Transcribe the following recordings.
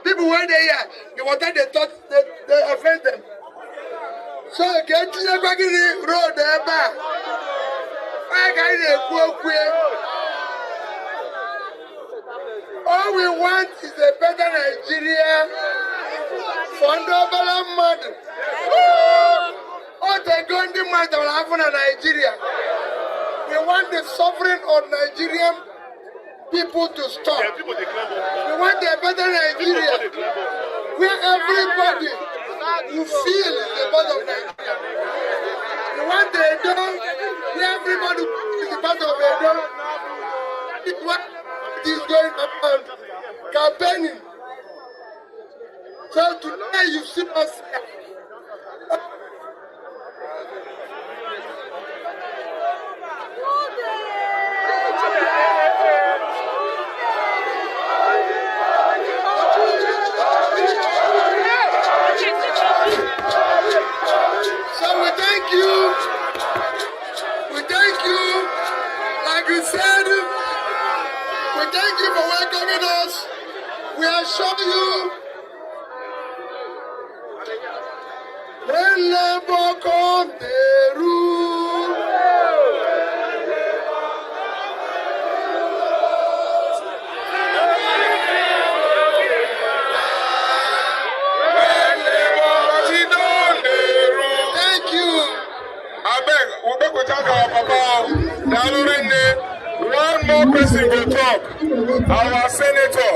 People when they hear the water, they thought they offend them. So get to the road there back. All we want is a better Nigeria for Ndobala mother. Oh, they go in the matter of Nigeria. We want the sovereign of Nigerian people to stop. We want a better Nigeria where everybody you feel is the part of Nigeria. We want the Edo where everybody is the part of Edo. What is going on? Campaigning. So today you see us here. Thank you for welcoming us. We are showing you when labor come the rule. Thank you. I beg, we thank our Papa. One more person will talk. Our senator.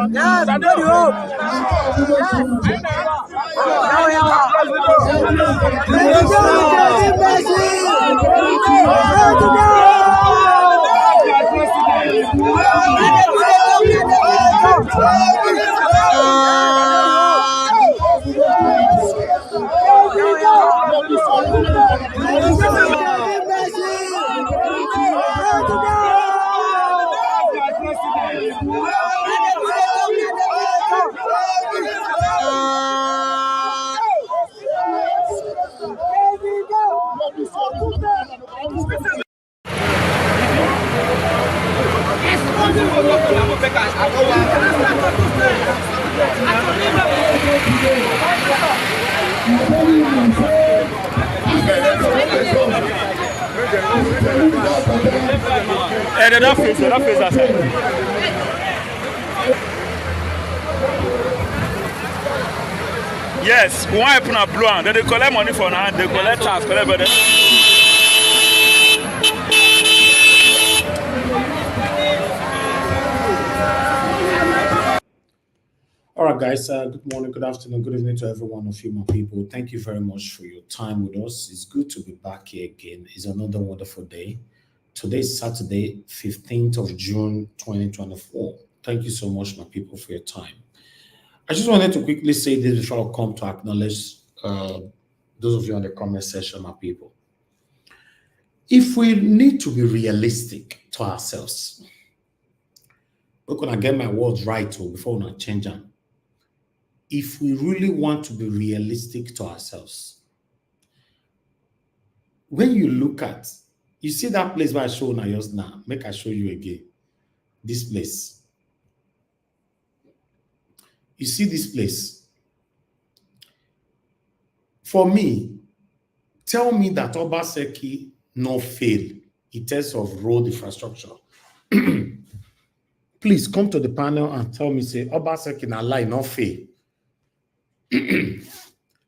Yes, I'm ready. Yes, we want to put a blue on. Then they collect money for now. They collect tax, collect better. All right, guys. Good morning, good afternoon, good evening to every one of you, my people. Thank you very much for your time with us. It's good to be back here again. It's another wonderful day. Today is Saturday, 15th of June, 2024. Thank you so much, my people, for your time. I just wanted to quickly say this before I come to acknowledge those of you on the comment section, my people. If we need to be realistic to ourselves, we're going to get my words right before we change them. If we really want to be realistic to ourselves, when you look at, you see that place where I showed now just now, make I show you again. This place. You see this place. For me, tell me that Obaseki no fail in terms of road infrastructure. Please come to the panel and tell me, say, Obaseki na lie, not fair. This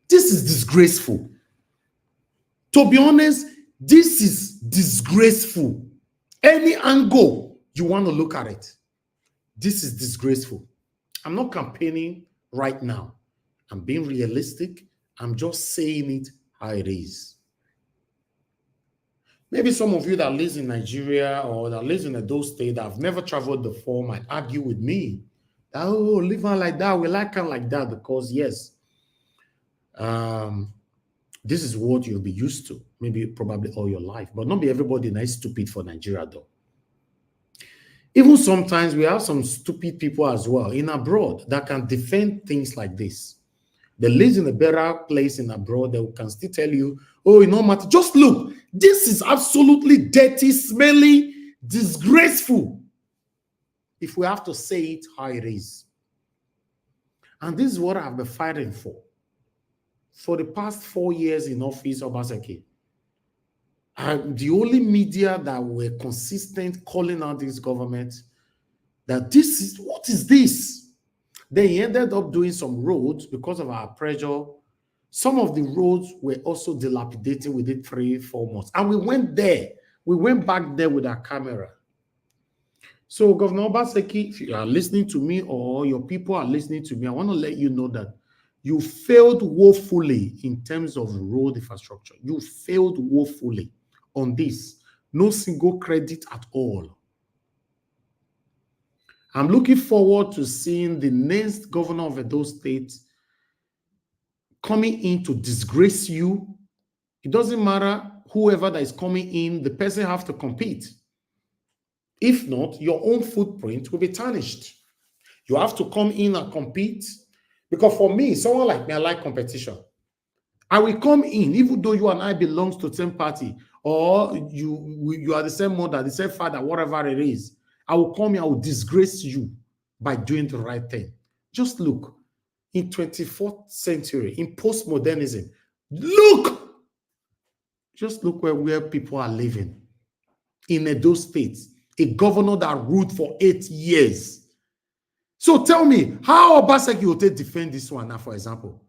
is disgraceful. To be honest, this is disgraceful. Any angle you want to look at it, this is disgraceful. I'm not campaigning right now. I'm being realistic. I'm just saying it how it is. Maybe some of you that live in Nigeria or that live in a those states that have never traveled before might argue with me. That, oh, living like that, we like it like that because, yes, this is what you'll be used to, maybe probably all your life. But not be everybody nice stupid for Nigeria, though. Even sometimes we have some stupid people as well in abroad that can defend things like this. They live in a better place in abroad. They can still tell you, oh, it no matter. Just look, this is absolutely dirty, smelly, disgraceful. If we have to say it how it is. And this is what I've been fighting for. For the past 4 years in office, Obaseki, the only media that were consistent calling out this government that this is, what is this? They ended up doing some roads because of our pressure. Some of the roads were also dilapidating within 3-4 months. And we went there. We went back there with our camera. So Governor Obaseki, if you are listening to me or your people are listening to me, I want to let you know that you failed woefully in terms of road infrastructure. You failed woefully on this. No single credit at all. I'm looking forward to seeing the next governor of Edo State coming in to disgrace you. It doesn't matter whoever that is coming in, the person have to compete. If not, your own footprint will be tarnished. You have to come in and compete. Because for me, someone like me, I like competition. I will come in, even though you and I belongs to the same party, or you are the same mother, the same father, whatever it is. I will come here, I will disgrace you by doing the right thing. Just look, in 24th century, in postmodernism, look, just look where people are living. In Edo State, a governor that ruled for 8 years. So tell me, how Obaseki will they defend this one now, for example?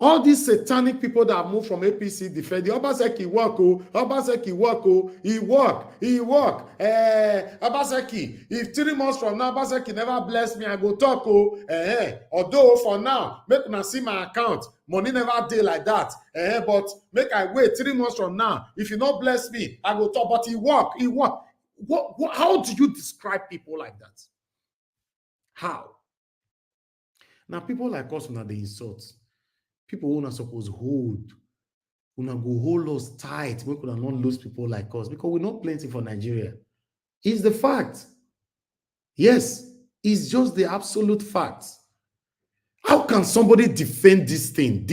All these satanic people that move from APC defend the Obaseki work, Obaseki work, he work. Obaseki, if 3 months from now, Obaseki never bless me, I go talk, although for now, make me see my account, money never dey like that, but make I wait 3 months from now, if you not bless me, I go talk, but he work. What, how do you describe people like that? How? Now, people like us, now they insult. People who are supposed to hold, who go hold us tight, we could not lose people like us because we're not plenty for Nigeria. It's the fact. Yes, it's just the absolute fact. How can somebody defend this thing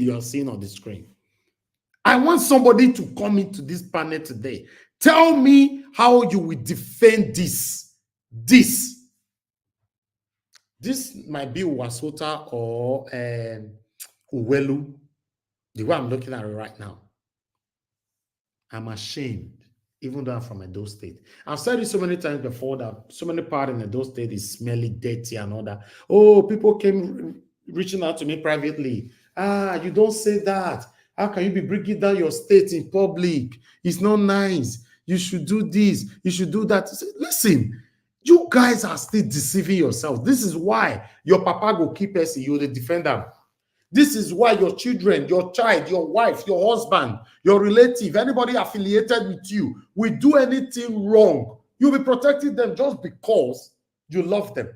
you are seeing on the screen? I want somebody to come into this panel today. Tell me how you will defend this. This might be Wasota or Uwelu, the way I'm looking at it right now. I'm ashamed, even though I'm from Edo State. I've said it so many times before that so many parts in Edo State is smelly, dirty, and all that. Oh, people came reaching out to me privately. You don't say that. How can you be bringing down your state in public? It's not nice. You should do this. You should do that. Listen, you guys are still deceiving yourselves. This is why your papa go keep us, you the defender. This is why your children, your child, your wife, your husband, your relative, anybody affiliated with you will do anything wrong. You'll be protecting them just because you love them.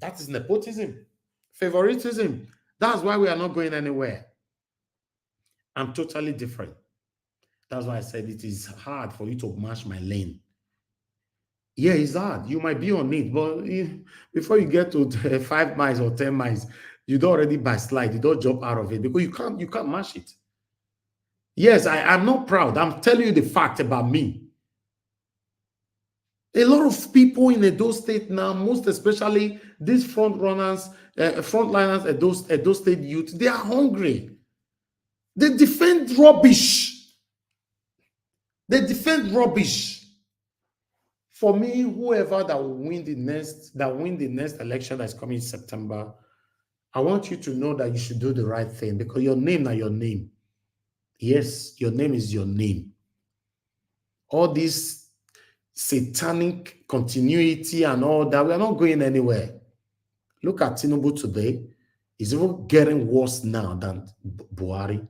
That is nepotism, favoritism. That's why we are not going anywhere. I'm totally different. That's why I said it is hard for you to match my lane. Yeah, it's hard. You might be on it, but before you get to 5 miles or 10 miles, you don't already backslide. You don't jump out of it because you can't match it. Yes, I'm not proud. I'm telling you the fact about me. A lot of people in Edo State now, most especially these frontliners, Edo State youth, they are hungry. They defend rubbish. For me, whoever that will win the next election that's coming in September, I want you to know that you should do the right thing because your name not your name. Yes, your name is your name. All this satanic continuity and all that, we are not going anywhere. Look at Tinubu today. It's even getting worse now than Buhari.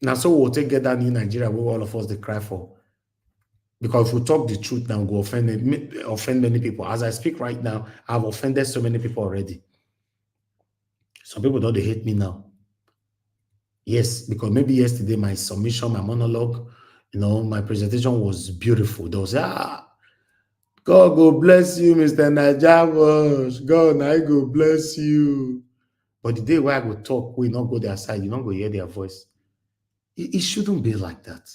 Now, so we'll take that in Nigeria where all of us they cry for. Because if we talk the truth now, we'll offend many people. As I speak right now, I've offended so many people already. Some people don't they hate me now. Yes, because maybe yesterday my submission, my monologue, my presentation was beautiful. They will say, God go bless you, Mr. Najawash. God, I go bless you. But the day where I go talk, we not go their side, you not go hear their voice. It shouldn't be like that.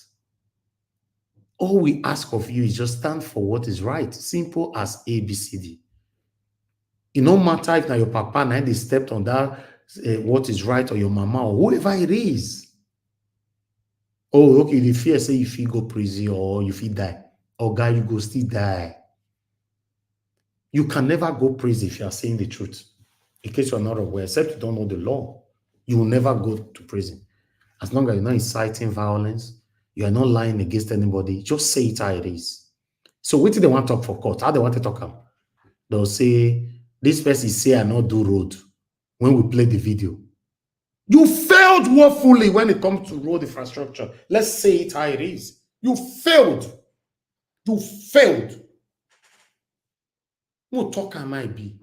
All we ask of you is just stand for what is right. Simple as ABCD. It no matter if now your papa and they stepped on that what is right or your mama or whoever it is. Oh, okay, the fear say if you go prison or if you die. Or guy, you go still die. You can never go prison if you are saying the truth. In case you are not aware, except you don't know the law, you will never go to prison. As long as you're not inciting violence, you are not lying against anybody, just say it how it is. So what do they want to talk for court? How they want to talk? They'll say, this person say I not do road when we play the video. You failed woefully when it comes to road infrastructure. Let's say it how it is. You failed. You failed. What talk am I be?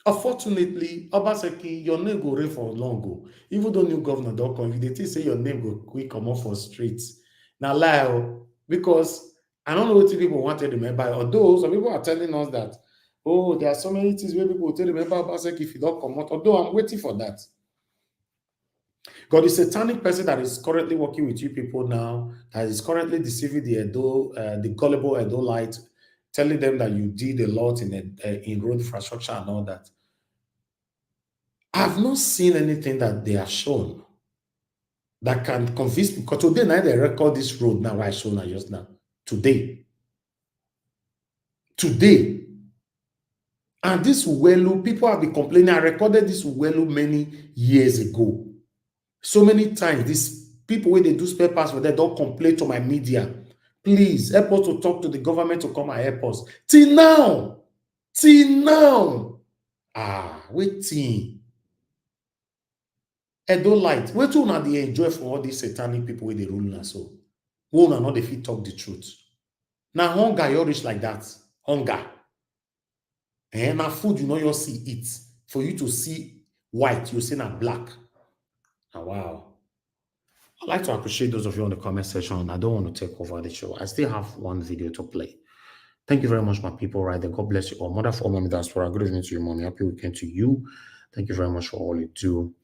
Unfortunately, Obaseki, your name go reign for long ago. Even though new governor don't come, they say your name go quick come off for streets. Now lie, because I don't know what people want to remember. Although some people are telling us that, oh, there are so many things where people will tell remember Obaseki if you don't come out. Although I'm waiting for that. God, the satanic person that is currently working with you people now, that is currently deceiving the gullible Edolite, telling them that you did a lot in road infrastructure and all that. I've not seen anything that they have shown that can convince me. Because today night they record this road now, I shown her just now. Today. And this Uwelu, people have been complaining. I recorded this Uwelu many years ago. So many times, these people when they do spare parts for them don't complain to my media. Please help us to talk to the government to come and help us. Till now. Waiting. Edolite, wait till now they enjoy for all these satanic people with the rule and so. Who now not they fit talk the truth. Now hunger you reach like that. Hunger. And now food you know you see it. For you to see white, you see now black. Wow. I'd like to appreciate those of you on the comment section. I don't want to take over the show. I still have one video to play. Thank you very much, my people. Right there. God bless you all. Mother for mommy diaspora. Good evening to you, mommy. Happy weekend to you. Thank you very much for all you do.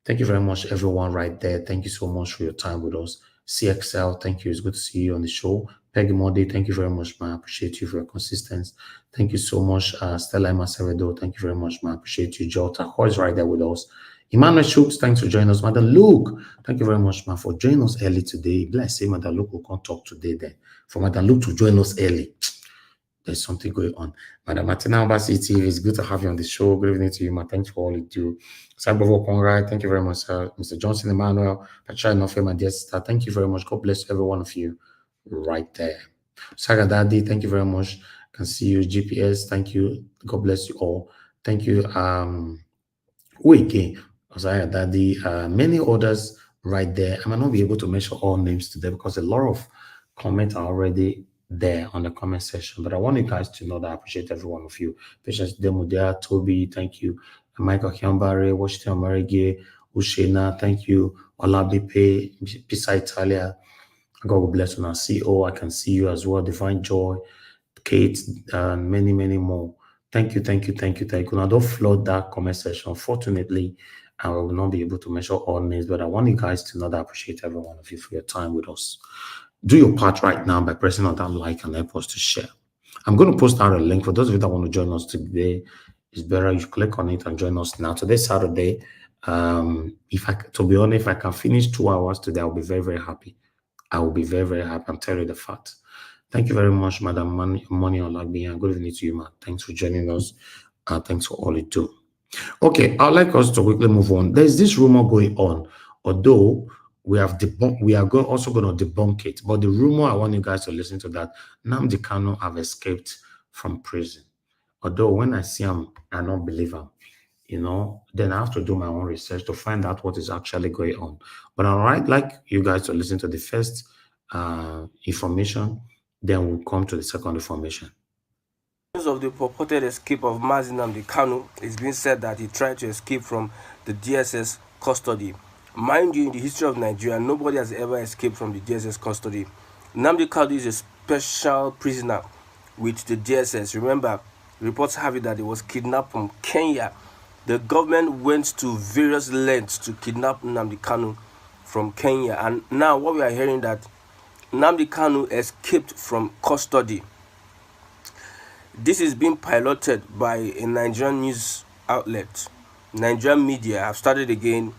Thank you very much, everyone right there. Thank you so much for your time with us. CXL, thank you. It's good to see you on the show. Peggy Modi, thank you very much, man. I appreciate you for your consistency. Thank you so much. Stella Macevedo, thank you very much, man. I appreciate you. Jota, who is right there with us. Emmanuel Schultz, thanks for joining us. Madam Luke, thank you very much, man, for joining us early today. Bless you, Madam Luke. We can't talk today then. For Madam Luke to join us early, there's something going on. Madam Martina Obasi TV, it's good to have you on the show. Good evening to you, man. Thanks for all you do. Sabovo Conrad, thank you very much, sir. Mr. Johnson Emmanuel, Patricia Nofe, my dear sister, thank you very much. God bless every one of you right there. Saga Daddy, thank you very much. Can see you. GPS, thank you. God bless you all. Thank you. Wait, Saga Daddy, many others right there. I might not be able to mention all names today because a lot of comments are already there on the comment section, but I want you guys to know that I appreciate every one of you. Patience Demudia, Toby, thank you. Michael Kiambare, Washington Marige, Ushena, thank you. Olabipe, Pisa Italia, God will bless you now. CEO, I can see you as well. Divine Joy, Kate, and many, many more. Thank you. Now don't flood that comment section. Unfortunately, I will not be able to mention all names, but I want you guys to know that I appreciate every one of you for your time with us. Do your part right now by pressing on that like and help us to share. I'm going to post out a link for those of you that want to join us today. It's better you click on it and join us now. Today's Saturday. To be honest, if I can finish 2 hours today, I'll be very, very happy. I will be very, very happy. I'm telling you the fact. Thank you very much, Madam Moni Olagbiyan. Good evening to you, ma. Thanks for joining us. Thanks for all you do. Okay, I'd like us to quickly move on. There's this rumor going on, although we have debunked, we are also going to debunk it. But the rumor, I want you guys to listen to that. Nnamdi Kanu have escaped from prison. Although when I see him, I don't believe him. Then I have to do my own research to find out what is actually going on. But I'd like you guys to listen to the first information, then we'll come to the second information. Of the purported escape of Nnamdi Kanu, it's been said that he tried to escape from the DSS custody. Mind you, in the history of Nigeria, nobody has ever escaped from the DSS custody. Nnamdi Kanu is a special prisoner with the DSS. Remember, reports have it that he was kidnapped from Kenya. The government went to various lengths to kidnap Nnamdi Kanu from Kenya. And now what we are hearing that Nnamdi Kanu escaped from custody. This is being piloted by a Nigerian news outlet. Nigerian media have started again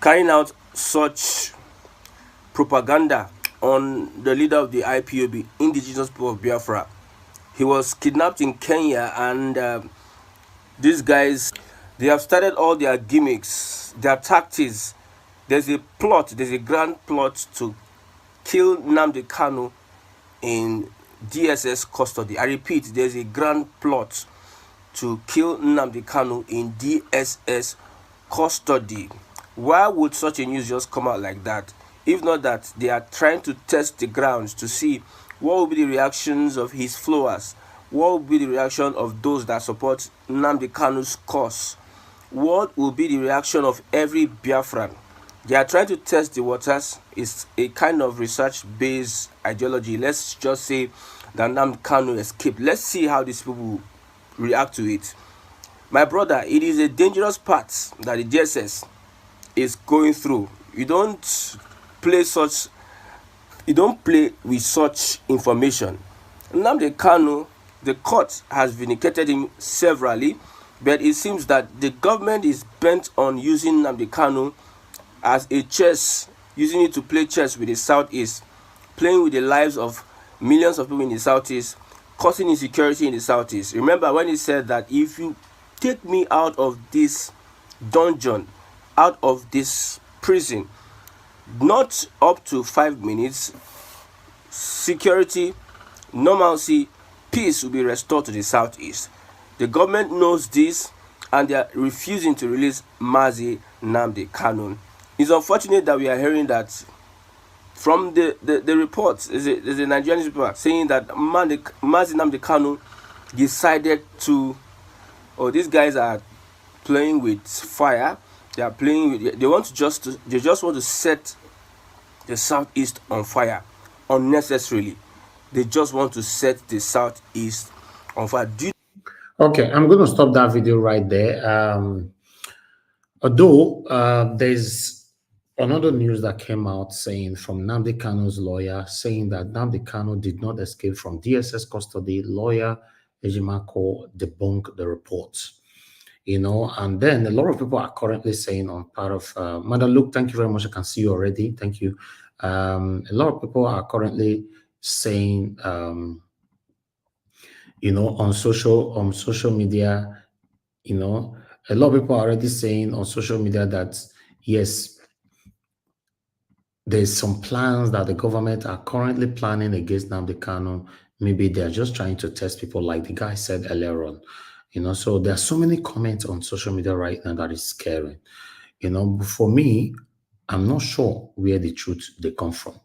carrying out such propaganda on the leader of the IPOB, Indigenous People of Biafra. He was kidnapped in Kenya, and these guys, they have started all their gimmicks, their tactics. There's a grand plot to kill Nnamdi Kanu in DSS custody. I repeat, there's a grand plot to kill Nnamdi Kanu in DSS custody. Why would such a news just come out like that? If not that they are trying to test the grounds to see what will be the reactions of his followers, what will be the reaction of those that support Nnamdi Kanu's cause, what will be the reaction of every Biafran. They are trying to test the waters. It's a kind of research-based ideology. Let's just say that Nnamdi Kanu escaped. Let's see how these people react to it. My brother, it is a dangerous path that the DSS is going through. You don't play with such information. Nnamdi Kanu, the court has vindicated him severally, but it seems that the government is bent on using Nnamdi Kanu as a chess, using it to play chess with the Southeast, playing with the lives of millions of people in the Southeast, causing insecurity in the Southeast. Remember when he said that if you take me out of this dungeon, out of this prison, not up to 5 minutes, security, normalcy, peace will be restored to the Southeast. The government knows this, and they are refusing to release Mazi Nnamdi Kanu. It's unfortunate that we are hearing that from the reports. There's a Nigerian newspaper saying that Mazi Nnamdi Kanu decided to, these guys are playing with fire. They are playing with. They just want to set the Southeast on fire unnecessarily. They just want to set the Southeast on fire. Okay, I'm going to stop that video right there. Although there's another news that came out saying from Nnamdi Kanu's lawyer, saying that Nnamdi Kanu did not escape from DSS custody. Lawyer Ejimakor debunked the reports. And then a lot of people are currently saying on part of Madam Luke, thank you very much. I can see you already. Thank you. A lot of people are currently saying on social media, a lot of people are already saying on social media that yes, there's some plans that the government are currently planning against Nnamdi Kanu. Maybe they're just trying to test people, like the guy said earlier on. So there are so many comments on social media right now that is scary. For me, I'm not sure where the truth they come from.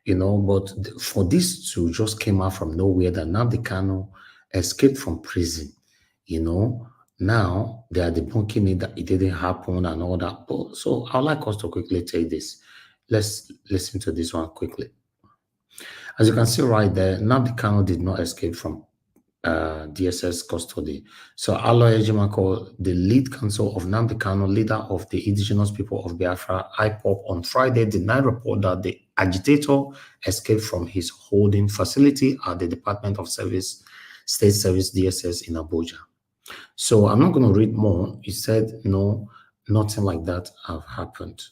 But for this to just came out from nowhere that Nnamdi Kanu escaped from prison, now they are debunking it that it didn't happen and all that. But so I'd like us to quickly take this. Let's listen to this one quickly. As you can see right there, Nnamdi Kanu did not escape from DSS custody. So Aloy Ejimakor, the lead counsel of Nnamdi Kanu, leader of the Indigenous People of Biafra, IPOB, on Friday denied report that the agitator escaped from his holding facility at the Department of State Service DSS in Abuja. So I'm not going to read more. He said, no, nothing like that have happened.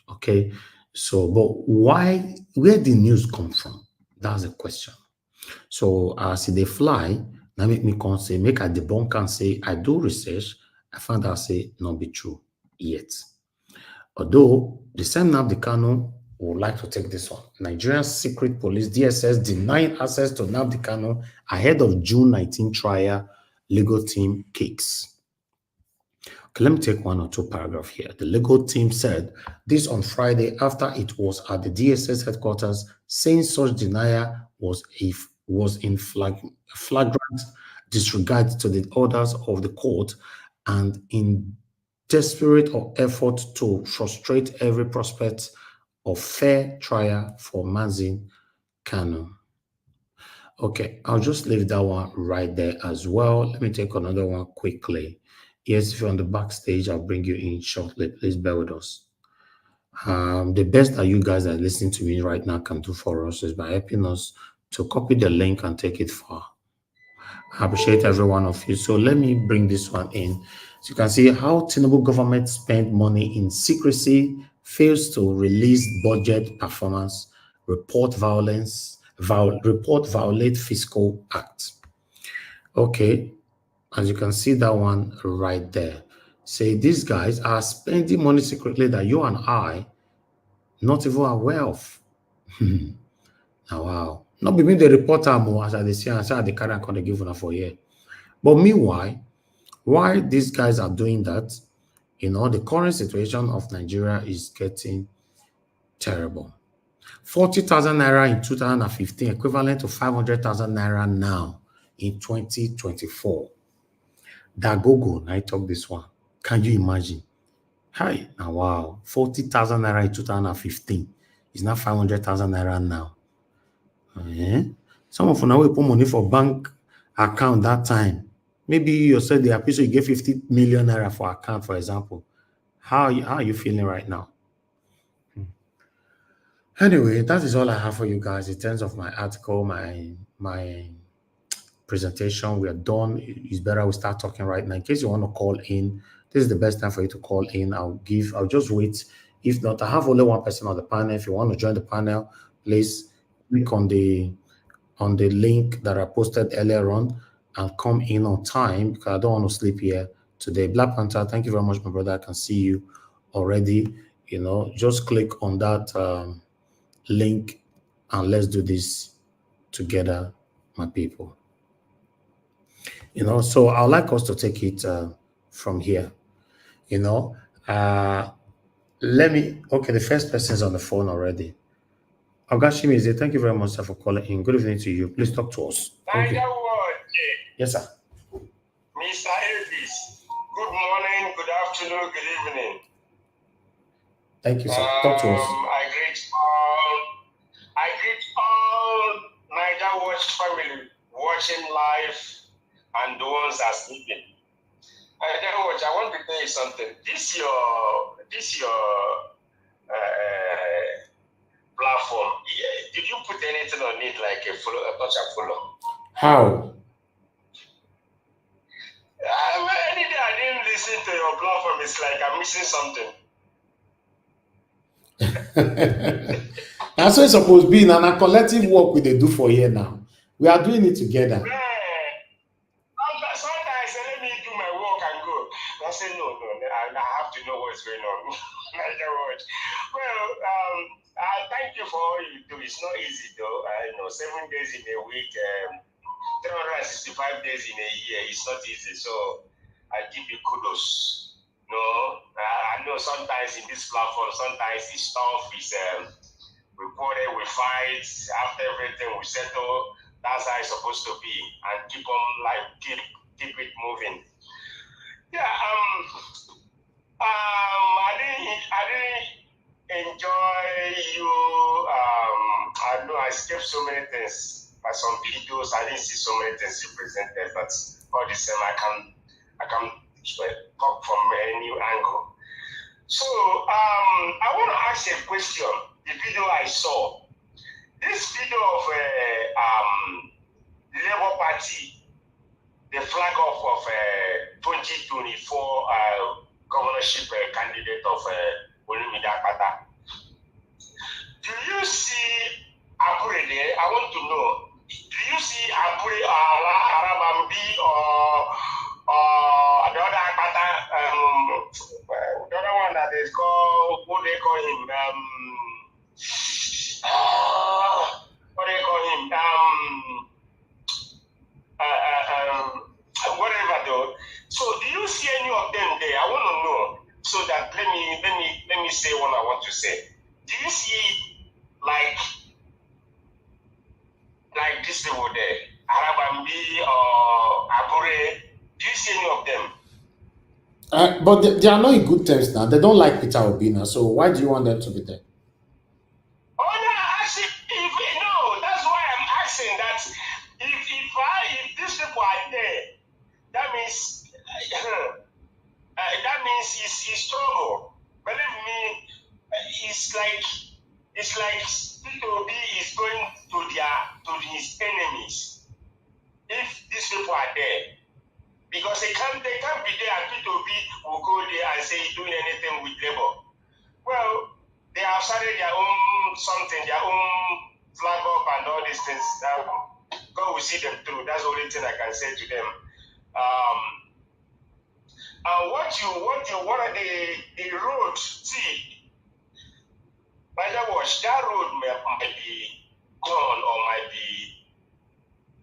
Okay. So, but where did news come from? That's the question. So as they fly, now make me come say, make I debunk and say, I do research, I found out say not be true yet. Although the same Nnamdi Kanu would like to take this one. Nigerian Secret Police DSS denying access to Nnamdi Kanu ahead of June 19 trial, legal team kicks. Okay, let me take one or two paragraphs here. The legal team said this on Friday after it was at the DSS headquarters, saying such denial was in flagrant disregard to the orders of the court and in desperate effort to frustrate every prospect of fair trial for Mazi Kanu. Okay, I'll just leave that one right there as well. Let me take another one quickly. Yes, if you're on the backstage, I'll bring you in shortly. Please bear with us. The best that you guys are listening to me right now can do for us is by helping us to copy the link and take it far. I appreciate every one of you. So let me bring this one in. So you can see how Tinubu government spent money in secrecy, fails to release budget performance, report violate fiscal act. Okay, as you can see that one right there. Say these guys are spending money secretly that you and I not even aware of. Now, wow. Not be me the reporter more as I say, and say the carry and give una for here. But meanwhile, why these guys are doing that, the current situation of Nigeria is getting terrible. 40,000 naira in 2015, equivalent to 500,000 naira now in 2024. Dagogo, I talk this one. Can you imagine? Hi, now wow, 40,000 naira in 2015 is now 500,000 naira now. Some of you now will put money for bank account that time. Maybe you said the episode you get 50 million naira for account, for example. How are you feeling right now? Anyway, that is all I have for you guys in terms of my article, my presentation. We are done. It's better we start talking right now. In case you want to call in, this is the best time for you to call in. I'll just wait. If not, I have only one person on the panel. If you want to join the panel, please click on the link that I posted earlier on and come in on time because I don't want to sleep here today. Black Panther, thank you very much, my brother. I can see you already. Just click on that link and let's do this together, my people. So I'd like us to take it from here. The first person is on the phone already. Ogashimize, thank you very much, sir, for calling in. Good evening to you. Please talk to us. Thank you. Yes, sir. Mr. Elvis, good morning, good afternoon, good evening. Thank you, sir. Talk to us. I greet all Niger Watch family watching live and the ones that are sleeping. Niger Watch, I want to tell you something. This your platform. Did you put anything on it like a touch and follow? How? Any day I didn't listen to your platform, it's like I'm missing something. That's what it's supposed to be. Now, a collective work we they do for here now. We are doing it together. Sometimes let me do my work and go. I say no, I have to know what's going on. Well, thank you for all you do. It's not easy though. 7 days in a week, 365 days in a year. It's not easy. So I give you kudos. I know sometimes in this platform, sometimes it's tough. It's reported, we fight, after everything we settle. That's how it's supposed to be, and keep on keep it moving. Yeah. I didn't enjoy you. I know I skipped so many things. By some videos, I didn't see so many things you presented, but all the same, I can talk from any angle. So I want to ask a question. The video I saw, this video of the Labour Party, the flag off of 2024 governorship candidate of Olumide Akpata. Do you see Akure there? I want that is called, what they call him? What do they call him? Whatever though. So do you see any of them there? I want to know. So that let me say what I want to say. Do you see like these people there? Arabambi or Abure? Do you see any of them? But they are not in good terms now. They don't like Peter Obi now. So why do you want them to be there? Oh no, actually, if no, that's why I'm asking that if these people are there, that means it's struggle. Believe me, it's like P2B is going to his enemies if these people are there. Because they can't be there and P2B will go there and say doing anything with labor. Well, they have started their own something, their own flag up and all these things. God will see them through. That's the only thing I can say to them. What are the road? See, by the watch, that road might be gone or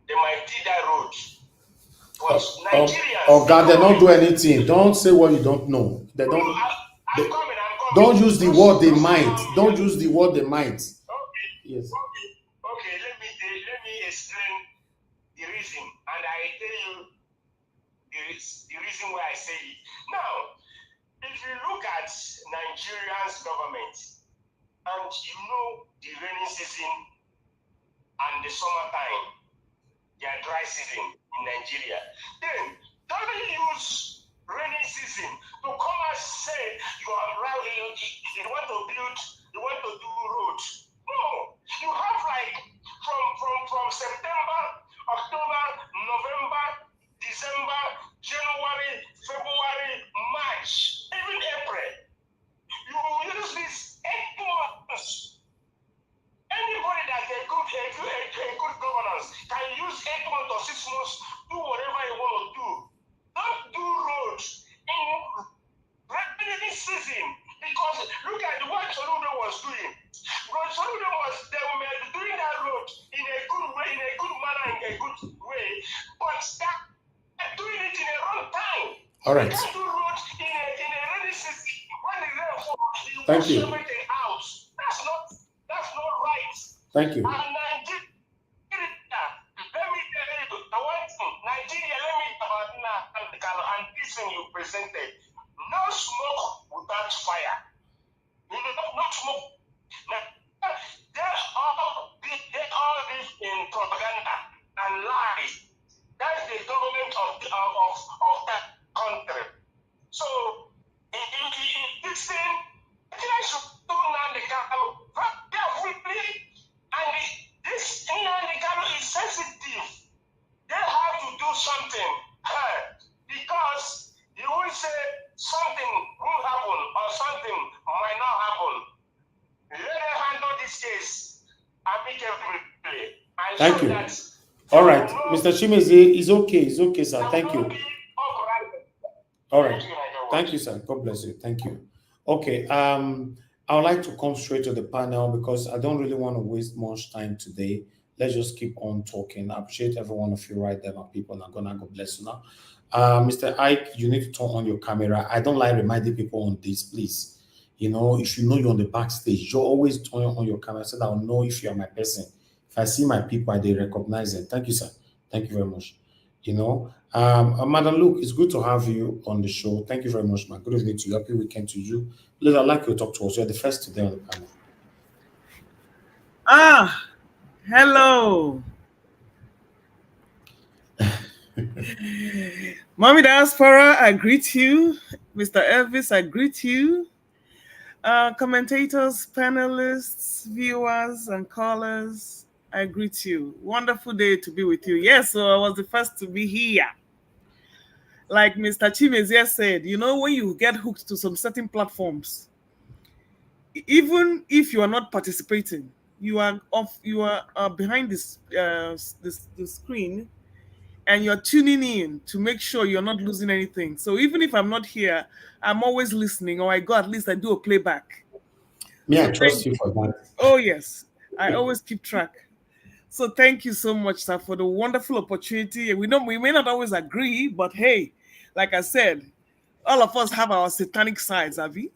they might do that road. But Nigerians. Oh God, they don't do anything. Don't say what you don't know. They don't. I'm coming. Don't use the word they might. Don't use the word they might. Okay. Yes. Okay. Let me explain the reason, and I tell you the reason why I say it. Now, if you look at Nigeria's government, and you know the rainy season and the summertime, their dry season in Nigeria, then don't use rainy season to come and say you want to build, you want to do roads. No, you have like from September, October, November, December, January, February, March, even April. You use this 8 months. Anybody that a good governance can use 8 months or 6 months, do whatever you want to do. Don't do roads in rainy season, because look at what Soludo was doing. Soludo they were doing that road in a good way, in a good manner, in a good way, but they're doing it in a wrong time. All right. You can't do roads in a rainy season when the rain falls. You Thank wash you. everything out. That's not right. Thank you. And Nigeria, let me tell you, Nigeria, let me about Nnamdi and this thing you presented. No smoke without fire. You know, no smoke. Now, they all live in propaganda and lies. That's the government of that country. So, in this thing, Nigeria should do Nnamdi carefully, and this Nnamdi is sensitive. They have to do something, because you will say something will happen or something might not happen. Let them handle this case amicably. Thank you. All right, Mr. Chimeze, it's okay. It's okay, sir. Thank you. All right. Thank you, sir. God bless you. Thank you. Okay. I would like to come straight to the panel because I don't really want to waste much time today. Let's just keep on talking. I appreciate every one of you right there, my people. I'm gonna God bless you now. Mr. Ike, you need to turn on your camera. I don't like reminding people on this, please. You know, if you know you're on the backstage, you always turn on your camera so that I'll know if you are my person. If I see my people, they recognize it. Thank you, sir. Thank you very much. You know, Madam Luke, it's good to have you on the show. Thank you very much, man. Good evening to you. Happy weekend to you. Please, I'd like you to talk to us. You're the first today on the panel. Hello. Mommy Diaspora, I greet you. Mr. Elvis, I greet you. Commentators, panelists, viewers, and callers, I greet you. Wonderful day to be with you. Yes, so I was the first to be here. Like Mr. Chimeze said, you know, when you get hooked to some certain platforms, even if you are not participating, you are behind the screen. and you're tuning in to make sure you're not losing anything. So even if I'm not here, I'm always listening, or I go at least I do a playback. Me, I So trust you for that. oh yes, I always keep track. So thank you so much, sir, for the wonderful opportunity. We may not always agree, but hey, like I said, all of us have our satanic sides, Avi.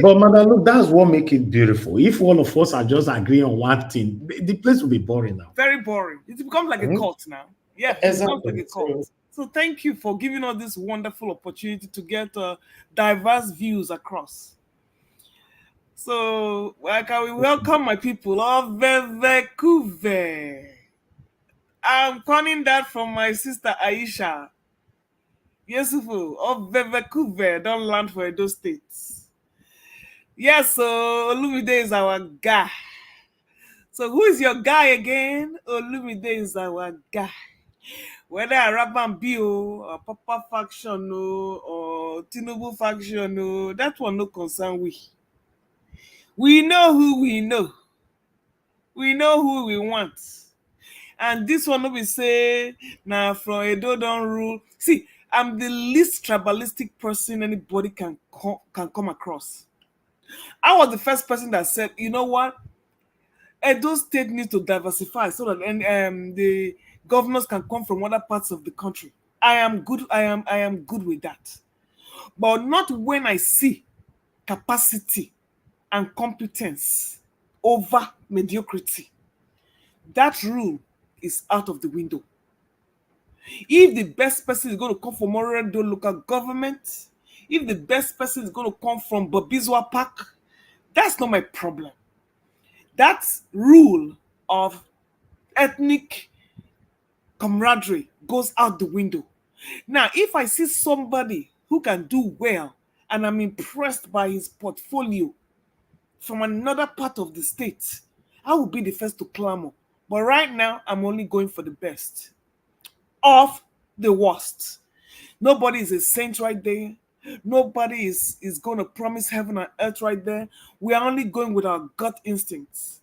But madam, look, that's what make it beautiful. If all of us are just agreeing on one thing, the place will be boring now. Very boring. It becomes like a Mhm. cult now. Yeah, it becomes like Exactly. a cult. So thank you for giving us this wonderful opportunity to get diverse views across. So, can we welcome my people of Vevekuve? I'm calling that from my sister Aisha. Yesufu of Vevekuve don't land for Edo State. Yes, so Olumide is our guy. So who is your guy again? Olumide is our guy. Whether Araban B or Papa faction or Tinubu faction, that one no concern we. We know who we know. We know who we want. And this one will be say now from Edo don't rule. See, I'm the least tribalistic person anybody can come across. I was the first person that said, you know what? Edo State needs to diversify so that the governors can come from other parts of the country. I am good. I am good with that, but not when I see capacity and competence over mediocrity. That rule is out of the window. If the best person is going to come from Moredo local government, if the best person is going to come from Babizwa Park, that's not my problem. That rule of ethnic camaraderie goes out the window. Now, if I see somebody who can do well and I'm impressed by his portfolio from another part of the state, I will be the first to clamor. But right now, I'm only going for the best of the worst. Nobody is a saint right there. Nobody is going to promise heaven and earth right there. We are only going with our gut instincts.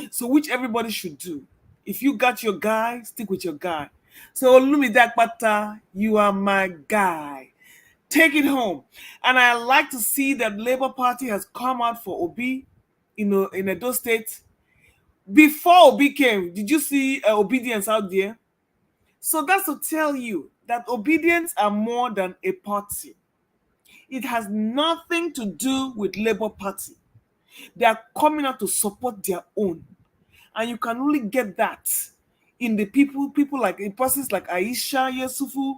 So, which everybody should do. If you got your guy, stick with your guy. So, Olumide Akpata, you are my guy. Take it home. And I like to see that Labour Party has come out for Obi in Edo State. Before Obi came, did you see obedience out there? So that's to tell you that obedience are more than a party. It has nothing to do with Labour Party. They are coming out to support their own. And you can only get that in the people like in persons like Aisha, Yesufu,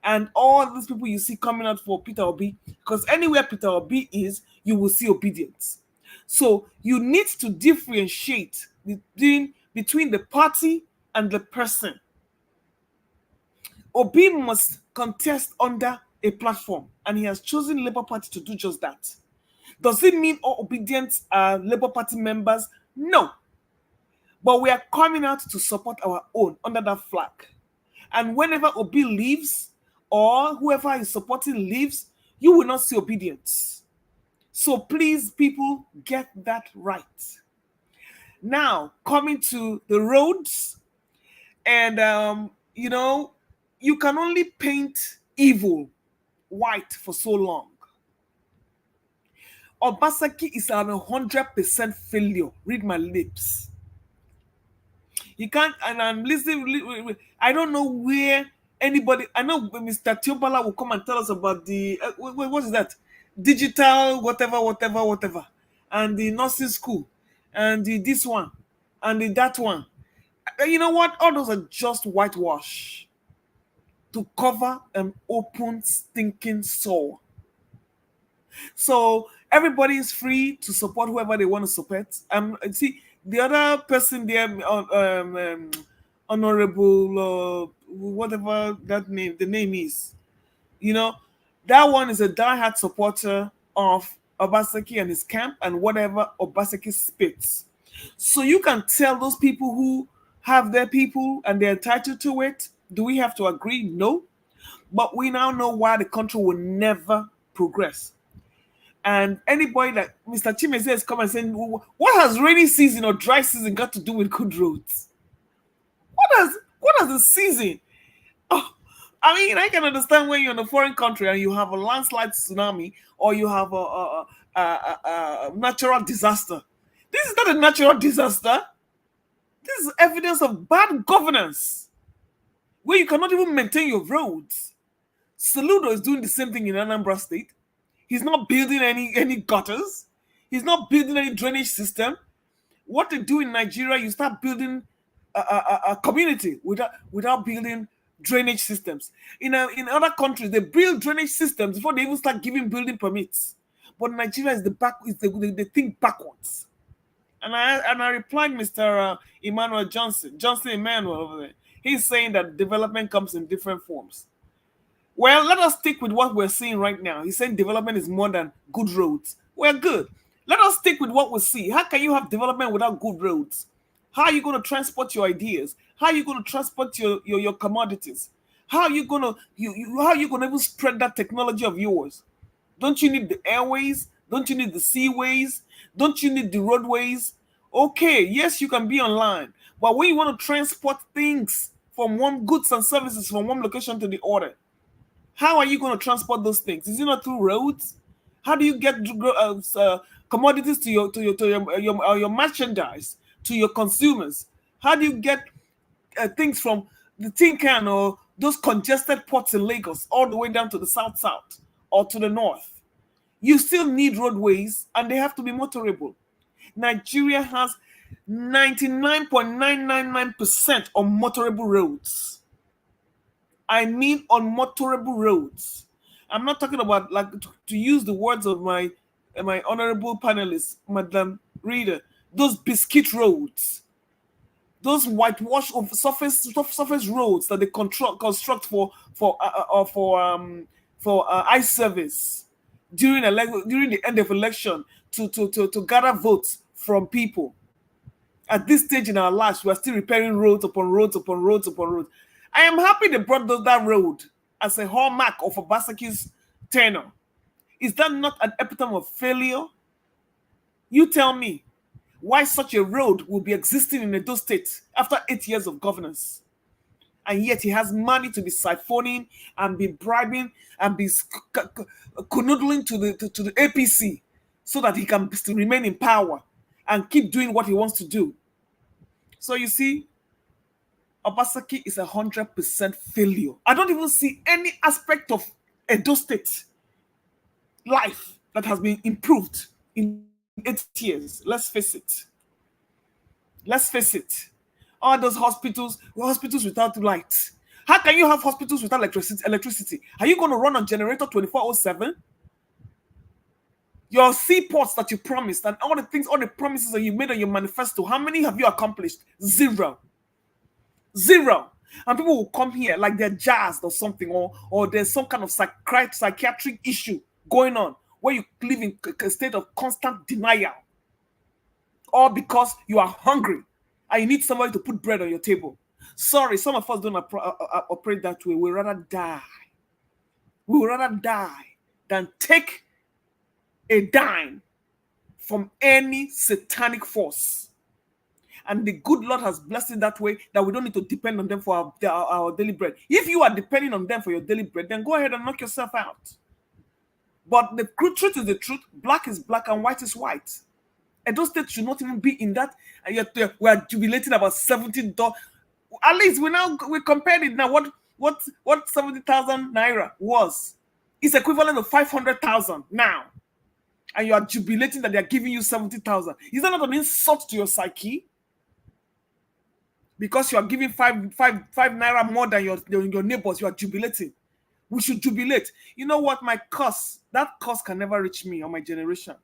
and all these people you see coming out for Peter Obi. Because anywhere Peter Obi is, you will see obedience. So you need to differentiate between the party and the person. Obi must contest under a platform, and he has chosen Labour Party to do just that. Does it mean all obedient Labour Party members? No. But we are coming out to support our own under that flag. And whenever Obi leaves, or whoever is supporting leaves, you will not see obedience. So please, people, get that right. Now, coming to the roads, and you can only paint evil white for so long. Obaseki is an 100% failure. Read my lips. You can't, and I'm listening. I don't know where anybody. I know Mr. Tiobala will come and tell us about the what is that? Digital whatever, and the nursing school, and this one, and that one. You know what? All those are just whitewash to cover an open stinking sore. So everybody is free to support whoever they want to support. See the other person there, honorable, whatever the name is. That one is a diehard supporter of Obaseki and his camp and whatever Obaseki spits. So you can tell those people who have their people and they're entitled to it. Do we have to agree? No. But we now know why the country will never progress. And anybody that Mr. Chimeze is coming and saying, what has rainy season or dry season got to do with good roads? What has the season? Oh, I mean, I can understand when you're in a foreign country and you have a landslide tsunami or you have a natural disaster. This is not a natural disaster. This is evidence of bad governance, where you cannot even maintain your roads. Saludo is doing the same thing in Anambra State. He's not building any gutters. He's not building any drainage system. What they do in Nigeria, you start building a community without building drainage systems. In other countries, they build drainage systems before they even start giving building permits. But Nigeria is they think backwards. And I replied, Mr. Emmanuel Johnson Emmanuel over there. He's saying that development comes in different forms. Well, let us stick with what we're seeing right now. He's saying development is more than good roads. We're good. Let us stick with what we see. How can you have development without good roads? How are you going to transport your ideas? How are you going to transport your commodities? How are you going to how are you going to even spread that technology of yours? Don't you need the airways? Don't you need the seaways? Don't you need the roadways? Okay, yes, you can be online, but when you want to transport things from one goods and services from one location to the other, how are you going to transport those things? Is it not through roads? How do you get commodities to your merchandise, to your consumers? How do you get things from the Tinkan or those congested ports in Lagos all the way down to the south or to the north? You still need roadways, and they have to be motorable. Nigeria has 99.999% on motorable roads. I mean on motorable roads. I'm not talking about, like, to use the words of my honorable panelist, Madam Reader, those biscuit roads, those whitewash of surface roads that they construct for eye service during the end of election to gather votes from people. At this stage in our lives, we are still repairing roads upon roads upon roads upon roads. I am happy they brought that road as a hallmark of Obasanjo's tenure. Is that not an epitome of failure? You tell me why such a road will be existing in Edo State after 8 years of governance. And yet he has money to be siphoning and be bribing and be canoodling to the APC so that he can still remain in power and keep doing what he wants to do. So you see, Obasaki is 100% failure. I don't even see any aspect of Edo State life that has been improved in 8 years. Let's face it. Let's face it. All those hospitals without light. How can you have hospitals without electricity? Are you going to run on generator 24/7? Your seaports that you promised and all the promises that you made on your manifesto, how many have you accomplished? Zero. And people will come here like they're jazzed or something, or there's some kind of psychiatric issue going on where you live in a state of constant denial, all because you are hungry and you need somebody to put bread on your table. Sorry, some of us don't operate that way. We'd rather die. We would rather die than take a dime from any satanic force. And the good Lord has blessed it that way that we don't need to depend on them for our daily bread. If you are depending on them for your daily bread, then go ahead and knock yourself out. But the truth is the truth. Black is black and white is white. Edo State should not even be in that. And yet we are jubilating about $70. At least we compared it now. What 70,000 naira was is equivalent to 500,000 now. And you are jubilating that they are giving you 70,000. Is that not an insult to your psyche? Because you are giving five naira more than your neighbors, you are jubilating. We should jubilate. You know what? That curse can never reach me or my generation.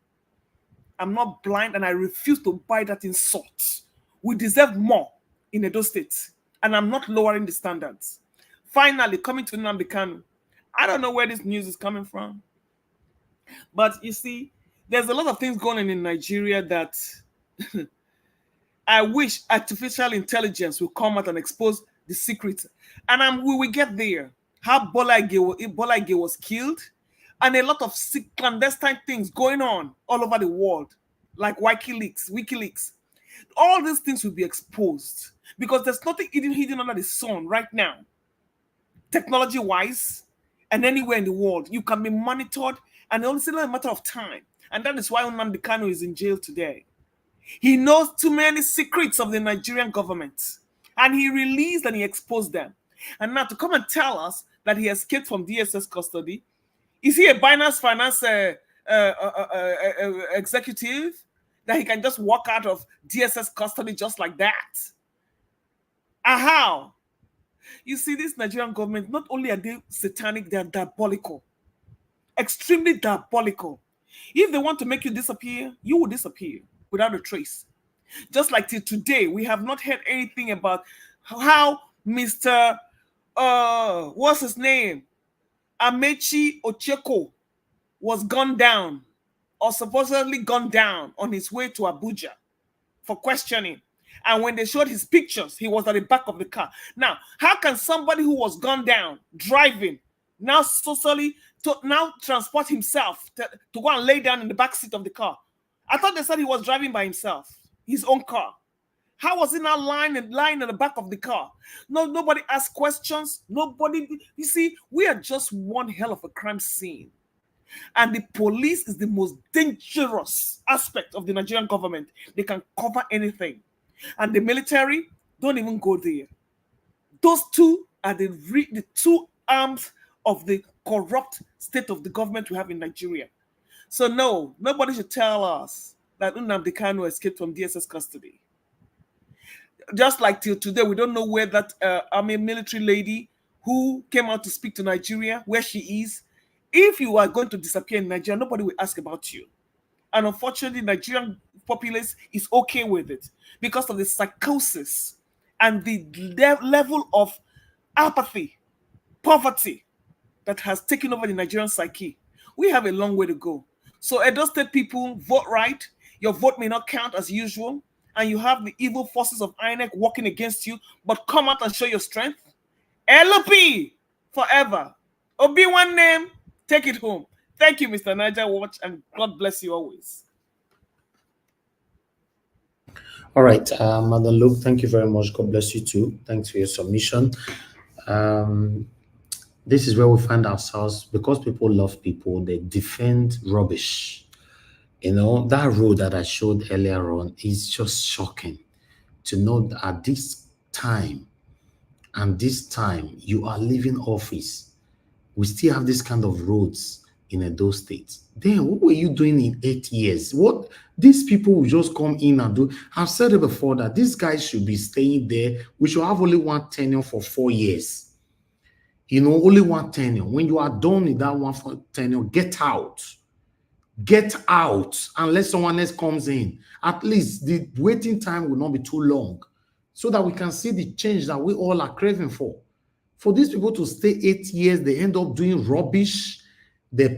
I'm not blind and I refuse to buy that insult. We deserve more in Edo State. And I'm not lowering the standards. Finally, coming to Nnamdi Kanu. I don't know where this news is coming from. But you see, there's a lot of things going on in Nigeria that I wish artificial intelligence will come out and expose the secret. And we will get there. How Bola Ige was killed, and a lot of clandestine things going on all over the world, like WikiLeaks. All these things will be exposed because there's nothing hidden under the sun right now. technology-wise, and anywhere in the world. You can be monitored, and it's only a matter of time. And that is why Nnamdi Kanu is in jail today. He knows too many secrets of the Nigerian government, and he released and he exposed them. And now to come and tell us that he escaped from DSS custody, is he a Binance Finance executive that he can just walk out of DSS custody just like that? And how? You see, this Nigerian government, not only are they satanic, they are diabolical. Extremely diabolical. If they want to make you disappear, you will disappear without a trace. Just like till today, we have not heard anything about how Mr. What's his name? Amechi Ocheko was gunned down or supposedly gunned down on his way to Abuja for questioning. And when they showed his pictures, he was at the back of the car. Now, how can somebody who was gunned down, driving, now socially now transport himself to go and lay down in the back seat of the car? I thought they said he was driving by himself, his own car. How was he now lying in the back of the car? No, nobody asked questions. Nobody. You see, we are just one hell of a crime scene. And the police is the most dangerous aspect of the Nigerian government. They can cover anything. And the military, don't even go there. Those two are the two arms of the corrupt state of the government we have in Nigeria. So no, nobody should tell us that Nnamdi Kanu escaped from DSS custody. Just like till today, we don't know where that army military lady who came out to speak to Nigeria, where she is. If you are going to disappear in Nigeria, nobody will ask about you. And unfortunately, Nigerian populace is okay with it because of the psychosis and the level of apathy, poverty that has taken over the Nigerian psyche. We have a long way to go. So Edo State people, vote right. Your vote may not count as usual, and you have the evil forces of INEC working against you, but come out and show your strength. LP forever. Obi one name, take it home. Thank you, Mr. Niger Watch, and God bless you always. All right, Madam Luke, thank you very much. God bless you too. Thanks for your submission. This is where we find ourselves, because people love people, they defend rubbish. You know, that road that I showed earlier on is just shocking to know that at this time and this time you are leaving office, we still have this kind of roads in Edo State. Then what were you doing in 8 years? What these people will just come in and do? I've said it before that these guys should be staying there. We should have only one tenure for 4 years. You know, only one tenure. When you are done with that one tenure, get out. Get out unless someone else comes in. At least the waiting time will not be too long so that we can see the change that we all are craving for. For these people to stay 8 years, they end up doing rubbish. They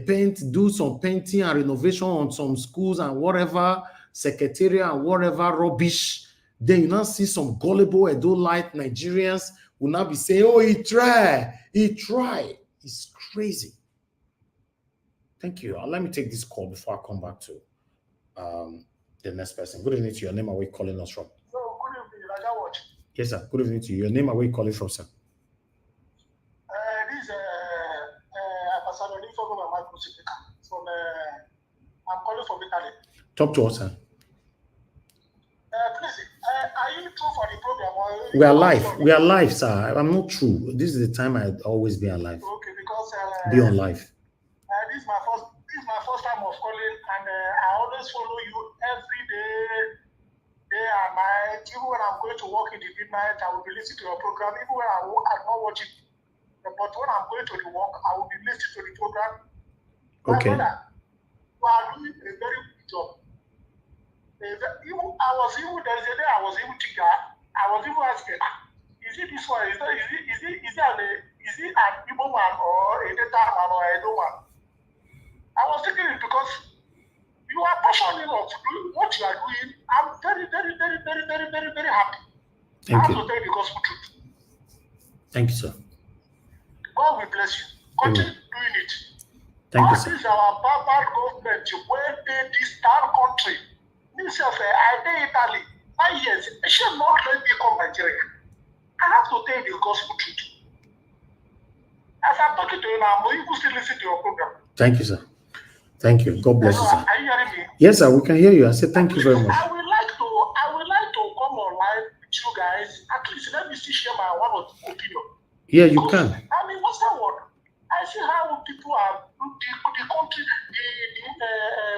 do some painting and renovation on some schools and whatever, secretariat and whatever rubbish. Then you now see some gullible Edo-lite Nigerians will now be saying, oh, he tried. It's crazy. Thank you. Let me take this call before I come back to the next person. Good evening to your name. Where are you calling us from? So, good evening, Raja Watch. Yes, sir. Good evening to you. Your name. Where are you calling from, sir? This is Ambassador from I'm calling from Italy. Talk to us, sir. Please, are you true for the program? Or we are live. We are live, sir. I'm not true. This is the time I'd always be alive. Okay, because be on live. This is my first time of calling, and I always follow you every day and night. Even when I'm going to work in the midnight, I will be listening to your program. Even when I'm not watching, but when I'm going to the work, I will be listening to the program. Okay. My brother, you are doing a very good job. There is a day I was even thinking, I was even asking, is it this one? Is it an Igbo man or a Delta man or a Edo man? I was thinking it because you are passionate enough to do what you are doing. I'm very, very, very, very, very, very, very happy. Thank I have you. to tell you the gospel truth. Thank you, sir. God will bless you. Continue doing it. Thank you, All sir. this our barbaric government, when they disturb country, myself, I did Italy 5 years. I should not let me come Nigeria. I have to tell you the gospel truth. As I'm talking to you now, I'm even still listening to your program. Thank you, sir. Thank you. God bless you, sir. Are you hearing me? Yes, sir. We can hear you. I said thank you very much. I would like to come online with you guys. At least let me still share my one or two opinion. Yeah, you can. I mean, what's that word? I see how people are the country, the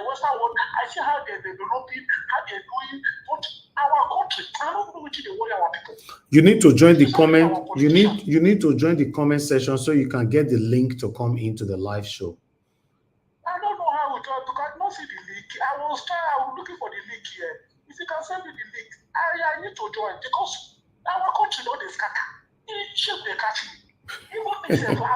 Western world. I see how they're developing, how they're doing. But our country, I don't know which they worry our people. You need to join the comment. You need to join the comment section so you can get the link to come into the live show. I don't know how we do it because I don't see the link. I was looking for the link here. If you can send me the link, I need to join because our country not they scatter. It should they catch me. Even myself, I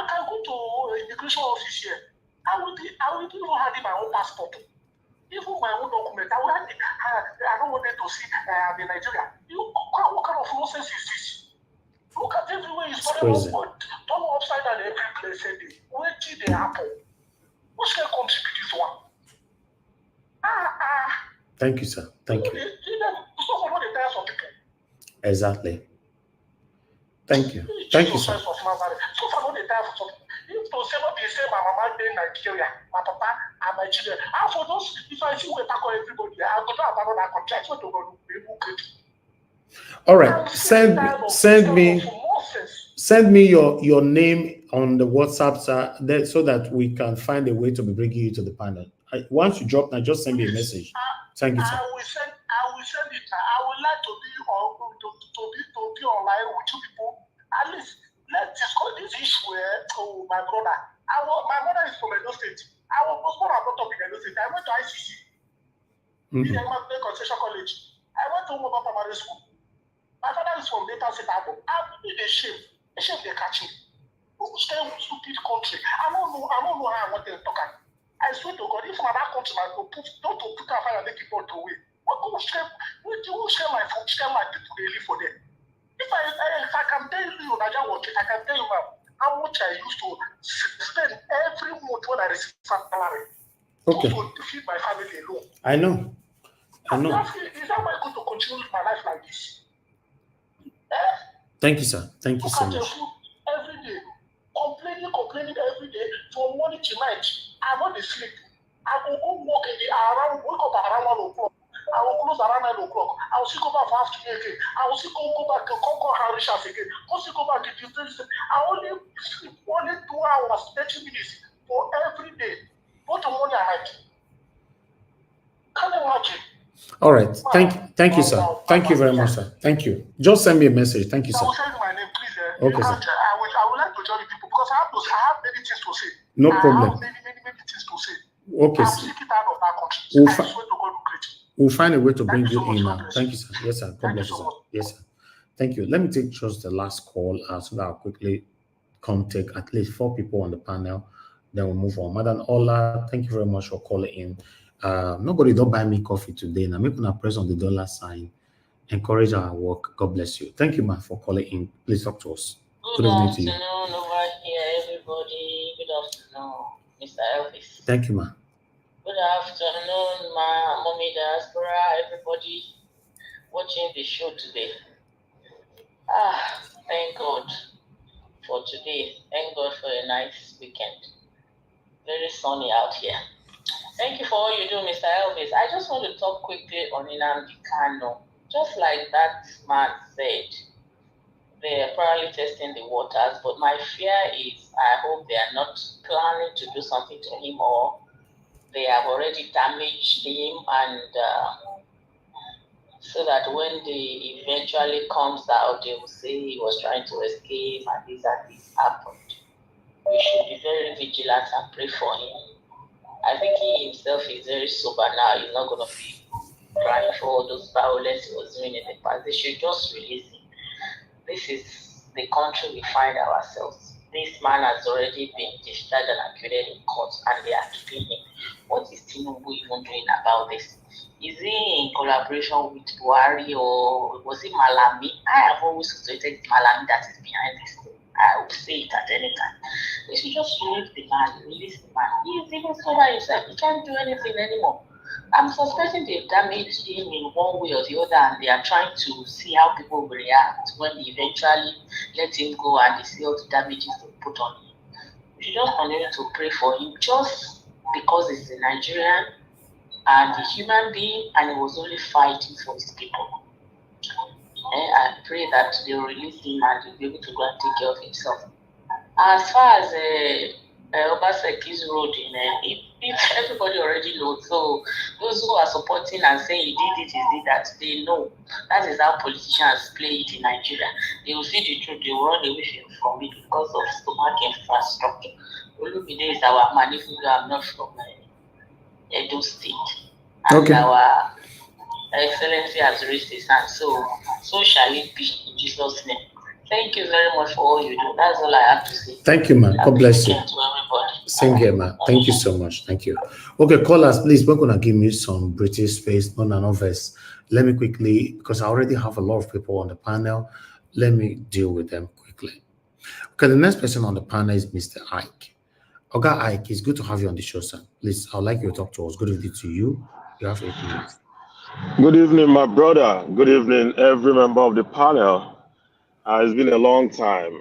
can go to immigration office here. I will even have my own passport. Even my own document. I don't want them to see I'm in Nigeria. What kind of nonsense is this? Look at everywhere is crazy. Don't upside down every place. Where did they happen? What's going to contribute this one? Thank you, sir. Thank you. Exactly. Thank you. Thank you, sir. All right. Send me your name on the WhatsApp, sir, so that we can find a way to be bringing you to the panel. Once you drop now, just send me a message. Thank you, sir. I will send it. I would like to be online with you people. At least let's discuss this issue to my brother. My mother is from Edo State. I was born and brought up in Edo State. I went to ICC. Ejimakor Concession College. I went to Umaba Primary School. My father is from Delta State. I'm really ashamed. Ashamed they catch me. Who's kind of stupid country? I don't know how I want them to talk. I swear to God, if my country don't put a fire and make people to win. What do you share my people they live for them? If I can tell you, I can tell you how much I used to spend every month when I receive salary. Okay. To feed my family alone. I know. Is that why I going to continue my life like this? Thank you, sir. Thank you so much. Every day, complaining every day from morning to night. I'm not asleep. I will go walk wake up around 1 o'clock. I will close around 9 o'clock. I will still go back for afternoon again. I will still go back to Harishas again. I will still go back to the place. I only sleep only 2 hours, 30 minutes for every day. Both the morning and night. Can you imagine? All right. Thank you, sir. Thank you very much, sir. Thank you. Just send me a message. Thank you, sir. I will send you my name, please. Okay, sir. I would like to join the people because I have many things to say. No problem. I have many things to say. Okay, I'm sir. sick out of that country. I swear to God, we'll find a way to bring you in now. God Thank you, sir. Yes, sir. God bless you, sir. Yes, sir. Thank you. Let me take just the last call so that I'll quickly contact at least 4 people on the panel. Then we'll move on. Madam Ola, thank you very much for calling in. Nobody don't buy me coffee today. Now, make una press on the dollar sign. Encourage our work. God bless you. Thank you, man, for calling in. Please talk to us. Good afternoon over here, everybody. Good afternoon, Mr. Elvis. Thank you, man. Good afternoon, my mommy diaspora, everybody watching the show today. Thank God for today. Thank God for a nice weekend. Very sunny out here. Thank you for all you do, Mr. Elvis. I just want to talk quickly on Nnamdi Kanu. Just like that man said, they are probably testing the waters, but my fear is I hope they are not planning to do something to him, or they have already damaged him, and so that when they eventually comes out, they will say he was trying to escape and this happened. We should be very vigilant and pray for him. I think he himself is very sober now. He's not going to be crying for all those violence he was doing in the past. They should just release him. This is the country we find ourselves. This man has already been discharged and acquitted in court, and they are keeping him. What is Tinubu even doing about this? Is he in collaboration with Buhari, or was it Malami? I have always suspected Malami that is behind this thing. I would say it at any time. They should just release the man. He is even sober himself. He can't do anything anymore. I'm suspecting they've damaged him in one way or the other, and they are trying to see how people will react when they eventually let him go and they see all the damages they put on him. We should just continue to pray for him, just because he's a Nigerian and a human being, and he was only fighting for his people. And I pray that they will release him and he'll be able to go and take care of himself. As far as Obaseki's road, if everybody already knows, so those who are supporting and saying he did it, he did that, they know that is how politicians play it in Nigeria. They will see the truth, they will run away from it because of stomach infrastructure. Olumide is our manifesto. I'm not from Edo State, and Okay. our Excellency has raised his hand, so shall it be in Jesus' name. Thank you very much for all you do. That's all I have to say. Thank you, man. God bless you. To everybody. Same here, man. Thank you so much. Thank you. Okay, callers, please, we're going to give me some British space, none of us. Let me quickly, because I already have a lot of people on the panel, let me deal with them quickly. Okay, the next person on the panel is Mr. Ike. Okay, Ike, it's good to have you on the show, sir. Please, I'd like you to talk to us. Good evening to you. You have 8 minutes. Good evening, my brother. Good evening, every member of the panel. It's been a long time,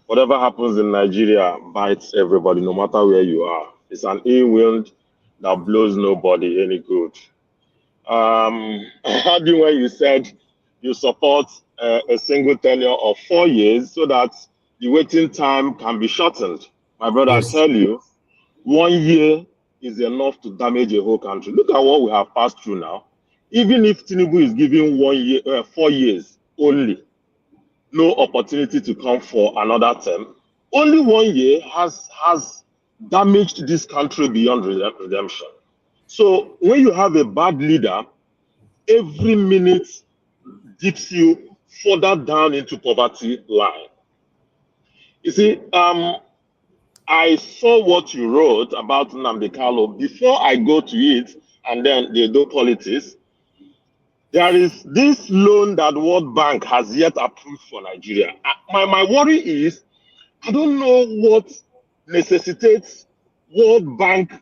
whatever happens in Nigeria bites everybody, no matter where you are. It's an ill wind that blows nobody any good. I heard you when you said you support a single tenure of 4 years so that the waiting time can be shortened. My brother, Yes. I tell you, 1 year is enough to damage a whole country. Look at what we have passed through now. Even if Tinubu is giving 1 year, 4 years only, no opportunity to come for another term, only 1 year has damaged this country beyond redemption. So when you have a bad leader, every minute dips you further down into poverty line. You see, I saw what you wrote about Nnamdi. Before I go to it, and then they do politics, there is this loan that World Bank has yet approved for Nigeria. My worry is, I don't know what necessitates World Bank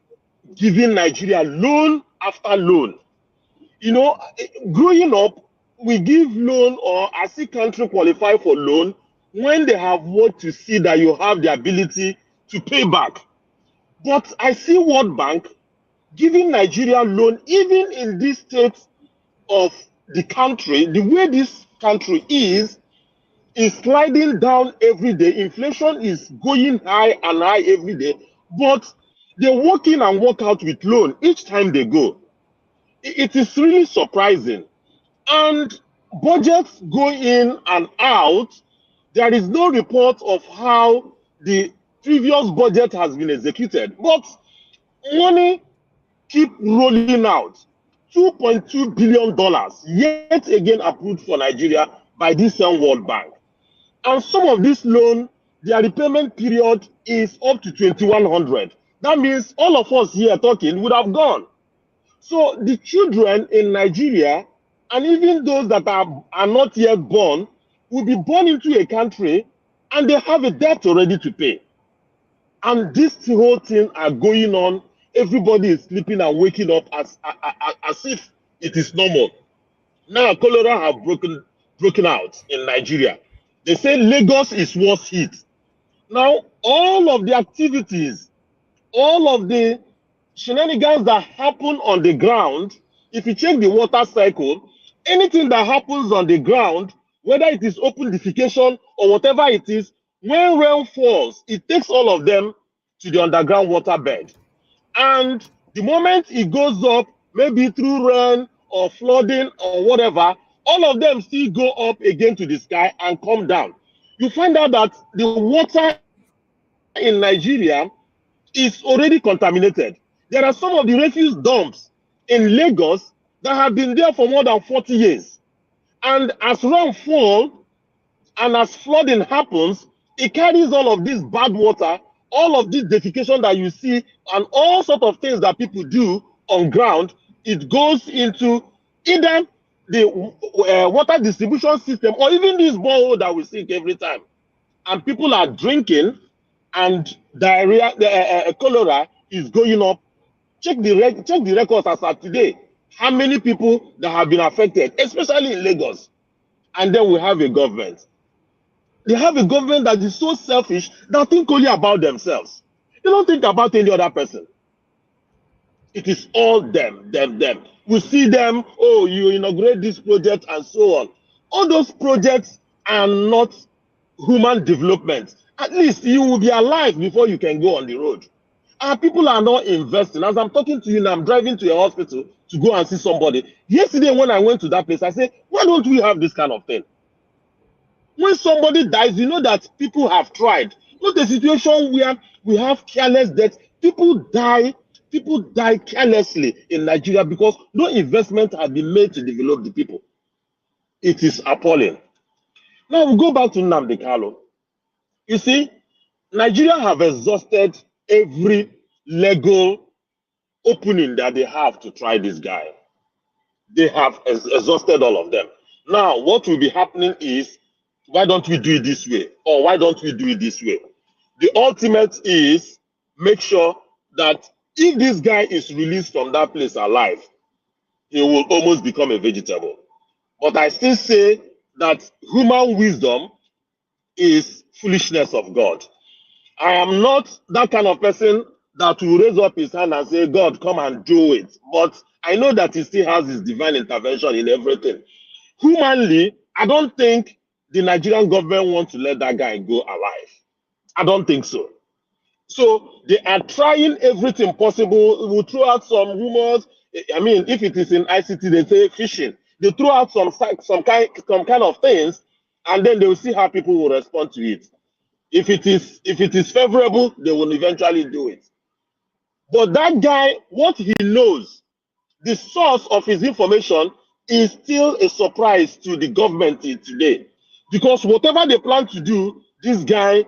giving Nigeria loan after loan. Growing up, we give loan, or I see country qualify for loan when they have what to see that you have the ability to pay back. But I see World Bank giving Nigeria loan, even in this state of the country, the way this country is sliding down every day. Inflation is going high and high every day, but they walk in and walk out with loan each time they go. It is really surprising. And budgets go in and out. There is no report of how the previous budget has been executed, but money keep rolling out. $2.2 billion yet again approved for Nigeria by this same World Bank. And some of this loan, their repayment period is up to 2100. That means all of us here talking would have gone. So the children in Nigeria, and even those that are not yet born, will be born into a country and they have a debt already to pay. And this whole thing are going on. Everybody is sleeping and waking up as if it is normal. Now cholera have broken out in Nigeria. They say Lagos is worst hit. Now all of the activities, all of the shenanigans that happen on the ground, if you check the water cycle, anything that happens on the ground, whether it is open defecation or whatever it is, when rain falls, it takes all of them to the underground water bed. And the moment it goes up, maybe through rain or flooding or whatever, all of them still go up again to the sky and come down. You find out that the water in Nigeria is already contaminated. There are some of the refuse dumps in Lagos that have been there for more than 40 years. And as rain falls and as flooding happens, it carries all of this bad water, all of this defecation that you see, and all sorts of things that people do on ground. It goes into either the water distribution system or even this borehole that we sink every time. And people are drinking, and diarrhea, cholera is going up check the records as of today. How many people that have been affected, especially in Lagos? And then we have a government. They have a government that is so selfish that think only about themselves. They don't think about any other person. It is all them. We see them, oh, you inaugurate this project and so on. All those projects are not human development. At least you will be alive before you can go on the road. Our people are not investing. As I'm talking to you now, I'm driving to a hospital to go and see somebody. Yesterday when I went to that place, I said, why don't we have this kind of thing? When somebody dies, you know that people have tried. Not a situation where we have careless deaths. People die carelessly in Nigeria because no investment has been made to develop the people. It is appalling. Now we go back to Nnamdi Kanu. You see, Nigeria have exhausted every legal opening that they have to try this guy. They have exhausted all of them. Now, what will be happening is, why don't we do it this way? Or why don't we do it this way? The ultimate is make sure that if this guy is released from that place alive, he will almost become a vegetable. But I still say that human wisdom is foolishness of God. I am not that kind of person that will raise up his hand and say, God, come and do it. But I know that he still has his divine intervention in everything. Humanly, I don't think the Nigerian government wants to let that guy go alive. I don't think so. So they are trying everything possible. We will throw out some rumors. I mean, if it is in ICT, they say phishing. They throw out some kind of things, and then they will see how people will respond to it. If it is favorable, they will eventually do it. But that guy, what he knows, the source of his information is still a surprise to the government today. Because whatever they plan to do, this guy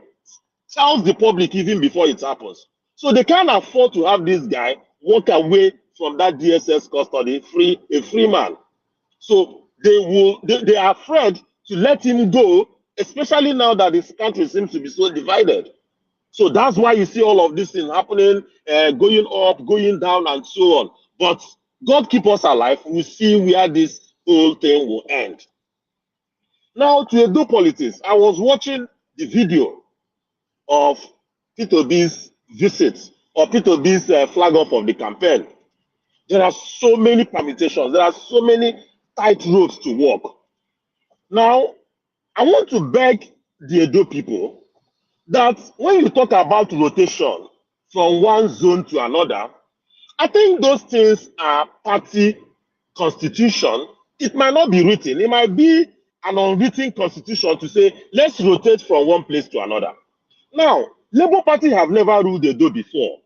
tells the public even before it happens. So they can't afford to have this guy walk away from that DSS custody a free man. So they are afraid to let him go, especially now that this country seems to be so divided. So that's why you see all of this thing happening, going up, going down, and so on. But God keep us alive. We'll see where this whole thing will end. Now, to Edo politics, I was watching the video of Peter B's visit or Peter B's flag off of the campaign. There are so many permutations. There are so many tight roads to walk. Now, I want to beg the Edo people that when you talk about rotation from one zone to another, I think those things are party constitution. It might not be written. It might be an unwritten constitution to say, let's rotate from one place to another. Now, Labour Party have never ruled Edo before.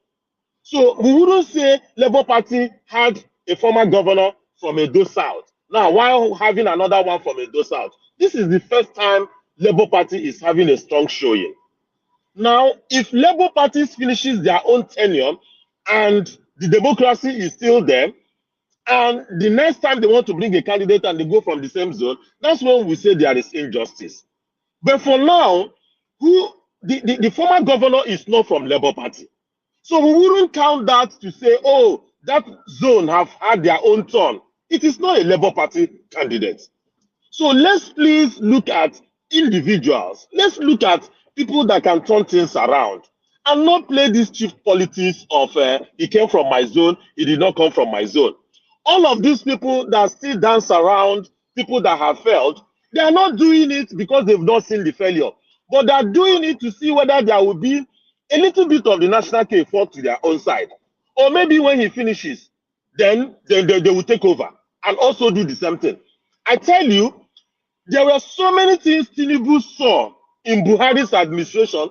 So we wouldn't say Labour Party had a former governor from Edo South. Now, while having another one from Edo South, this is the first time Labour Party is having a strong showing. Now, if Labour Party finishes their own tenure and the democracy is still there, and the next time they want to bring a candidate and they go from the same zone, that's when we say there is injustice. But for now, the former governor is not from Labour Party. So we wouldn't count that to say, oh, that zone have had their own turn. It is not a Labour Party candidate. So let's please look at individuals. Let's look at people that can turn things around and not play this cheap politics of he came from my zone, he did not come from my zone. All of these people that still dance around, people that have failed, they are not doing it because they've not seen the failure, but they are doing it to see whether there will be a little bit of the national cake fall to their own side. Or maybe when he finishes, then they will take over and also do the same thing. I tell you, there were so many things Tinubu saw in Buhari's administration,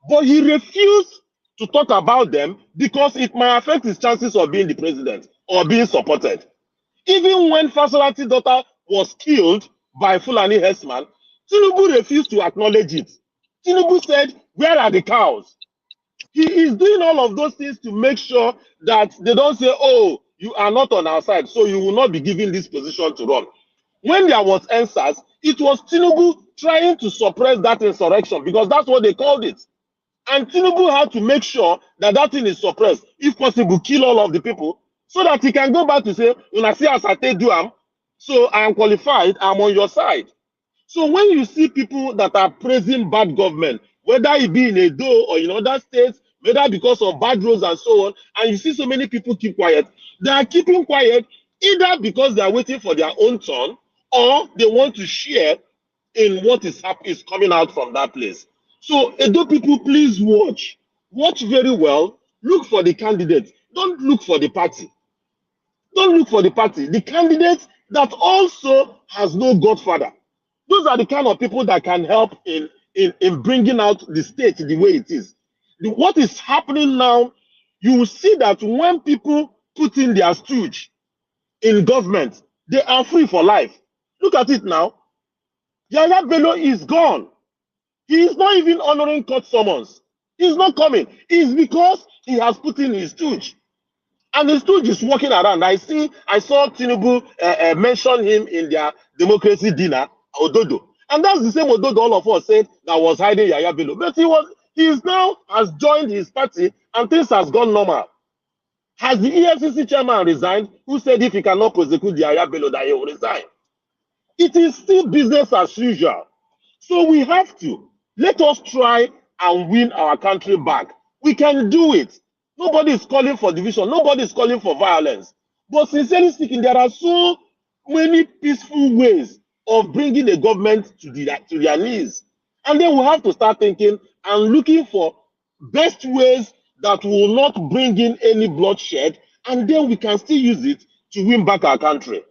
but he refused to talk about them because it might affect his chances of being the president or being supported. Even when Fasolati's daughter was killed by Fulani herdsman, Tinubu refused to acknowledge it. Tinubu said, where are the cows? He is doing all of those things to make sure that they don't say, oh, you are not on our side, so you will not be given this position to run. When there was answers, it was Tinubu trying to suppress that insurrection because that's what they called it. And Tinubu had to make sure that that thing is suppressed. If possible, kill all of the people so that he can go back to say, when I see as I take do am, so I am qualified, I'm on your side. So when you see people that are praising bad government, whether it be in Edo or in other states, whether because of bad roads and so on, and you see so many people keep quiet, they are keeping quiet either because they are waiting for their own turn or they want to share in what is coming out from that place. So Edo people, please watch. Watch very well. Look for the candidate. Don't look for the party. Don't look for the party. The candidate that also has no godfather. Those are the kind of people that can help in bringing out the state the way it is. What is happening now, you will see that when people put in their stooge in government, they are free for life. Look at it now. Yaya Bello is gone. He is not even honoring court summons. He's not coming. It's because he has put in his stooge. And the stooge is walking around. I saw Tinubu mention him in their democracy dinner, Ododo. And that's the same Ododo all of us said that was hiding Yaya Bello. But he is now has joined his party and things has gone normal. Has the EFCC chairman resigned, who said if he cannot prosecute Yaya Bello that he will resign? It is still business as usual. So we have to. Let us try and win our country back. We can do it. Nobody is calling for division. Nobody is calling for violence. But sincerely speaking, there are so many peaceful ways of bringing the government to their knees. And then we have to start thinking and looking for best ways that will not bring in any bloodshed. And then we can still use it to win back our country.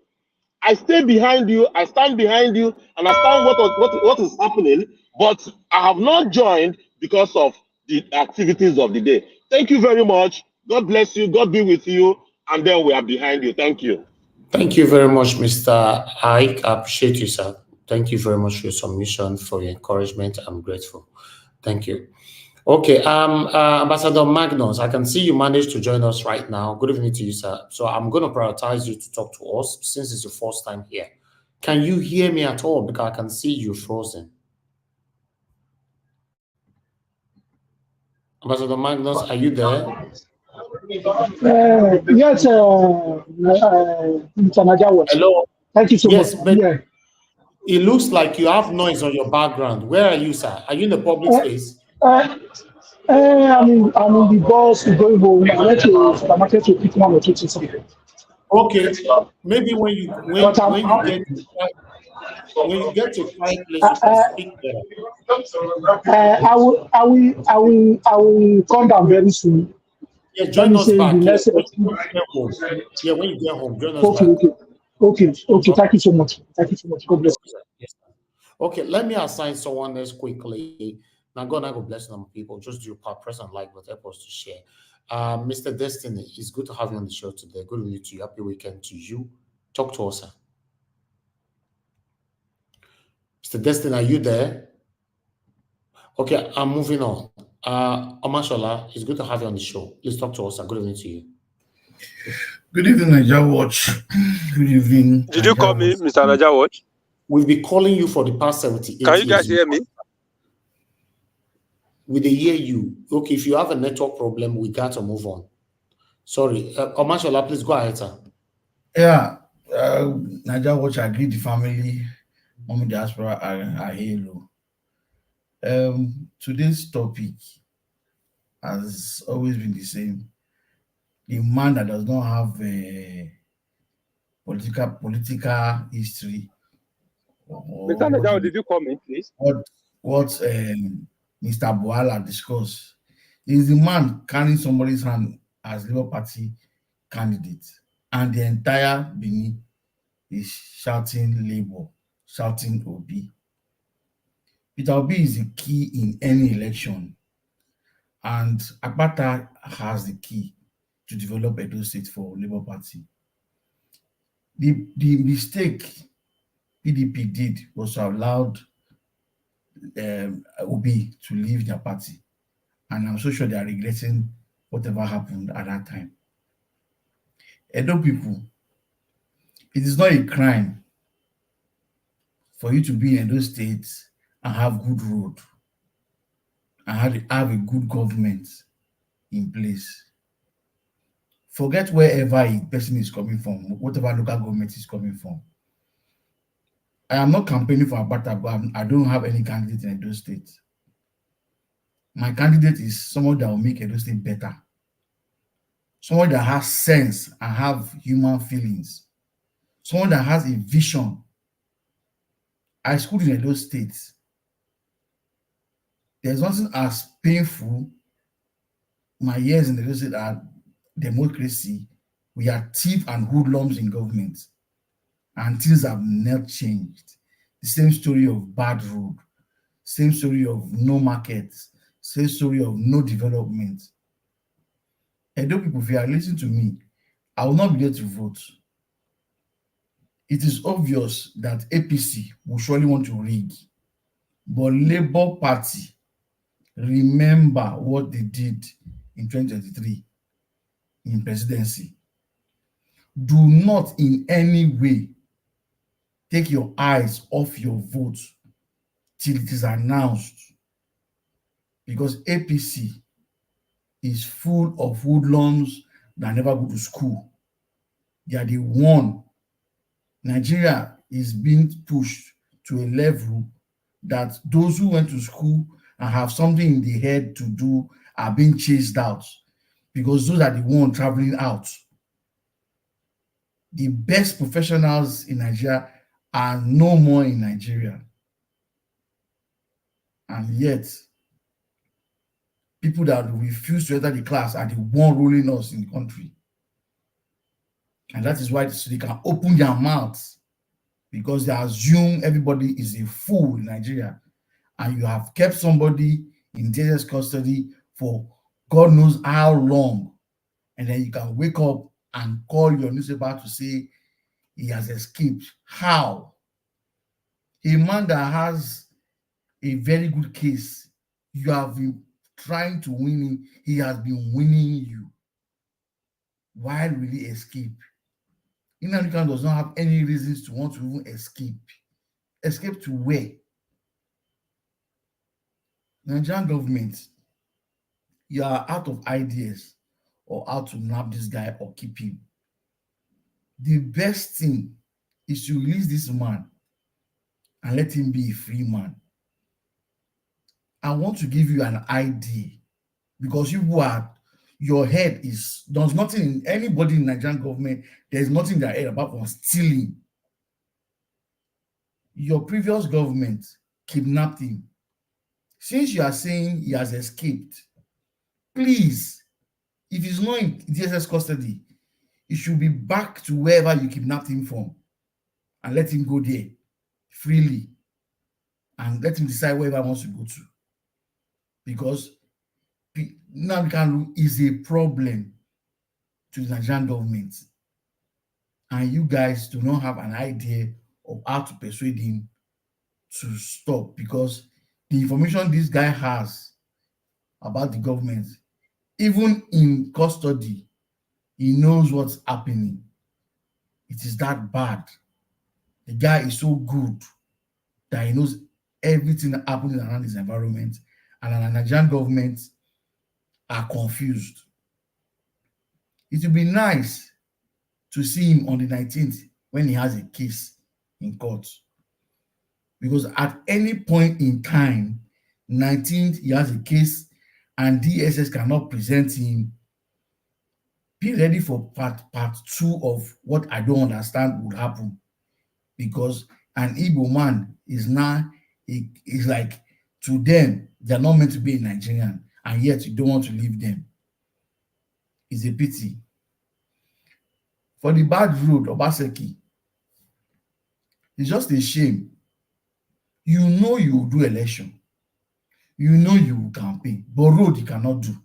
I stay behind you, I stand behind you, and I stand what is happening, but I have not joined because of the activities of the day. Thank you very much. God bless you. God be with you. And then we are behind you. Thank you. Thank you very much, Mr. Ike. I appreciate you, sir. Thank you very much for your submission, for your encouragement. I'm grateful. Thank you. Okay, Ambassador Magnus, I can see you managed to join us right now. Good evening to you, sir. So I'm going to prioritize you to talk to us since it's your first time here. Can you hear me at all? Because I can see you frozen. Ambassador Magnus, are you there? Yes, Mr. Najawa. Hello. Thank you so yes, much. But Yeah. it looks like you have noise on your background. Where are you, sir? Are you in the public space? I'm in the bus going home. I went to the supermarket to pick one or two things. Okay, maybe when you get to quiet place, you can speak there. I will come down very soon. Yeah, join us back. When you get home, join us back. Okay. Thank you so much. God bless you. Yes. Okay, let me assign someone else quickly. Now, God bless them people. Just do your part, press and like, but help us to share. Mr. Destiny, it's good to have you on the show today. Good evening to you. Happy weekend to you. Talk to us, sir. Mr. Destiny, are you there? Okay, I'm moving on. Omashola, it's good to have you on the show. Please talk to us, sir. Good evening to you. Good evening, Naija Watch. Good evening. Did you call me, Mr. Naija Watch? We've been calling you for the past 78 years. Can you guys hear me? We hear you. Okay, if you have a network problem, we got to move on. Sorry. Omashola, please go ahead, sir. Yeah, Naija Watch, I greet the family, Mommy Diaspora, I hello. Today's topic has always been the same. The man that does not have a political history. Mr. Naija, did you call me, please? What Mr. Boala discussed is the man carrying somebody's hand as Labour Party candidate, and the entire Benin is shouting Labour, shouting Obi. Peter Obi is the key in any election, and Akpata has the key to develop Edo State for Labour Party. The mistake PDP did was to allow Obi to leave their party, and I'm so sure they are regretting whatever happened at that time. Edo people, it is not a crime for you to be in Edo State and have good road and how to have a good government in place. Forget wherever a person is coming from, whatever local government is coming from. I am not campaigning for Akpata, but I don't have any candidate in Edo State. My candidate is someone that will make Edo State better. Someone that has sense and have human feelings. Someone that has a vision. I schooled in Edo State. There's nothing as painful. My years in Edo State are democracy. We are thief and hoodlums in government. And things have not changed. The same story of bad road, same story of no market, same story of no development. Edo people, if you are listening to me, I will not be there to vote. It is obvious that APC will surely want to rig, but Labour Party, remember what they did in 2023 in presidency. Do not in any way take your eyes off your vote till it is announced, because APC is full of hoodlums that never go to school. They are the one. Nigeria is being pushed to a level that those who went to school and have something in the head to do are being chased out, because those are the ones traveling out. The best professionals in Nigeria are no more in Nigeria. And yet, people that refuse to enter the class are the one ruling us in the country. And that is why so they can open their mouths, because they assume everybody is a fool in Nigeria. And you have kept somebody in DSS custody for God knows how long. And then you can wake up and call your newspaper to say he has escaped. How? A man that has a very good case, you have been trying to win him, he has been winning you. Why will he escape? Nnamdi Kanu does not have any reasons to want to even escape. Escape to where? Nigerian government, you are out of ideas or how to nab this guy or keep him. The best thing is to release this man and let him be a free man. I want to give you an idea, because your head is, there's nothing in anybody in Nigerian government, there's nothing in their head apart from stealing. Your previous government kidnapped him. Since you are saying he has escaped, please, if he's not in DSS custody, he should be back to wherever you kidnapped him from and let him go there freely and let him decide wherever he wants to go to. Because Nnamdi Kanu is a problem to the Nigerian government. And you guys do not have an idea of how to persuade him to stop, because the information this guy has about the government, even in custody, he knows what's happening. It is that bad. The guy is so good that he knows everything happening around his environment, and the Nigerian government are confused. It would be nice to see him on the 19th when he has a case in court, because at any point in time, 19th, he has a case and DSS cannot present him. Be ready for part 2 of what I don't understand would happen, because an Igbo man is now, is like, to them, they're not meant to be a Nigerian, and yet you don't want to leave them. It's a pity. For the bad road, Obaseki, it's just a shame. You know you will do election. You know you will campaign, but road you cannot do,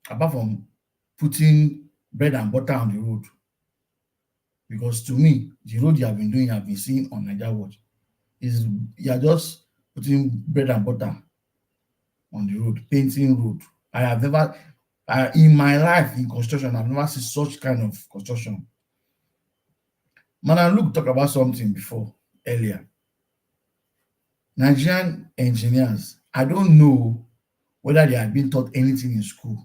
apart from putting bread and butter on the road. Because to me, the road you have been doing, I've been seeing on Nigeria Watch, is you are just putting bread and butter on the road, painting road. I have never, in my life in construction, I've never seen such kind of construction. Man, look, talk about something before, earlier. Nigerian engineers, I don't know whether they have been taught anything in school.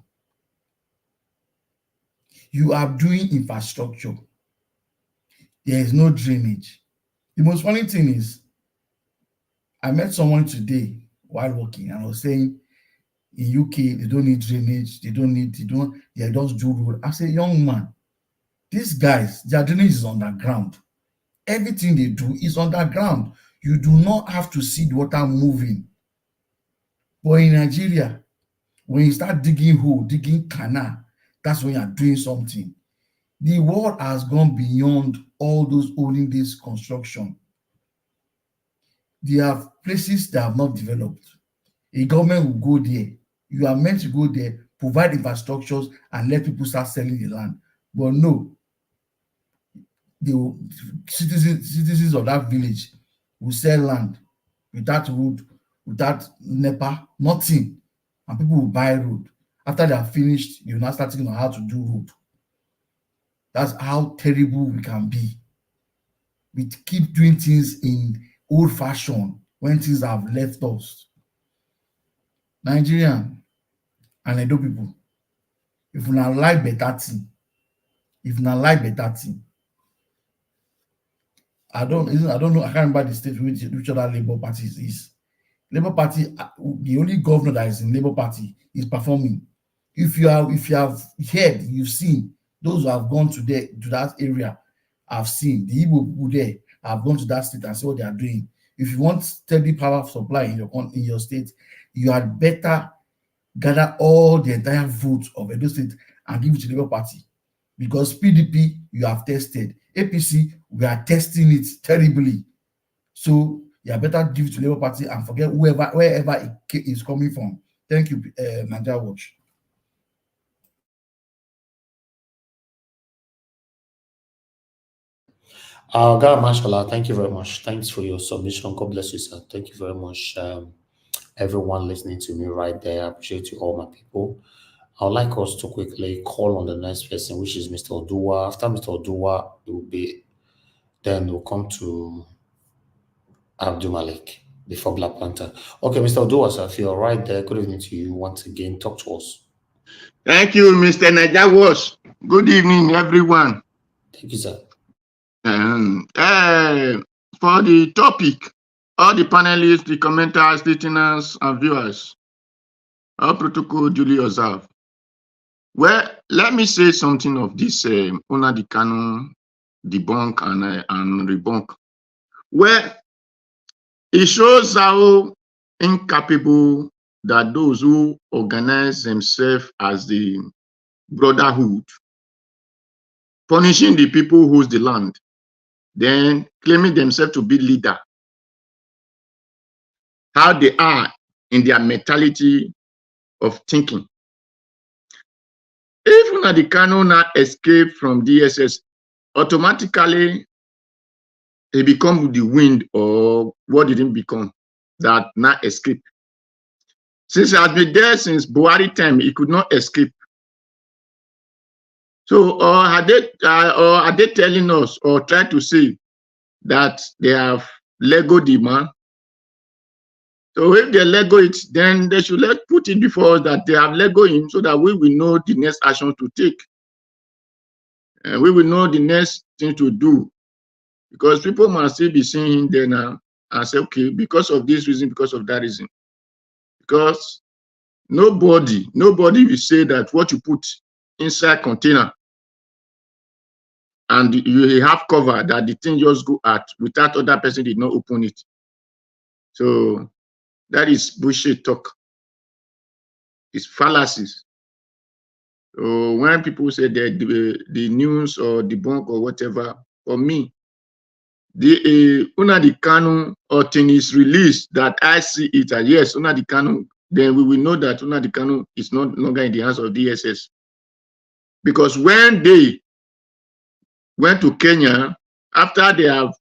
You are doing infrastructure. There is no drainage. The most funny thing is, I met someone today while walking, and I was saying in UK they don't need drainage, they just do road. I say, young man, these guys, their drainage is underground. Everything they do is underground. You do not have to see the water moving. But in Nigeria, when you start digging hole, digging canal, that's when you are doing something. The world has gone beyond all those olden days construction. There are places that have not developed. A government will go there. You are meant to go there, provide infrastructures, and let people start selling the land. But no, the citizens of that village will sell land without road, without NEPA, nothing. And people will buy road. After they are finished, you will now start thinking on how to do road. That's how terrible we can be. We keep doing things in old fashion when things have left us. Nigerian and Edo people, if una like better thing, I don't know, I can't remember the state which other Labour Party is. Labour Party, the only governor that is in Labour Party is performing. If you have heard, you've seen, those who have gone to that area have seen the Igbo people there have gone to that state and see what they are doing. If you want steady power supply in your state, you had better gather all the entire votes of Edo State and give it to the Labour Party. Because PDP, you have tested. APC, we are testing it terribly. So you better give it to Labour Party and forget wherever it is coming from. Thank you, Nigeria Watch. God, mashallah, thank you very much. Thanks for your submission. God bless you, sir. Thank you very much. Everyone listening to me right there. I appreciate you, all my people. I would like us to quickly call on the next person, which is Mr. Odua. After Mr. Odua, we'll come to Abdul Malik before Black Panther. Okay, Mr. Odua, sir, if you're right there, good evening to you once again. Talk to us. Thank you, Mr. Najawas. Good evening, everyone. Thank you, sir. For the topic, all the panelists, the commenters, listeners, and viewers, all protocol duly observed. Well, let me say something of this Nnamdi Kanu debunk and rebunk. Well, it shows how incapable that those who organize themselves as the brotherhood, punishing the people who's the land, then claiming themselves to be leader, how they are in their mentality of thinking. If Nnamdi Kanu now escape from DSS, automatically he become the wind, or what did he become that now escape? Since he has been there since Buhari time, he could not escape. So, are they telling us or try to say that they have Lego the man? So if they Lego it, then they should put it before us that they have Lego him, so that we will know the next action to take. And we will know the next thing to do. Because people must still be seeing him there now and say, okay, because of this reason, because of that reason. Because nobody will say that what you put inside container and you have cover, that the thing just go out without other person did not open it. So that is bullshit talk. It's fallacies. So when people say that the news or debunk or whatever, for me, the Nnamdi Kanu or thing is released that I see it as yes, Nnamdi Kanu, then we will know that Nnamdi Kanu is no longer in the hands of DSS. Because when they went to Kenya, after they have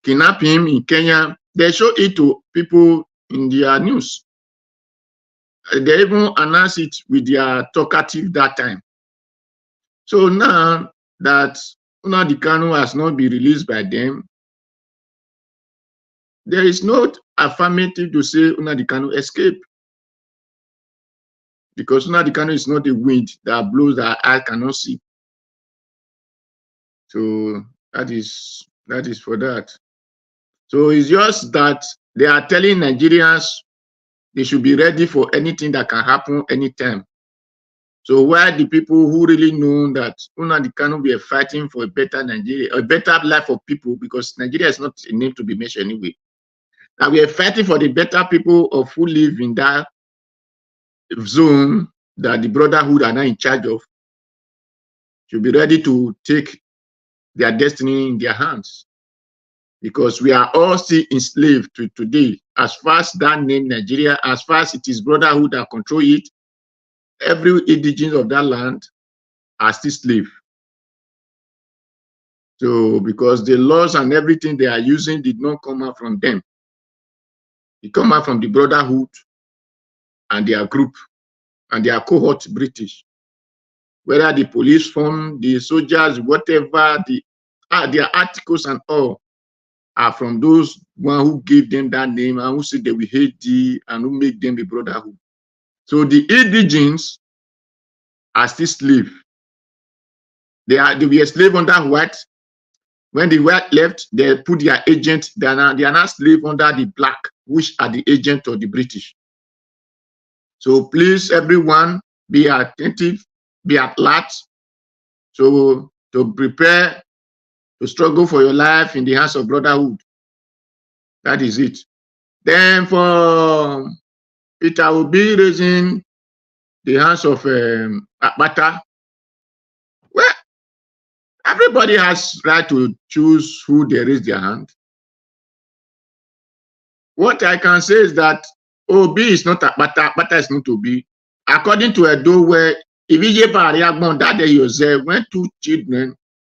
kidnapped him in Kenya, they show it to people in their news. They even announced it with their talkative that time. So now that Nnamdi Kanu has not been released by them, there is no affirmative to say Nnamdi Kanu escaped. because Nnamdi Kanu is not the wind that blows that I cannot see. So that is for that. So it's just that they are telling Nigerians they should be ready for anything that can happen anytime. So where the people who really know that Nnamdi Kanu be fighting for a better Nigeria, a better life for people, because Nigeria is not a name to be mentioned anyway. Now we are fighting for the better people of who live in that zone that the brotherhood are now in charge of, should be ready to take their destiny in their hands. Because we are all still enslaved to today. As far as that name Nigeria, as far as it is brotherhood that control it, every indigenous of that land are still slave. So because the laws and everything they are using did not come out from them. It come out from the brotherhood and their group and their cohort British. Whether the police form, the soldiers, whatever, their articles and all are from those one who gave them that name and who said they will hate thee and who make them a brotherhood. So the indigenes are still slave. They were slave under white. When the white left, they put their agent. They are now slave under the black, which are the agent of the British. So please, everyone, be attentive, be alert. So to prepare to struggle for your life in the hands of brotherhood. That is it. Then for Peter will be raising the hands of Akpata. Well, everybody has right to choose who they raise their hand. What I can say is that Obi is not Akpata, Akpata is not Obi. According to Edo, where if that day Jose, when two children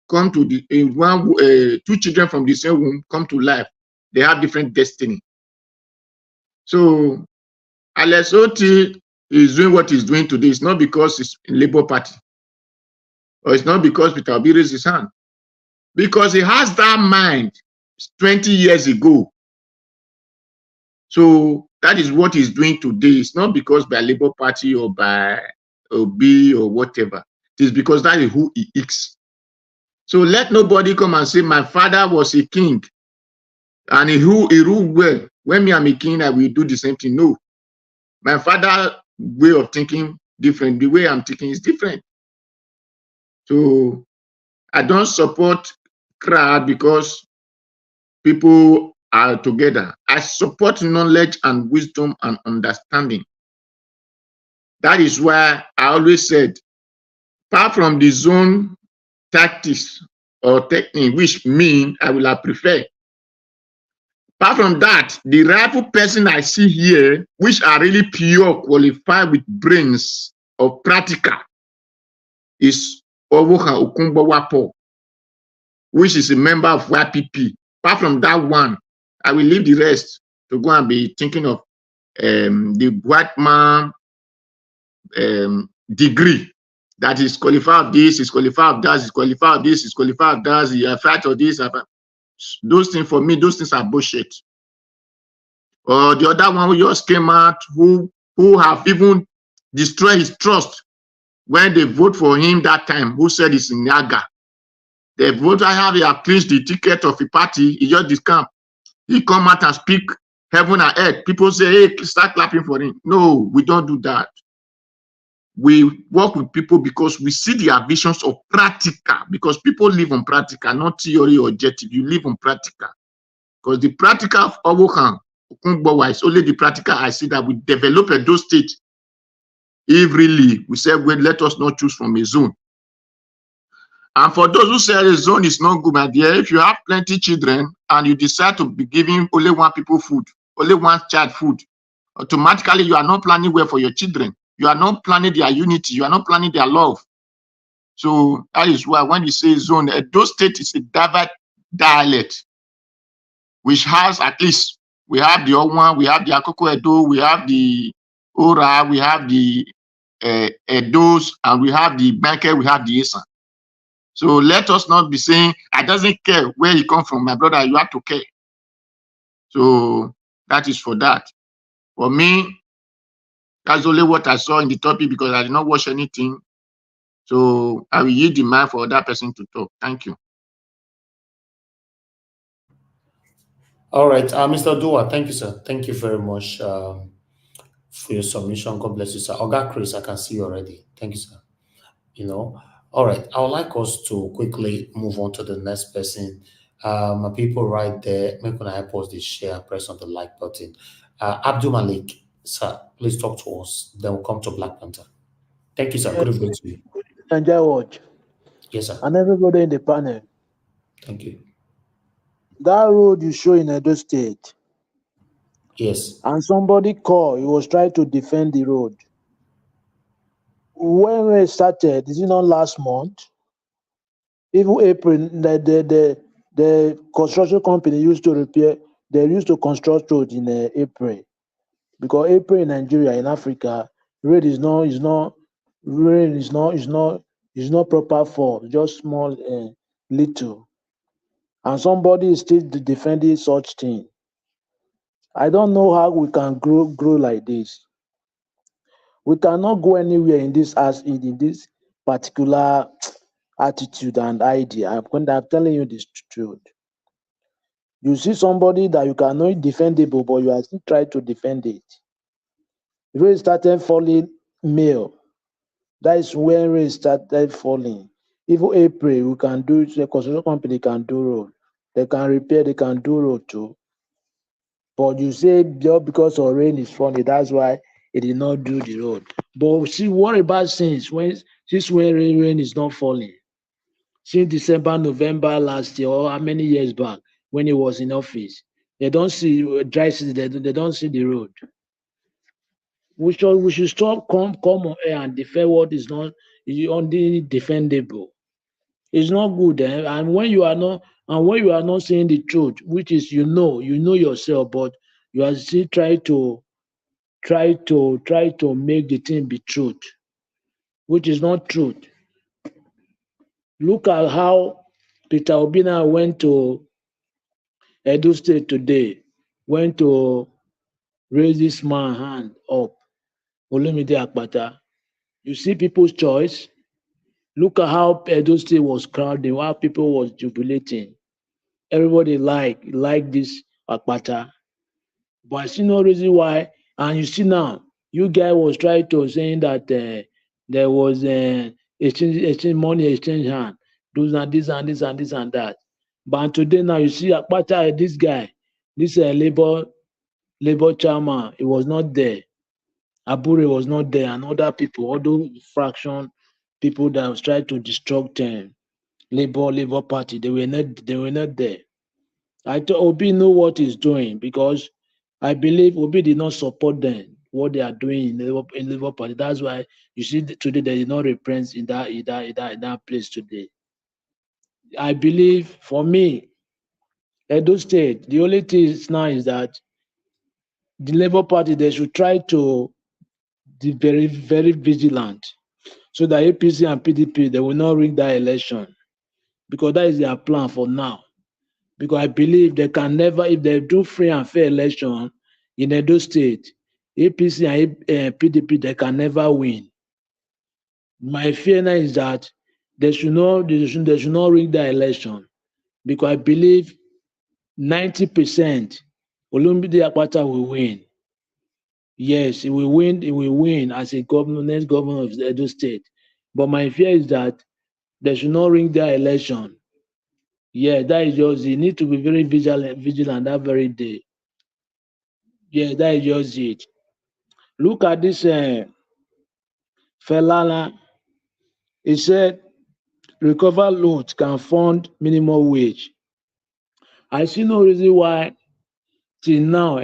come to the two children from the same womb come to life, they have different destiny. So Alex Oti is doing what he's doing today. It's not because it's in Labour Party, or it's not because Peter Obi raised his hand, because he has that mind 20 years ago. So that is what he's doing today. It's not because by Labour Party or by Obi or whatever. It is because that is who he is. So let nobody come and say my father was a king and he ruled well. When me I'm a king, I will do the same thing. No. My father's way of thinking different. The way I'm thinking is different. So I don't support crowd because people are together. I support knowledge and wisdom and understanding. That is why I always said, apart from the zone tactics or technique, which mean I will have preferred. Apart from that, the rightful person I see here, which are really pure, qualified with brains or practical, is Owoha Okumbo Wapo, which is a member of YPP. Apart from that one, I will leave the rest to go and be thinking of the white man degree that is qualified of this, is qualified of that, is qualified of this, is qualified of that, you fight of this. Those things for me, those things are bullshit. Or the other one who just came out, who have even destroyed his trust when they vote for him that time, who said it's in Yaga. The voter have clinched the ticket of a party, he just discount. He come out and speak heaven and earth. People say, hey, start clapping for him. No, we don't do that. We work with people because we see their visions of practical, because people live on practical, not theory or objective. You live on practical. Because the practical of Owohan, Okumbowa is only the practical I see that we develop a those state. If really we say, well, let us not choose from a zone. And for those who say a zone is not good, my dear, if you have plenty children and you decide to be giving only one people food, only one child food, automatically you are not planning well for your children. You are not planning their unity. You are not planning their love. So that is why when you say zone, those state is a diverse dialect, which has at least, we have the Owan, we have the Akoko Edo, we have the Ora, we have the Edos, and we have the Banker, we have the Esa. So let us not be saying, I doesn't care where you come from, my brother, you have to care. So that is for that. For me, That's only what I saw in the topic because I did not watch anything. So I will yield the mic for other person to talk. Thank you. All right, Mr. Dua, thank you, sir. Thank you very much for your submission. God bless you, sir. Oga Chris, I can see you already. Thank you, sir. All right. I would like us to quickly move on to the next person. My people right there, make when I post this share, press on the like button. Abdul Malik, sir, please talk to us. Then we'll come to Black Panther. Thank you, sir. Good evening to you. Nigeria Watch, Yes, sir. and everybody in the panel. Thank you. That road you show in Edo State, Yes. and somebody called, he was trying to defend the road. When it started, is it not last month? Even April, the construction company used to repair, they used to construct road in April. Because April in Nigeria, in Africa, rain is not proper for just small little. And somebody is still defending such thing. I don't know how we can grow like this. We cannot go anywhere in this particular attitude and idea. I'm telling you this truth. You see somebody that you cannot defendable, but you are still trying to defend it. If it started falling May, that is when rain started falling. Even April, we can do, the construction company can do road. They can repair, they can do road too. But you say just because of rain is falling, that's why it did not do the road. But see, what about since when rain is not falling? Since December, November last year, or how many years back when he was in office, they don't see dry season, they don't see the road. We should stop come on air and defend what is not only defendable. It's not good, and when you are not saying the truth, which is you know yourself, but you are still try to make the thing be truth, which is not truth. Look at how Peter Obina went to Edo State today, went to raise this man hand up, Olumide Akpata. You see people's choice. Look at how Edo State was crowded, how people was jubilating. Everybody like this Akpata. But I see no reason why. And you see now, you guy was trying to saying that there was exchange money, exchange hand, those and this and this and this and that. But today now you see Akpata, this guy, this labor chairman, he was not there. Abure was not there, and other people, all those fraction people that was trying to destruct Labor Party, they were not there. I thought Obi know what he's doing because I believe Obi did not support them, what they are doing in Labour Party. That's why you see today they did not represent in that place today. I believe for me, Edo State, the only thing now is that the Labour Party they should try to be very, very vigilant so that APC and PDP they will not rig that election because that is their plan for now. Because I believe they can never, if they do free and fair election in Edo State, APC and PDP, they can never win. My fear now is that they should not rig the election because I believe 90% Olumide Akpata will win. Yes, he will win. He will win as a next governor of Edo State. But my fear is that they should not rig their election. Yeah, that is just it. Need to be very vigilant that very day. Yeah, that is just it. Look at this Felala. He said recover loans can fund minimum wage. I see no reason why till now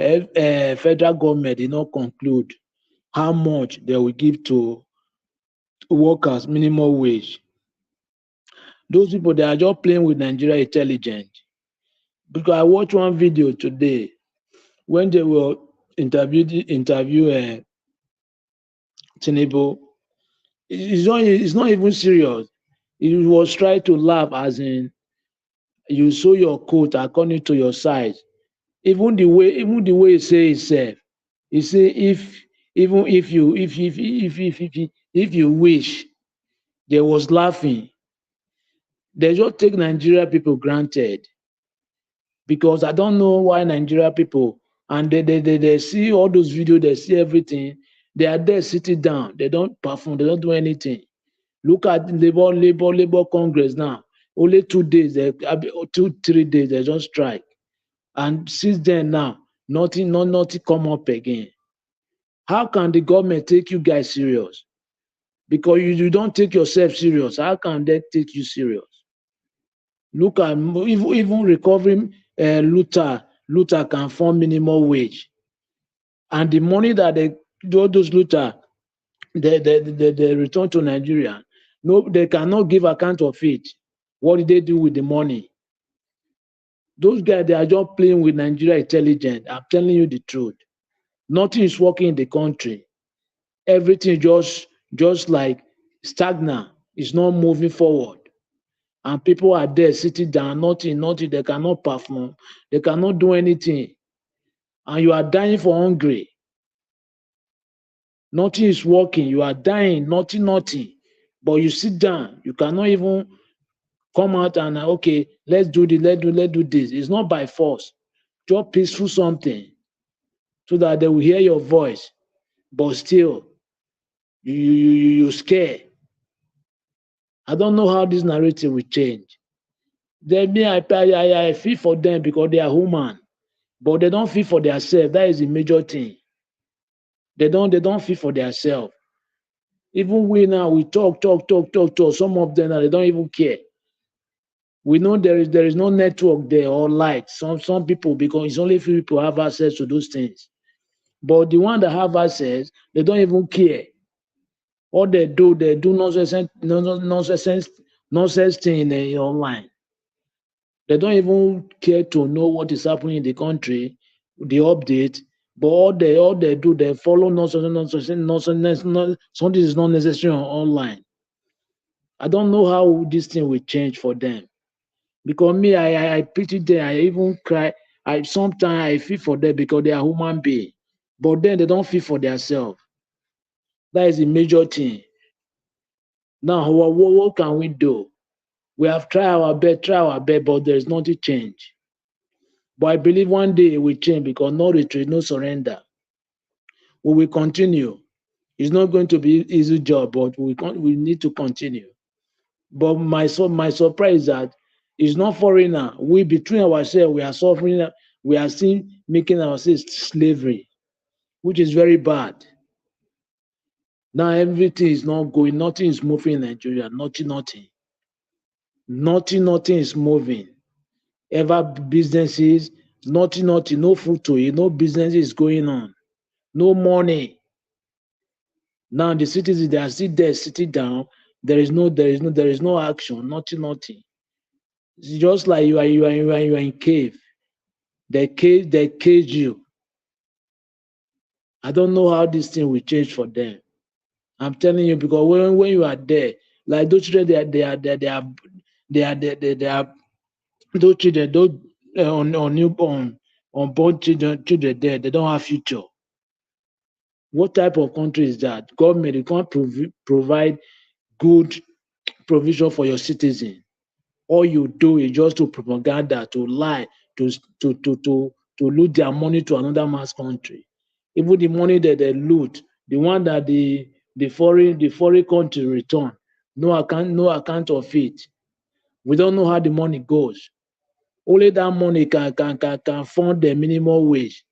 federal government did not conclude how much they will give to workers minimum wage. Those people they are just playing with Nigeria intelligence. Because I watched one video today when they were interview Tinubu. It's not even serious. He was trying to laugh as in you sew your coat according to your size. Even the way he say itself, he say Even if you wish, there was laughing. They just take Nigeria people granted, because I don't know why Nigeria people, and they see all those videos, they see everything. They are there sitting down. They don't perform. They don't do anything. Look at Labor Congress now. Only 2 days, 2-3 days, they just strike. And since then now, nothing come up again. How can the government take you guys serious? Because you don't take yourself serious. How can they take you serious? Look at even recovering Luther can form minimum wage. And the money that those Luther they return to Nigeria, no, they cannot give account of it. What did they do with the money? Those guys, they are just playing with Nigeria intelligence. I'm telling you the truth. Nothing is working in the country. Everything just like stagnant. It's not moving forward. And people are there sitting down, nothing. They cannot perform. They cannot do anything. And you are dying for hungry. Nothing is working. You are dying, nothing. But you sit down. You cannot even come out and okay, let's do this. It's not by force. Just peaceful something so that they will hear your voice. But still, you scare. I don't know how this narrative will change. I feel for them because they are human, but they don't feel for themselves. That is the major thing. They don't feel for themselves. Even we now, we talk. Some of them, they don't even care. We know there is no network there or light. Some people, because it's only few people have access to those things. But the one that have access, they don't even care. All they do nonsense thing online. They don't even care to know what is happening in the country, the update. But all they do, they follow nonsense. Something is not necessary online. I don't know how this thing will change for them. Because me, I pity them. I even cry. Sometimes I feel for them because they are human beings. But then they don't feel for themselves. That is the major thing. Now, what can we do? We have tried our best, but there is nothing change. But I believe one day it will change because no retreat, no surrender. We will continue. It's not going to be an easy job, but we need to continue. But my surprise is that it's not foreigner. We between ourselves, we are suffering. We are still making ourselves slavery, which is very bad. Now everything is not going. Nothing is moving in Nigeria. Nothing. Nothing is moving. Ever businesses, nothing. No food to eat. No business is going on. No money. Now the citizens, they are still there sitting down. There is no action. Nothing. It's just like you are in cave. They cage you. I don't know how this thing will change for them. I'm telling you, because when you are there, like those children, they are those children, those on newborn, unborn children there, they don't have future. What type of country is that? Government, you can't provide good provision for your citizen. All you do is just to propaganda, to lie, to loot their money to another man's country. Even the money that they loot, the one that the foreign country return, no account of it. We don't know how the money goes. Only that money can fund the minimum wage.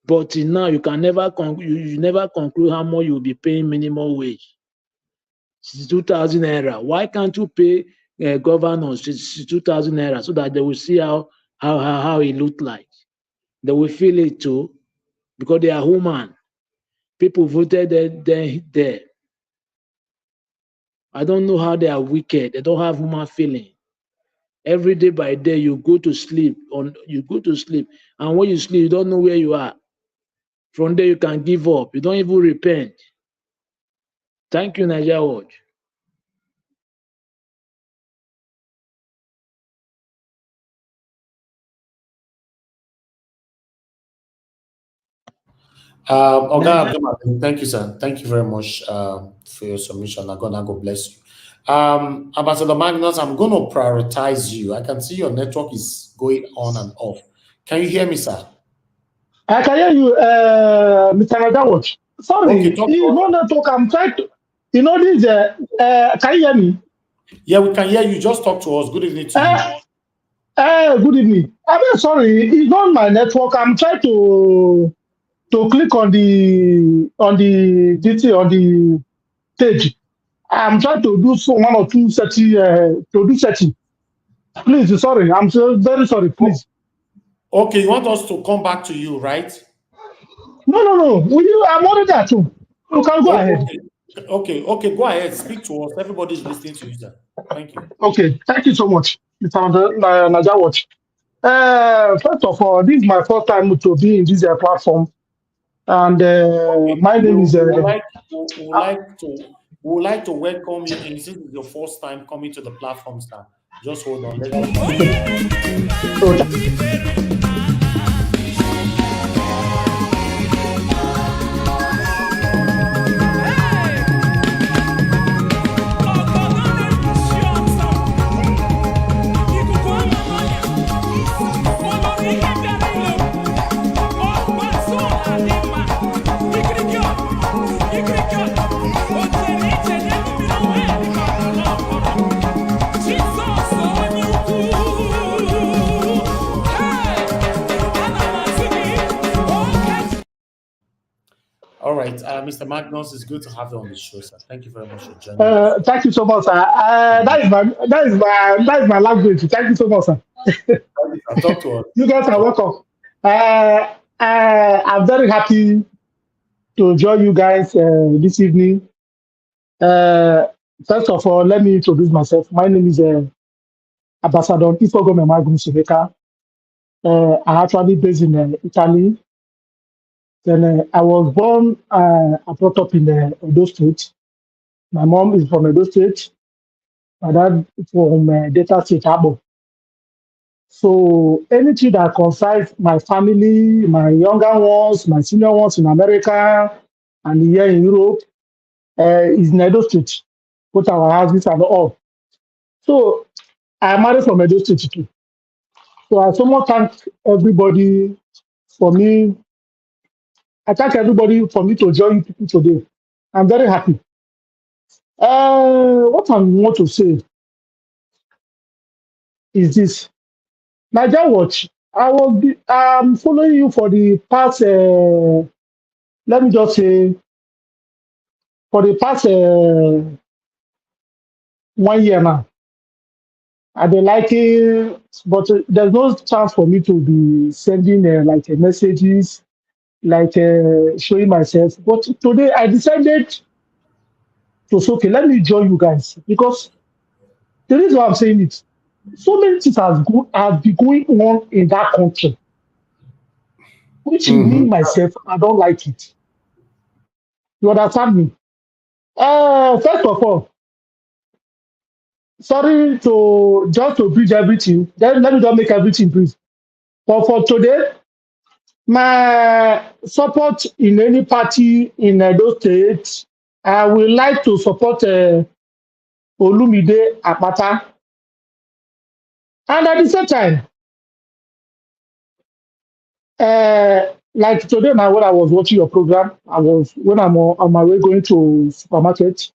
But till now, you never conclude how much you will be paying minimum wage. 2,000 naira. Why can't you pay governors 2,000 naira so that they will see how it look like? They will feel it too, because they are human. People voted there. I don't know how they are wicked. They don't have human feeling. Every day by day, you go to sleep, and when you sleep, you don't know where you are. From there, you can give up. You don't even repent. Thank you, Nigeria Watch. Oga Abdul, thank you, sir. Thank you very much for your submission. God bless you. Ambassador Magnus, I'm going to prioritize you. I can see your network is going on and off. Can you hear me, sir? I can hear you, Mr. Nadawat. Sorry, Okay, talk to you know us. network. I'm trying to. You know this. Can you hear me? Yeah, we can hear you. Just talk to us. Good evening to you. Good evening. I'm sorry, it's not my network. I'm trying to click on the page. I'm trying to do one or two setting to do setting. Please, sorry. I'm so very sorry. Please. Okay, you want us to come back to you, right? No. I'm already at home. You can go ahead. Okay. Go ahead. Speak to us. Everybody's listening to you, sir. Thank you. Okay. Thank you so much, Mr. Najawat. First of all, this is my first time to be in this platform, and my name is. We would like to welcome you in. This is your first time coming to the platform, sir. Just hold on. Let's just All right, Mr. Magnus, it's good to have you on the show, sir. Thank you very much for joining us. Thank you so much, sir. That is my language. Thank you so much, sir. Talk to us. You guys are welcome. I'm very happy to join you guys this evening. First of all, let me introduce myself. My name is Ambassador Ifogome Magun Sibeka. I'm actually based in Italy. Then I was born and brought up in Edo State. My mom is from Edo State. My dad is from Delta State, Abo. So anything that concerns my family, my younger ones, my senior ones in America and here in Europe is in Edo State. Both our houses and all. So I married from Edo State too. So I somewhat thank everybody for me. I thank everybody for me to join people today. I'm very happy. What I want to say is this. Naija Watch, I'm following you for the past, let me just say, for the past 1 year now. I've been liking, but there's no chance for me to be sending messages, showing myself. But today I decided to say, okay, let me join you guys because the reason why I'm saying it, so many things have been going on in that country, which me myself, I don't like it. You understand me? First of all, sorry to just to bridge everything. Then let me just make everything brief. But for today, my support in any party in those states, I would like to support Olumide Akpata. And at the same time, like today now when I was watching your program, when I'm on my way going to supermarket,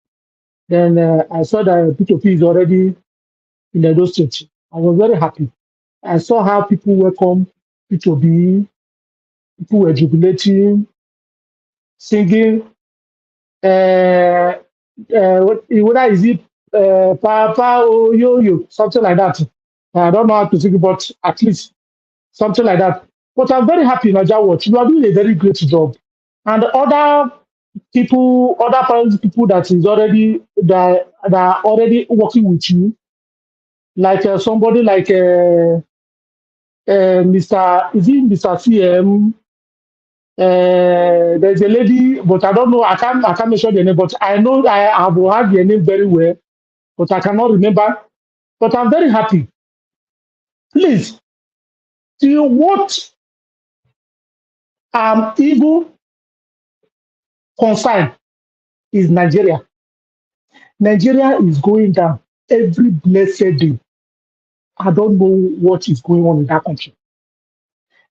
then I saw that P2P is already in Edo State. I was very happy. I saw how people welcome P2B, people were jubilating, singing. Whether is it Papa or Yo Yo, something like that. I don't know how to sing it, but at least something like that. But I'm very happy, Naija Watch. You are doing a very great job. And other people, other parents, people that are already working with you, like somebody like Mr. CM. There's a lady, but I don't know. I can't mention the name, but I know I have heard the name very well, but I cannot remember. But I'm very happy. Please, do you what even concern is Nigeria. Nigeria is going down every blessed day. I don't know what is going on in that country.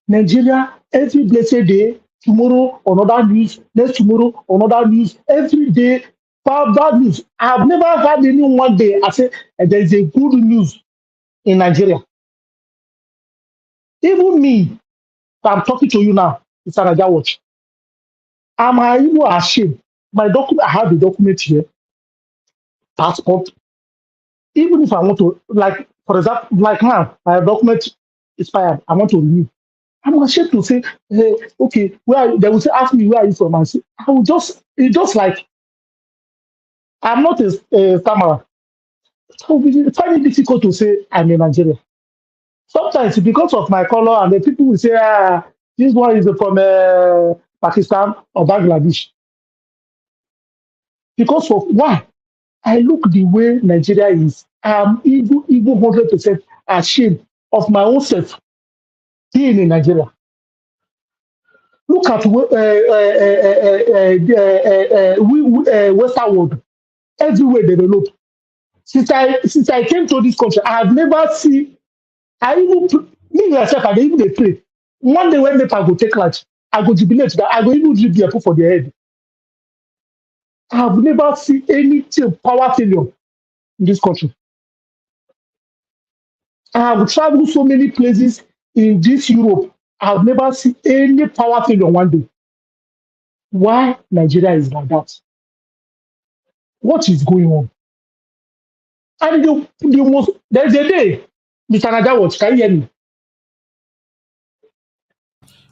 Nigeria, every blessed day, tomorrow, another news, next tomorrow, another news, every day, bad news. I've never had any one day I say there is a good news in Nigeria. Even me, I'm talking to you now, it's an Naija watch. Am I even ashamed? My document, I have the document here, passport. Even if I want to, like, for example, like now, my document expired, I want to renew. I'm ashamed to say, hey, okay, where are you? They will say, ask me, where are you from? I say, I will just, it's just like, I'm not a stammerer. So we find it difficult to say I'm in Nigeria. Sometimes because of my color, and the people will say, this one is from Pakistan or Bangladesh. Because of why? I look the way Nigeria is. I'm even 100% ashamed of my own self being in Nigeria. Look at Western world, everywhere they develop. Since I came to this country, I have never seen. I even me myself, I dey even dey pray. One day when NEPA go take light, I go jubilate that I go even drip their put for their head. I have never seen anything power failure in this country. I have traveled so many places in this Europe. I have never seen any power failure one day. Why Nigeria is like that? What is going on? And the most there's a day, Mr. Naija watch, can you hear me?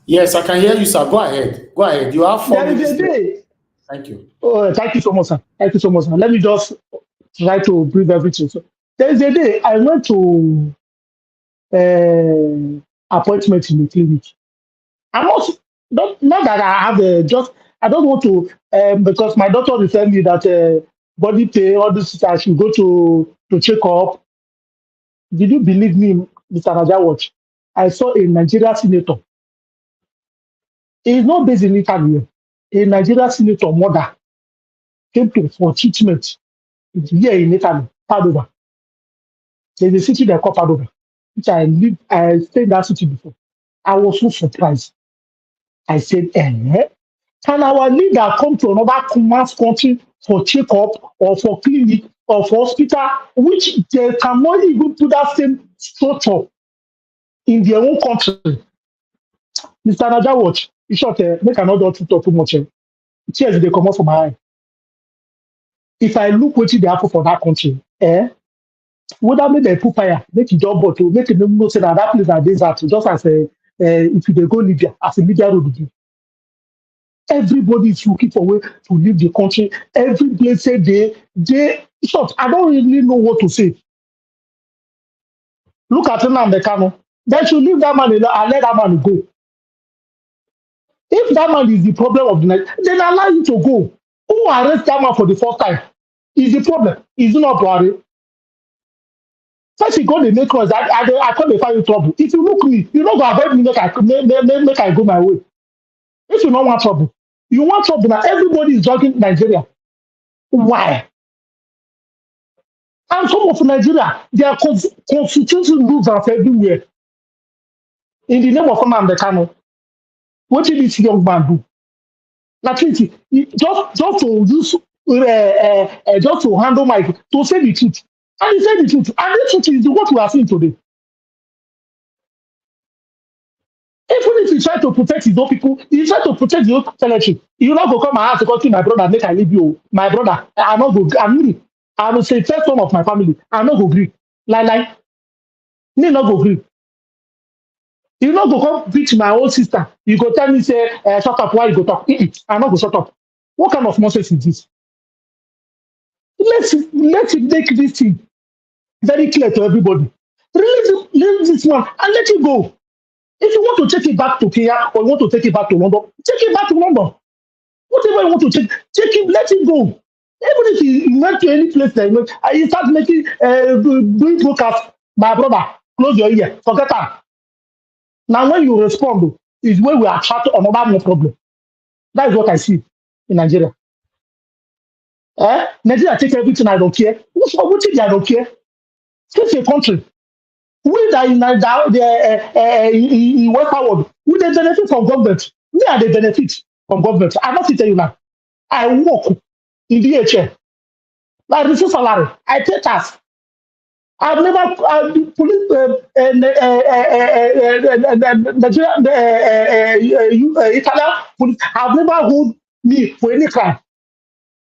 Yes, I can hear you, sir. Go ahead. Go ahead. You have 4 There minutes. is a day. Thank you. Oh, thank you so much, sir. Thank you so much, sir. Let me just try to breathe everything. So there is a day I went to appointment in the clinic. I'm not that I have just I don't want to because my doctor referred me that body pain, all this I should go to check up. Did you believe me, Mr. Naija watch? I saw a Nigeria senator. He is not based in Italy. A Nigeria senator mother came to for treatment here in Italy, Padova. There's a city they call Padova, which I stayed in that city before. I was so surprised. I said, can our leader come to another commerce country for checkup or for clinic or for hospital, which they cannot even put that same structure in their own country? Mr. Naija watch, in short, make I not talk too much. Tears they come out from my eye. If I look wetin dey happen for that country, whether make dem put fire, make e just burn to make e no know say na that place na desert, just as if you dey go Libya, as a Libya road be. Everybody is looking for way to leave the country. Every place say they short. I don't really know what to say. Look at Nnamdi Kanu. They should leave that man alone and let that man go. If that man is the problem of the night, then allow him to go. Who arrest that man for the first time? Is the problem? Is it not Buhari? First, you go dey make us. I come dey find you trouble. If you look me, you no go avoid me. Make I go my way. If you no want trouble, you want trouble now. Everybody is jogging Nigeria. Why? And some of Nigeria, their constitution rules are everywhere. In the name of Nnamdi Kanu, what did this young man do? Like just to use just to handle my to say the truth. And he said the truth. And the truth is what we are seeing today. Even if he try to protect his own people, he try to protect his own territory. You not go come and ask to my brother, make I leave you. My brother, I not go. I will say first one of my family. I not go agree. Like me not go agree. You not go come beat my own sister. You go tell me say shut up. Why you go talk? I not go shut up. What kind of nonsense is this? Let's make this thing very clear to everybody. Leave this one and let it go. If you want to take it back to Kenya or you want to take it back to London, take it back to London. Whatever you want to take it, let it go. Even if you went to any place that you start making doing broadcast, my brother, close your ear, forget that. Now when you respond, is when we attract another more problem. That is what I see. in Nigeria. Nigeria take everything, I don't care. What's wrong with it? I don't care. It's a country. We that in West Forward, we they benefit from government. We are the benefit from government. I must tell you now. I work in DHL. I receive salary. I pay tax. I've never police Nigeria Italian police have never hold me for any crime.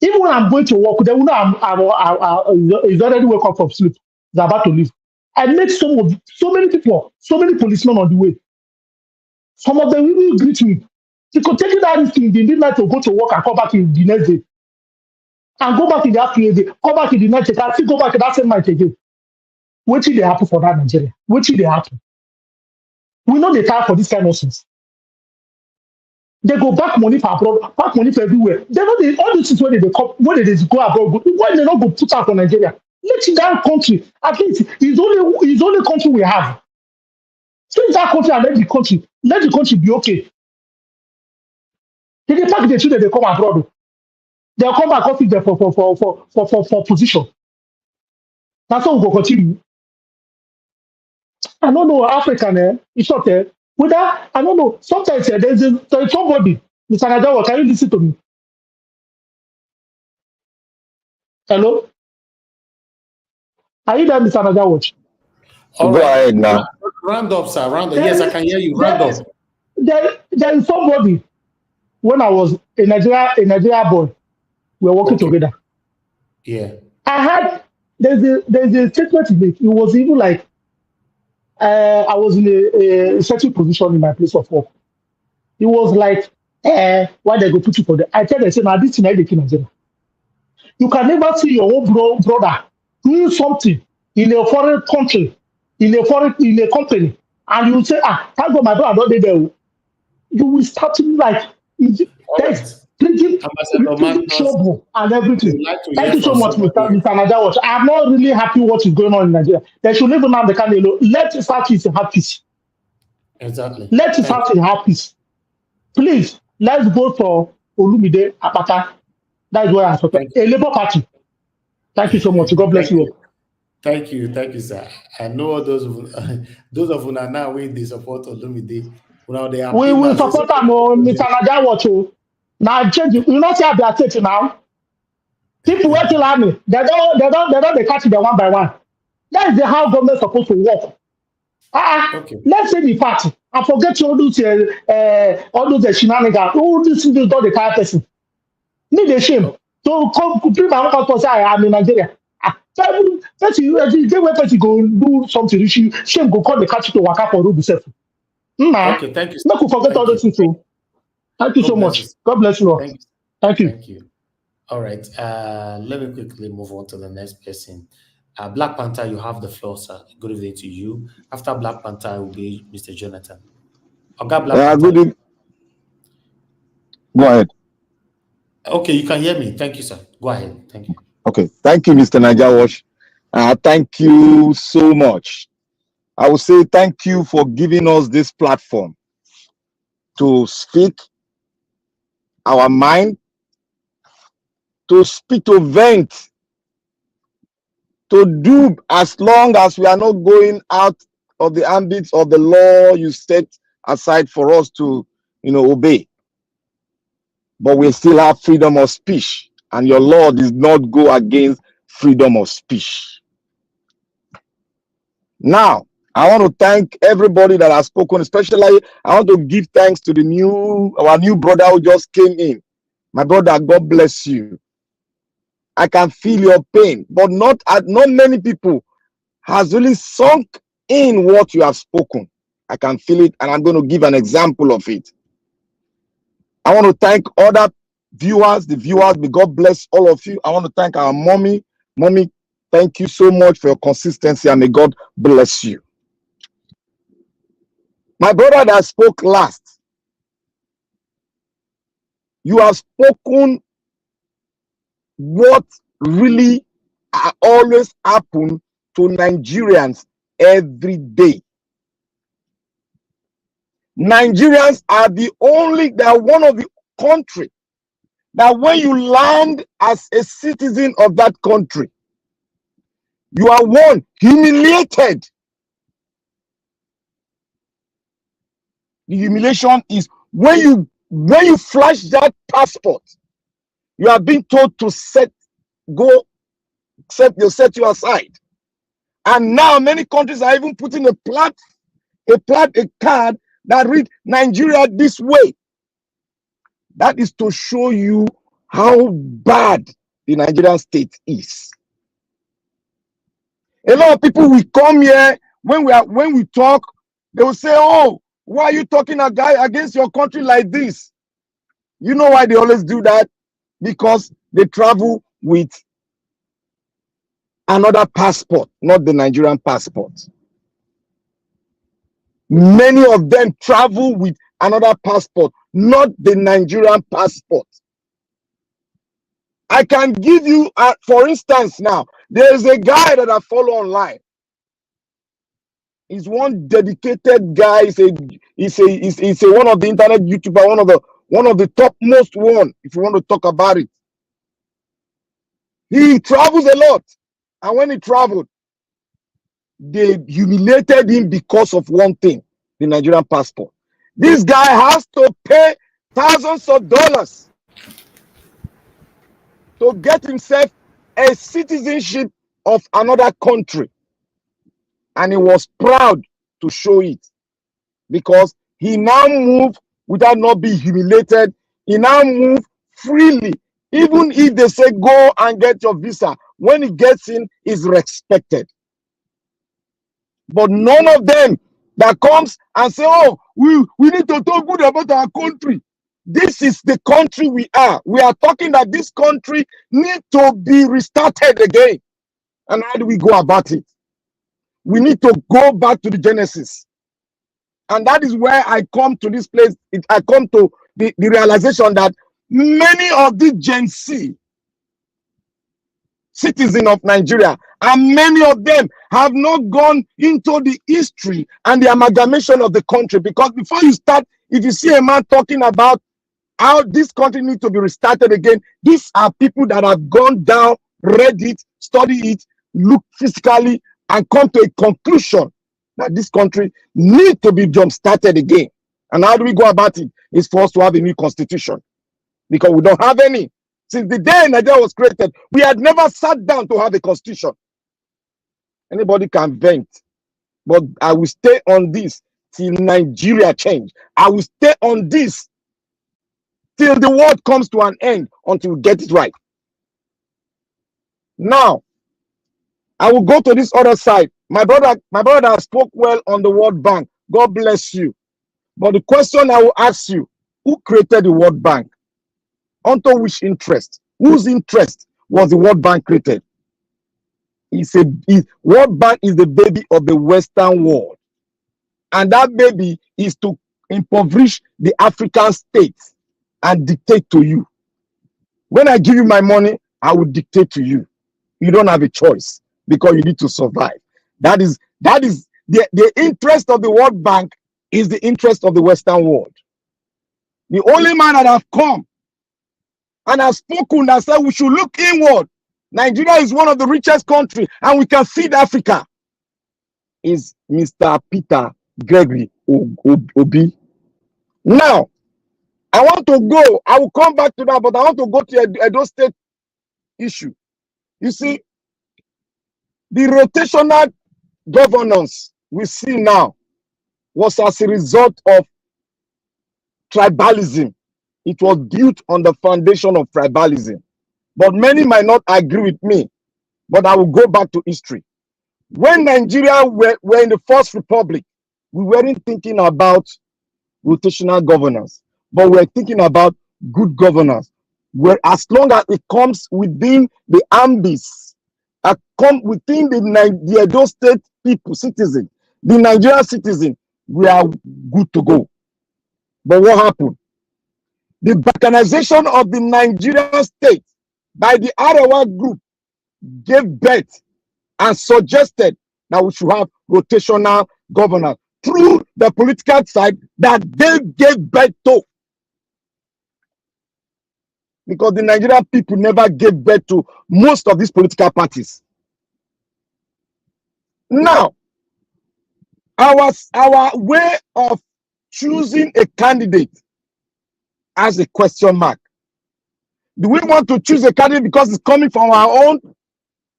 Even when I'm going to work, they will know he's already woke up from sleep. He's about to leave. I met so many people, so many policemen on the way. Some of them will greet me. They could take it out in the midnight to go to work and come back in the next day. And go back in the afternoon, come back in the night, and still go back in that same night again. What did they happen for that Nigeria? What did they happen? We know they time for this kind of things. They go back money for abroad, back money for everywhere. They know all these things when they come, when they go abroad, why they not go put out for Nigeria? Let that country, at least it's only country we have. Since that country and let the country be okay. They pack the children, they come abroad. They'll come back office there for position. That's how we go continue. I don't know, African, it's not there. Without, I don't know, sometimes there's somebody, Mr. Nadawa, can you listen to me? Hello? Are you there, Mr. Nadawa? All Go right. ahead now. Round up, sir. Round up. Yes, I can hear you. Round up. There is somebody, when I was a Nigeria boy, we were working together. Yeah. I had, there's a statement he made. It was even like, I was in a certain position in my place of work. It was like, why they go put you for that? I tell them, say, now this thing I dey Nigeria. You can never see your own brother doing something in a foreign country, in a company, and you say, thank God my brother don't dey there. You will start like there's bringing trouble and everything. Thank you so much, Mr. Nadawa. I'm not really happy what is going on in Nigeria. They should leave now the country alone. Let us start with have peace. Exactly. Let us start with have peace. Please, let's go for Olumide Akpata. That's where I'm talking. A Labour Party. Thank you so much. God bless you. Thank you, sir. I know those of you now when they support Olumide. We will support them, Mr. Nadawa. Now change. You know, see how they are taking now. People working army. They don't catch them one by one. That is how government is supposed to work. Okay. Let's say the party and forget all those shenanigans. All these things don't the kind of person. Need a shame. So come bring my own passport. I'm in Nigeria. First you go do something. Shame go call the country to work out for road itself. Okay, thank you. Not to forget all those things. Thank you so much. God bless you all. Thank you. Thank you. All right. Let me quickly move on to the next person. Black Panther, you have the floor, sir. Good evening to you. After Black Panther will be Mr. Jonathan. Okay, Black Panther. Good evening. Go ahead. Okay, you can hear me. Thank you, sir. Go ahead. Thank you. Okay. Thank you, Mr. Najawash. Thank you so much. I will say thank you for giving us this platform to speak our mind, to speak, to vent, to do, as long as we are not going out of the ambit of the law you set aside for us to, obey. But we still have freedom of speech, and your law does not go against freedom of speech. Now, I want to thank everybody that has spoken, especially I want to give thanks to our new brother who just came in. My brother, God bless you. I can feel your pain, but not many people has really sunk in what you have spoken. I can feel it, and I'm going to give an example of it. I want to thank other viewers, may God bless all of you. I want to thank our mommy. Mommy, thank you so much for your consistency, and may God bless you. My brother that spoke last, you have spoken what really always happen to Nigerians every day. Nigerians are one of the country that when you land as a citizen of that country, you are one, humiliated. The humiliation is when you flash that passport, you are being told to set you aside. And now many countries are even putting a card that read Nigeria this way. That is to show you how bad the Nigerian state is. A lot of people will come here when we talk, they will say, "Oh, why are you talking against your country like this?" You know why they always do that? Because they travel with another passport, not the Nigerian passport. Many of them travel with another passport, not the Nigerian passport. I can give you, for instance, now there's a guy that I follow online. He's one dedicated guy. He's a one of the internet YouTuber, one of the topmost one. If you want to talk about it, he travels a lot, and when he traveled, they humiliated him because of one thing: the Nigerian passport. This guy has to pay thousands of dollars to get himself a citizenship of another country. And he was proud to show it because he now moved without not being humiliated. He now moved freely. Even if they say go and get your visa, when he gets in, is respected. But none of them that comes and say, "Oh, we need to talk good about our country." This is the country we are. We are talking that this country needs to be restarted again. And how do we go about it? We need to go back to the Genesis. And that is where I come to this place. I come to the realization that many of the Gen Z citizens of Nigeria, and many of them have not gone into the history and the amalgamation of the country. Because before you start, if you see a man talking about how this country needs to be restarted again, these are people that have gone down, read it, studied it, looked physically, and come to a conclusion that this country needs to be jump-started again. And how do we go about it? It's for us to have a new constitution, because we don't have any. Since the day Nigeria was created, we had never sat down to have a constitution. Anybody can vent, but I will stay on this till Nigeria change. I will stay on this till the world comes to an end, until we get it right. Now, I will go to this other side. My brother spoke well on the World Bank. God bless you. But the question I will ask you: who created the World Bank? Unto which interest? Whose interest was the World Bank created? World Bank is the baby of the Western world. And that baby is to impoverish the African states and dictate to you. When I give you my money, I will dictate to you. You don't have a choice, because you need to survive. That is the interest of the World Bank is the interest of the Western world. The only man that have come and has spoken that said we should look inward. Nigeria is one of the richest countries and we can feed Africa, is Mr. Peter Gregory Obi. Now, I want to go. I will come back to that, but I want to go to Edo State issue. You see, the rotational governance we see now was as a result of tribalism. It was built on the foundation of tribalism. But many might not agree with me, but I will go back to history. When Nigeria were in the First Republic, we weren't thinking about rotational governance, but we're thinking about good governance, where as long as it comes within the ambis, come within the Edo State people, citizen, the Nigerian citizen, we are good to go. But what happened? The balkanization of the Nigerian state by the Arewa group gave birth and suggested that we should have rotational governance through the political side that they gave birth to. because the Nigerian people never gave birth to most of these political parties. Now, our way of choosing a candidate has a question mark. Do we want to choose a candidate because it's coming from our own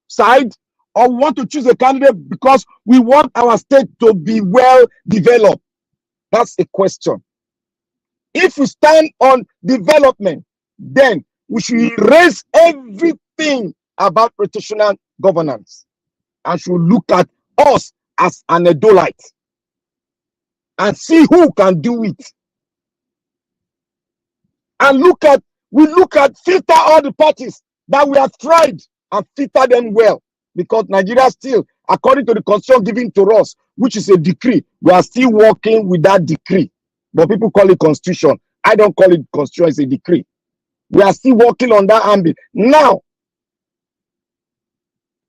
side, or we want to choose a candidate because we want our state to be well developed? That's a question. If we stand on development, then we should raise everything about rotational governance and should look at us as an idolite and see who can do it. And we look at filter all the parties that we have tried and filter them well, because Nigeria still, according to the constitution given to us, which is a decree, we are still working with that decree. But people call it constitution. I don't call it constitution, it's a decree. We are still working on that ambit. Now,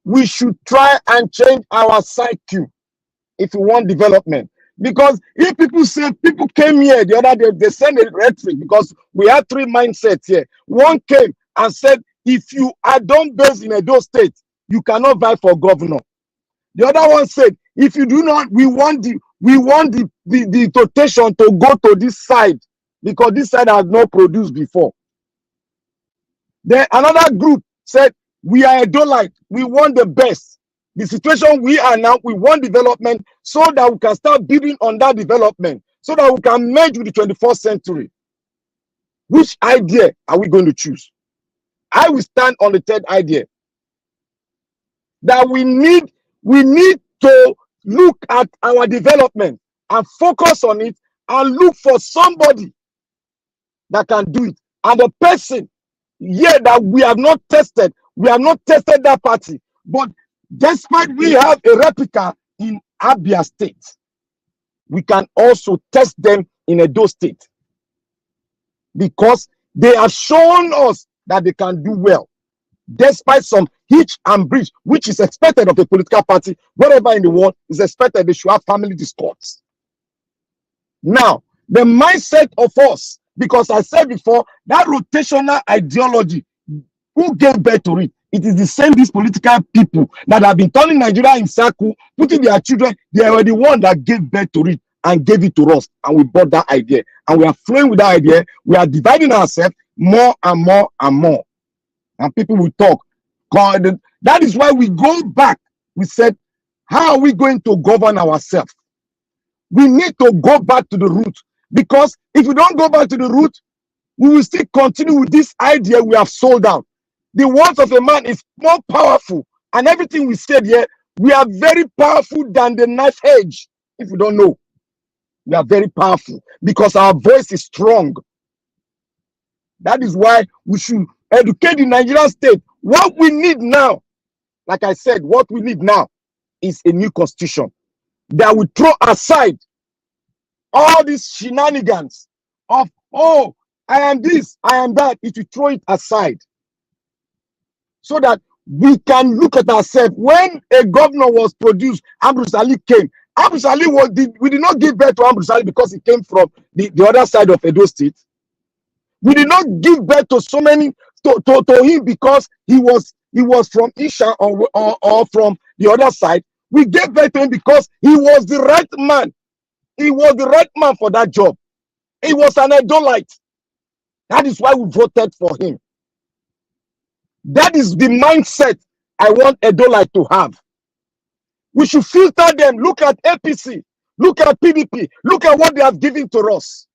we should try and change our cycle if we want development. Because if people came here the other day, they sent a rhetoric, because we have three mindsets here. One came and said, if you are done based in Edo State, you cannot vie for governor. The other one said, if you do not, we want the rotation to go to this side, because this side has not produced before. Then another group said, we are Edolite, we want the best. The situation we are now, we want development so that we can start building on that development, so that we can merge with the 21st century. Which idea are we going to choose? I will stand on the third idea, that we need to look at our development and focus on it and look for somebody that can do it. And the person here that we have not tested that party, but despite we have a replica in Abia State, we can also test them in Edo State, because they have shown us that they can do well, despite some hitch and bridge, which is expected of a political party. Wherever in the world is expected, they should have family discords. Now, the mindset of us, because I said before, that rotational ideology, who gave birth to it? It is the same, these political people that have been turning Nigeria in circle, putting their children, they are the one that gave birth to it and gave it to us, and we bought that idea, and we are flowing with that idea. We are dividing ourselves more and more and more, and people will talk. God, that is why we go back. We said, how are we going to govern ourselves? We need to go back to the root, because if we don't go back to the root, we will still continue with this idea we have sold out. The words of a man is more powerful, and everything we said here, we are very powerful than the knife edge. If you don't know, we are very powerful because our voice is strong. That is why we should educate the Nigerian state. What we need now, like I said, what we need now is a new constitution that will throw aside all these shenanigans of, oh, I am this, I am that. It will throw it aside, so that we can look at ourselves. When a governor was produced, Ambrose Ali came. Ambrose Ali we did not give birth to Ambrose Ali because he came from the other side of Edo State. We did not give birth to so many to him because he was from Isha or from the other side. We gave birth to him because he was the right man. He was the right man for that job. He was an idolite. That is why we voted for him. That is the mindset I want idolite to have. We should filter them. Look at APC. Look at PDP. Look at what they have given to us.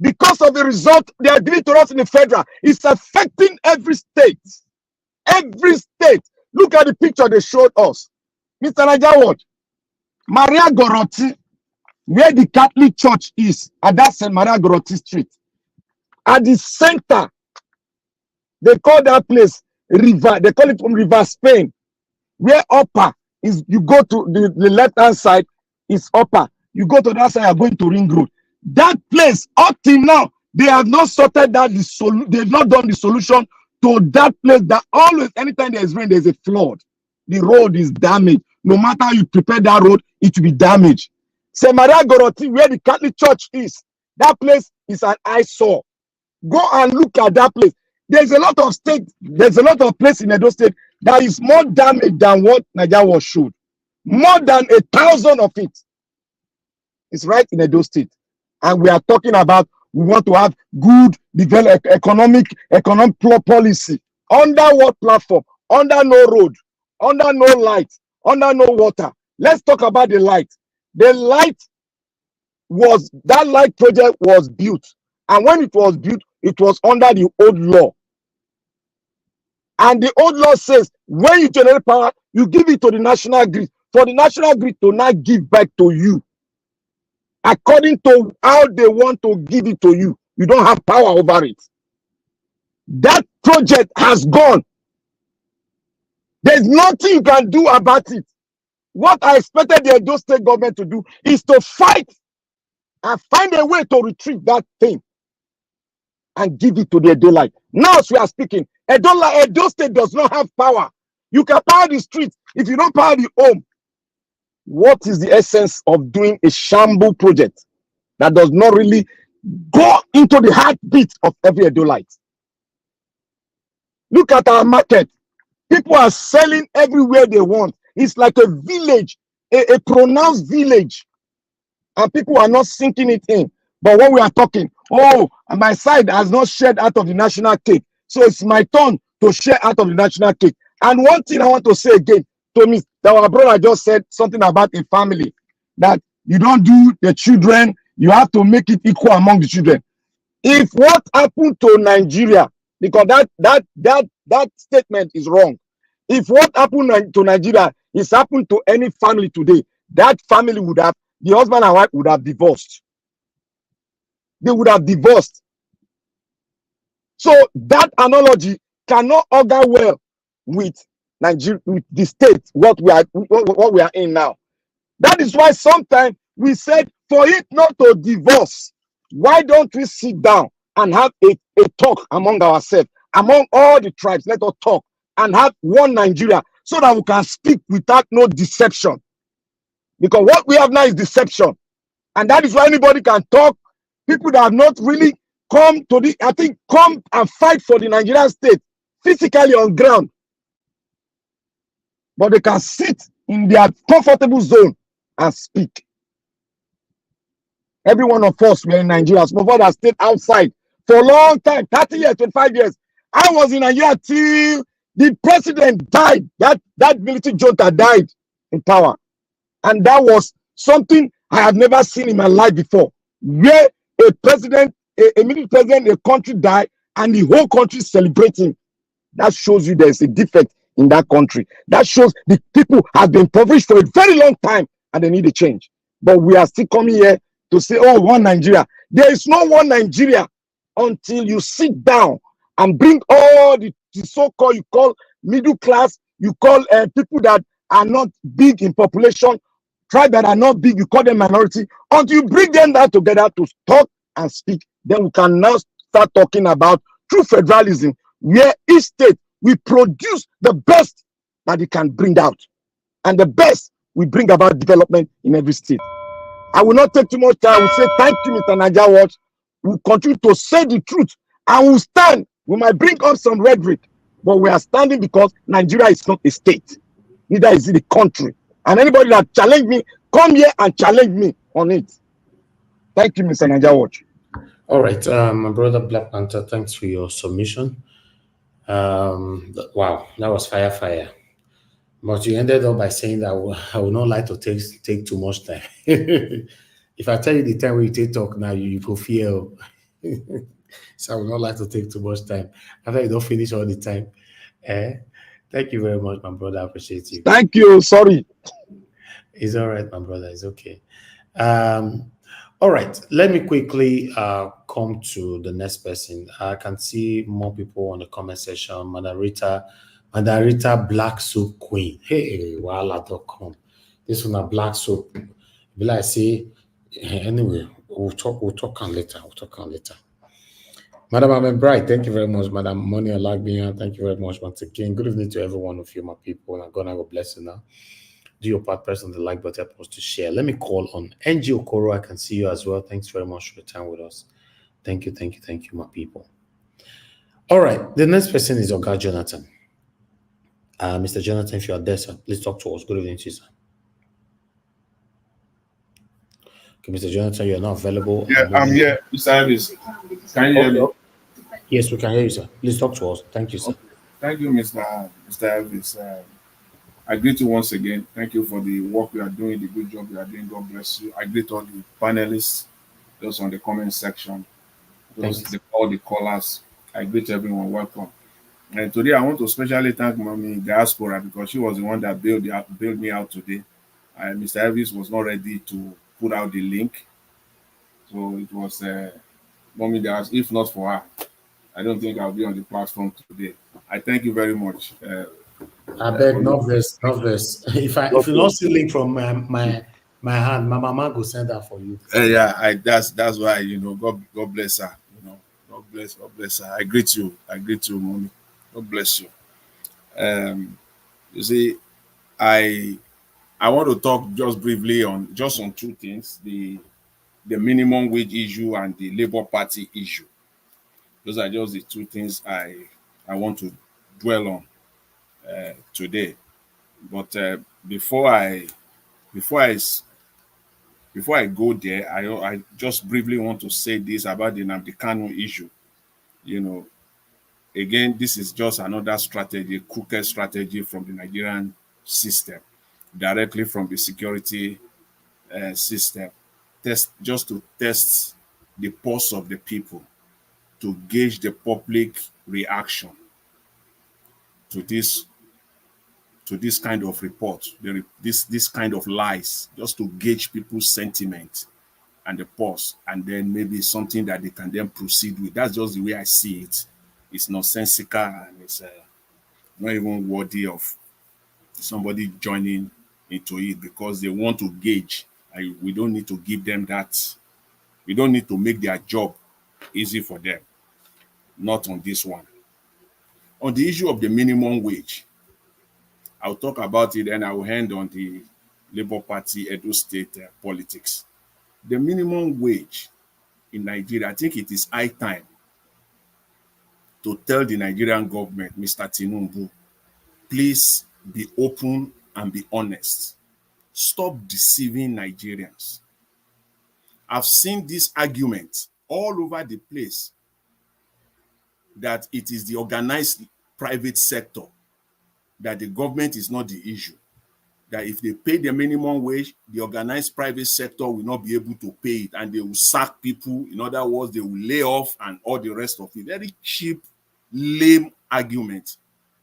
Because of the result they are giving to us in the federal, it's affecting every state. Every state. Look at the picture they showed us. Mr. Najawad, Maria Goroti, where the Catholic Church is, at that St. Maria Goroti Street. At the center, they call that place River. They call it River Spain. Where upper is, you go to the left-hand side is upper. You go to that side, you're going to Ring Road. That place, up till now, they have not sorted that. They have not done the solution to that place. That always, anytime there is rain, there is a flood. The road is damaged. No matter how you prepare that road, it will be damaged. St. Maria Goroti, where the Catholic Church is, that place is an eyesore. Go and look at that place. There's a lot of state, there's a lot of place in Edo State that is more damaged than what Nigeria was showed. More than 1,000 of it is right in Edo State. And we are talking about we want to have good economic policy. Under what platform? Under no road, under no light, under no water. Let's talk about the light. The light was, that light project was built. And when it was built, it was under the old law. And the old law says, when you generate power, you give it to the national grid. For the national grid to not give back to you, according to how they want to give it to you, you don't have power over it. That project has gone. There's nothing you can do about it. What I expected the Edo State government to do is to fight and find a way to retrieve that thing and give it to the Edo Light. Now, as we are speaking, Edo State does not have power. You can power the streets if you don't power the home. What is the essence of doing a shamble project that does not really go into the heartbeat of every Edo Light? Look at our market. People are selling everywhere they want. It's like a village, a pronounced village. And people are not sinking it in. But when we are talking, oh, my side has not shared out of the national cake, so it's my turn to share out of the national cake. And one thing I want to say again to me, that our brother just said something about a family, that you don't do the children, you have to make it equal among the children. If what happened to Nigeria, because that statement is wrong. If what happened to Nigeria is happened to any family today, that family would have, the husband and wife would have divorced. They would have divorced. So that analogy cannot augur well with Nigeria, with the state, what we are in now. That is why sometimes we said, for it not to divorce, why don't we sit down and have a talk among ourselves, among all the tribes? Let us talk and have one Nigeria, so that we can speak without no deception. Because what we have now is deception. And that is why anybody can talk. People that have not really come and fight for the Nigerian state physically on ground. But they can sit in their comfortable zone and speak. Every one of us were in Nigeria. Some of us have stayed outside for a long time, 30 years, 25 years. I was in Nigeria till the president died. That military junta died in power. And that was something I have never seen in my life before. Where a president, a military president, a country died and the whole country celebrating. That shows you there's a defect in that country. That shows the people have been impoverished for a very long time and they need a change. But we are still coming here to say, oh, one Nigeria. There is no one Nigeria until you sit down and bring all the so-called, you call middle class, you call people that are not big in population, tribes that are not big, you call them minority. Until you bring them down together to talk and speak, then we can now start talking about true federalism, where each state will produce the best that it can bring out. And the best will bring about development in every state. I will not take too much time. I will say thank you, Mr. Naija Watch. We'll continue to say the truth and we'll stand. We might bring up some rhetoric, but we are standing because Nigeria is not a state. Neither is it a country. And anybody that challenge me, come here and challenge me on it. Thank you, Mr. Naija Watch. All right, my brother Black Panther, thanks for your submission. Wow, that was fire. But you ended up by saying that I would not like to take too much time. If I tell you the time when you take talk now, you go feel. So I would not like to take too much time. After you don't finish all the time. Thank you very much, my brother. I appreciate you. Thank you. Sorry. It's all right, my brother. It's okay. All right. Let me quickly come to the next person. I can see more people on the comment section. Mandarita Black Soap Queen. Hey, wala.com. This one a black soap. Will I say anyway? We'll talk on later. Madam Amen Bright, thank you very much. Madam Moni Alagbia, thank you very much once again. Good evening to every one of you, my people. And I'm gonna go bless you now. Do your part, press on the like button, post to share. Let me call on NG Okoro. I can see you as well. Thanks very much for your time with us. Thank you, my people. All right. The next person is Oga Jonathan. Mr. Jonathan, if you are there, sir, please talk to us. Good evening to you, sir. Okay, Mr. Jonathan, you are not available. Yeah, I'm here, Mr. Elvis. Can you hear me? Yes, we can hear you, sir. Please talk to us. Thank you, sir. Okay. Thank you, Mr. Elvis. I greet you once again. Thank you for the work you are doing, the good job you are doing. God bless you. I greet all the panelists, those on the comment section, all the callers. I greet everyone. Welcome. And today I want to especially thank Mommy Diaspora because she was the one that bailed me out today. Mr. Elvis was not ready to put out the link. So it was Mommy Diaspora. If not for her, I don't think I'll be on the platform today. I thank you very much. I beg, no verse. If you don't see link from my hand, my mama go send that for you. Yeah, that's why God bless her. God bless her. I greet you, Mommy. God bless you. You see, I want to talk just briefly on two things: the minimum wage issue and the Labour Party issue. Those are just the two things I want to dwell on today. But before I go there, I just briefly want to say this about the Nnamdi Kanu issue. Again, this is just another strategy, crooked strategy from the Nigerian system, directly from the security system, just to test the pulse of the people, to gauge the public reaction to this kind of report, this kind of lies, just to gauge people's sentiment and the pulse, and then maybe something that they can then proceed with. That's just the way I see it. It's nonsensical and it's not even worthy of somebody joining into it because they want to gauge. We don't need to give them that. We don't need to make their job easy for them. Not on this one. On the issue of the minimum wage, I'll talk about it and I will hand on the Labour Party Edo State politics. The minimum wage in Nigeria, I think it is high time to tell the Nigerian government, Mr. Tinubu, please be open and be honest. Stop deceiving Nigerians. I've seen this argument all over the place that it is the organized private sector, that the government is not the issue. That if they pay the minimum wage, the organized private sector will not be able to pay it and they will sack people. In other words, they will lay off and all the rest of it. Very cheap, lame argument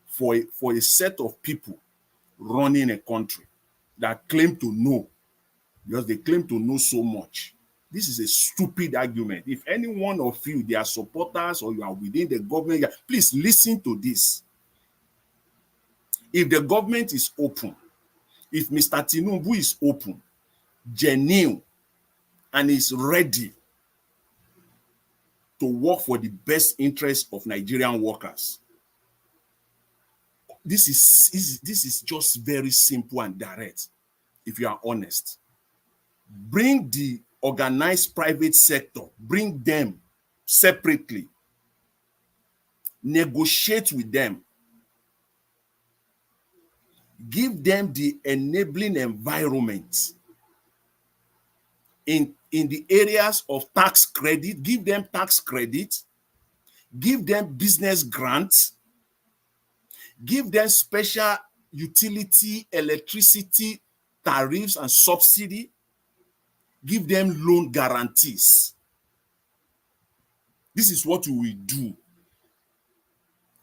for a set of people running a country that claim to know, because they claim to know so much. This is a stupid argument. If any one of you, they are supporters or you are within the government, please listen to this. If the government is open, if Mr. Tinubu is open, genuine, and is ready to work for the best interest of Nigerian workers, this is just very simple and direct. If you are honest, bring the organized private sector, bring them separately, negotiate with them, give them the enabling environment in the areas of tax credit, give them tax credit, give them business grants, give them special utility, electricity tariffs and subsidy, give them loan guarantees. This is what we will do.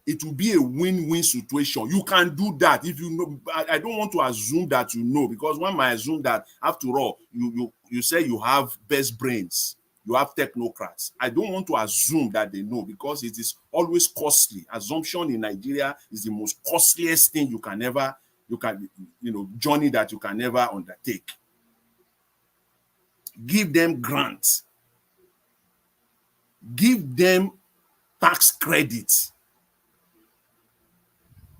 It will be a win-win situation. You can do that if you know. I don't want to assume that you know, because one might assume that after all, you say you have best brains, you have technocrats. I don't want to assume that they know, because it is always costly. Assumption in Nigeria is the most costliest thing journey that you can never undertake. Give them grants. Give them tax credits.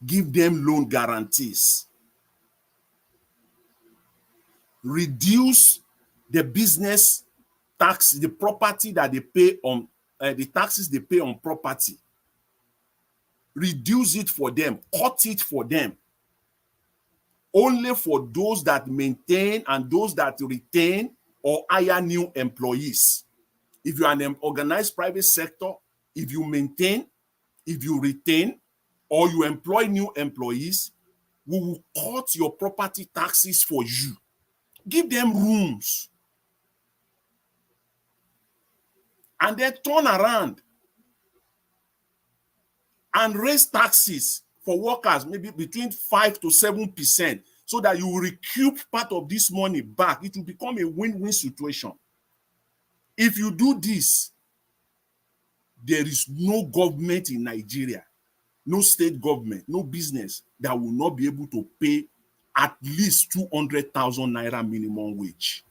Give them loan guarantees. Reduce the business tax, the property that they pay on, the taxes they pay on property. reduce it for them, cut it for them. Only for those that maintain and those that retain or hire new employees. If you are an organized private sector, if you maintain, if you retain, or you employ new employees, we will cut your property taxes for you. Give them rooms. And then turn around and raise taxes for workers, maybe between 5 to 7%, so that you will recoup part of this money back. It will become a win-win situation. If you do this, there is no government in Nigeria, no state government, no business that will not be able to pay at least 200,000 naira minimum wage.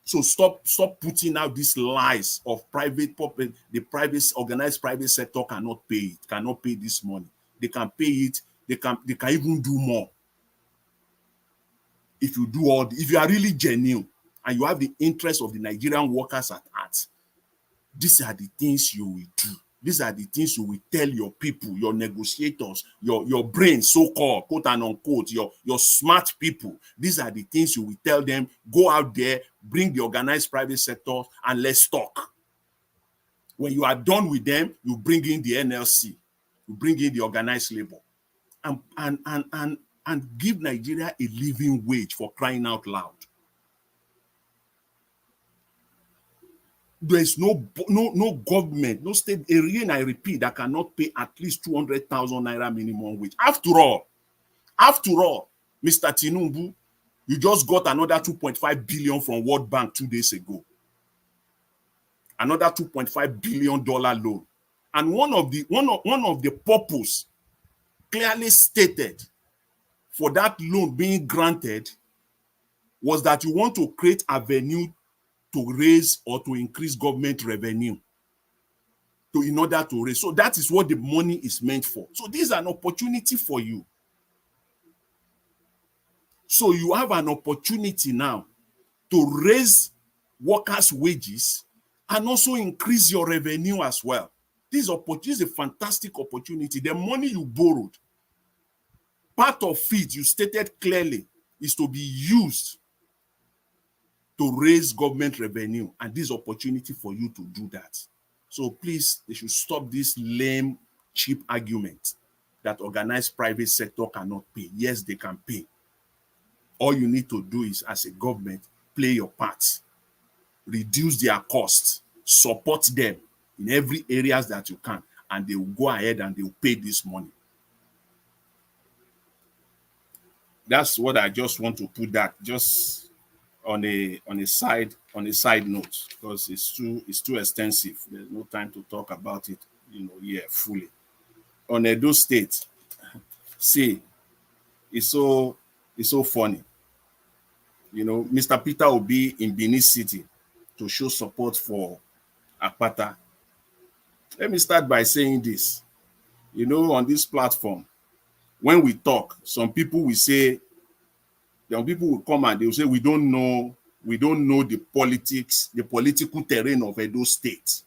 So stop putting out these lies of the private organized private sector cannot pay it, cannot pay this money. They can pay it, they can even do more. If you do if you are really genuine and you have the interest of the Nigerian workers at heart, these are the things you will do. These are the things you will tell your people, your negotiators, your brain, so-called, quote and unquote, your smart people. These are the things you will tell them. Go out there, bring the organized private sector, and let's talk. When you are done with them, you bring in the NLC, you bring in the organized labor, and give Nigeria a living wage, for crying out loud. There is no government, no state area, I repeat, that cannot pay at least 200,000 naira minimum wage. After all, Mr. Tinubu, you just got another 2.5 billion from World Bank 2 days ago. Another $2.5 billion loan. And one of the purpose clearly stated for that loan being granted was that you want to create avenue to raise or to increase government revenue. In order to raise. So that is what the money is meant for. So this is an opportunity for you. So you have an opportunity now to raise workers' wages and also increase your revenue as well. This is a fantastic opportunity. The money you borrowed, part of it, you stated clearly, is to be used to raise government revenue, and this opportunity for you to do that. So please, they should stop this lame, cheap argument that organized private sector cannot pay. Yes, they can pay. All you need to do is, as a government, play your part. Reduce their costs. Support them in every areas that you can, and they will go ahead and they will pay this money. That's what I just want to put that just on a side note, because it's too extensive. There's no time to talk about it, here fully. On Edo State, see, it's so funny. Mr. Peter Obi in Benin City to show support for Akpata. Let me start by saying this. On this platform, when we talk, some people will say, people will come and they will say, we don't know the political terrain of Edo State.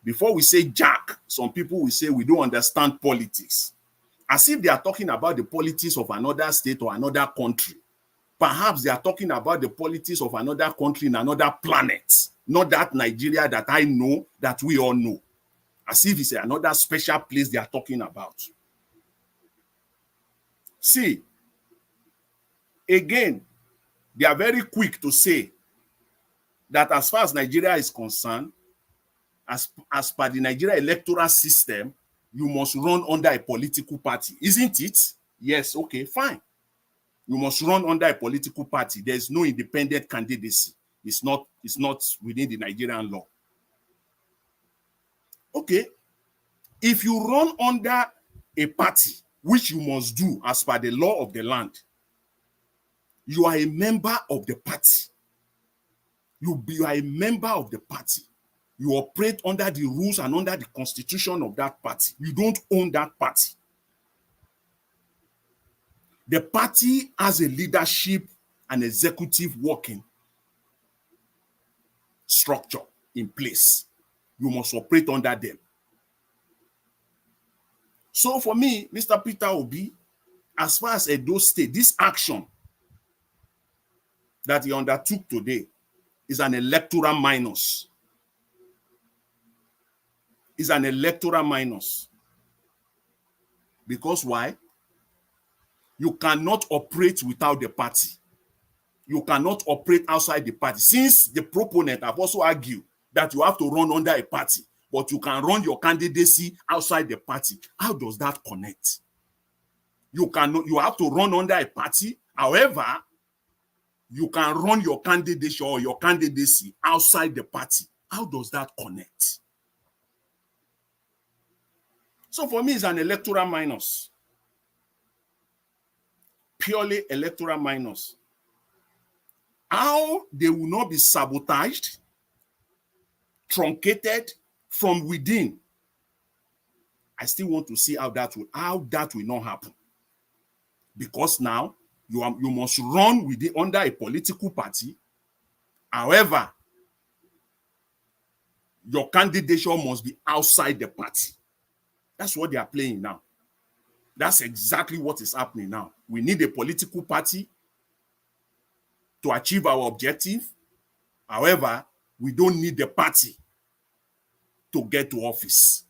Before we say jack, some people will say we don't understand politics. As if they are talking about the politics of another state or another country. Perhaps they are talking about the politics of another country in another planet. Not that Nigeria that I know, that we all know. As if it's another special place they are talking about. See, again, they are very quick to say that as far as Nigeria is concerned, as per the Nigeria electoral system, you must run under a political party, isn't it? Yes, okay, fine. You must run under a political party. There's no independent candidacy. It's not within the Nigerian law. Okay. If you run under a party, which you must do as per the law of the land, you are a member of the party. You are a member of the party. You operate under the rules and under the constitution of that party. You don't own that party. The party has a leadership and executive working structure in place. You must operate under them. So for me, Mr. Peter Obi, as far as Edo State, this action that he undertook today is an electoral minus. Is an electoral minus. Because why? You cannot operate without the party. You cannot operate outside the party. Since the proponent have also argued that you have to run under a party, but you can run your candidacy outside the party. How does that connect? You have to run under a party. However, you can run your candidacy or your candidacy outside the party. How does that connect? So for me, it's an electoral minus. Purely electoral minus. How they will not be sabotaged, truncated from within. I still want to see how that will not happen. Because now you must run under a political party. However, your candidature must be outside the party. That's what they are playing now. That's exactly what is happening now. We need a political party to achieve our objective. However, we don't need the party to get to office.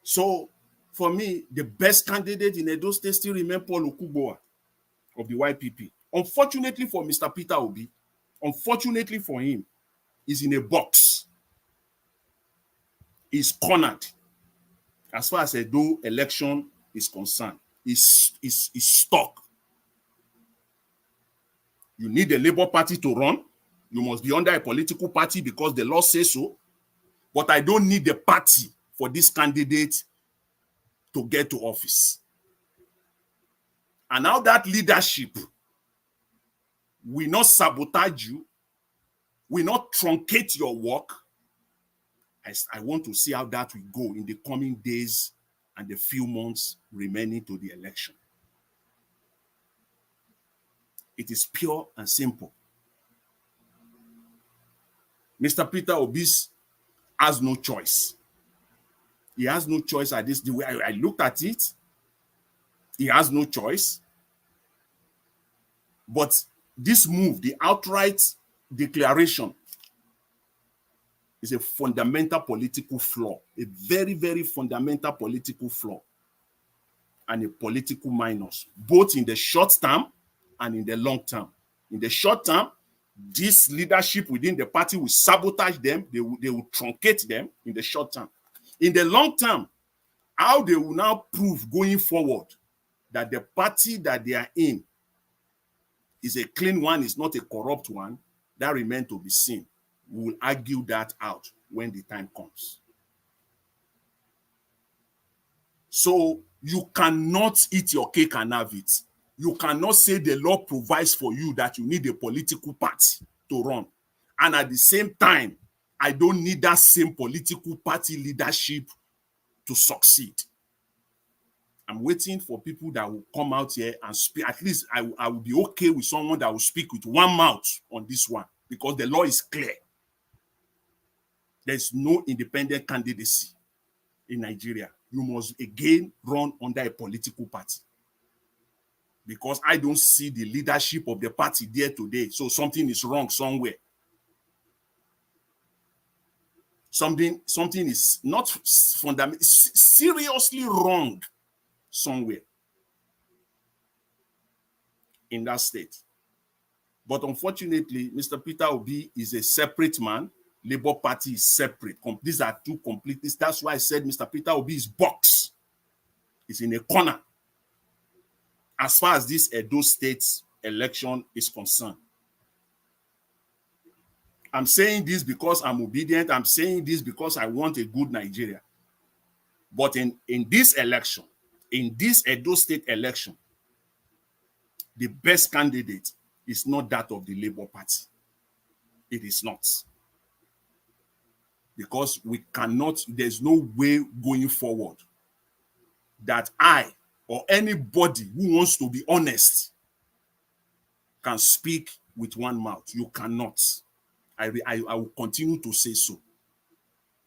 So, for me, the best candidate in Edo State still remains Paul Okugbowa of the YPP. Unfortunately for Mr. Peter Obi, unfortunately for him, he's in a box. He's cornered. As far as Edo election is concerned, he's stuck. You need the Labour Party to run. You must be under a political party because the law says so. But I don't need the party for this candidate to get to office. And now that leadership will not sabotage you, will not truncate your work. I want to see how that will go in the coming days and the few months remaining to the election. It is pure and simple. Mr. Peter Obi has no choice. He has no choice at this. The way I looked at it, he has no choice. But this move, the outright declaration, is a fundamental political flaw, a very, very fundamental political flaw, and a political minus, both in the short term and in the long term. In the short term, this leadership within the party will sabotage them. They will truncate them in the short term. In the long term, how they will now prove going forward that the party that they are in is a clean one, is not a corrupt one, that remains to be seen. We will argue that out when the time comes. So you cannot eat your cake and have it. You cannot say the law provides for you that you need a political party to run. And at the same time, I don't need that same political party leadership to succeed. I'm waiting for people that will come out here and speak. At least I will be okay with someone that will speak with one mouth on this one, because the law is clear. There's no independent candidacy in Nigeria. You must again run under a political party. Because I don't see the leadership of the party there today. So something is wrong somewhere. Something is not fundamentally, seriously wrong somewhere in that state. But unfortunately, Mr. Peter Obi is a separate man. Labour Party is separate. These are two complete. That's why I said Mr. Peter Obi is box. He's in a corner as far as this Edo State election is concerned. I'm saying this because I'm obedient. I'm saying this because I want a good Nigeria. But in this election, in this Edo State election, the best candidate is not that of the Labour Party. It is not. Because we cannot, there's no way going forward that I or anybody who wants to be honest can speak with one mouth. You cannot. I will continue to say so.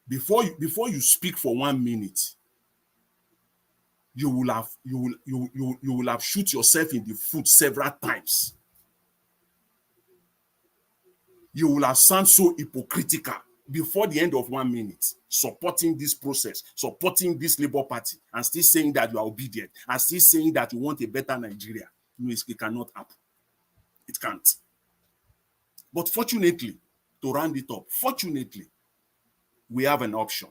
Before you speak for 1 minute, you will have shoot yourself in the foot several times. You will have sound so hypocritical before the end of 1 minute, supporting this process, supporting this Labour Party, and still saying that you are obedient, and still saying that you want a better Nigeria. No, it cannot happen. It can't. But fortunately, to round it up, fortunately, we have an option.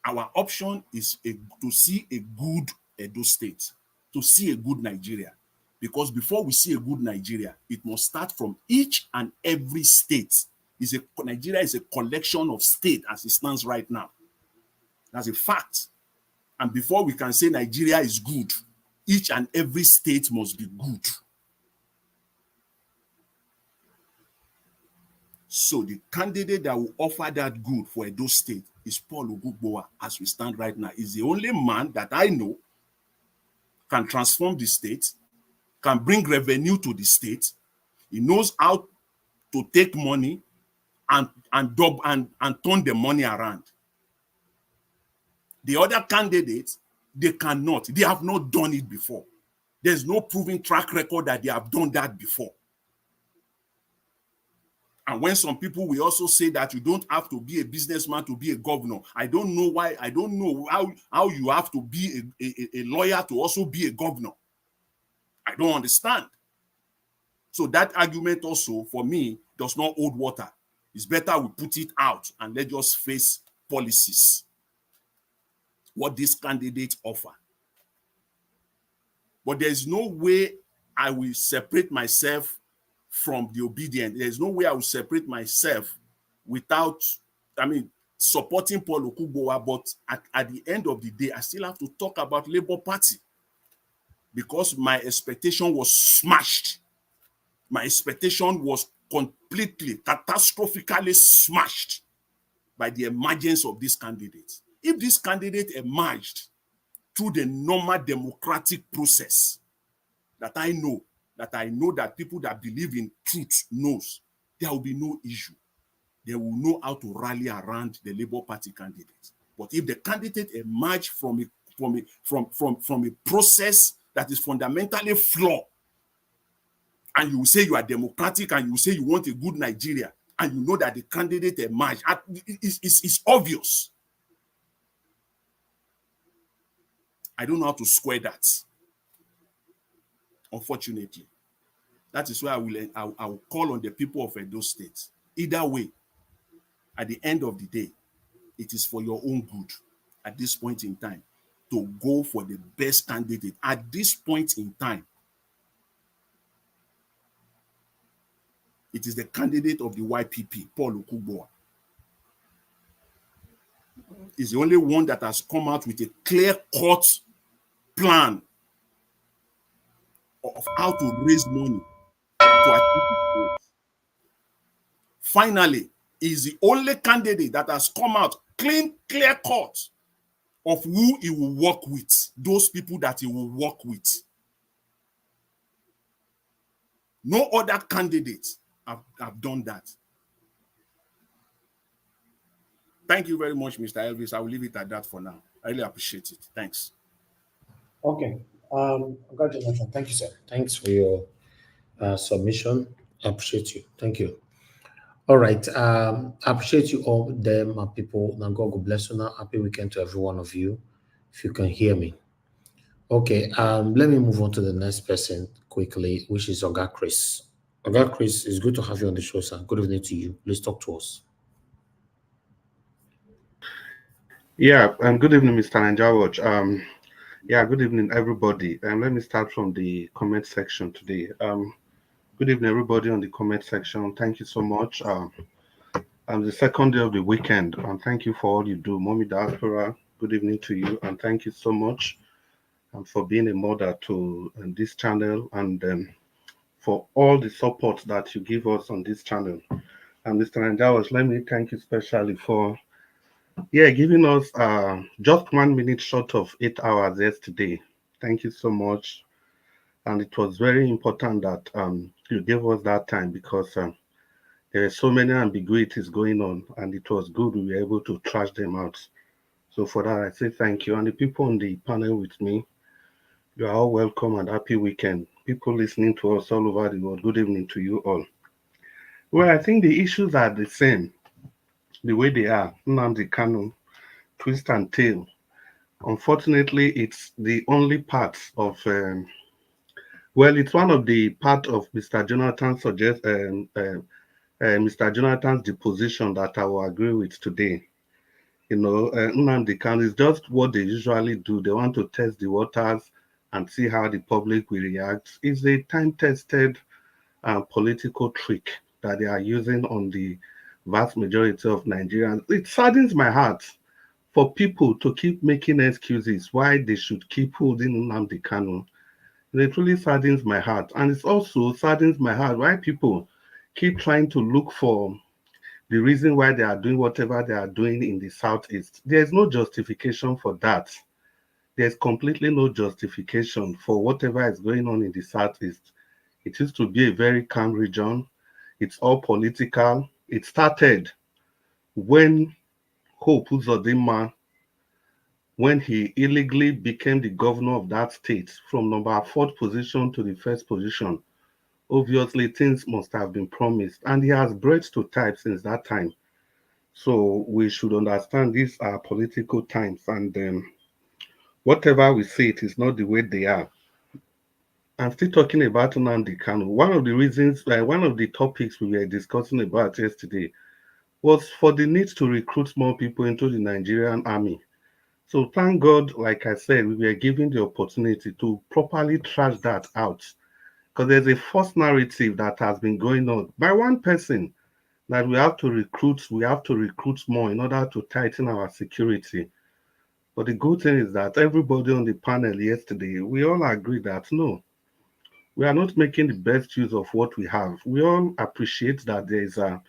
Our option is to see a good Edo State, to see a good Nigeria. Because before we see a good Nigeria, it must start from each and every state. Nigeria is a collection of states as it stands right now. That's a fact. And before we can say Nigeria is good, each and every state must be good. So the candidate that will offer that good for Edo State is Paul Ogugbowa, as we stand right now. He's the only man that I know can transform the state, can bring revenue to the state. He knows how to take money and turn the money around. The other candidates, they cannot. They have not done it before. There's no proven track record that they have done that before. And when some people will also say that you don't have to be a businessman to be a governor, I don't know why. I don't know how you have to be a lawyer to also be a governor. I don't understand. So that argument also, for me, does not hold water. It's better we put it out and let's just face policies, what these candidates offer. But there's no way I will separate myself from the obedient. There's no way I will separate myself without, supporting Paul Ogugbowa, but at the end of the day, I still have to talk about Labour Party because my expectation was smashed. My expectation was completely, catastrophically smashed by the emergence of this candidate. If this candidate emerged through the normal democratic process that I know that people that believe in truth knows, there will be no issue. They will know how to rally around the Labour Party candidate. But if the candidate emerge from a process that is fundamentally flawed, and you say you are democratic and you say you want a good Nigeria, and you know that the candidate emerged, it's obvious. I don't know how to square that, unfortunately. That is why I will call on the people of Edo State. Either way, at the end of the day, it is for your own good at this point in time to go for the best candidate. At this point in time, it is the candidate of the YPP, Paul Ogugbowa. He's the only one that has come out with a clear-cut plan of how to raise money to achieve his goals. Finally, he's the only candidate that has come out clear-cut of who he will work with, those people that he will work with. No other candidates have done that. Thank you very much, Mr. Elvis. I will leave it at that for now. I really appreciate it. Thanks. Okay. Congratulations. Thank you, sir. Thanks for your submission. I appreciate you. Thank you. All right. I appreciate you all there, my people. Now, God will bless you. Now, happy weekend to every one of you, if you can hear me. Okay. Let me move on to the next person quickly, which is Oga Chris. Oga Chris, it's good to have you on the show, sir. Good evening to you. Please talk to us. Yeah, good evening, Mr. Nanjawaj. Yeah, good evening, everybody. Let me start from the comment section today. Good evening, everybody on the comment section. Thank you so much. The second day of the weekend, and thank you for all you do. Mommy Diaspora, good evening to you, and thank you so much for being a mother to this channel and for all the support that you give us on this channel. And Mr. Nanjawaj, let me thank you especially for giving us just 1 minute short of 8 hours yesterday. Thank you so much. And it was very important that you gave us that time because There are so many ambiguities going on, and it was good we were able to trash them out. So for that, I say thank you. And the people on the panel with me, you are all welcome and happy weekend. People listening to us all over the world, good evening to you all. Well, I think the issues are the same, the way they are. Nnamdi Kanu, twist and tail. Unfortunately, it's the only part of, well, it's one of the part of Mr. Jonathan's Mr. Jonathan's deposition that I will agree with today. Nnamdi Kanu is just what they usually do. They want to test the waters and see how the public will react. It's a time-tested political trick that they are using on the vast majority of Nigerians. It saddens my heart for people to keep making excuses why they should keep holding Nnamdi Kanu. It really saddens my heart. And it also saddens my heart why people keep trying to look for the reason why they are doing whatever they are doing in the Southeast. There's no justification for that. There's completely no justification for whatever is going on in the Southeast. It used to be a very calm region. It's all political. It started when Hope Uzodinma, when he illegally became the governor of that state from number 4th position to the 1st position. Obviously, things must have been promised, and he has bred to type since that time. So we should understand these are political times, and whatever we say, it is not the way they are. I'm still talking about Nnamdi Kanu. One of the reasons, one of the topics we were discussing about yesterday was for the need to recruit more people into the Nigerian army. So thank God, like I said, we were given the opportunity to properly trash that out, because there's a false narrative that has been going on by one person that we have to recruit more in order to tighten our security. But the good thing is that everybody on the panel yesterday, we all agree that no, we are not making the best use of what we have. We all appreciate that there is a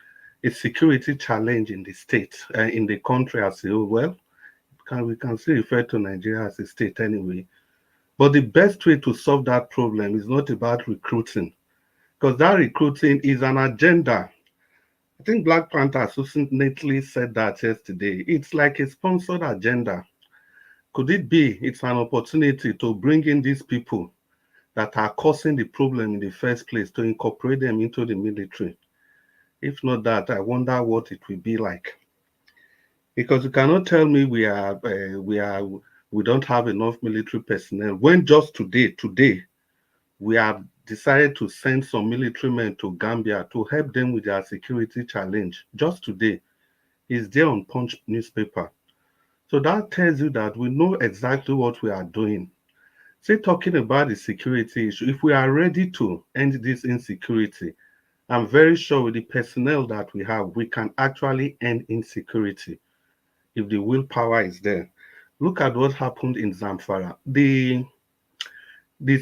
security challenge in the state, in the country as a whole. Well, we can still refer to Nigeria as a state anyway. But the best way to solve that problem is not about recruiting, because that recruiting is an agenda. I think Black Panther succinctly said that yesterday. It's like a sponsored agenda. Could it be it's an opportunity to bring in these people that are causing the problem in the first place, to incorporate them into the military? If not that, I wonder what it will be like. Because you cannot tell me we don't have enough military personnel when just today we have decided to send some military men to Gambia to help them with their security challenge. Just today, it's there on Punch newspaper. So that tells you that we know exactly what we are doing. Say, talking about the security issue, if we are ready to end this insecurity, I'm very sure with the personnel that we have, we can actually end insecurity if the willpower is there. Look at what happened in Zamfara. The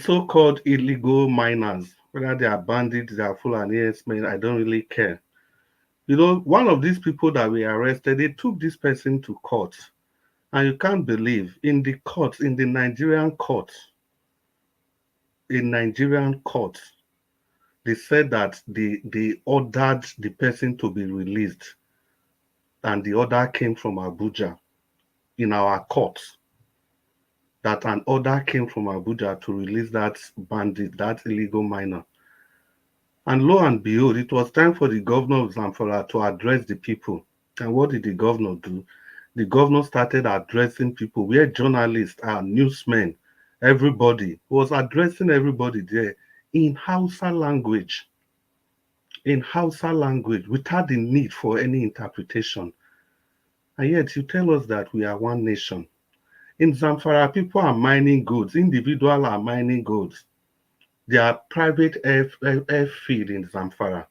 so-called illegal miners, whether they are bandits, they are Fulani men, I don't really care. One of these people that we arrested, they took this person to court. And you can't believe, in the courts, in the Nigerian courts, they said that they ordered the person to be released. And the order came from Abuja in our courts. That an order came from Abuja to release that bandit, that illegal miner. And lo and behold, it was time for the governor of Zamfara to address the people. And what did the governor do? The governor started addressing people, where journalists and newsmen, everybody was addressing everybody there in Hausa language. Without the need for any interpretation. And yet you tell us that we are one nation. In Zamfara, people are mining goods. Individuals are mining goods. There are private airfield in Zamfara.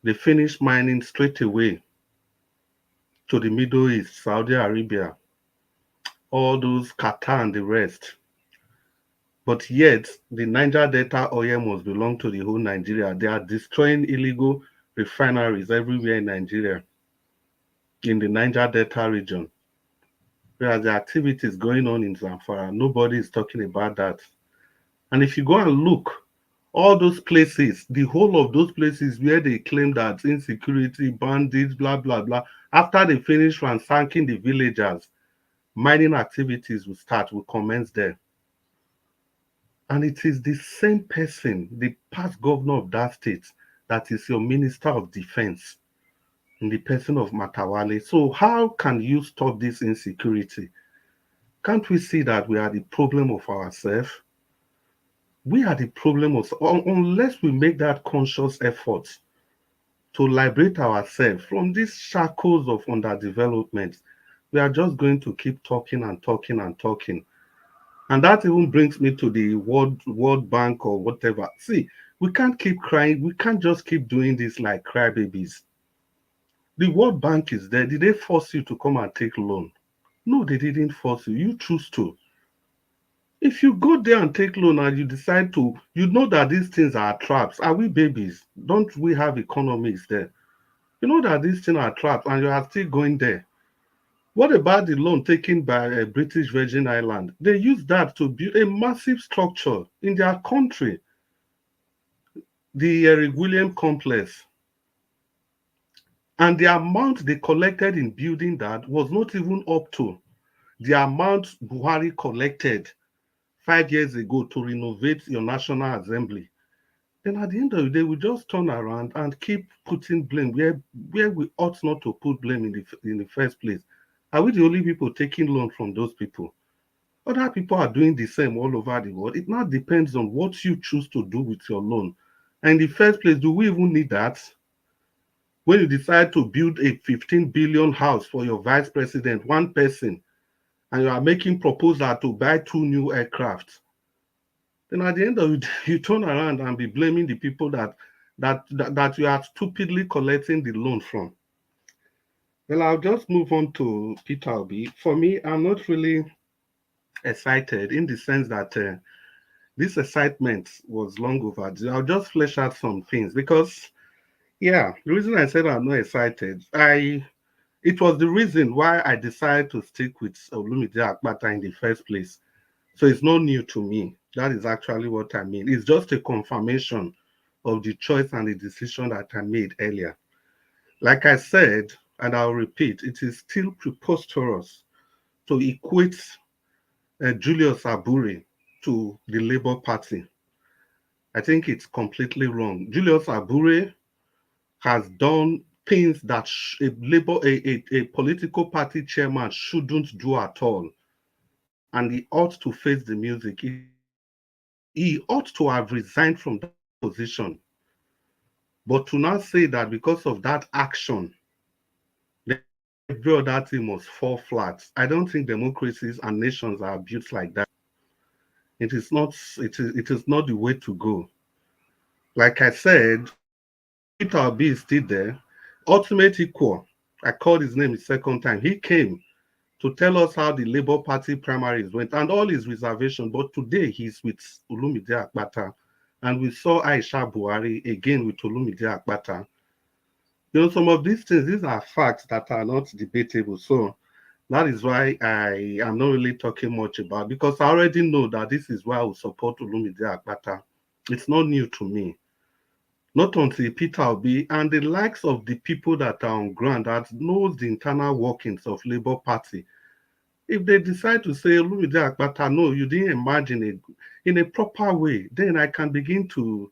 They finish mining straight away to the Middle East, Saudi Arabia, all those Qatar and the rest. But yet, the Niger Delta oil must belong to the whole Nigeria. They are destroying illegal refineries everywhere in Nigeria, in the Niger Delta region. Whereas the activities going on in Zamfara, nobody is talking about that. And if you go and look All those places, the whole of those places where they claim that insecurity, bandits, blah, blah, blah, after they finish ransacking the villagers, mining activities will commence there. And it is the same person, the past governor of that state, that is your minister of defense in the person of Matawale. So how can you stop this insecurity? Can't we see that we are the problem of ourselves? We are the problem of, unless we make that conscious effort to liberate ourselves from these shackles of underdevelopment, we are just going to keep talking and talking and talking. And that even brings me to the World Bank or whatever. See, we can't keep crying. We can't just keep doing this like crybabies. The World Bank is there. Did they force you to come and take loan? No, they didn't force you. You choose to. If you go there and take loan and you decide to, you know that these things are traps. Are we babies? Don't we have economies there? You know that these things are traps and you are still going there. What about the loan taken by a British Virgin Island? They used that to build a massive structure in their country, the Eric William complex. And the amount they collected in building that was not even up to the amount Buhari collected 5 years ago to renovate your National Assembly. Then at the end of the day, we just turn around and keep putting blame where we ought not to put blame in the first place. Are we the only people taking loan from those people? Other people are doing the same all over the world. It now depends on what you choose to do with your loan. And in the first place, do we even need that? When you decide to build a 15 billion house for your vice president, one person, and you are making proposal to buy 2 new aircraft, then at the end of it, you turn around and be blaming the people that you are stupidly collecting the loan from. Well, I'll just move on to Peter Obi. For me, I'm not really excited in the sense that this excitement was long overdue. I'll just flesh out some things because, yeah, the reason I said I'm not excited, it was the reason why I decided to stick with Olumide Akpata in the first place. So it's not new to me. That is actually what I mean. It's just a confirmation of the choice and the decision that I made earlier. Like I said, and I'll repeat, it is still preposterous to equate Julius Abure to the Labour Party. I think it's completely wrong. Julius Abure has done things that a political party chairman shouldn't do at all. And he ought to face the music. He ought to have resigned from that position. But to now say that because of that action, every other thing must fall flat. I don't think democracies and nations are built like that. It is not the way to go. Like I said, Peter Obi is still there. Ultimate Equal, I called his name the second time. He came to tell us how the Labour Party primaries went and all his reservations. But today he's with Olumide Akpata. And we saw Aisha Buhari again with Olumide Akpata. You know, some of these things, these are facts that are not debatable. So that is why I am not really talking much about, because I already know that this is why I will support Olumide Akpata. It's not new to me. Not until Peter Obi and the likes of the people that are on ground that knows the internal workings of Labour Party, if they decide to say, Olumide Akpata, no, you didn't imagine it in a proper way, then I can begin to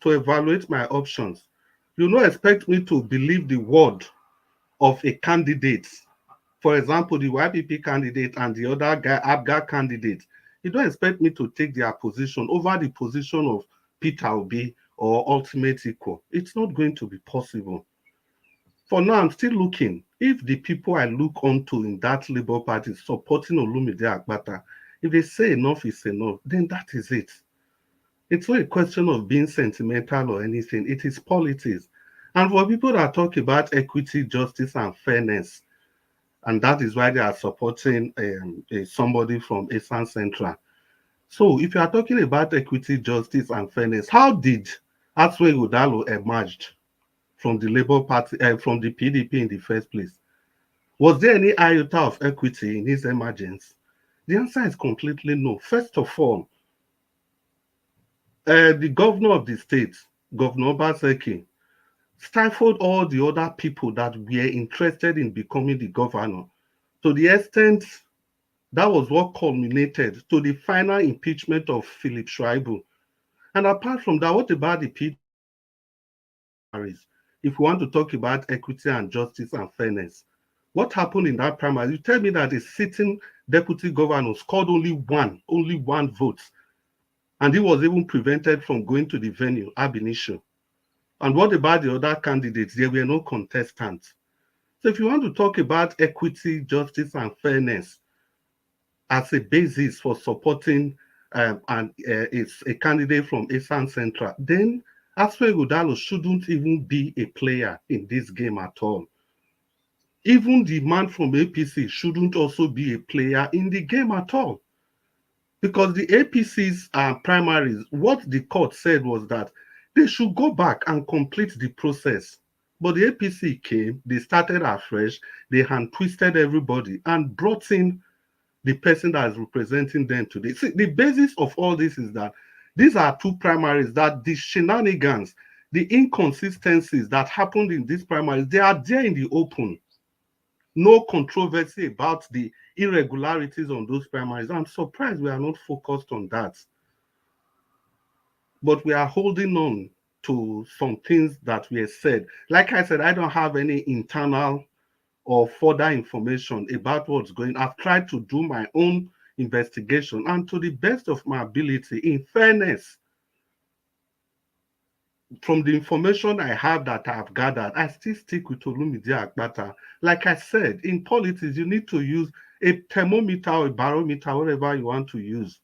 evaluate my options. You don't expect me to believe the word of a candidate. For example, the YPP candidate and the other guy, ABGA candidate. You don't expect me to take their position over the position of Peter Obi or Ultimate Equal. It's not going to be possible. For now, I'm still looking. If the people I look onto in that Labour Party supporting Olumide Akpata, if they say enough is enough, then that is it. It's not a question of being sentimental or anything. It is politics. And for people that talk about equity, justice, and fairness, and that is why they are supporting somebody from Eastern Central. So if you are talking about equity, justice, and fairness, how did Aswe Udalo emerged from the Labour Party, from the PDP in the first place? Was there any iota of equity in his emergence? The answer is completely no. First of all, the governor of the state, Governor Obaseki, stifled all the other people that were interested in becoming the governor, to the extent that was what culminated to the final impeachment of Philip Schreiber. And apart from that, what about the people? If we want to talk about equity and justice and fairness, what happened in that primary? You tell me that a sitting deputy governor scored only one vote, and he was even prevented from going to the venue ab initio. And what about the other candidates? There were no contestants. So if you want to talk about equity, justice, and fairness as a basis for supporting it's a candidate from Eastern Central, then Aswe Godalo shouldn't even be a player in this game at all. Even the man from APC shouldn't also be a player in the game at all. Because the APC's primaries, what the court said was that they should go back and complete the process. But the APC came, they started afresh, they hand twisted everybody and brought in the person that is representing them today. See, the basis of all this is that these are two primaries, that the shenanigans, the inconsistencies that happened in these primaries, they are there in the open. No controversy about the irregularities on those primaries. I'm surprised we are not focused on that. But we are holding on to some things that were said. Like I said, I don't have any internal or further information about what's going on. I've tried to do my own investigation, and to the best of my ability, in fairness, from the information I have that I've gathered, I still stick with Olumide Akpata. Like I said, in politics, you need to use a thermometer or a barometer, whatever you want to use.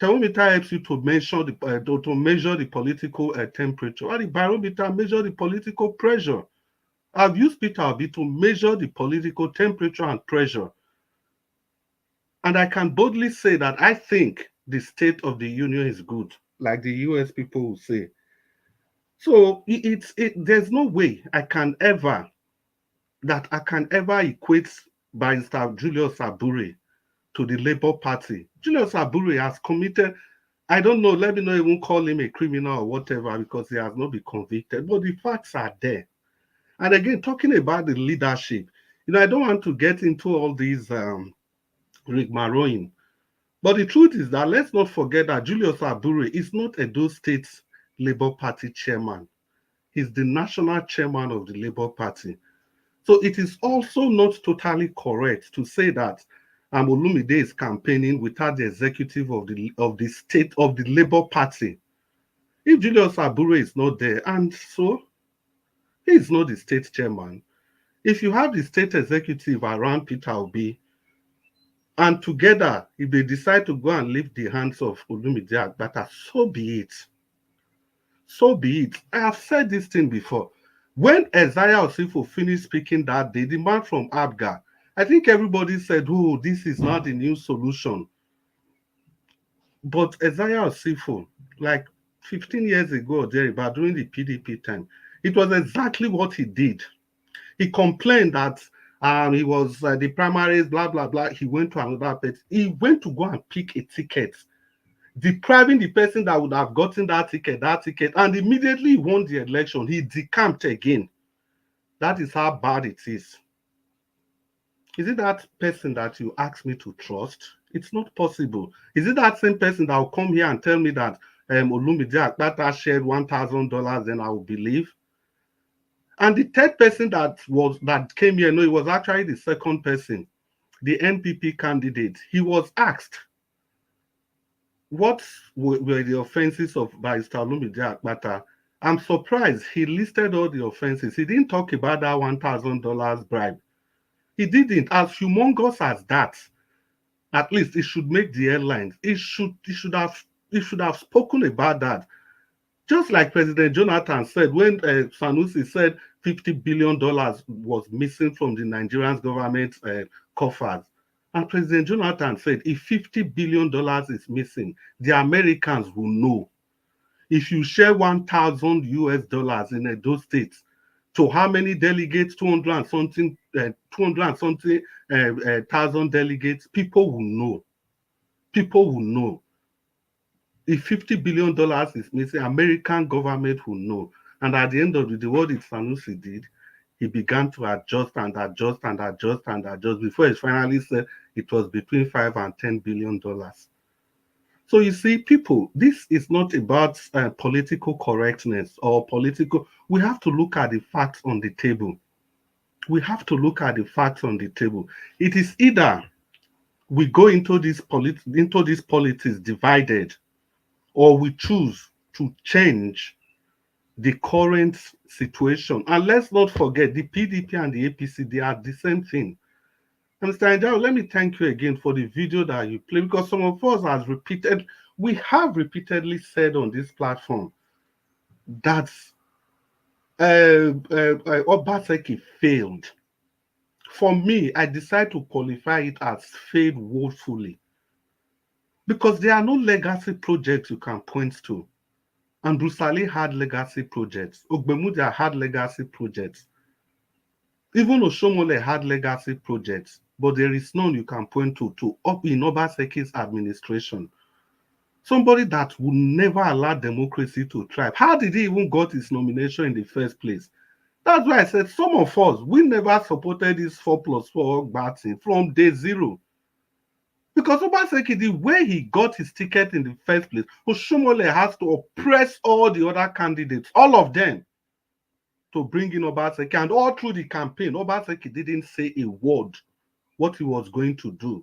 Thermometer helps you to measure the political temperature, and the barometer measure the political pressure. I've used Peter Obi to measure the political temperature and pressure. And I can boldly say that I think the state of the union is good, like the US people will say. So there's no way I can ever equate Barrister Julius Abure to the Labour Party. Julius Abure has committed, I don't know, let me not even call him a criminal or whatever, because he has not been convicted, but the facts are there. And again, talking about the leadership, I don't want to get into all these rigmaroling, but the truth is that let's not forget that Julius Abure is not Edo State Labour Party chairman. He's the national chairman of the Labour Party. So it is also not totally correct to say that Olumide is campaigning without the executive of the state of the Labour Party. If Julius Abure is not there, and so he is not the state chairman, if you have the state executive around Peter Obi, and together, if they decide to go and lift the hands of Olumide Akpata, so be it. So be it. I have said this thing before. When Isaiah Osifo finished speaking that day, the man from Abga, I think everybody said, oh, this is not the new solution. But Isaiah Osifo, like 15 years ago or thereabout, during the PDP time, it was exactly what he did. He complained that he was the primaries, blah, blah, blah. He went to another place. He went to go and pick a ticket, depriving the person that would have gotten that ticket, and immediately he won the election. He decamped again. That is how bad it is. Is it that person that you ask me to trust? It's not possible. Is it that same person that will come here and tell me that Olumide Akpata shared $1,000, then I will believe? And the third person that came here, no, it was actually the second person, the NPP candidate. He was asked, what were the offenses of Barrister Olumide Akpata? I'm surprised he listed all the offenses. He didn't talk about that $1,000 bribe. He didn't. As humongous as that, at least it should make the headlines. It should have spoken about that. Just like President Jonathan said when Sanusi said $50 billion was missing from the Nigerian government coffers. And President Jonathan said, if $50 billion is missing, the Americans will know. If you share 1,000 US dollars in Edo State, to how many delegates? 200 and something thousand delegates. People will know. People will know. If $50 billion is missing, American government will know. And at the end of the day, what Sanusi did, he began to adjust and adjust and adjust and adjust before he finally said it was between $5 and $10 billion. So you see, people, this is not about political correctness or political. We have to look at the facts on the table. We have to look at the facts on the table. It is either we go into this politics divided, or we choose to change the current situation. And let's not forget, the PDP and the APC, they are the same thing. And Mr. Njao, let me thank you again for the video that you played, because some of us we have repeatedly said on this platform that Obaseki failed. For me, I decided to qualify it as failed woefully, because there are no legacy projects you can point to. And Rusali had legacy projects. Ogbemudia had legacy projects. Even Oshomole had legacy projects, but there is none you can point to in Obaseki's administration. Somebody that would never allow democracy to thrive. How did he even got his nomination in the first place? That's why I said some of us, we never supported this 4+4 Batsy from day zero. Because Obaseki, the way he got his ticket in the first place, Oshomole has to oppress all the other candidates, all of them, to bring in Obaseki. And all through the campaign, Obaseki didn't say a word what he was going to do.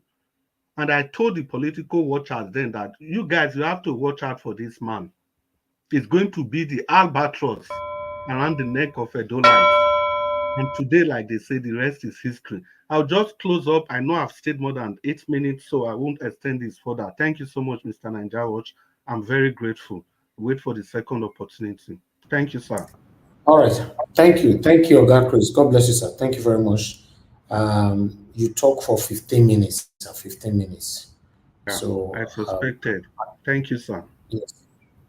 And I told the political watchers then that you guys, you have to watch out for this man. It's going to be the albatross around the neck of Edolites. And today, like they say, the rest is history. I'll just close up. I know I've stayed more than 8 minutes, so I won't extend this further. Thank you so much, Mr. Naija Watch. I'm very grateful. Wait for the second opportunity. Thank you, sir. All right. Thank you. Thank you, Oga Chris. God bless you, sir. Thank you very much. You talk for 15 minutes. 15 minutes. Yeah, So I suspected. Thank you, sir. Yes.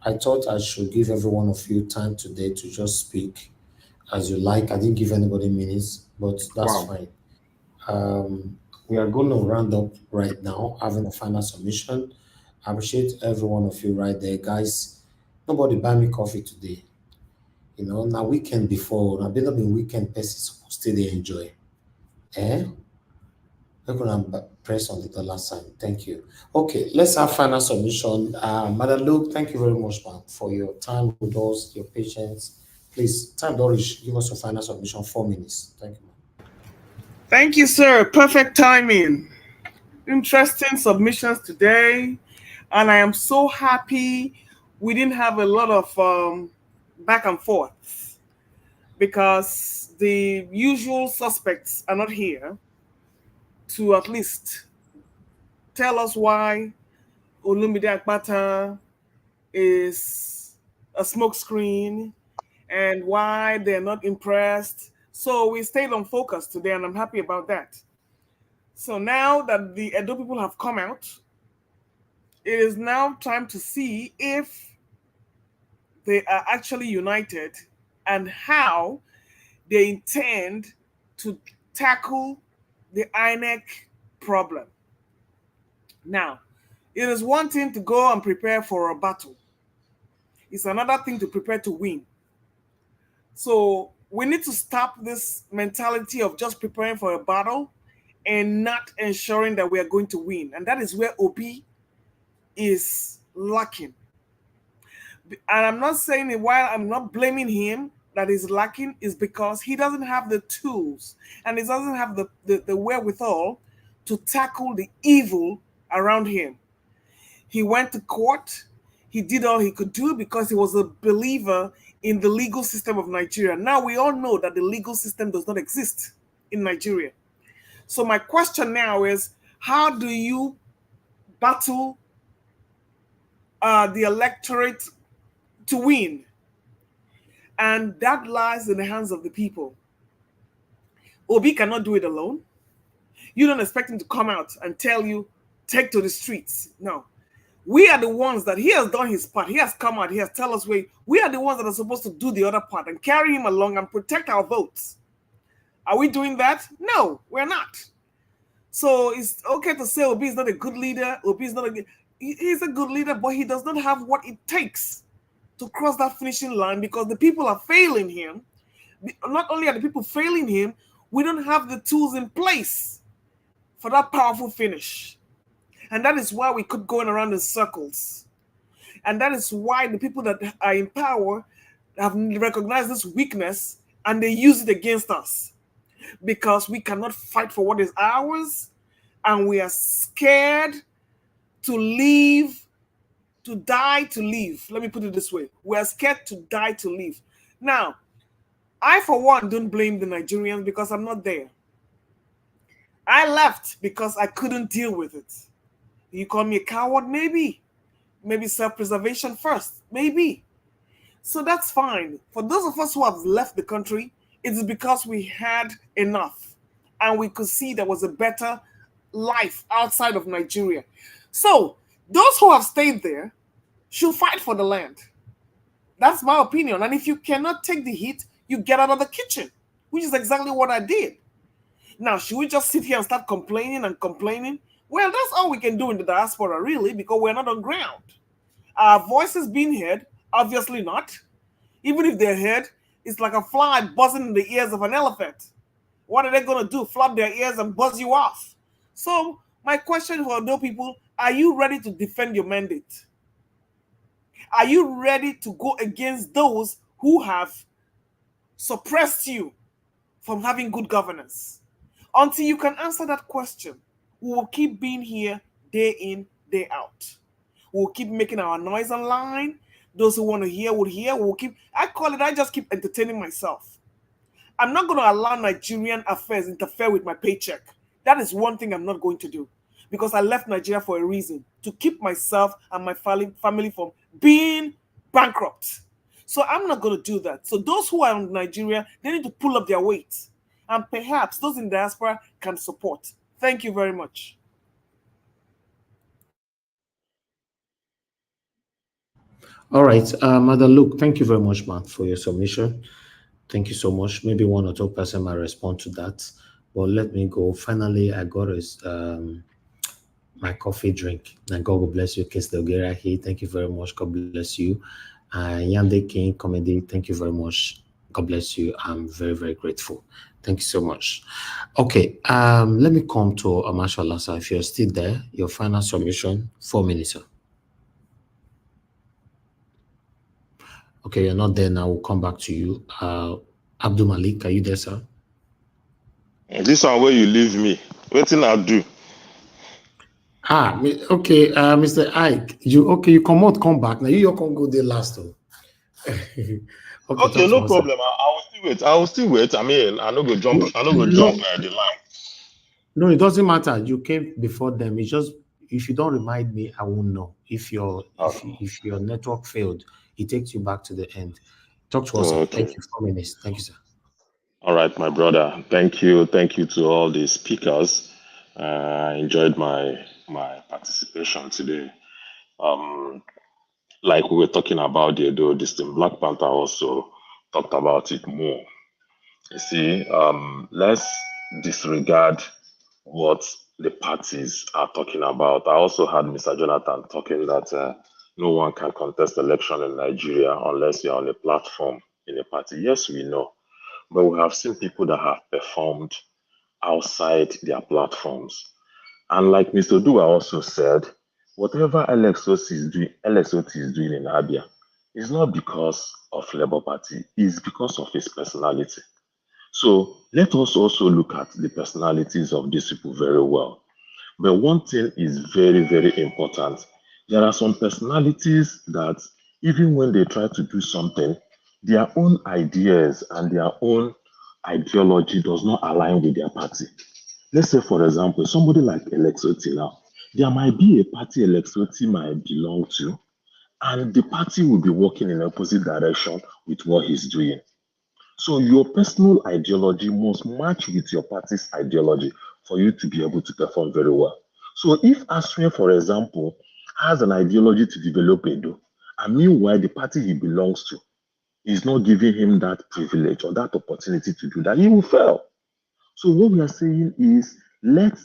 I thought I should give every one of you time today to just speak as you like. I didn't give anybody minutes, but that's fine. We are going to round up right now, having a final submission. I appreciate every one of you right there, guys. Nobody buy me coffee today. You know, now weekend before, I've been weekend person supposed to they enjoy. We're gonna press on the dollar sign. Thank you. Okay, let's have final submission. Madam Luke, thank you very much, man, for your time with us, your patience. Please, time Dorish, give us your final submission, 4 minutes. Thank you, man. Thank you, sir. Perfect timing. Interesting submissions today. And I am so happy we didn't have a lot of back and forth, because the usual suspects are not here to at least tell us why Olumide Akpata is a smokescreen and why they're not impressed. So we stayed on focus today, and I'm happy about that. So now that the Edo people have come out, it is now time to see if they are actually united and how they intend to tackle the INEC problem. Now, it is one thing to go and prepare for a battle. It's another thing to prepare to win. So we need to stop this mentality of just preparing for a battle and not ensuring that we are going to win. And that is where Obi is lacking. And I'm not saying it while I'm not blaming him that is lacking, is because he doesn't have the tools and he doesn't have the wherewithal to tackle the evil around him. He went to court. He did all he could do because he was a believer in the legal system of Nigeria. Now we all know that the legal system does not exist in Nigeria. So my question now is, how do you battle the electorate to win? And that lies in the hands of the people. Obi cannot do it alone. You don't expect him to come out and tell you, take to the streets. No. We are the ones that he has done his part. He has come out. He has told us we are the ones that are supposed to do the other part and carry him along and protect our votes. Are we doing that? No, we're not. So it's okay to say Obi is not a good leader. Obi is not a good. He's a good leader, but he does not have what it takes to cross that finishing line because the people are failing him. Not only are the people failing him, we don't have the tools in place for that powerful finish. And that is why we keep going around in circles. And that is why the people that are in power have recognized this weakness and they use it against us. Because we cannot fight for what is ours and we are scared to leave, to die to leave. Let me put it this way. We are scared to die to leave. Now, I, for one, don't blame the Nigerians because I'm not there. I left because I couldn't deal with it. You call me a coward? Maybe. Maybe self-preservation first. Maybe. So that's fine. For those of us who have left the country, it is because we had enough. And we could see there was a better life outside of Nigeria. So those who have stayed there should fight for the land. That's my opinion. And if you cannot take the heat, you get out of the kitchen, which is exactly what I did. Now, should we just sit here and start complaining and complaining? Well, that's all we can do in the diaspora, really, because we're not on ground. Our voices being heard? Obviously not. Even if they're heard, it's like a fly buzzing in the ears of an elephant. What are they going to do? Flap their ears and buzz you off? So, my question for those people, are you ready to defend your mandate? Are you ready to go against those who have suppressed you from having good governance? Until you can answer that question, we will keep being here day in, day out. We'll keep making our noise online. Those who want to hear will hear. I just keep entertaining myself. I'm not going to allow Nigerian affairs interfere with my paycheck. That is one thing I'm not going to do. Because I left Nigeria for a reason. To keep myself and my family from being bankrupt. So I'm not going to do that. So those who are in Nigeria, they need to pull up their weight. And perhaps those in diaspora can support. Thank you very much. All right, Mother Luke, thank you very much, man, for your submission. Thank you so much. Maybe one or two person might respond to that. But let me go. Finally, I got my coffee drink. And God will bless you, Case Delgera here. Thank you very much. God bless you. Yande King Comedy, thank you very much. God bless you. I'm very, very grateful. Thank you so much. Okay, let me come to Amasha Lassa. If you're still there, your final submission, 4 minutes, sir. Okay, you're not there now. We'll come back to you. Abdul Malik, are you there, sir? This one where you leave me. Waiting I do. Okay, Mr. Ike, you come back. Now you can go there last. Okay, no problem. I will still wait. I will still wait. I mean, I no go jump. I no go jump the line. No, it doesn't matter. You came before them. It's just if you don't remind me, I won't know. If your network failed, it takes you back to the end. Talk to us. Okay. Thank you. 4 minutes. Thank you, sir. All right, my brother. Thank you. Thank you to all the speakers. I enjoyed my participation today. Like we were talking about this thing, Black Panther also talked about it more. You see, let's disregard what the parties are talking about. I also had Mr. Jonathan talking that no one can contest election in Nigeria unless you're on a platform in a party. Yes, we know. But we have seen people that have performed outside their platforms. And like Mr. Dua also said, whatever LXOT is doing in Abia is not because of Labour Party, it's because of his personality. So let us also look at the personalities of these people very well. But one thing is very, very important. There are some personalities that even when they try to do something, their own ideas and their own ideology does not align with their party. Let's say, for example, somebody like Alexoti now, there might be a party Alexoti might belong to, and the party will be working in opposite direction with what he's doing. So your personal ideology must match with your party's ideology for you to be able to perform very well. So if Aswin, for example, has an ideology to develop Edo, and meanwhile the party he belongs to is not giving him that privilege or that opportunity to do that, he will fail. So what we are saying is let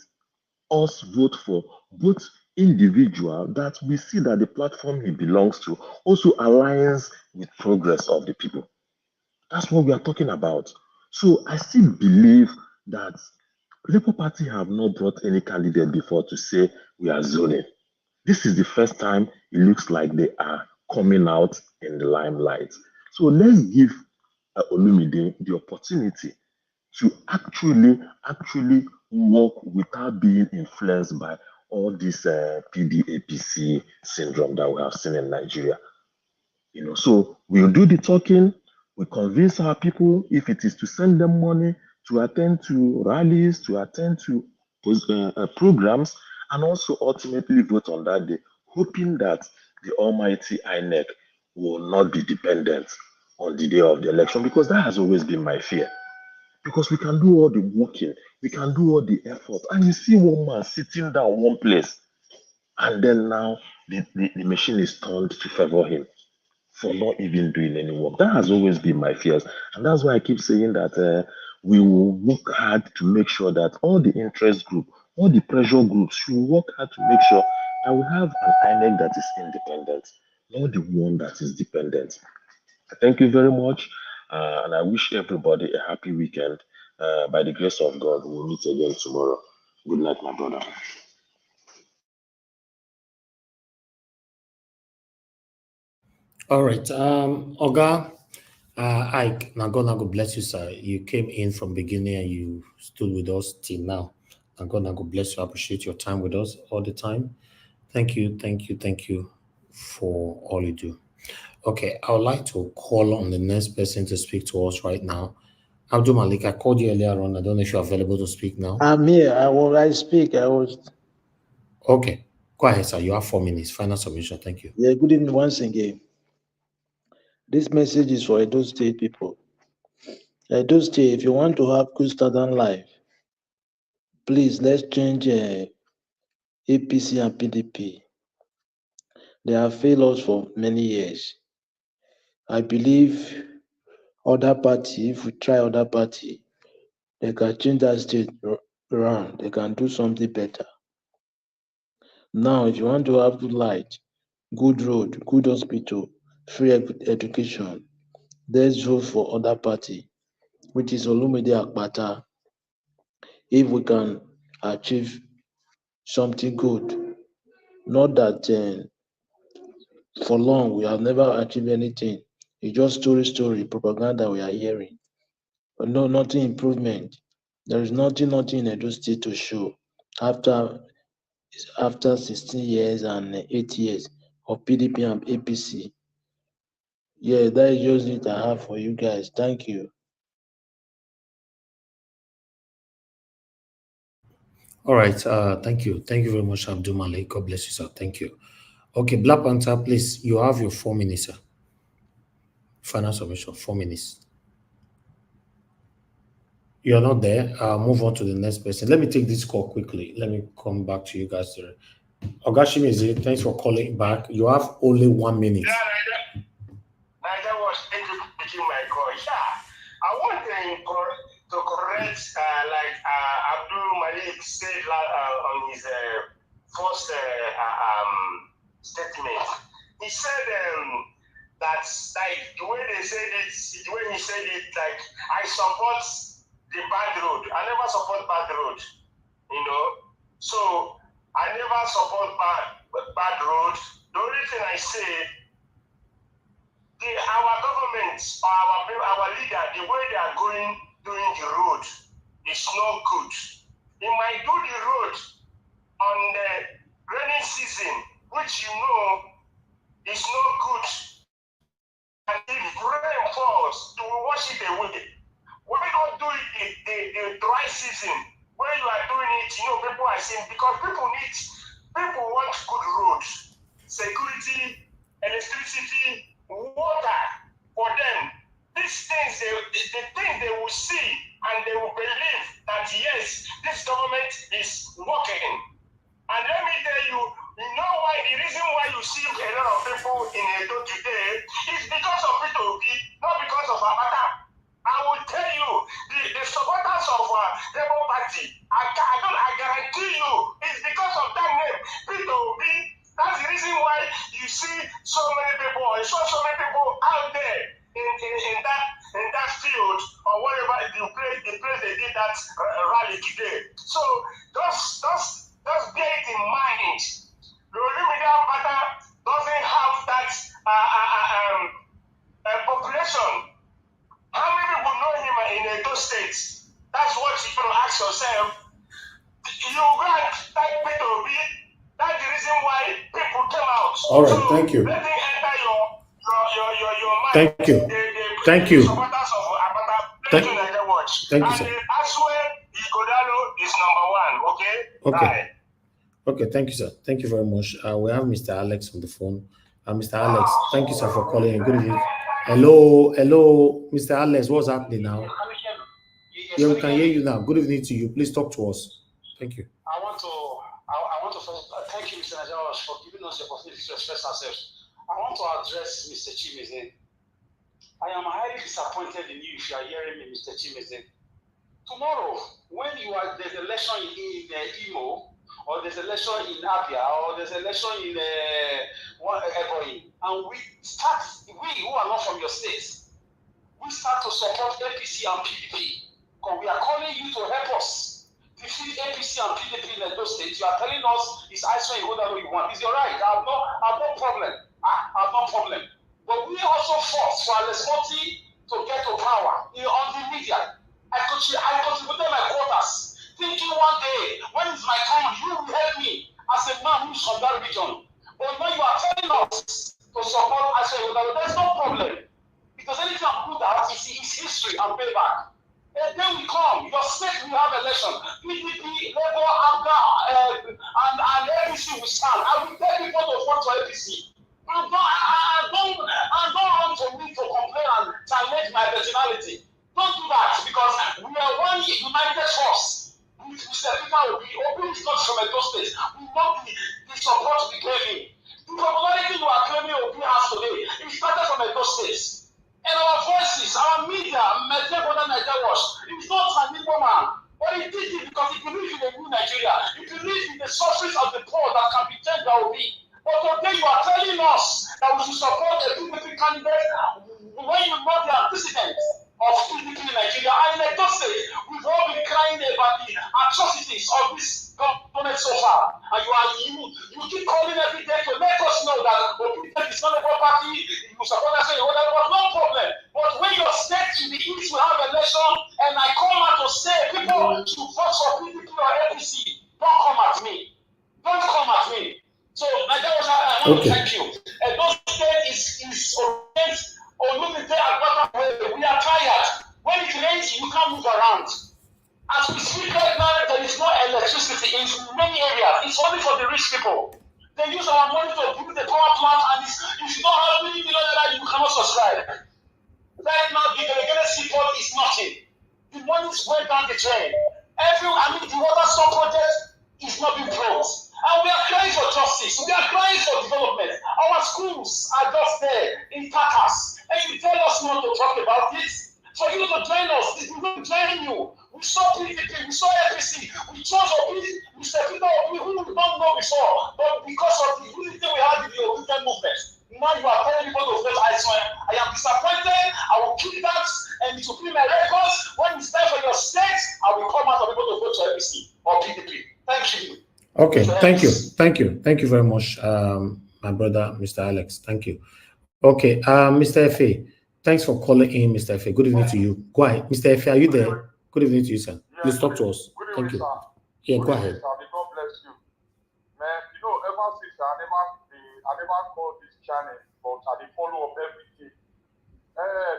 us vote for both individual that we see that the platform he belongs to also aligns with progress of the people. That's what we are talking about. So I still believe that Labour Party have not brought any candidate before to say we are zoning. This is the first time it looks like they are coming out in the limelight. So let's give Olumide the opportunity to actually work without being influenced by all this PDAPC syndrome that we have seen in Nigeria. So we'll do the talking, we convince our people if it is to send them money to attend to rallies, to attend to programs, and also ultimately vote on that day, hoping that the almighty INEC will not be dependent on the day of the election, because that has always been my fear. Because we can do all the working, we can do all the effort, and you see one man sitting down one place, and then now the machine is turned to favor him for not even doing any work. That has always been my fears. And that's why I keep saying that we will work hard to make sure that all the interest group, all the pressure groups should work hard to make sure that we have an INEC that is independent, not the one that is dependent. Thank you very much. And I wish everybody a happy weekend. By the grace of God, we'll meet again tomorrow. Good night, my brother. All right. Oga, Ike, now God bless you, sir. You came in from beginning and you stood with us till now. Now God bless you. I appreciate your time with us all the time. Thank you for all you do. Okay, I would like to call on the next person to speak to us right now. Abdul Malik, I called you earlier on. I don't know if you're available to speak now. I'm here. I speak. I was. Okay, go ahead, sir. You have 4 minutes. Final submission. Thank you. Yeah, good evening once again. This message is for Edo State people. Edo State, if you want to have good start in life, please let's change APC and PDP. They have failed us for many years. I believe other party, if we try other party, they can change that state around. They can do something better. Now, if you want to have good light, good road, good hospital, free education, let's vote for other party, which is Olumide Akpata. If we can achieve something good, not that for long we have never achieved anything. It's just story, propaganda we are hearing. But no, nothing improvement. There is nothing in Edo State to show after 16 years and 8 years of PDP and APC. Yeah, that is just it I have for you guys. Thank you. All right. Thank you. Thank you very much, Abdul Malik. God bless you, sir. Thank you. Okay, Black Panther, please. You have your 4 minutes, sir. Final submission, 4 minutes. You're not there. I'll move on to the next person. Let me take this call quickly. Let me come back to you guys there. Ogashimizi, thanks for calling back. You have only 1 minute. Yeah, that was taking my call. Yeah, I want to correct, like Abdul Malik said on his first statement. He said that's like the way they said it, the way he said it, like I support the bad road. I never support bad road, So I never support bad road. The only thing I say, our government or our leader, the way they are doing the road is not good. They might do the road on the rainy season, which is not good. And if rain falls, you will wash it away. Why not do it the dry season when you are doing it? People are saying because people want good roads, security, electricity, water for them. These things, the thing they will see and they will believe that yes, this government is working. And let me tell you, why the reason why you see a lot of people in Edo today is because of Peter Obi, not because of Akpata. I will tell you, the supporters of Labour Party, I guarantee you, it's because of that name, Peter Obi. the place they did that rally today. So just bear it in mind. The Olumide Akpata doesn't have that population. How many people know him in Edo State? That's what you have to ask yourself. You grant that P2B. That's the reason why people came out. All right, so thank you. Let me enter your mind. Thank you. Thank you. Supporters of Akpata, thank you, Nigeria Watch. Thank you, sir. As well, Igodalo is number 1. Okay. Okay. Bye. Okay, thank you, sir. Thank you very much. We have Mr. Alex on the phone. Mr. Alex, thank you, sir, for calling. Good evening. Hello, Mr. Alex. What's happening now? Yeah, we can hear you now. Good evening to you. Please talk to us. Thank you. I want to first thank you, Mr. Najawas, for giving us the opportunity to express ourselves. I want to address Mr. Chimeze. I am highly disappointed in you if you are hearing me, Mr. Chimeze. Tomorrow, when there's election in Imo, or there's election in Abia, or there's election in Ebonyi, and we who are not from your states, we start to support APC and PDP, because we are calling you to help us defeat APC and PDP in those states. You are telling us it's ISO and whatever you want. It's your right. I have no problem. I have no problem. But we also fought for Alex Monti to get to power on the media. I contributed my quotas, thinking one day, when it's my time, you will help me as a man who's from that region. But now you are telling us to support ISO. There's no problem. Because anything I'm good at is history and payback. And then we come, your state will have election. PDP, Labour, ABGA, and APC will stand. I will tell people to vote for APC. And don't run to me to complain and challenge my personality. Don't do that, because we are one united force. With Mr. Peter Obi. Obi is not from Edo State. We want the support to be given. The popularity you are claiming Obi has today, it started from Edo State. And our voices, our media, Nigeria Watch, it's not an Igbo man. But he did it because he believes in a new Nigeria. He believes in the sufferings of the poor that can be changed by Obi. But today you are telling us that we should support a PDP candidate when you know the antecedents of PDP in Nigeria. And in Edo State, we've all been crying about the atrocities of this government so far. And you keep calling every day to let us know that Obi is not a party, you support us, whatever, but no problem. But when your state to the east will have election, and I come out to say people should vote for PDP or APC, don't come at me. Don't come at me. So, Nigeria, I want to thank you. And those state is against Olumide Akpata. We are tired. When it rains, you can't move around. As we speak right now, there is no electricity in many areas. It's only for the rich people. They use our money to build the power plant, and if you don't have $1 million, you cannot subscribe. Right now, the delegated seaport is nothing. The money went down the drain. The water store project is not being closed. And we are crying for justice. We are crying for development. Our schools are just there in tatters. And you tell us not to talk about this. For you to join us, we will join you. We saw PDP, we saw APC, we chose Obi, Mr. Peter Obi, who we don't know before. But because of the unity we had in the Olympian movement, now you are telling people to vote ISO. I am disappointed. I will keep that, and it will be my records. When it's time for your state, I will come out for people to vote for APC or PDP. Thank you. Okay, thank you very much, my brother, Mr. Alex. Thank you. Okay, Mr. Efe, thanks for calling in, Mr. Efe. Good evening to you. Go ahead, Mr. Efe. Are you there? Good evening to you, sir. Please talk to us. Thank you. Yeah, go ahead. God bless you, man. Ever since I never called this channel, but I did follow up everything.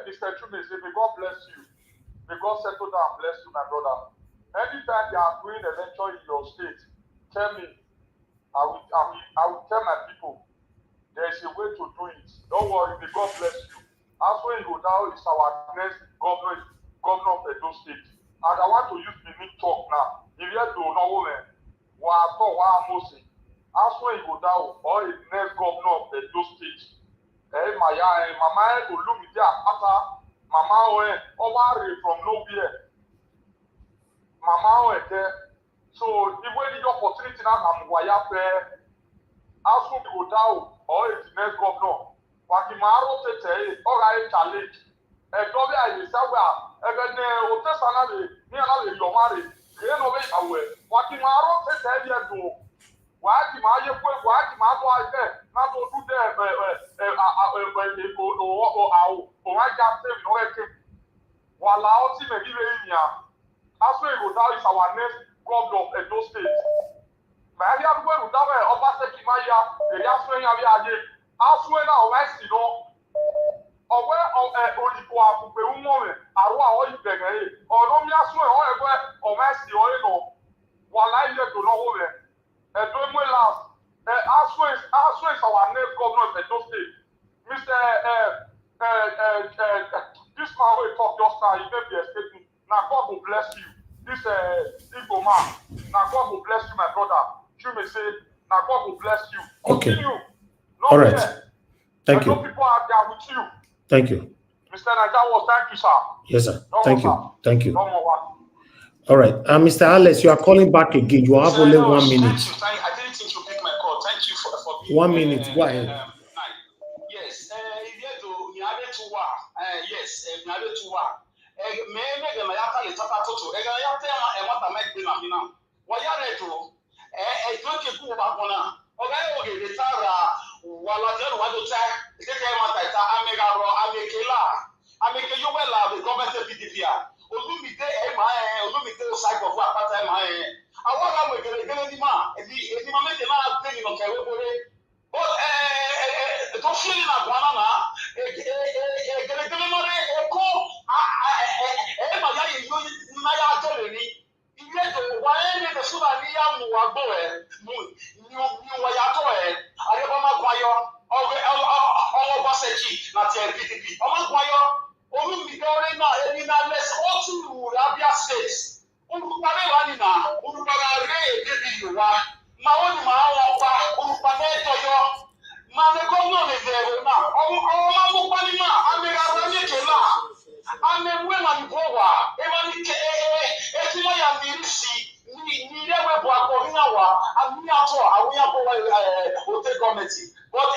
Mr. Chumeze, may God bless you. May God settle down and bless you, my brother. Anytime you are doing a lecture in your state, tell me. I will tell my people there is a way to do it. Don't worry, may God bless you. Aso Ighodalo is our next governor of Edo State. And I want to use the new talk now. If you do not woman, Aso Ighodalo or the next governor of Edo State. Mama Olumide Akpata, Mama Owari from nowhere. Mama so if we need opportunity now, I'm wire fair. Aso Ighodalo or the next governor. Wakimaro Tete, or I challenge. A governor is somewhere. Again, Otesanale, Nianale, Yomari, Renove, Awe, Wakimaro, Tetelia, Why my there, not to do there, when they go or I got them, no, while our team is here, as we go down is our next governor of Edo State. My young boy, who never Obaseki Maya, the Yaswing Aviade, Aswing our West, you know, or where Olipo, Peumo, Arua, or you beg, or no Yaswing, or West, you know, while I let to know over. And when we last, Aswing is our next governor of Edo State. Mr. This man will talk just now, he may be a statement. Now God will bless you. This Igbo man, now God will bless you, my brother. You may say, now God will bless you. Continue. Okay. All right. Thank you. People are there with you. Thank you. Mr. Najawo, thank you, sir. Yes, sir. No Thank more, you. sir. Thank you. No more. All right. Mr. Alex, you are calling back again. You have only 1 minute. Thank you. I didn't think you pick my call. Thank you for being 1 minute. Go ahead. Yes. Yes. Me ya ka le tata toto. E ga ya te ma e wata make na mi na. Wa ya re to. Don't ke ku ba bona. O ga o ge le tara wala je wa do ta. Ke ke ma ta ta amega ro amekela. Ameke yo wela the government PDP a. Olumide Olumide side of Akpata awara we gele ni ma edi ma me na pe ni no ka we bore but to feel na bana na gele no re ko ma ya yi yo na ya tele ni iye to wa ni de so na ni ya mu wa gbo ni wa ya to are ba ma gwayo o ba seji na ti PDP o ma gwayo Olumide na eni na less otu Abia State olùpàdé wa ni na olùpàdé rẹ débi wa ma ó ní máa wọn pa olùpàdé tọyọ ma ní gómìnà lè bẹ̀rẹ̀ náà ọmọ máa mú pálí náà amẹ́ra rẹ níkẹ́ náà amẹ́wé wà ní bọ́ wà ẹ̀ma ní kẹ́ ẹtí wọ́n yà mí sí ní ilé ìwé bọ̀ àpò nínú àwà àmúyàtọ̀ àwòyàbọ̀ òtẹ́ gọ́ọ̀mẹ̀ntì but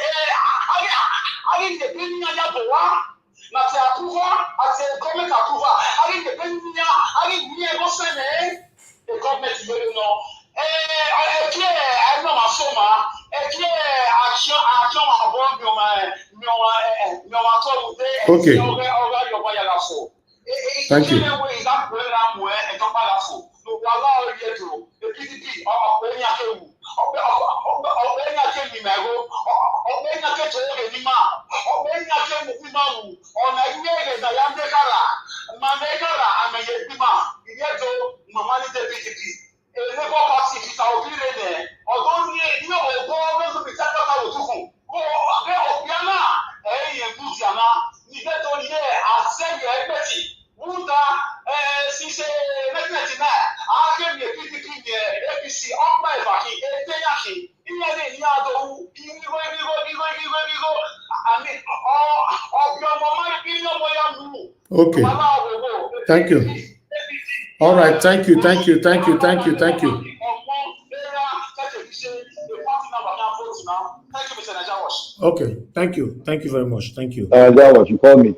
ayé ìdèbí ní ayàbọ̀ wá. Na te approval, at the government approval. I think the Kenya, I think we are saying the government will know. I know my soma. Action about okay. Thank you. Okay. Thank you. All right. Thank you. Okay. Thank you very much. Thank you. You call me.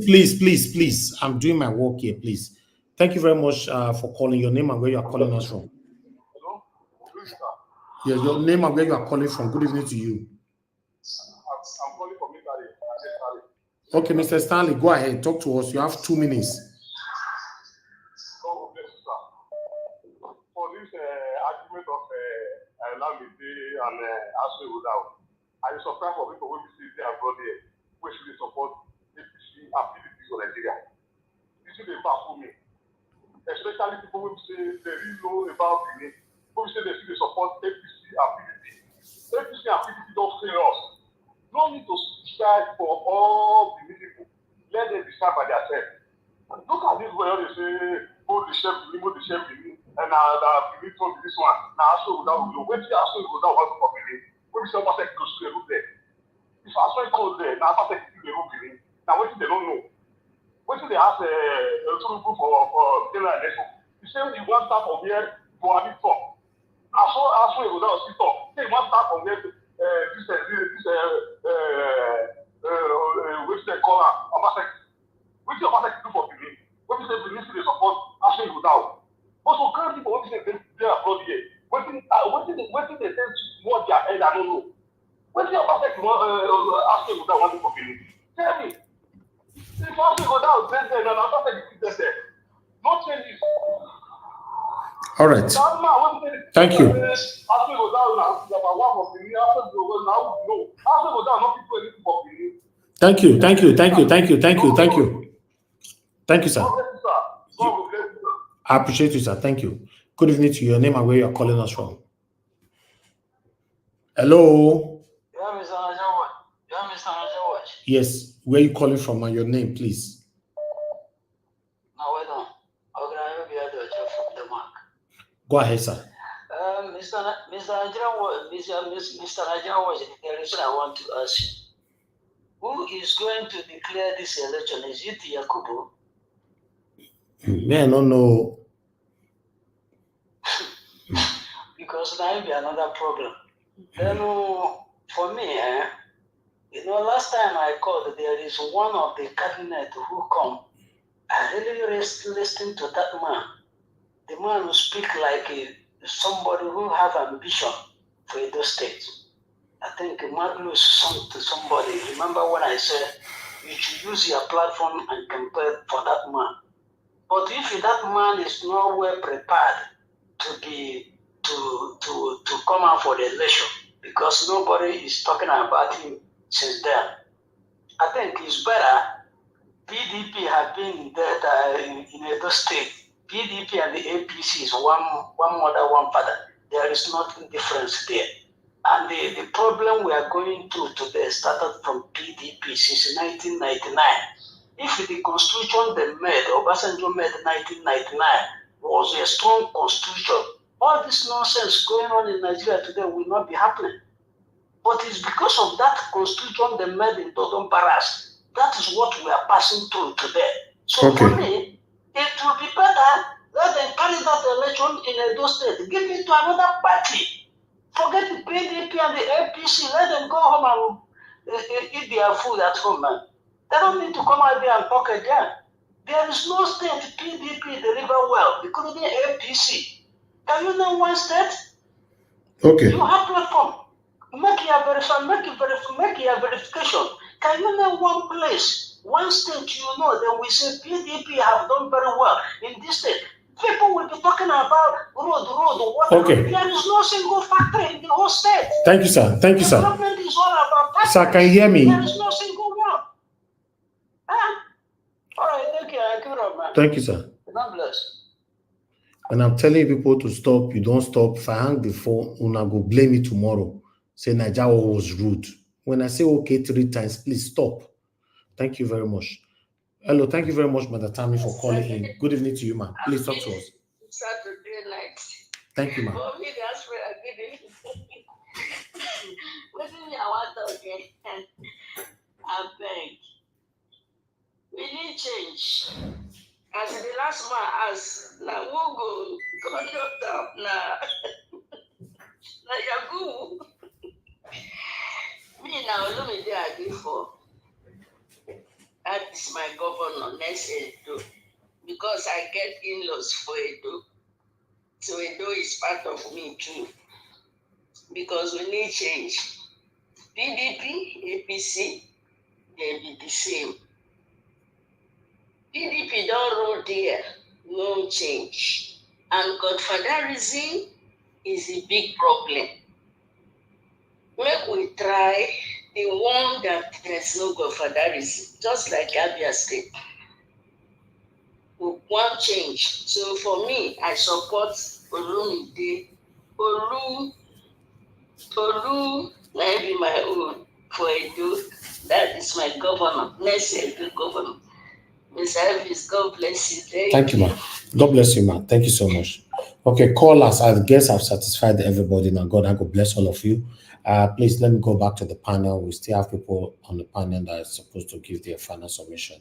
Please. I'm doing my work here, please. Thank you very much for calling. Your name and where you are calling us from. Yeah, your name and where you are calling from. Good evening to you. I'm calling from Italy. Okay, Mr. Stanley, go ahead. Talk to us. You have 2 minutes. God bless you, sir. For this argument of Nnamdi and Ashley Without, I am surprised for people when we see they are brought here, which should support APC activities for Nigeria. This is a fact for me. Especially people who say they really know about the who say they still support APC activity. APC activity don't fail us. No need to strive for all the people. Let them decide by themselves. Look at this way they say, oh, the chef, and we told this one. Now, also, without you, when you also go down, what's for me? When we say, what's that goes to there? If I saw it go there, now, what's that to the now, what they don't know? What do they ask a group for dinner election? You say, you want to start from here to have it talk. I saw it go down, see talk. Say, you want to start from here, which they call Obaseki. Which Obaseki do for me? What is the ministry they support Ashley without? But so current people, what is the they applaud here? What is they say what their head? I don't know. What is the affect Ashley without one people believe? Tell me. If Ashley go down, then I'm not saying this there. No changes. All right. Thank you. Thank you. Thank you. Thank you. Thank you. Thank you. Thank you. Thank you, sir. I appreciate you, sir. Thank you. Good evening to your name and where you are calling us from. Hello. Yeah, Mr. Najawaj. Yeah, Mr. Najawaj. Yes. Where are you calling from and your name, please? Now, wait on. How can I be able to from the mark? Go ahead, sir. Mr. Najawaj, there is what I want to ask you. Who is going to declare this election? Is it Yakubu? Man, I don't know. Because that will be another problem. Then, for me, last time I called, there is one of the cabinet who come. I really listened to that man. The man who speak like somebody who have ambition for Edo State. I think Magnus sung to somebody. Remember when I said you should use your platform and compare for that man. But if that man is not well prepared to come out for the election, because nobody is talking about him since then, I think it's better. PDP have been there in Edo State. PDP and the APC is one mother, one father. There is nothing difference there. And the problem we are going through today started from PDP since 1999. If the constitution they made, Obasanjo made in 1999, was a strong constitution, all this nonsense going on in Nigeria today will not be happening. But it's because of that constitution they made in Dodon Barras. That is what we are passing through today. So for me, it will be better let them carry that election in Edo State. Give it to another party. Forget the PDP and the APC. Let them go home and eat their food at home, man. They don't need to come out there and talk again. There is no state PDP deliver well, including APC. Can you name one state? Okay. You have platform. Make your verification. Can you name one place, one state you know that we say PDP have done very well in this state? People will be talking about road, water. Okay. There is no single factory in the whole state. Thank you, sir. Thank you, sir. Development is all about factories. Sir, can you hear me? There is no single one. All right, thank you. Man. Thank you, sir. God bless. When I'm telling people to stop, you don't stop. If I hang the phone, una go blame me tomorrow. Say Najawa was rude. When I say okay 3 times, please stop. Thank you very much. Hello, thank you very much, Mother Tammy, for calling in. Good evening to you, ma'am. Please talk to us. Saturday night. Thank you, ma'am. For me, that's where I did it. What do you want to get? I beg. We need change. As the last man asked, now we'll go conduct up now. Yagu. Me now, Olumide Akpata. That is my governor next Edo. Because I get in-laws for Edo. So Edo is part of me too. Because we need change. PDP, APC, they be the same. PDP don't rule there, no change. And godfatherism is a big problem. Make we try the one that there's no godfatherism, just like Abia State. We want change. So for me, I support Olumide. Olu, let be my own for Edo. That is my governor. Next Edo governor. Mr. Elvis, God bless you. Thank you, ma'am. God bless you, ma'am. Thank you so much. Okay, call us. I guess I've satisfied everybody now. God bless all of you. Please let me go back to the panel. We still have people on the panel that are supposed to give their final submission.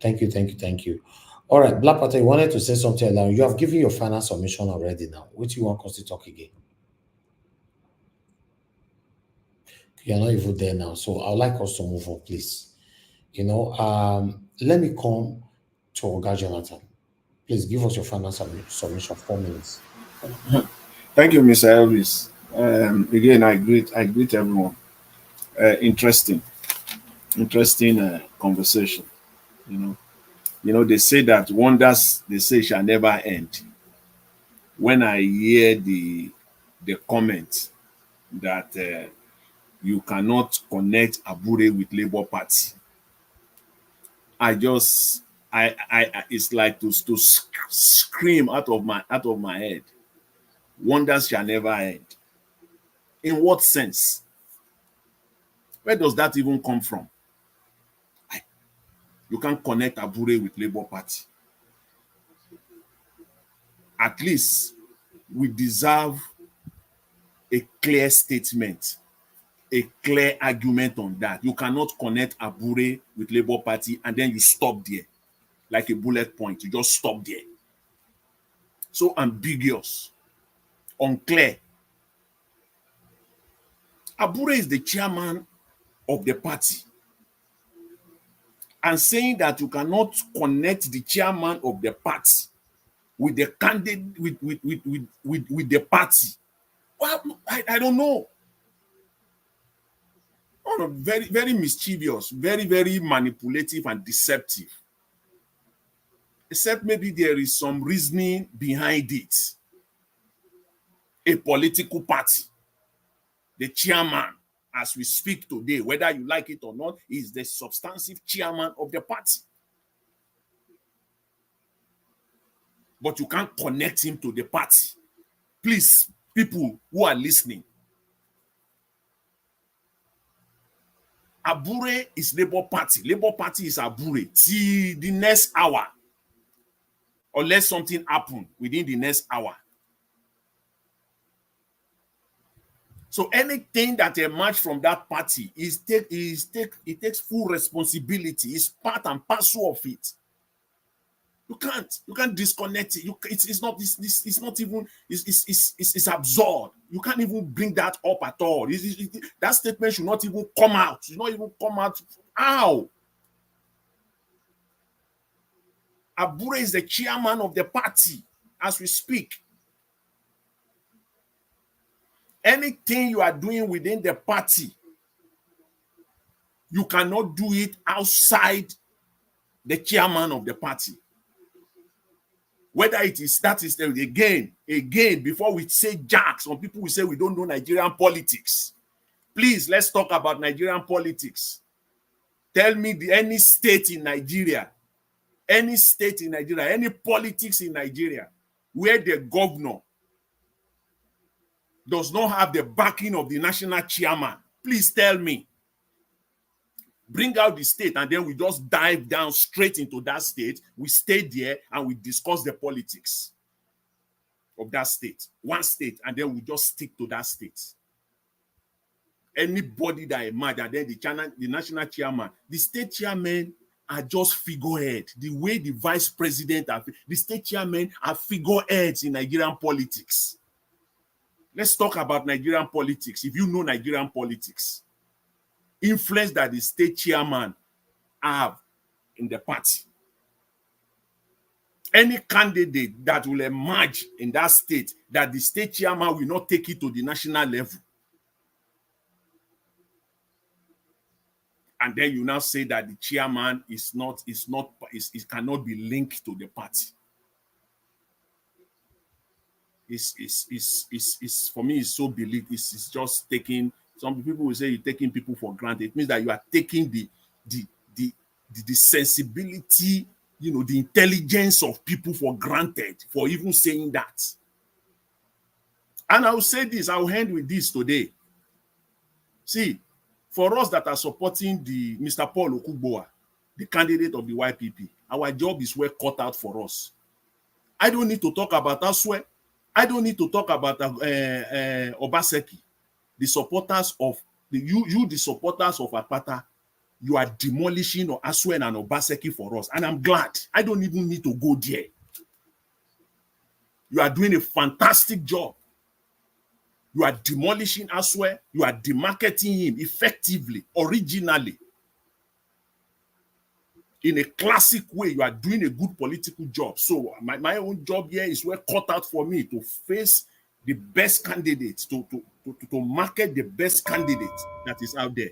Thank you. All right, Black Panther, you wanted to say something now. You have given your final submission already now. What do you want us to talk again? You're not even there now. So I'd like us to move on, please. Let me come to Oga Jonathan. Please give us your final submission, 4 minutes. Thank you, Mr. Elvis. Again, I greet everyone. Interesting conversation. You know, they say that wonders they say shall never end. When I hear the comment that you cannot connect Abure with Labour Party, I it's like to scream out of my head. Wonders shall never end. In what sense? Where does that even come from? You can't connect Abure with Labour Party. At least we deserve a clear statement, a clear argument on that. You cannot connect Abure with Labour Party and then you stop there. Like a bullet point, you just stop there. So ambiguous, unclear. Abure is the chairman of the party. And saying that you cannot connect the chairman of the party with the candidate with the party. Well, I don't know. Oh, very, very mischievous, very, very manipulative and deceptive. Except maybe there is some reasoning behind it. A political party, the chairman, as we speak today, whether you like it or not, is the substantive chairman of the party. But you can't connect him to the party. Please, people who are listening, Abure is Labour Party. Labour Party is Abure till the next hour. Unless something happens within the next hour. So anything that emerges from that party it takes full responsibility. It's part and parcel of it. You can't disconnect it. It's absurd. You can't even bring that up at all. That statement should not even come out. Should not even come out. How? Abure is the chairman of the party as we speak. Anything you are doing within the party, you cannot do it outside the chairman of the party. Whether that is again, before we say jack, some people will say we don't know Nigerian politics. Please, let's talk about Nigerian politics. Tell me any state in Nigeria, any politics in Nigeria, where the governor does not have the backing of the national chairman. Please tell me. Bring out the state and then we just dive down straight into that state. We stay there and we discuss the politics of that state. One state, and then we just stick to that state. Anybody that emerges, and then the national chairman, the state chairmen are just figurehead. The way the vice president, the state chairmen are figureheads in Nigerian politics. Let's talk about Nigerian politics. If you know Nigerian politics, influence that the state chairman have in the party. Any candidate that will emerge in that state, that the state chairman will not take it to the national level. And then you now say that the chairman it cannot be linked to the party. It's for me, it's so believed. It's just taking, some people will say you're taking people for granted. It means that you are taking the sensibility, the intelligence of people for granted for even saying that. And I will say this, I will end with this today. See, for us that are supporting the Mr. Paul Okugboa, the candidate of the YPP, our job is well cut out for us. I don't need to talk about Aswe. I don't need to talk about Obaseki. The supporters of the supporters of Akpata, you are demolishing Aswe and Obaseki for us. And I'm glad. I don't even need to go there. You are doing a fantastic job. You are demolishing Aswe. You are demarketing him effectively, originally. in a classic way, you are doing a good political job. So my own job here is well cut out for me to face the best candidates, to market the best candidate that is out there.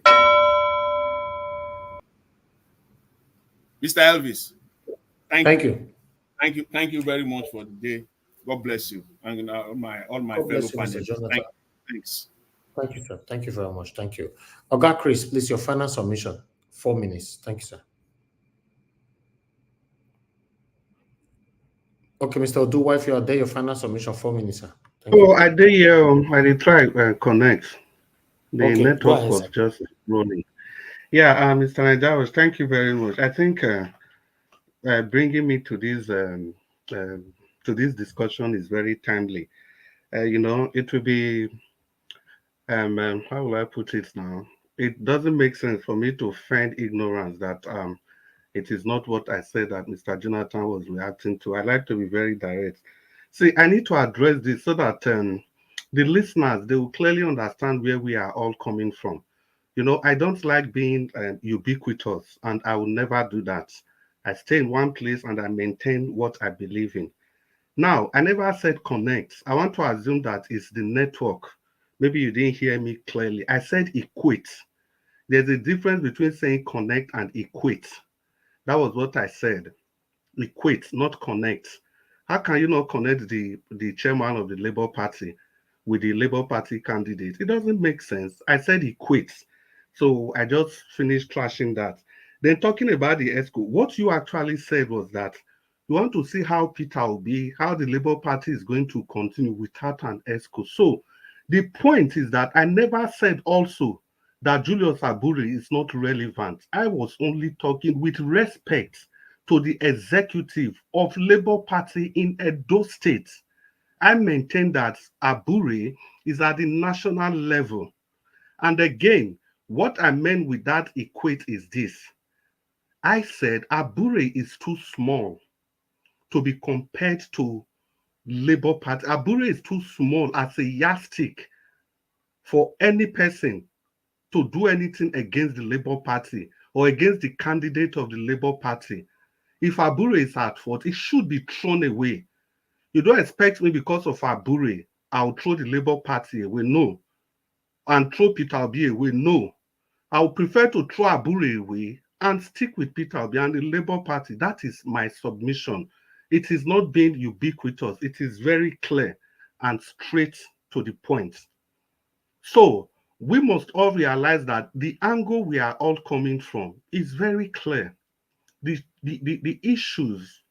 Mr. Elvis, thank you. Thank you very much for the day. God bless you. And all my God fellow bless you, Mr. panelists. Jonathan. Thanks. Thank you, sir. Thank you very much. Thank you. Oga Chris, please, your final submission. 4 minutes. Thank you, sir. Okay, Mr. Oduwa, if you are there, your final submission, 4 minutes, sir. Thank you. I did I did try connect. The Okay, go network ahead, was sir. just rolling. Yeah, Mr. Najawas, thank you very much. I think bringing me to this discussion is very timely. It will be how will I put it now? It doesn't make sense for me to feign ignorance that it is not what I said that Mr. Jonathan was reacting to. I like to be very direct. See, I need to address this so that the listeners, they will clearly understand where we are all coming from. I don't like being ubiquitous, and I will never do that. I stay in one place and I maintain what I believe in. Now, I never said connect. I want to assume that it's the network. Maybe you didn't hear me clearly. I said equate. There's a difference between saying connect and equate. That was what I said. Equate, not connect. How can you not connect the chairman of the Labour Party with the Labour Party candidate? It doesn't make sense. I said equate. So I just finished trashing that. Then talking about the ESCO, what you actually said was that you want to see how Peter will be, how the Labour Party is going to continue without an ESCO. So the point is that I never said also that Julius Aburi is not relevant. I was only talking with respect to the executive of Labour Party in Edo State. I maintain that Aburi is at the national level. And again, what I meant with that equate is this. I said Aburi is too small to be compared to Labour Party. Aburi is too small as a yardstick for any person to do anything against the Labour Party or against the candidate of the Labour Party. If Aburi is at fault, it should be thrown away. You don't expect me because of Aburi, I'll throw the Labour Party away. No. And throw Peter Obi away. No. I would prefer to throw Aburi away and stick with Peter Obi and the Labour Party. That is my submission. It is not being ubiquitous. It is very clear and straight to the point. So we must all realize that the angle we are all coming from is very clear. The issues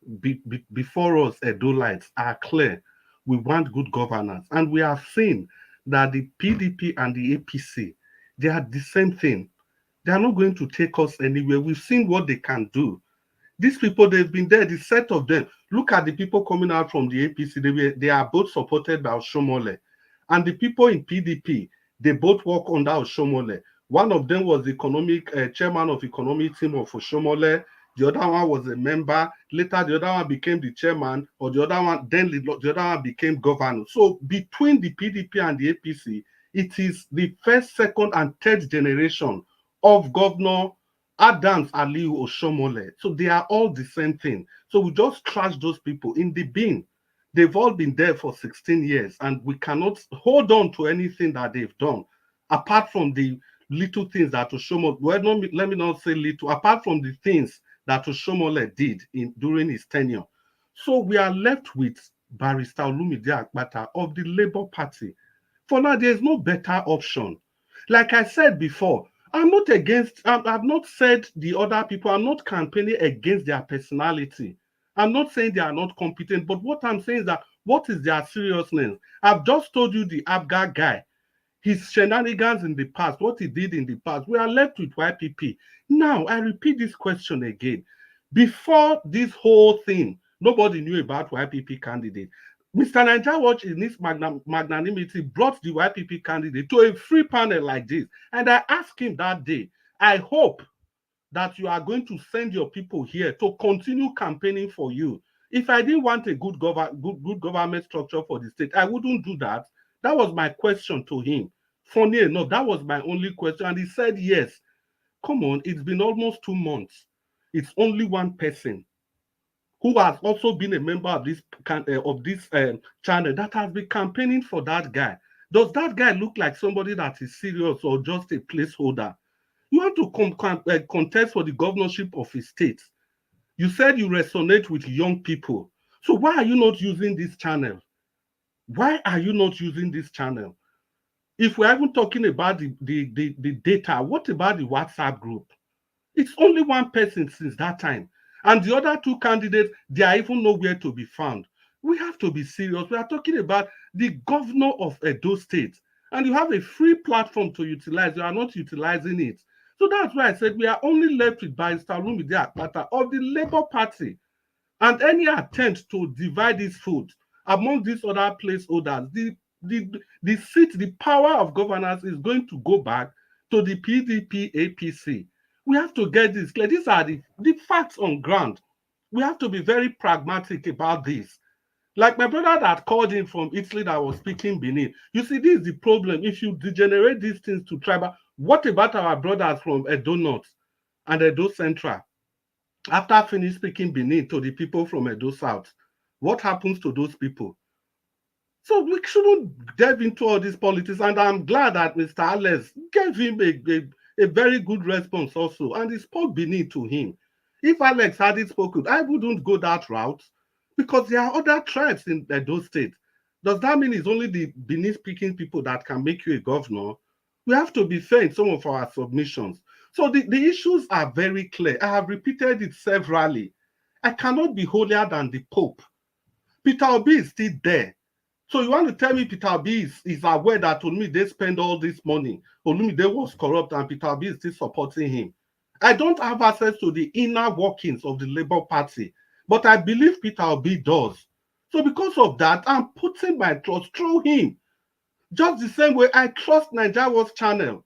before us, Edolites, are clear. We want good governance. And we have seen that the PDP and the APC, they are the same thing. They are not going to take us anywhere. We've seen what they can do. These people, they've been there, the set of them. Look at the people coming out from the APC. They are both supported by Oshomole. And the people in PDP, they both work under Oshomole. One of them was the chairman of economic team of Oshomole. The other one was a member. Later, the other one became the chairman, or the other one one became governor. So between the PDP and the APC, it is the first, second, and third generation of Governor Adams Aliu Oshomole. So they are all the same thing. So we just trash those people in the bin. They've all been there for 16 years, and we cannot hold on to anything that they've done, apart from the little things that Oshomole, let me not say little, apart from the things that Oshomole did during his tenure. So we are left with Barrister Olumide Akpata of the Labour Party. For now, there is no better option. Like I said before, I'm not against, I've not said the other people, I'm not campaigning against their personality. I'm not saying they are not competent, but what I'm saying is that what is their seriousness? I've just told you the Abga guy, his shenanigans in the past, what he did in the past. We are left with YPP. Now, I repeat this question again. Before this whole thing, nobody knew about YPP candidate. Mr. Naija Watch, in his magnanimity, brought the YPP candidate to a free panel like this. And I asked him that day, I hope that you are going to send your people here to continue campaigning for you. If I didn't want a good government structure for the state, I wouldn't do that. That was my question to him. Funny enough, that was my only question. And he said yes. Come on, it's been almost 2 months. It's only one person who has also been a member of this channel that has been campaigning for that guy. Does that guy look like somebody that is serious or just a placeholder? You want to contest for the governorship of a state. You said you resonate with young people. So why are you not using this channel? Why are you not using this channel? If we're even talking about the data, what about the WhatsApp group? It's only one person since that time. And the other two candidates, they are even nowhere to be found. We have to be serious. We are talking about the governor of Edo State. And you have a free platform to utilize. You are not utilizing it. So that's why I said we are only left with Barrister Olumide Akpata of the Labour Party. And any attempt to divide this vote among these other placeholders, the seat, the power of governance is going to go back to the PDP APC. We have to get this clear. These are the facts on ground. We have to be very pragmatic about this. Like my brother that called in from Italy that was speaking Benin. You see, this is the problem. If you degenerate these things to tribal, what about our brothers from Edo North and Edo Central? After finish speaking Benin to the people from Edo South, what happens to those people? So we shouldn't delve into all these politics, and I'm glad that Mr. Alex gave him a very good response also, and he spoke Benin to him. If Alex hadn't spoken, I wouldn't go that route, because there are other tribes in Edo State. Does that mean it's only the Benin-speaking people that can make you a governor? We have to be fair in some of our submissions. So the issues are very clear. I have repeated it severally. I cannot be holier than the Pope. Peter Obi is still there. So you want to tell me Peter Obi is aware that Olumide spend all this money, Olumide was corrupt, and Peter Obi is still supporting him? I don't have access to the inner workings of the Labour Party, but I believe Peter Obi does. So because of that, I'm putting my trust through him. Just the same way I trust Nigeria Wars channel.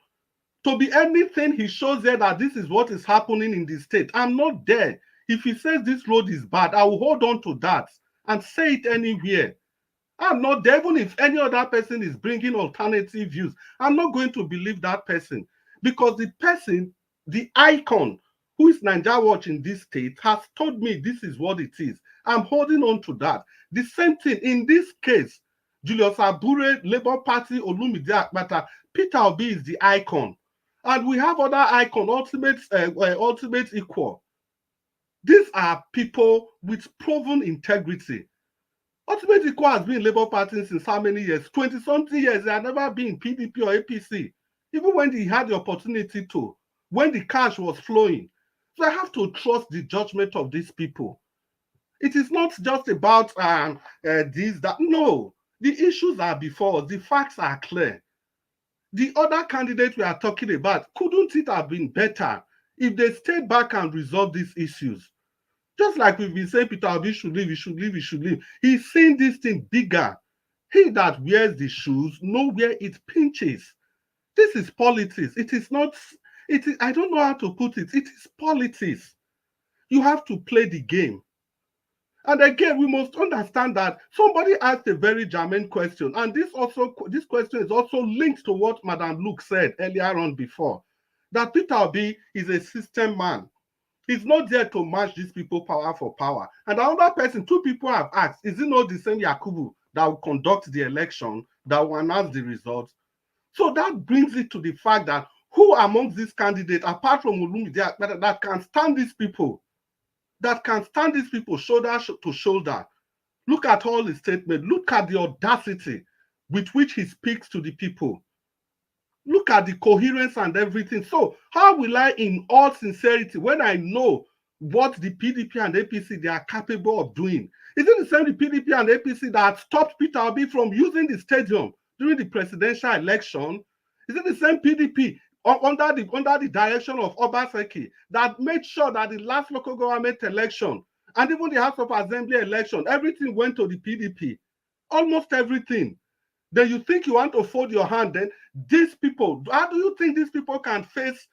To be anything he shows there that this is what is happening in the state. I'm not there. If he says this road is bad, I will hold on to that and say it anywhere. I'm not there. Even if any other person is bringing alternative views, I'm not going to believe that person, because the person, the icon who is Nigeria Watch in this state, has told me this is what it is. I'm holding on to that. The same thing in this case. Julius Abure, Labour Party, Olumide Akpata, Peter Obi is the icon. And we have other icon, ultimate equal. These are people with proven integrity. Ultimate Equal has been in Labour Party since how many years? 20-something years. They have never been PDP or APC. Even when they had the opportunity to, when the cash was flowing. So I have to trust the judgment of these people. It is not just about this, that. No. The issues are before us. The facts are clear. The other candidate we are talking about, couldn't it have been better if they stayed back and resolved these issues? Just like we've been saying, Peter Obi should leave, he should leave, he should leave. He's seeing this thing bigger. He that wears the shoes knows where it pinches. This is politics. It is not, it is, I don't know how to put it. It is politics. You have to play the game. And again, we must understand that somebody asked a very germane question, and this question is also linked to what Madam Luke said earlier on before, that Peter Obi is a system man. He's not there to match these people power for power. And another person, two people have asked, is it not the same Yakubu that will conduct the election, that will announce the results? So that brings it to the fact that who amongst these candidates, apart from Olumide Akpata, that can stand these people, shoulder to shoulder? Look at all his statements. Look at the audacity with which he speaks to the people. Look at the coherence and everything. So how will I, in all sincerity, when I know what the PDP and APC they are capable of doing? Is it the same the PDP and APC that stopped Peter Obi from using the stadium during the presidential election? Is it the same PDP under the direction of Obaseki that made sure that the last local government election and even the House of Assembly election, everything went to the PDP? Almost everything. Then you think you want to fold your hand, then these people, how do you think these people can face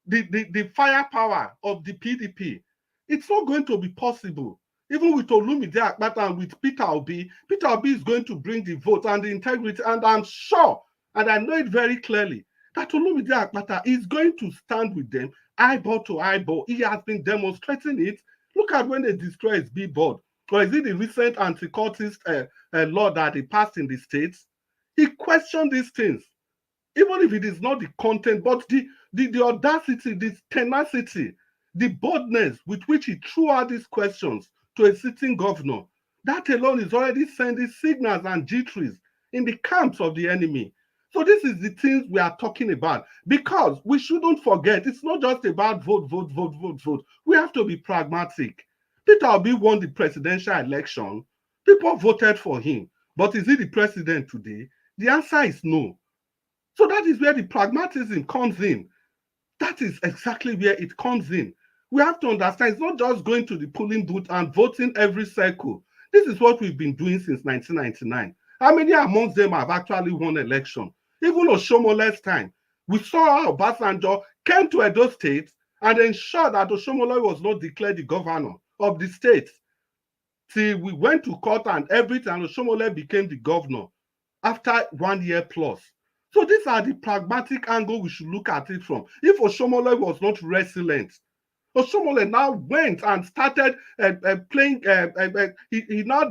the firepower of the PDP? It's not going to be possible. Even with Olumide Akpata and with Peter Obi is going to bring the vote and the integrity, and I'm sure, and I know it very clearly, that Olumide Akpata is going to stand with them eyeball to eyeball. He has been demonstrating it. Look at when they destroy his billboard. Or is it the recent anti-cultist law that he passed in the States? He questioned these things, even if it is not the content, but the audacity, the tenacity, the boldness with which he threw out these questions to a sitting governor. That alone is already sending signals and jitteries in the camps of the enemy. So this is the things we are talking about, because we shouldn't forget, it's not just about vote, vote, vote, vote, vote. We have to be pragmatic. Peter Obi won the presidential election. People voted for him. But is he the president today? The answer is no. So that is where the pragmatism comes in. That is exactly where it comes in. We have to understand it's not just going to the polling booth and voting every cycle. This is what we've been doing since 1999. How many amongst them have actually won election? Even Oshomole's time, we saw how Obasanjo came to Edo State and ensured that Oshomole was not declared the governor of the state. Till we went to court and everything, and Oshomole became the governor after 1 year plus. So these are the pragmatic angle we should look at it from. If Oshomole was not resilient, Oshomole now went and started playing, he now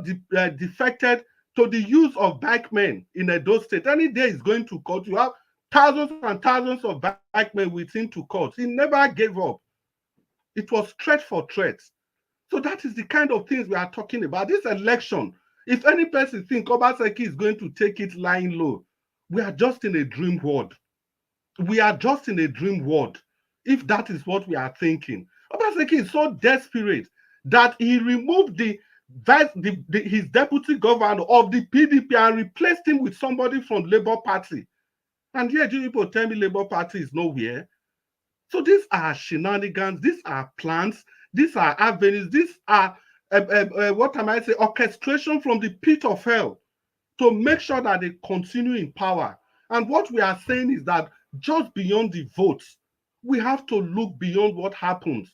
defected to the use of bike men in Edo State. Any day he's going to court, you have thousands and thousands of bike men with him to court. He never gave up. It was threat for threat. So that is the kind of things we are talking about. This election, if any person thinks Obaseki is going to take it lying low, we are just in a dream world. We are just in a dream world, if that is what we are thinking. Obaseki is so desperate that he removed his deputy governor of the PDP and replaced him with somebody from Labour Party. And yet you people tell me Labour Party is nowhere. So these are shenanigans, these are plans, these are avenues, these are, what am I saying, orchestration from the pit of hell to make sure that they continue in power. And what we are saying is that just beyond the votes, we have to look beyond what happens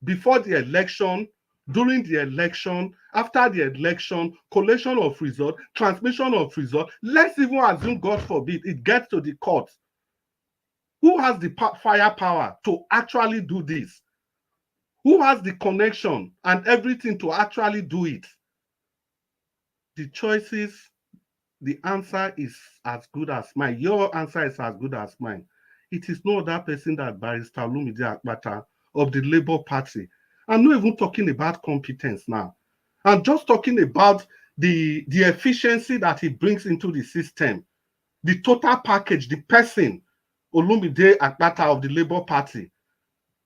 before the election, during the election, after the election, collation of results, transmission of results. Let's even assume, God forbid, it gets to the court. Who has the firepower to actually do this? Who has the connection and everything to actually do it? The choices, the answer is as good as mine. Your answer is as good as mine. It is no other person than Barrister Olumide Akpata of the Labour Party. I'm not even talking about competence now. I'm just talking about the efficiency that he brings into the system, the total package, the person, Olumide Akpata of the Labour Party.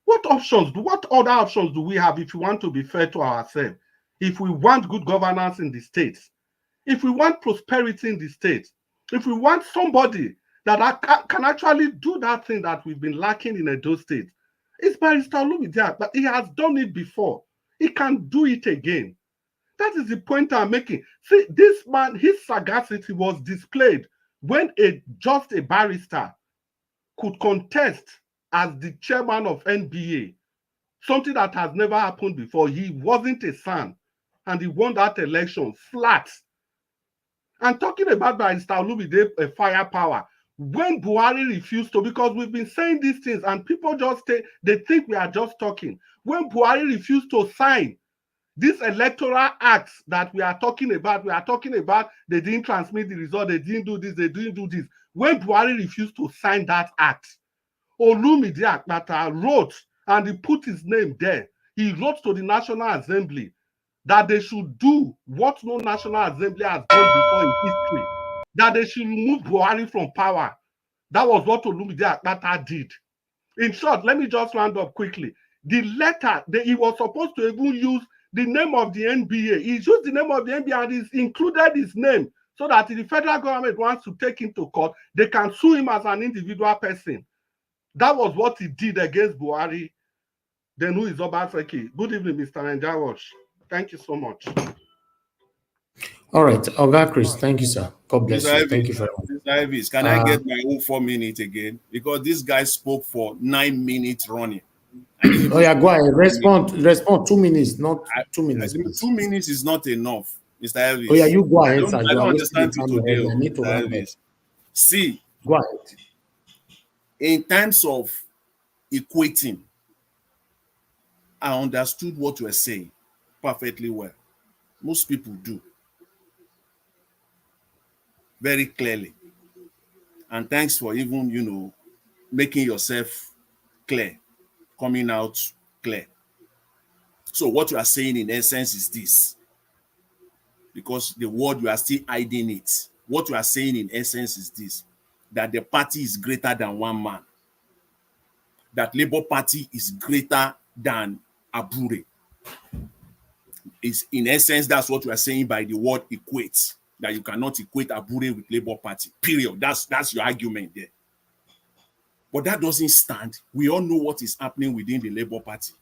What other options do we have if we want to be fair to ourselves? If we want good governance in the states, if we want prosperity in the state, if we want somebody that can actually do that thing that we've been lacking in Edo State, it's Barrister Olumide, but he has done it before. He can do it again. That is the point I'm making. See, this man, his sagacity was displayed when just a barrister could contest as the chairman of NBA, something that has never happened before. He wasn't a son, and he won that election flat. And talking about Barrister Olumide firepower, when Buhari refused to, because we've been saying these things and people just they think we are just talking. When Buhari refused to sign these electoral acts that we are talking about they didn't transmit the result, they didn't do this, they didn't do this. When Buhari refused to sign that act, Olumide Akpata wrote, and he put his name there. He wrote to the National Assembly that they should do what no National Assembly has done before in history, that they should remove Buhari from power. That was what Olumide Akpata did. In short, let me just round up quickly. The letter, he was supposed to even use the name of the NBA. He used the name of the NBA and he's included his name so that if the federal government wants to take him to court, they can sue him as an individual person. That was what he did against Buhari. Then who is Obaseki? Good evening, Mr. Nanjawosh. Thank you so much. All right, Oga Chris, thank you, sir. God bless you. Thank you very much. Mr. Ivis, can I get my own 4 minutes again? Because this guy spoke for 9 minutes running. Oh yeah, go ahead. Respond 2 minutes, not 2 minutes. 2 minutes is not enough, Mr. Elvis. Oh yeah, you go ahead, sir. I don't understand you today, I need to Mr. Elvis. See, go ahead. In terms of equating I understood what you were saying perfectly well. Most people do. Very clearly. And thanks for even, making yourself clear, coming out clear. So what you are saying in essence is this, because the word you are still hiding it. What you are saying in essence is this, that the party is greater than one man. That Labour Party is greater than Abure. Is in essence, that's what you are saying by the word equate. That you cannot equate Abure with Labour Party. Period. That's your argument there. But that doesn't stand. We all know what is happening within the Labour Party.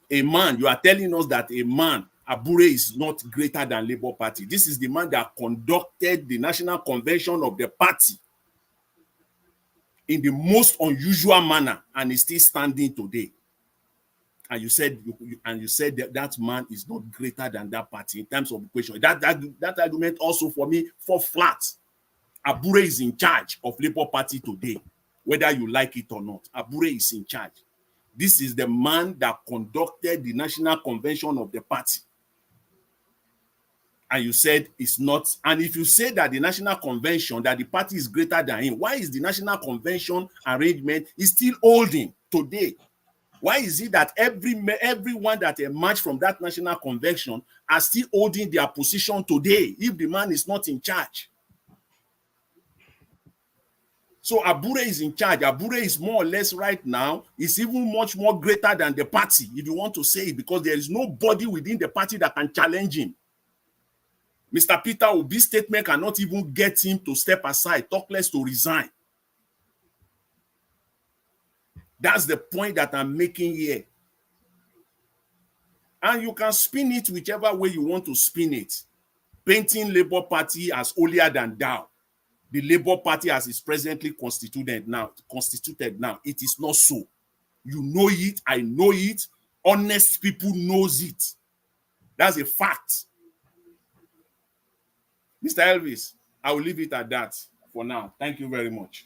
A man, you are telling us that a man, Abure, is not greater than Labour Party. This is the man that conducted the National Convention of the party in the most unusual manner and is still standing today. And you said that man is not greater than that party in terms of equation. That argument also for me fall flat. Abure is in charge of Labour Party today, whether you like it or not. Abure is in charge. This is the man that conducted the National Convention of the party. And you said it's not. And if you say that the National Convention, that the party is greater than him, why is the National Convention arrangement is still holding today? Why is it that everyone that emerged from that National Convention are still holding their position today if the man is not in charge? So Abure is in charge. Abure is more or less right now, is even much more greater than the party, if you want to say it, because there is nobody within the party that can challenge him. Mr. Peter Obi's statement cannot even get him to step aside, talk less to resign. That's the point that I'm making here. And you can spin it whichever way you want to spin it. Painting Labour Party as holier than thou. The Labour Party as is presently constituted now. It is not so. You know it, I know it, honest people knows it. That's a fact. Mr. Elvis, I will leave it at that for now. Thank you very much.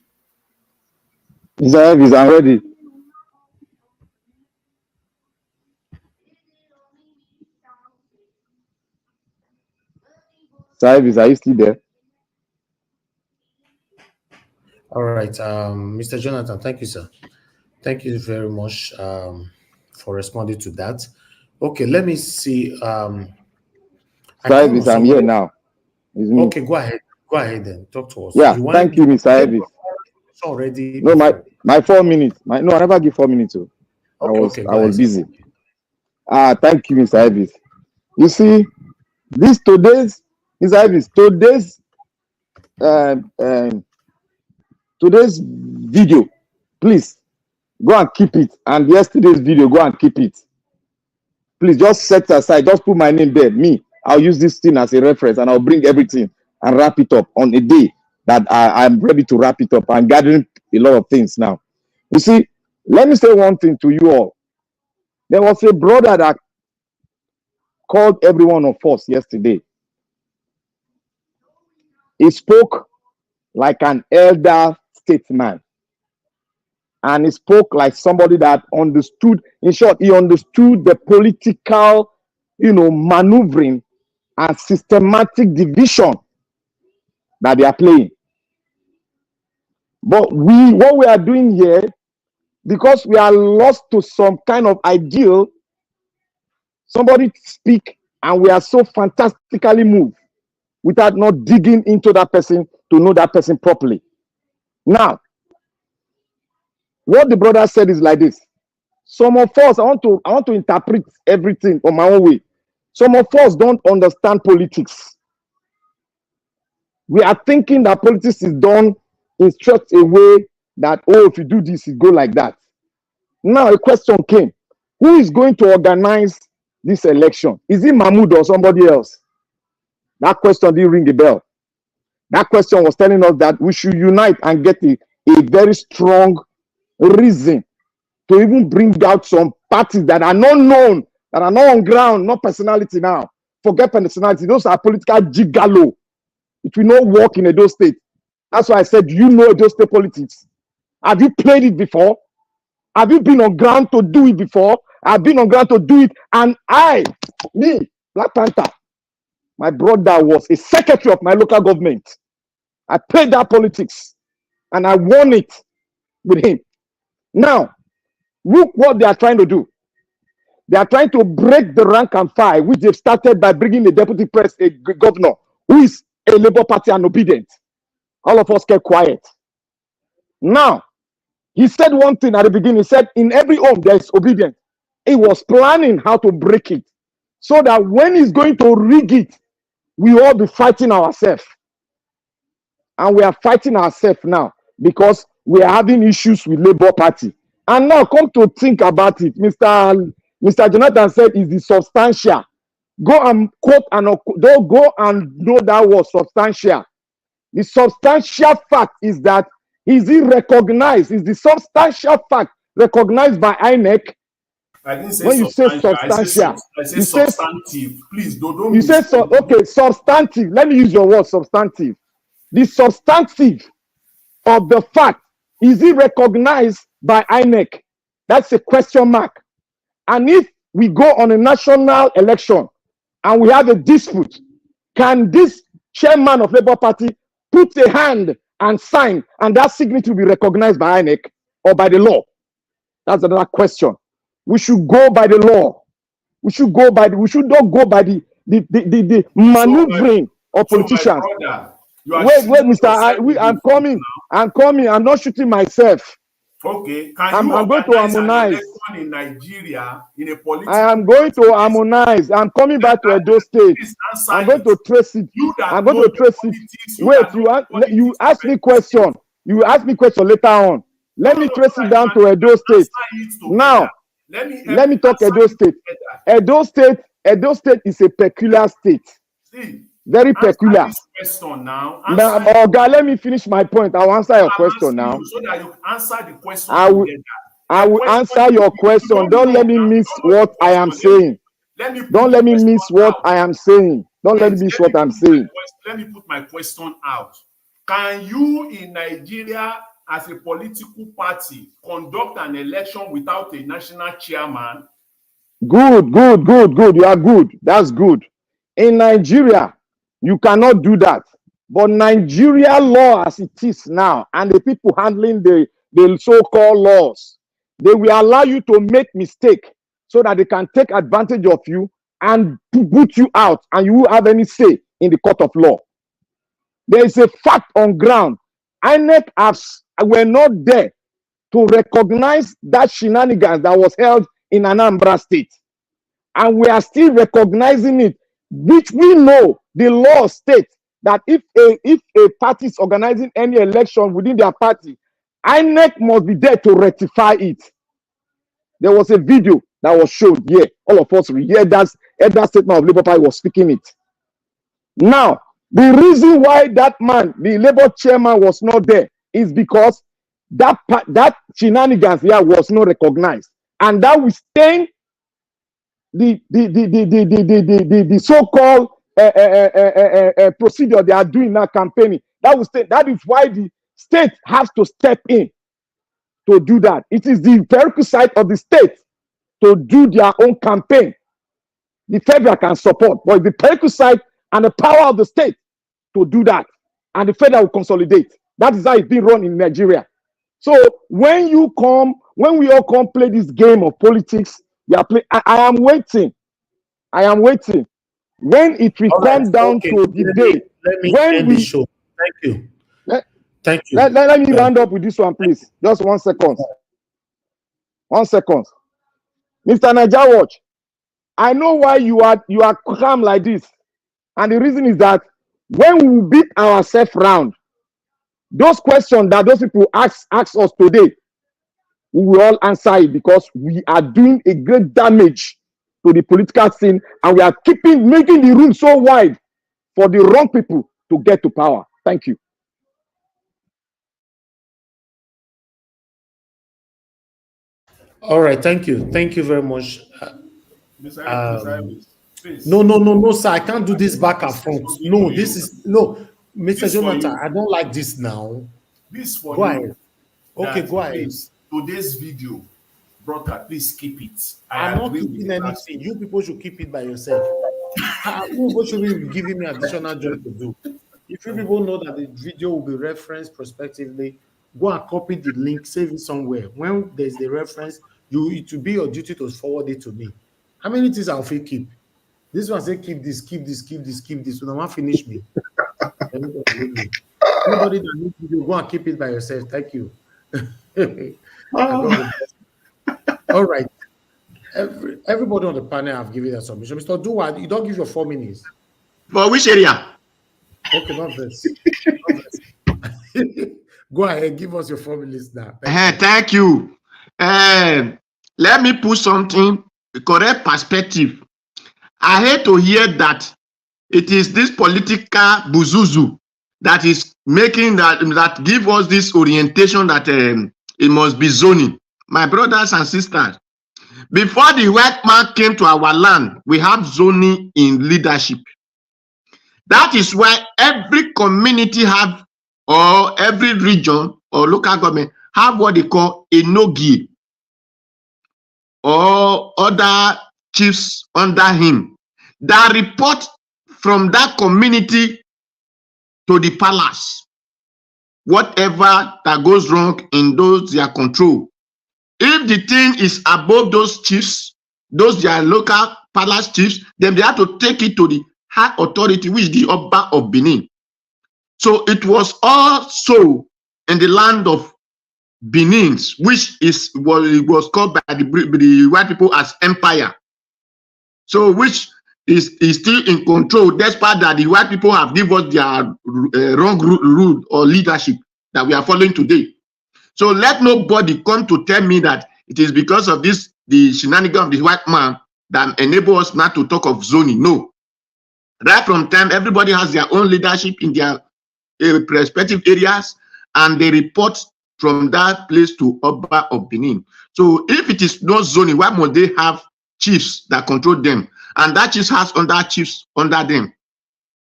Mr. Elvis, I'm ready. Mr. Elvis, are you still there? All right, Mr. Jonathan, thank you, sir. Thank you very much for responding to that. Okay, let me see. Mr. Elvis, I'm here now. Okay, go ahead. Go ahead then. Talk to us. Yeah, thank you, Mr. Elvis. It's already. No, my 4 minutes. No, I never give 4 minutes. So I was busy. Thank you, Mr. Elvis. You see, today's video, please go and keep it. And yesterday's video, go and keep it. Please just set aside, just put my name there. I'll use this thing as a reference and I'll bring everything and wrap it up on a day that I'm ready to wrap it up. I'm gathering a lot of things now. You see, let me say one thing to you all. There was a brother that called every one of us yesterday. He spoke like an elder statesman. And he spoke like somebody that understood, in short, he understood the political, maneuvering and systematic division that they are playing. But what we are doing here, because we are lost to some kind of ideal, somebody speak and we are so fantastically moved without not digging into that person to know that person properly. Now, what the brother said is like this. Some of us, I want to interpret everything on my own way. Some of us don't understand politics. We are thinking that politics is done in such a way that, if you do this, it go like that. Now a question came. Who is going to organize this election? Is it Mahmoud or somebody else? That question didn't ring a bell. That question was telling us that we should unite and get a very strong reason to even bring out some parties that are not known, that are not on ground, not personality now. Forget personality. Those are political gigolo. It will not work in Edo State. That's why I said, you know Edo State politics. Have you played it before? Have you been on ground to do it before? I've been on ground to do it, and me, Black Panther, my brother was a secretary of my local government. I played that politics, and I won it with him. Now, look what they are trying to do. They are trying to break the rank and file, which they've started by bringing a deputy governor who is a Labour Party and obedient. All of us kept quiet. Now, he said one thing at the beginning. He said, in every home, there is obedience. He was planning how to break it so that when he's going to rig it, we all be fighting ourselves. And we are fighting ourselves now because we are having issues with Labour Party. And now come to think about it. Mr. Jonathan said it's the substantial. Go and quote and don't go and know that was substantial. The substantial fact is that is it recognized? Is the substantial fact recognized by INEC? I didn't say when you say substantial, I say substantive. Please don't. You say so. Okay, substantive. Let me use your word, substantive. The substantive of the fact, is it recognized by INEC? That's a question mark. And if we go on a national election and we have a dispute, can this chairman of Labour Party put a hand and sign, and that signature will be recognized by INEC or by the law? That's another question. We should go by the law. We should not go by the maneuvering of politicians. Wait, Mr. I'm coming. I'm not shooting myself. Okay, I'm going to harmonize. In Nigeria, in a political I am going to harmonize. I'm coming back to Edo State. I'm going to trace it. I'm going to trace it. Wait, you ask me question. You ask me question later on. Let me trace it down to Edo State. Now, let me talk Edo State. Edo State is a peculiar state. Very peculiar. Now, God, let me finish my point. I'll answer your question now. So that you answer the question. I will answer your question. Don't let me miss what I am saying. Don't let me miss what I am saying. Don't let me miss what I'm saying. Let me put my question out. Can you in Nigeria, as a political party, conduct an election without a national chairman? Good. You are good. That's good. In Nigeria, you cannot do that. But Nigeria law as it is now, and the people handling the so-called laws, they will allow you to make mistake so that they can take advantage of you and put you out, and you will have any say in the court of law. There is a fact on ground. INEC were not there to recognize that shenanigans that was held in Anambra State. And we are still recognizing it, which we know the law states that if a party is organizing any election within their party, INEC must be there to rectify it. There was a video that was shown here. All of us heard that statement of Labour Party was speaking it. Now, the reason why that man, the Labour chairman, was not there is because that shenanigans here was not recognized, and that will stain the so-called procedure they are doing now, campaigning. That is why the state has to step in to do that. It is the prerequisite of the state to do their own campaign. The federal can support, but the prerequisite and the power of the state to do that, and the federal will consolidate. That is how it's being run in Nigeria. So when we all come play this game of politics, I am waiting. When it will come down to the day when we show. Thank you. Thank you. Let me round up with this one, please. Just 1 second. 1 second. Mr. Naija Watch, I know why you are calm like this. And the reason is that when we beat ourselves round, those questions that those people ask us today, we will all answer it, because we are doing a great damage to the political scene, and we are making the room so wide for the wrong people to get to power. Thank you. All right, thank you. Thank you very much. No, sir. I can't do this back and front. No, Mr. Jonathan, I don't like this now. This for go ahead. Okay, go ahead. Today's video brother, please keep it. I'm not keeping anything. You people should keep it by yourself. You people should be giving me additional job to do. If you people know that the video will be referenced prospectively, go and copy the link, save it somewhere. When there's the reference, it will be your duty to forward it to me. How many things I'll keep? This one say keep this, keep this, keep this, keep this. So now finish me. Anybody that needs video, go and keep it by yourself. Thank you. All right. Everybody on the panel have given their submission. Mr. Duwa, you don't give your 4 minutes. For which area? Okay, not this. Go ahead, give us your 4 minutes now. Thank you. Let me put something, the correct perspective. I hate to hear that it is this political buzuzu that is making that give us this orientation that it must be zoning. My brothers and sisters, before the white man came to our land, we have zoning in leadership. That is why every community have, or every region or local government have what they call a nogi or other chiefs under him that report from that community to the palace. Whatever that goes wrong in their control. If the thing is above those chiefs, those their local palace chiefs, then they have to take it to the high authority, which is the Oba of Benin. So it was also in the land of Benin, which was called by the white people as empire. So which is still in control, despite that the white people have given us their wrong rule or leadership that we are following today. So let nobody come to tell me that it is because of the shenanigans of the white man that enable us not to talk of zoning. No. Right from time, everybody has their own leadership in their respective areas, and they report from that place to Oba of Benin. So if it is not zoning, why must they have chiefs that control them? And that chiefs has under chiefs under them.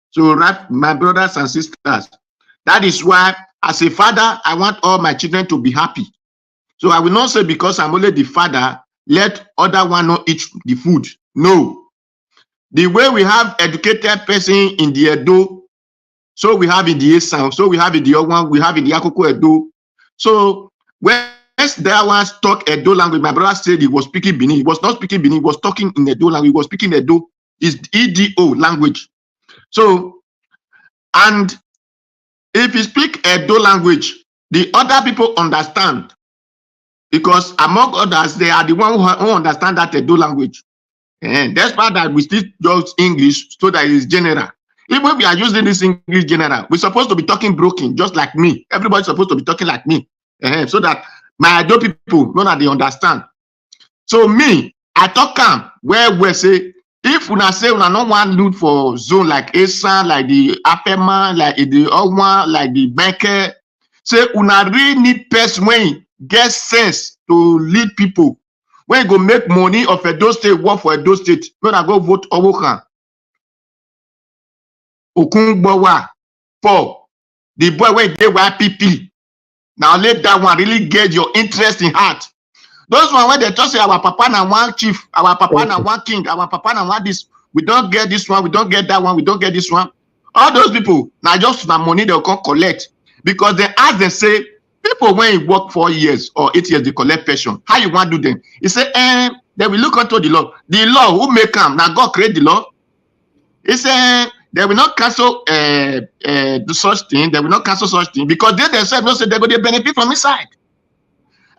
So right, my brothers and sisters, that is why as a father, I want all my children to be happy. So I will not say because I'm only the father, let other one not eat the food. No. The way we have educated person in the Edo, so we have in the Esan, so we have in the Owan, we have in the Akoko Edo. So when that one talk Edo language, my brother said he was speaking Benin. He was not speaking Benin, he was talking in Edo language, he was speaking Edo. It's EDO language. So, and if you speak Edo language, the other people understand, because among others, they are the one who understand that Edo language. And that's why that we still use English so that it's general. Even if we are using this English general, we're supposed to be talking broken, just like me. Everybody's supposed to be talking like me, so that my Edo people know that they understand. So me, I talk calm where we say, if una say una no want loot for zone like Esan, like the Afema, like the Owan, like the Benke, say una really need person when get sense to lead people. When you go make money of Edo State, work for Edo State, when I go vote Owokan, Okungbowa, for the boy when they YPP. Now let that one really get your interest in heart. Those one when they just say our papa and one chief, our papa and one king, our papa and one this, we don't get this one, we don't get that one, we don't get this one. All those people now just the money they'll come collect, because they ask them say people when you work 4 years or 8 years they collect pension. How you want to do them? He say they will look into the law. The law who make them now God create the law. He say they will not cancel do such thing. They will not cancel such thing because they themselves don't say they're going to benefit from inside.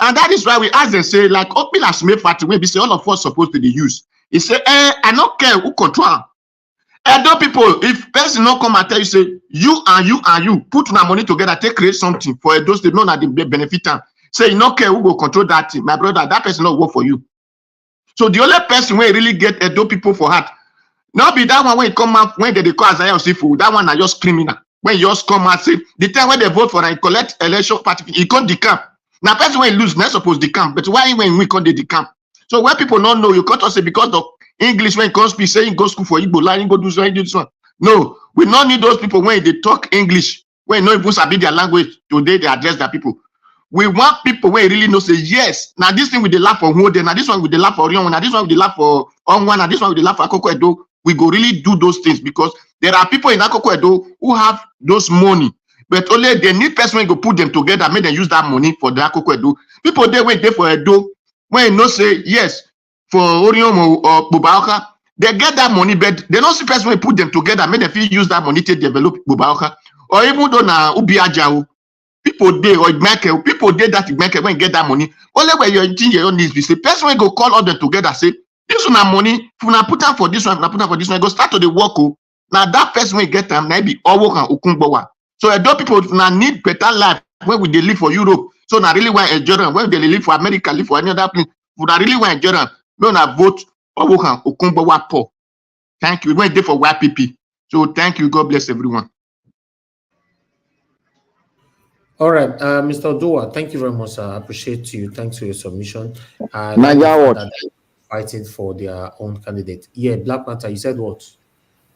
And that is why we ask them, say, like, open as me factory, we say all of us supposed to be used. He say, I don't care who control. Edo people, if person not come and tell you, say, you and you and you, put my money together, take create something for Edo State, know that they benefit them. Say, you don't care who will control that thing. My brother, that person not work for you. So the only person where really get Edo people for heart, not be that one when it come out, when they call Isaiah Osifu, that one are just criminal. When you just come and say, the time when they vote for and collect election party, he can't decamp. Now, person when lose, not supposed to decamp, but why when we can't decamp? So when people don't know, you can't say because of English when it comes to saying go school for Igbo, line go do this one. No, we don't need those people when they talk English, when no even sabi their language, today they address their people. We want people where really know say yes. Now this thing with the laugh for Hode, now this one with the laugh for Orion, now this one with the laugh for Onwan, now this one with the laugh for Akoko Edo. We go really do those things because there are people in Akoko Edo who have those money, but only they need person when go put them together, make them use that money for the Akoko Edo. People they wait there for Edo when no say yes for Orion or Bubaoka. They get that money, but they don't see person when put them together, make them feel use that money to develop Bubaoka. Or even though na Ubiajao. People dey or Ejimakor, people dey that Ejimakor when get that money. Only when you're in your own needs, the person will go call all them together, say, this one money, if you put down for this one, if you put down for this one, go start to the work. Now that person will get them, maybe all work and Okunbowa. So adult people now need better life when they live for Europe. So now really want enjoy them. When they live for America, live for any other place, would I really want enjoy them? No, now vote all work and Okunbowa poor. Thank you. We went there for YPP. So thank you. God bless everyone. All right, Mr. Odua, thank you very much. I appreciate you. Thanks for your submission. Fighting for their own candidate. Yeah, Black Panther, you said what?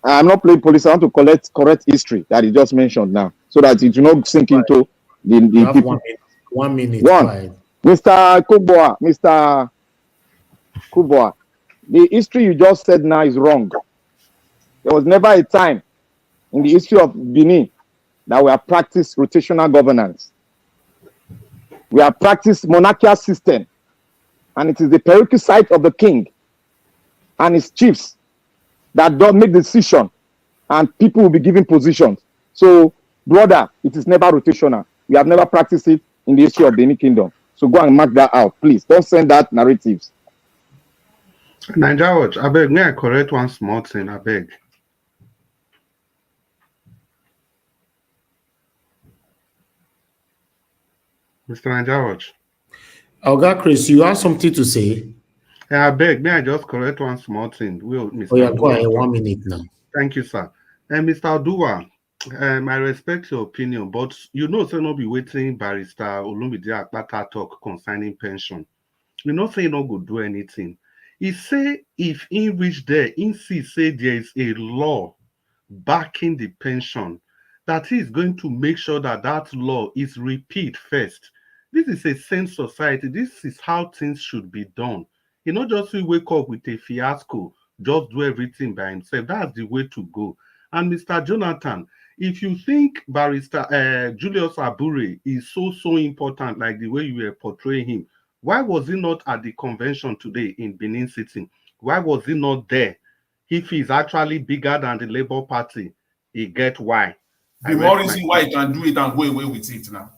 I'm not playing police. I want to correct history that he just mentioned now, so that it will not sink into the people. 1 minute. One, Mr. Kuboa, the history you just said now is wrong. There was never a time in the history of Benin that we have practiced rotational governance. We have practiced monarchical system, and it is the prerequisite of the king and his chiefs that don't make decision, and people will be given positions. So, brother, it is never rotational. We have never practiced it in the history of Benin Kingdom. So go and mark that out, please. Don't send that narratives. Niger Watch, I beg, may I correct one small thing, I beg. Mr. Niger Watch. Oga Chris, you have something to say? I beg, may I just correct one small thing? Mr. Yeah, go ahead, 1 minute now. Thank you, sir. And Mr. Odua, I respect your opinion, but you know, so not be waiting Barrister Olumide Akpata talk concerning pension. You know, say no go do anything. He say if he reach there, he say there is a law backing the pension, that he is going to make sure that that law is repeat first. This is a sane society. This is how things should be done. You know, just we wake up with a fiasco, just do everything by himself. That's the way to go. And Mr. Jonathan, if you think Barrister Julius Abure is so important, like the way you were portraying him, why was he not at the convention today in Benin City? Why was he not there? If he's actually bigger than the Labour Party, he get why. The more reason why he can do it and go away with it now.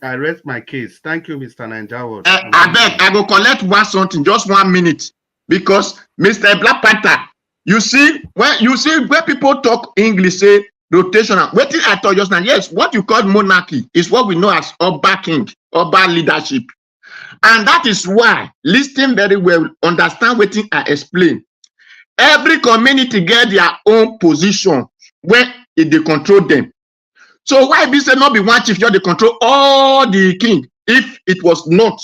I rest my case. Thank you, Mr. Nanjawo. I beg, I go collect something, just 1 minute. Because Mr. Black Panther, you see when people talk English, say rotational. What I thought just now, yes, what you call monarchy is what we know as Oba King, Oba leadership. And that is why, listen very well, understand what I explain. Every community get their own position when they control them. So why be say not be one chief, you they control all the king? If it was not,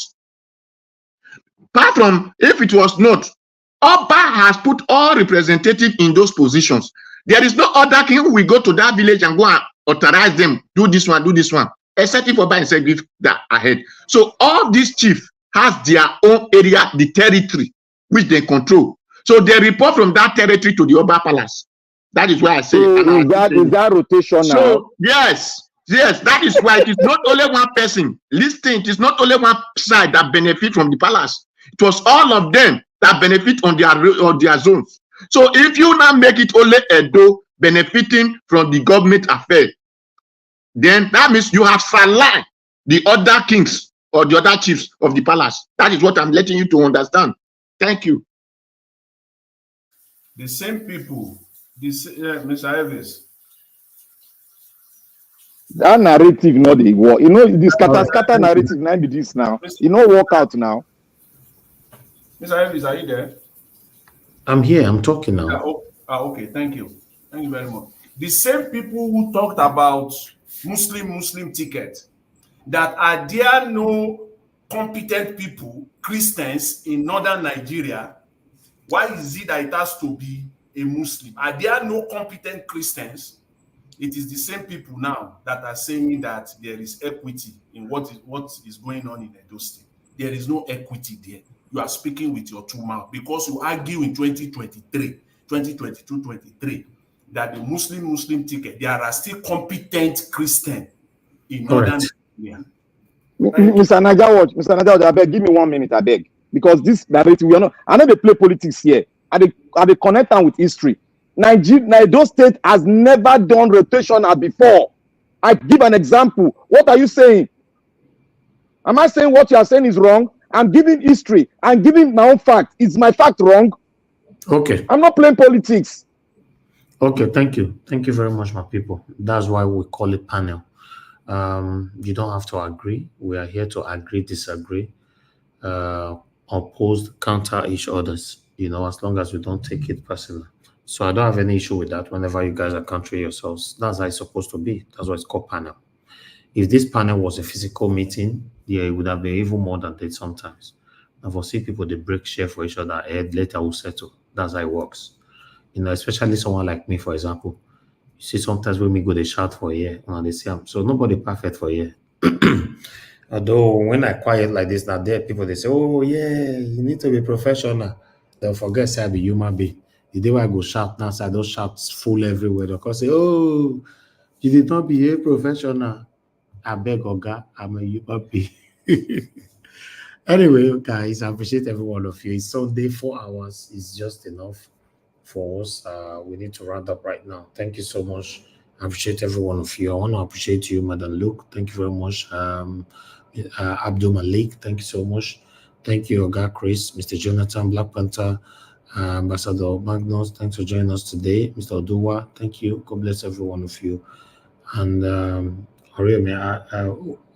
apart from if it was not, Oba has put all representative in those positions. There is no other king who will go to that village and go and authorize them, do this one, except if Oba himself give that ahead. So all these chiefs has their own area, the territory, which they control. So they report from that territory to the Oba Palace. That is why I say. So is that rotation now? So yes, that is why it is not only one person. Listen, it is not only one side that benefit from the palace. It was all of them that benefit on their zones. So if you now make it only Edo benefiting from the government affair, then that means you have sidelined the other kings or the other chiefs of the palace. That is what I'm letting you to understand. Thank you. The same people. Mr. Evans. That narrative not the work. You know, this scatter narrative now be this now. You know, work out now. Mr. Evans, are you there? I'm here. I'm talking now. Okay. Thank you. Thank you very much. The same people who talked about Muslim ticket, that are there no competent people, Christians in northern Nigeria? Why is it that it has to be a Muslim? Are there no competent Christians? it is the same people now that are saying that there is equity in what is going on in Edo State. There is no equity there. You are speaking with your two mouths because you argue in 2022, 23, that the Muslim ticket, there are still competent Christians in northern Nigeria. Mr. Naja, I beg, give me 1 minute, I beg. Because this narrative, we are not, I know they play politics here. And they connect them with history. Edo State has never done rotational before. I give an example. What are you saying? Am I saying what you are saying is wrong? I'm giving history. I'm giving my own fact. Is my fact wrong? Okay. I'm not playing politics. Okay, thank you. Thank you very much, my people. That's why we call it panel. You don't have to agree. We are here to agree, disagree, oppose, counter each other's, as long as we don't take it personal. So I don't have any issue with that whenever you guys are countering yourselves. That's how it's supposed to be. That's why it's called panel. If this panel was a physical meeting, yeah, it would have been even more than that sometimes. And for see people, they break share for each other, and later we'll settle. That's how it works. Especially someone like me, for example. You see, sometimes when we go, they shout for a year, and they say, so nobody perfect for a year. Although when I quiet like this, now there people they say, oh yeah, you need to be professional. They'll forget say I be human being. The day when I go shout now, so I don't shout full everywhere. They'll say, oh, you did not behave professional. I beg Oga, I'm a human being. Anyway, guys, I appreciate every one of you. It's Sunday, 4 hours is just enough for us. We need to round up right now. Thank you so much. I appreciate every one of you. I want to appreciate you, Madam Luke. Thank you very much. Abdul Malik, thank you so much. Thank you, Oga Chris, Mr. Jonathan, Black Panther, Ambassador Magnus. Thanks for joining us today. Mr. Oduwa, thank you. God bless every one of you. And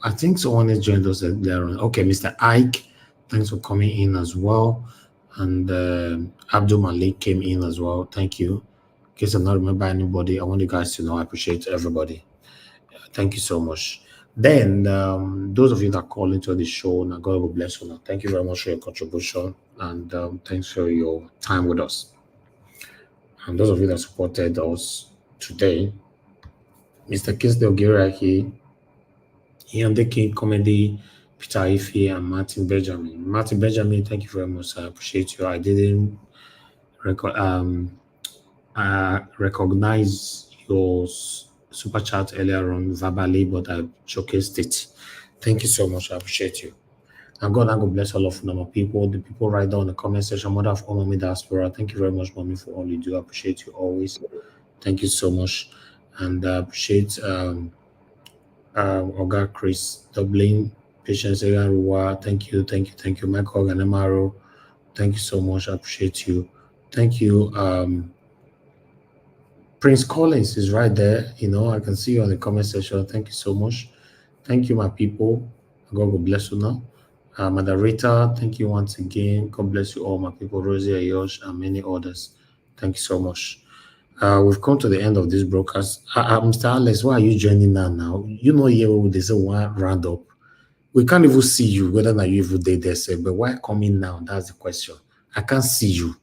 I think someone has joined us there. Okay, Mr. Ike, thanks for coming in as well. And Abdul Malik came in as well. Thank you. In case I don't remember anybody, I want you guys to know I appreciate everybody. Thank you so much. Then, those of you that call into the show, now God will bless you. Now, thank you very much for your contribution, and thanks for your time with us. And those of you that supported us today, Mr. Kisdale Giraki, Ian the King Comedy, Peter Ife, and Martin Benjamin. Martin Benjamin, thank you very much. I appreciate you. I didn't recognize your super chat earlier on verbally, but I showcased it. Thank you so much. I appreciate you. And God bless all of normal people. The people right down in the comment section. Mother of all Mommy Diaspora. Thank you very much, Mommy, for all you do. I appreciate you always. Thank you so much. And I appreciate Oga Chris, Dublin, Patience Ruwa. Thank you. Michael Ganemaro. Thank you so much. I appreciate you. Thank you. Prince Collins is right there. I can see you on the comment section. Thank you so much. Thank you, my people. God will bless you now. Moderator, thank you once again. God bless you all, my people. Rosie Ayosh and many others. Thank you so much. We've come to the end of this broadcast. Mr. Alex, why are you joining now? You know here when they say one round up. We can't even see you, whether or not you even did there, but why coming now? That's the question. I can't see you.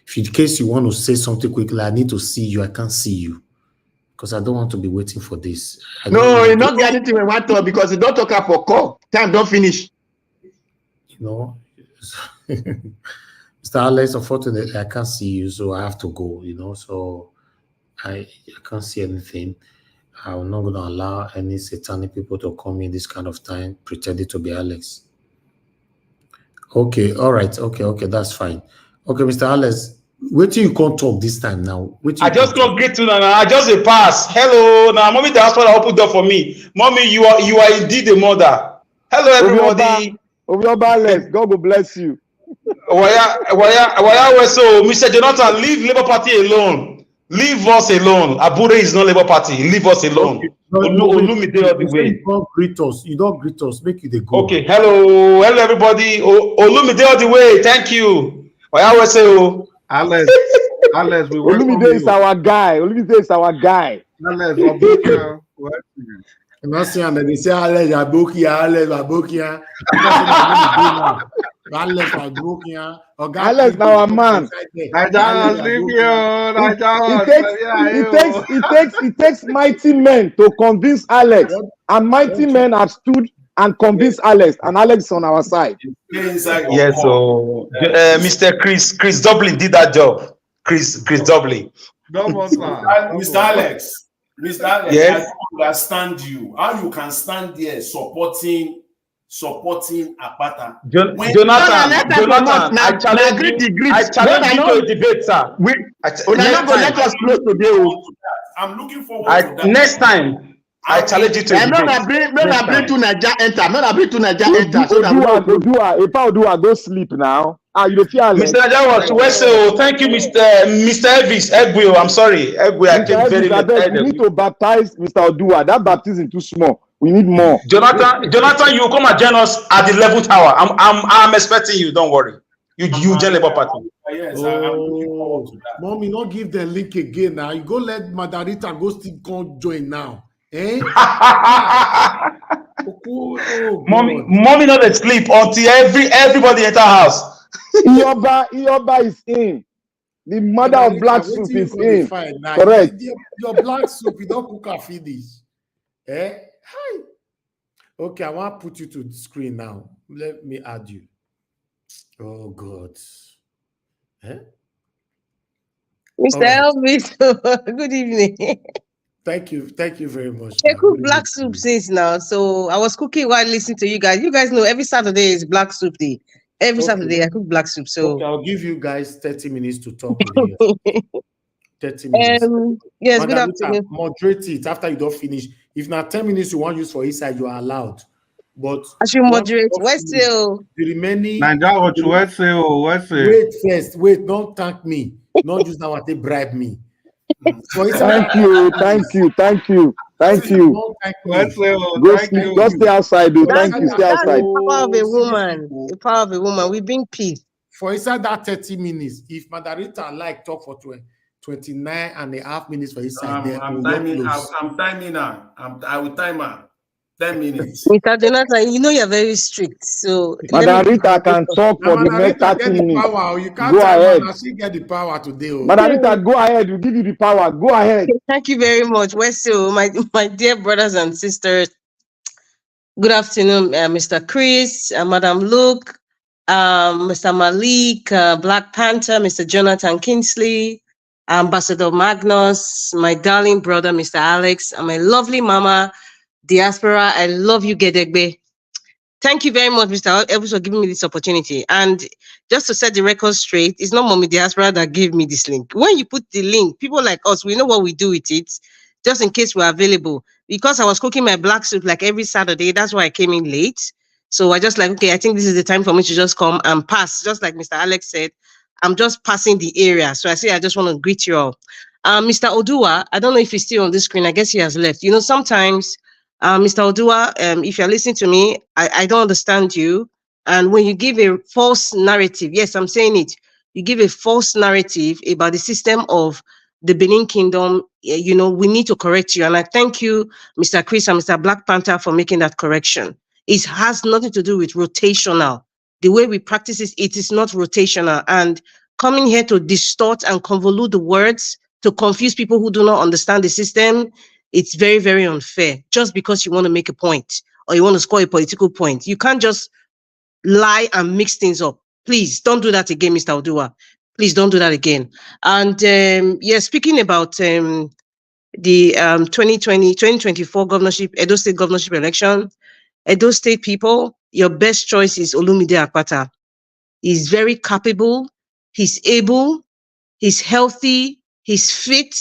If in case you want to say something quickly, I need to see you. I can't see you because I don't want to be waiting for this. No, you not get anything we want to because you don't talk up for call. Time don't finish. Mr. Alex, unfortunately, I can't see you, so I have to go. So I can't see anything. I'm not going to allow any satanic people to come in this kind of time pretending to be Alex. Okay, all right. Okay, that's fine. Okay, Mr. Alex, wait till you can't talk this time now. I just can't greet you now. I just a pass. Hello, now Mommy Diaspora open door for me. Mommy, you are indeed a mother. Hello, everybody. Alex, God will bless you. So, Mr. Jonathan, leave Labour Party alone. Leave us alone. Abure is not Labour Party. Leave us alone. Okay. Olumide all the way. You don't greet us. Make you the go. Okay. Hello, everybody. Olumide all the way. Thank you. Alex, we Olumide is our guy. Olumide is our guy. Alex, I'm not saying that they say Alex Abokia. Alex was broken. Alex, now a man. It takes mighty men to convince Alex, and mighty men have stood and convinced Alex, and Alex on our side. Yes, so Mr. Chris Dublin did that job. Chris Dublin. Mr. Alex, Yes. I don't understand you. How you can stand there supporting Akpata? Jonathan, I challenge you to a debate, sir. Let us close today. I'm looking forward to that. Next time, I challenge you to a debate. Bring to Naija enter. So that Odua, go sleep now. You feel Mr. Najawa, thank you, Mr. Elvis Egwio. I'm sorry, Egwio. I came very late. We need to baptize Mr. Odua. That baptism too small. We need more. Jonathan, you come and join us at the level tower. I'm expecting you. Don't worry. You join Labour Party. Yes, I'm looking forward to that. Mommy, not give the link again now. You go let Madarita go still come join now. Eh? Mommy not asleep until everybody enter house. Ioba is in. The mother of black soup is in. Correct. Your black soup, you don't cook and finish. Eh? Hi. Okay, I want to put you to the screen now. Let me add you. Oh God. Eh? Mr. Elvis, good evening. Thank you very much. I cook black soup since now. So I was cooking while listening to you guys. You guys know every Saturday is black soup day. Every Saturday I cook black soup. So okay, I'll give you guys 30 minutes to talk with you. 30 minutes. Yes, Madam, good afternoon. Moderate it after you don't finish. If not 10 minutes you want to use for inside, you are allowed. But I should moderate. Where's still the remaining wait first. Wait, don't thank me. Not use now they bribe me. Thank you. Go stay outside, though. Thank you. Stay outside. The power of a woman. The power of a woman. We bring peace. For inside that 30 minutes, if Madarita like talk for 29 and a half minutes for inside there, I'm timing now. I will time her. 10 minutes. Mr. Jonathan, you know you're very strict. So Madarita can talk for the next 30 minutes. You can't go ahead. She get the power today. Madarita, go ahead. We'll give you the power. Go ahead. Thank you very much. Westo, my dear brothers and sisters. Good afternoon, Mr. Chris, Madam Luke, Mr. Malik, Black Panther, Mr. Jonathan Kingsley, Ambassador Magnus, my darling brother, Mr. Alex, and my lovely mama, Diaspora. I love you, Gedegbe. Thank you very much, Mr. Elvis, for giving me this opportunity. And just to set the record straight, it's not Mommy Diaspora that gave me this link. When you put the link, people like us, we know what we do with it, just in case we're available. Because I was cooking my black soup like every Saturday, that's why I came in late. So I just like, okay, I think this is the time for me to just come and pass. Just like Mr. Alex said, I'm just passing the area. So I say, I just want to greet you all. Mr. Odua, I don't know if he's still on the screen. I guess he has left. You know, sometimes, Mr. Odua, if you're listening to me, I don't understand you. And when you give a false narrative, yes, I'm saying it, you give a false narrative about the system of the Benin Kingdom, you know, we need to correct you. And I thank you, Mr. Chris and Mr. Black Panther, for making that correction. It has nothing to do with rotational. The way we practice it is not rotational. And coming here to distort and convolute the words to confuse people who do not understand the system, it's very, very unfair. Just because you want to make a point or you want to score a political point, you can't just lie and mix things up. Please don't do that again, Mr. Odua. Please don't do that again. And yeah, speaking about the 2024 governorship, Edo State governorship election, Edo State people, your best choice is Olumide Akpata. He's very capable, he's able, he's healthy, he's fit,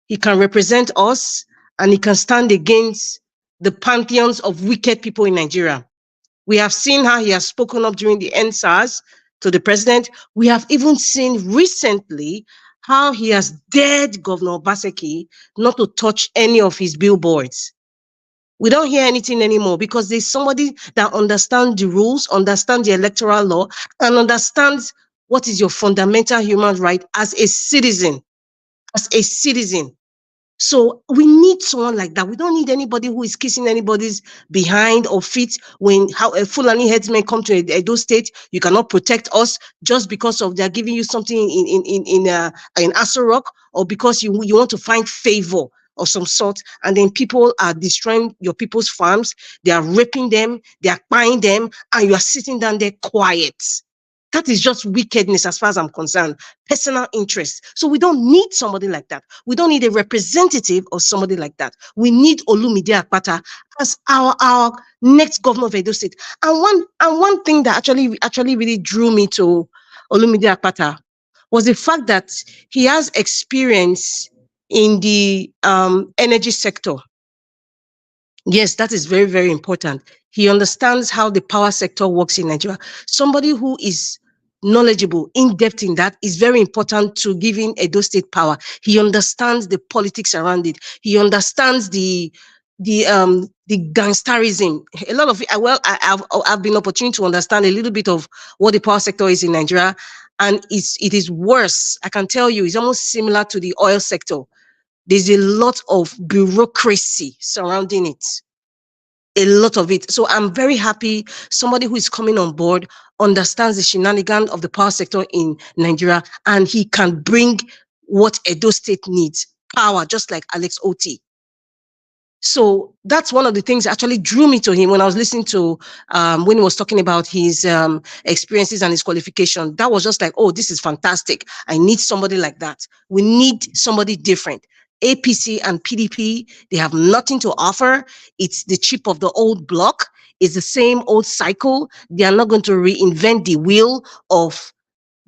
he can represent us, and he can stand against the pantheons of wicked people in Nigeria. We have seen how he has spoken up during the NSAS to the president. We have even seen recently how he has dared Governor Obaseki not to touch any of his billboards. We don't hear anything anymore because there's somebody that understands the rules, understands the electoral law, and understands what is your fundamental human right as a citizen. As a citizen. So we need someone like that. We don't need anybody who is kissing anybody's behind or feet. When how a Fulani headsmen come to Edo State, you cannot protect us just because of they're giving you something in Aso Rock, or because you want to find favor of some sort, and then people are destroying your people's farms, they are raping them, they are buying them, and you are sitting down there quiet. That is just wickedness as far as I'm concerned, personal interest. So we don't need somebody like that. We don't need a representative of somebody like that. We need Olumide Akpata as our next governor of Edo State. And one thing that actually really drew me to Olumide Akpata was the fact that he has experience in the energy sector. Yes, that is very, very important. He understands how the power sector works in Nigeria. Somebody who is knowledgeable, in-depth in that is very important to giving Edo State power. He understands the politics around it. He understands the gangsterism. A lot of it, I've been opportune to understand a little bit of what the power sector is in Nigeria, and it is worse. I can tell you, it's almost similar to the oil sector. There's a lot of bureaucracy surrounding it. A lot of it. So I'm very happy somebody who is coming on board understands the shenanigans of the power sector in Nigeria, and he can bring what Edo State needs, power, just like Alex Oti. So that's one of the things that actually drew me to him when I was listening to when he was talking about his experiences and his qualification. That was just like, oh, this is fantastic. I need somebody like that. We need somebody different. APC and PDP, they have nothing to offer. It's the chip of the old block. It's the same old cycle. They are not going to reinvent the wheel of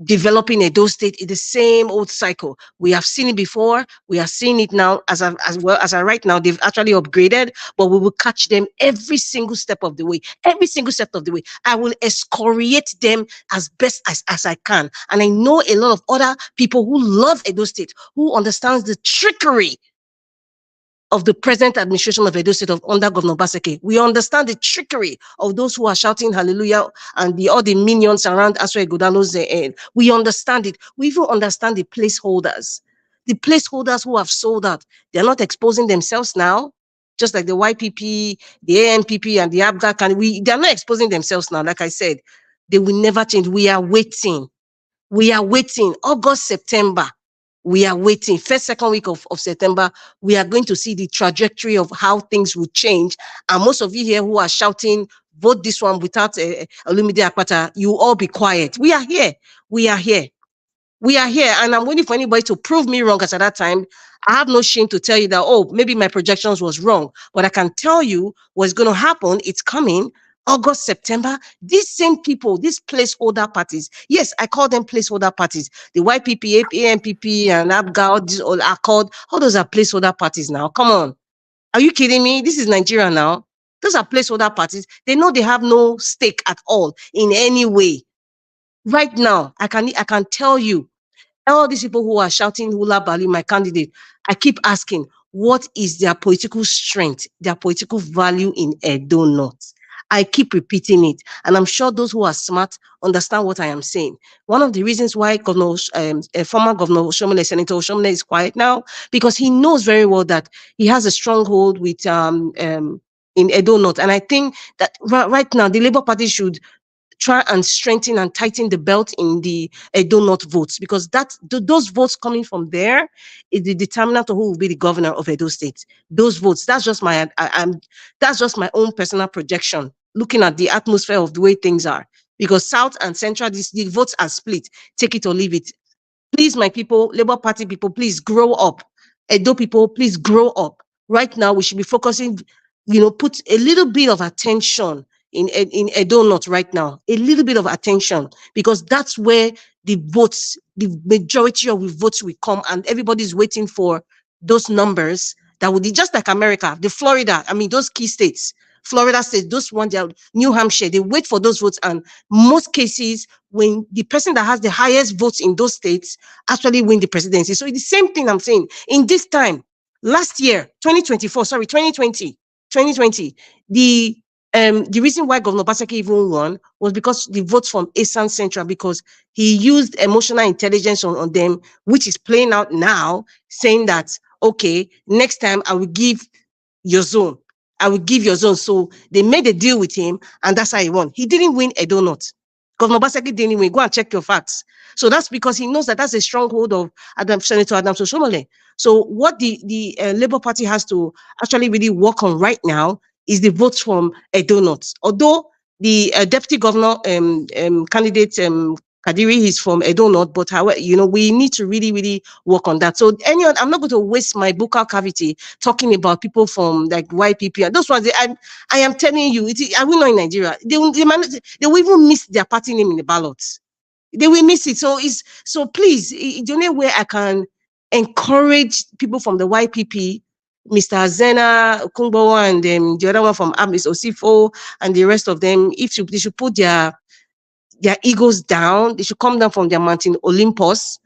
developing Edo State. Is the same old cycle. We have seen it before. We are seeing it now. As well as I right now, they've actually upgraded, but we will catch them every single step of the way. Every single step of the way. I will excoriate them as best as I can. And I know a lot of other people who love Edo State, who understands the trickery of the present administration of Edo State under Governor Baseke. We understand the trickery of those who are shouting hallelujah and all the minions around Aswe Godano's end. We understand it. We even understand the placeholders. The placeholders who have sold out. They're not exposing themselves now, just like the YPP, the ANPP, and the ABGA. They're not exposing themselves now. Like I said, they will never change. We are waiting. We are waiting. August, September. We are waiting. First, second week of September, we are going to see the trajectory of how things will change. And most of you here who are shouting, vote this one without Olumide Akpata, you all be quiet. We are here. We are here. We are here. And I'm waiting for anybody to prove me wrong, because at that time, I have no shame to tell you that, oh, maybe my projections was wrong. But I can tell you what's going to happen. It's coming. August, September, these same people, these placeholder parties, yes, I call them placeholder parties. The YPP, ANPP, and ABGA, all these all are called, all those are placeholder parties now. Come on. Are you kidding me? This is Nigeria now. Those are placeholder parties. They know they have no stake at all in any way. Right now, I can tell you, all these people who are shouting hula bali, my candidate, I keep asking, what is their political strength, their political value in Edo North? I keep repeating it, and I'm sure those who are smart understand what I am saying. One of the reasons why former Governor Oshomole, Senator Oshomole, is quiet now, because he knows very well that he has a stronghold with in Edo North, and I think that right now the Labour Party should try and strengthen and tighten the belt in the Edo North votes, because those votes coming from there is the determinant of who will be the governor of Edo State. Those votes, that's just my own personal projection, looking at the atmosphere of the way things are. Because South and Central, the votes are split. Take it or leave it. Please, my people, Labour Party people, please grow up. Edo people, please grow up. Right now, we should be focusing, put a little bit of attention in Edo North right now, a little bit of attention, because that's where the votes, the majority of the votes will come, and everybody's waiting for those numbers that would be just like America, the Florida, those key states, Florida state, those ones, New Hampshire, they wait for those votes, and most cases, when the person that has the highest votes in those states actually win the presidency. So it's the same thing I'm saying. In this time, last year, 2020, the reason why Governor Baseke even won was because the votes from Eastern Central, because he used emotional intelligence on them, which is playing out now, saying that, okay, next time I will give your zone. I will give your zone. So they made a deal with him, and that's how he won. He didn't win a donut. Governor Obaseki didn't win. Go and check your facts. So that's because he knows that that's a stronghold of Senator Adams Oshiomhole. So what the Labour Party has to actually really work on right now is the votes from a donut. Although the deputy governor candidate Kadiri is from Edo North, but however, we need to really, really work on that. So I'm not going to waste my buccal cavity talking about people from like YPP and those ones. I am telling you, I will not in Nigeria. They will even miss their party name in the ballots. They will miss it. So please, the only way I can encourage people from the YPP, Mr. Azena, Okungbowo, and the other one from Amis Osifo, and the rest of them, they should put their egos down. They should come down from their mountain Olympus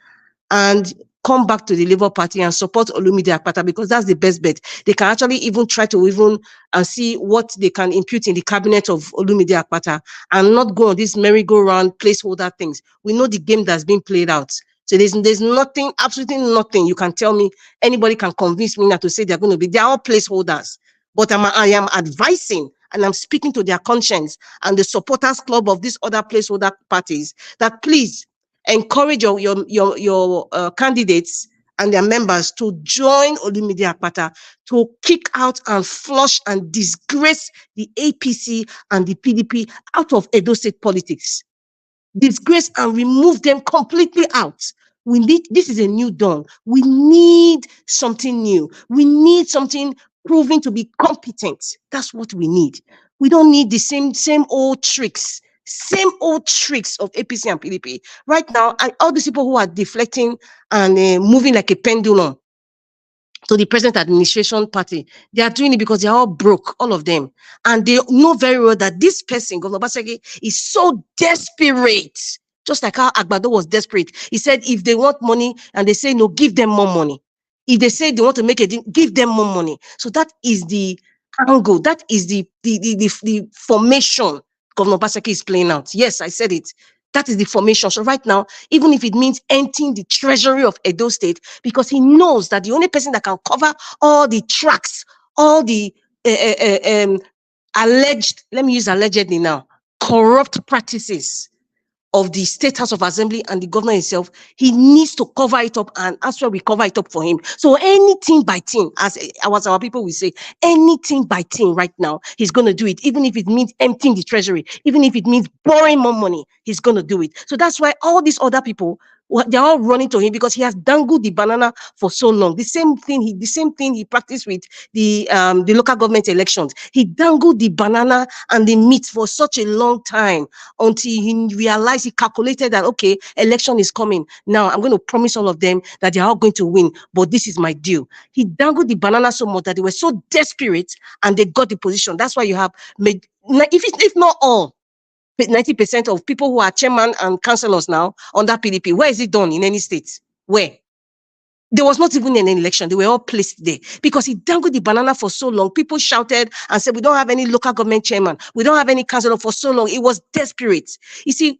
and come back to the Labour Party and support Olumide Akpata, because that's the best bet. They can actually even try to see what they can impute in the cabinet of Olumide Akpata and not go on this merry-go-round placeholder things. We know the game that's been played out. So there's nothing, absolutely nothing you can tell me. Anybody can convince me not to say they're all placeholders. But I am advising and I'm speaking to their conscience and the supporters club of these other placeholder parties that please encourage your candidates and their members to join Olumide Akpata to kick out and flush and disgrace the APC and the PDP out of Edo State politics. Disgrace and remove them completely out. This is a new dawn. We need something new. We need something proven to be competent. That's what we need. We don't need the same old tricks. Same old tricks of APC and PDP. Right now, all these people who are deflecting and moving like a pendulum to the present administration party, they are doing it because they are all broke, all of them. And they know very well that this person, Governor Obaseki, is so desperate. Just like how Agbado was desperate. He said, if they want money and they say no, give them more money. If they say they want to make a deal, give them more money. So that is the angle. That is the formation Governor Obaseki is playing out. Yes, I said it. That is the formation. So right now, even if it means emptying the treasury of Edo State, because he knows that the only person that can cover all the tracks, all the alleged, let me use allegedly now, corrupt practices of the State House of Assembly and the governor himself, he needs to cover it up, and that's why we cover it up for him. So anything by team, as our people will say, anything by team right now, he's going to do it, even if it means emptying the treasury, even if it means borrowing more money, he's going to do it. So that's why all these other people, they're all running to him because he has dangled the banana for so long. The same thing he practiced with the local government elections. He dangled the banana and the meat for such a long time until he realized, he calculated that, okay, election is coming. Now I'm going to promise all of them that they are all going to win, but this is my deal. He dangled the banana so much that they were so desperate and they got the position. That's why you have made, if not all, 90% of people who are chairman and councillors now under PDP, where is it done in any state? Where? There was not even an election. They were all placed there because he dangled the banana for so long. People shouted and said, we don't have any local government chairman. We don't have any councillor for so long. It was desperate. You see,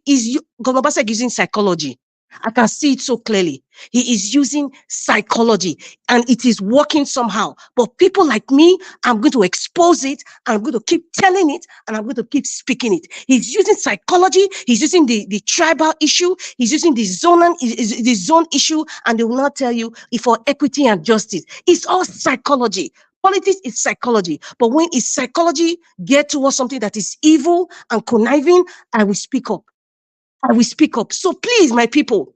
Governor Obaseki using psychology. I can see it so clearly. He is using psychology and it is working somehow. But people like me, I'm going to expose it. I'm going to keep telling it and I'm going to keep speaking it. He's using psychology. He's using the tribal issue. He's using the zone issue. And they will not tell you if for equity and justice. It's all psychology. Politics is psychology. But when it's psychology get towards something that is evil and conniving, I will speak up. I will speak up. So please, my people,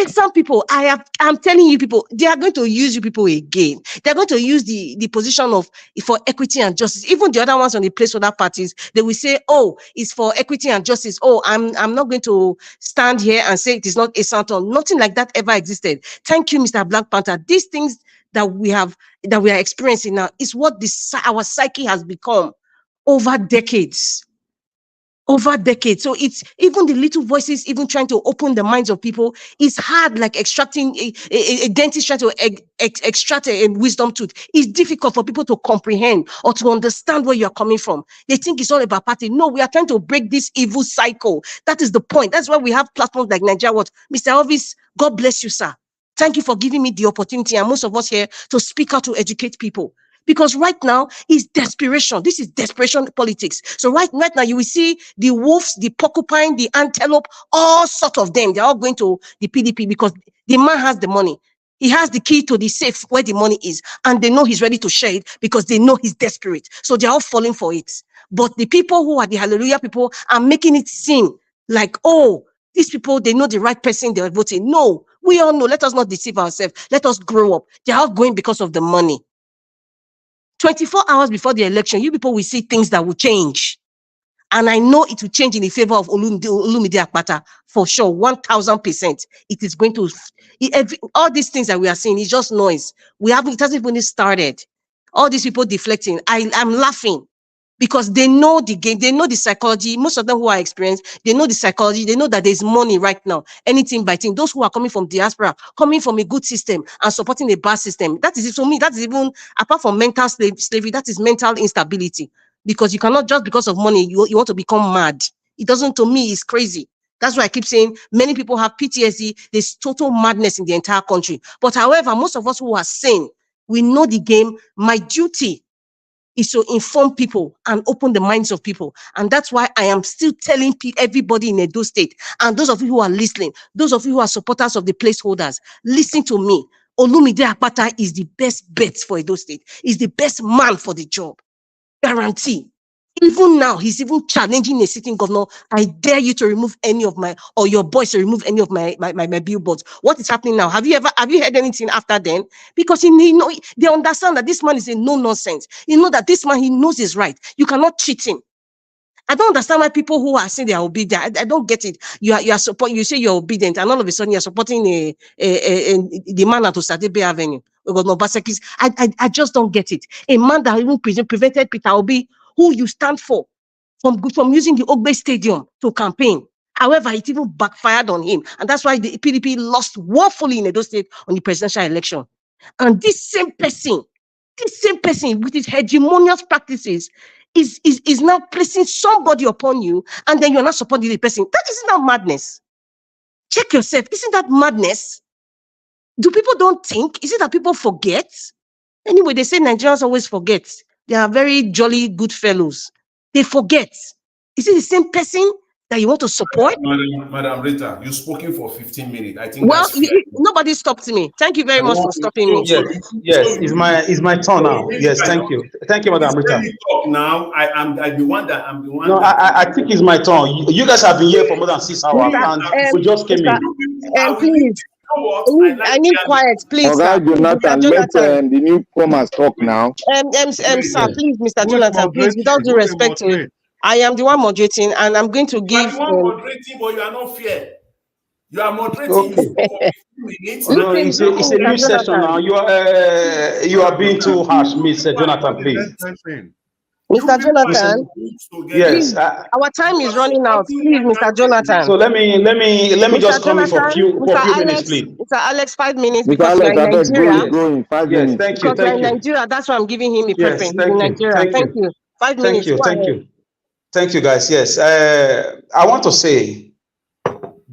some people, I'm telling you people, they are going to use you people again. They're going to use the position of for equity and justice. Even the other ones on the placeholder parties, they will say, oh, it's for equity and justice. Oh, I'm not going to stand here and say it is not a Santon. Nothing like that ever existed. Thank you, Mr. Black Panther. These things that we are experiencing now is what our psyche has become over decades. So it's even the little voices, even trying to open the minds of people, is hard, like extracting a dentist trying to extract a wisdom tooth. It's difficult for people to comprehend or to understand where you're coming from. They think it's all about party. No, we are trying to break this evil cycle. That is the point. That's why we have platforms like Nigeria Watch. Mr. Elvis, God bless you, sir. Thank you for giving me the opportunity, and most of us here, to speak out to educate people. Because right now is desperation. This is desperation politics. So right now you will see the wolves, the porcupine, the antelope, all sort of them. They're all going to the PDP because the man has the money. He has the key to the safe where the money is, and they know he's ready to share it because they know he's desperate. So they're all falling for it. But the people who are the hallelujah people are making it seem like, oh, these people, they know the right person they're voting. No, we all know. Let us not deceive ourselves. Let us grow up. They're all going because of the money. 24 hours before the election, you people will see things that will change. And I know it will change in the favor of Olumide Akpata for sure, 1000%. It is going to, all these things that we are seeing is just noise. It hasn't even started. All these people deflecting. I'm laughing because they know the game, they know the psychology. Most of them who are experienced, they know the psychology. They know that there's money right now. Anything by thing. Those who are coming from diaspora, coming from a good system and supporting a bad system. That is, for me, that is even, apart from mental slavery, that is mental instability. Because you cannot, just because of money, you want to become mad. It doesn't, to me, it's crazy. That's why I keep saying many people have PTSD. There's total madness in the entire country. But however, most of us who are sane, we know the game. My duty is to inform people and open the minds of people. And that's why I am still telling everybody in Edo State, and those of you who are listening, those of you who are supporters of the placeholders, listen to me. Olumide Akpata is the best bet for Edo State. He's the best man for the job. Guarantee. Even now, he's even challenging a sitting governor. I dare you to remove any of my, or your boys to remove any of my billboards. What is happening now? Have you heard anything after then? Because they understand that this man is a no nonsense. You know that this man, he knows his right. You cannot cheat him. I don't understand why people who are saying they are obedient. I don't get it. You are support. You say you're obedient, and all of a sudden you're supporting the man at Osadebe Avenue. I just don't get it. A man that even prevented Peter Obi, who you stand for, from using the Ogbe Stadium to campaign. However, it even backfired on him, and that's why the PDP lost woefully in Edo State on the presidential election. And this same person with his hegemonious practices is now placing somebody upon you, and then you're not supporting the person. Isn't that madness? Check yourself. Isn't that madness? Do people don't think? Is it that people forget? Anyway, they say Nigerians always forget. They are very jolly good fellows. They forget. Is it the same person that you want to support? Madam Rita, you've spoken for 15 minutes. I think Well, that's fair. nobody stopped me. Thank you very much for stopping me. Yes, it's my turn now. Yes, thank you, Madam Rita. Talk now. I'm the one that. No, I think it's my turn. You guys have been here for more than 6 hours, and we just came in. Please, I need quiet, please, sir. Jonathan, let the newcomers talk now. Sir, please, Mr. Jonathan, please, with all due respect, I am the one moderating, and I'm going to give. You are the one moderating, but you are not fair. You are moderating for 15 minutes. No, it's a new session now. You are being too harsh, Mr. Jonathan, please. Mr. Jonathan, yes, our time is running out. Please, Mr. Jonathan. So let me just come in for a few minutes, please. Mr. Alex, 5 minutes, Mr. because Alex, we're in Nigeria. Go in 5 minutes. Thank you. Because we're in Nigeria, that's why I'm giving him a preference. In Nigeria. Thank you. 5 minutes. Thank you, guys. Yes, I want to say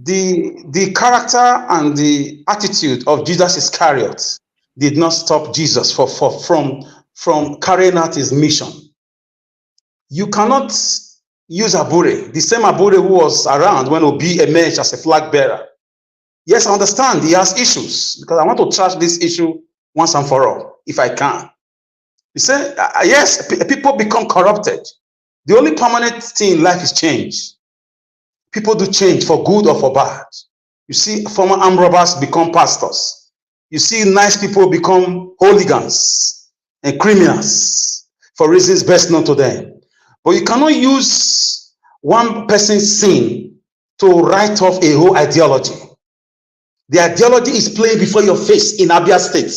the character and the attitude of Judas Iscariot did not stop Jesus from carrying out his mission. You cannot use Abure, the same Abure who was around when Obi emerged as a flag bearer. Yes, I understand he has issues, because I want to trash this issue once and for all, if I can. You say, yes, people become corrupted. The only permanent thing in life is change. People do change for good or for bad. You see former armed robbers become pastors. You see nice people become hooligans and criminals for reasons best known to them. But you cannot use one person's sin to write off a whole ideology. The ideology is playing before your face in Abia State.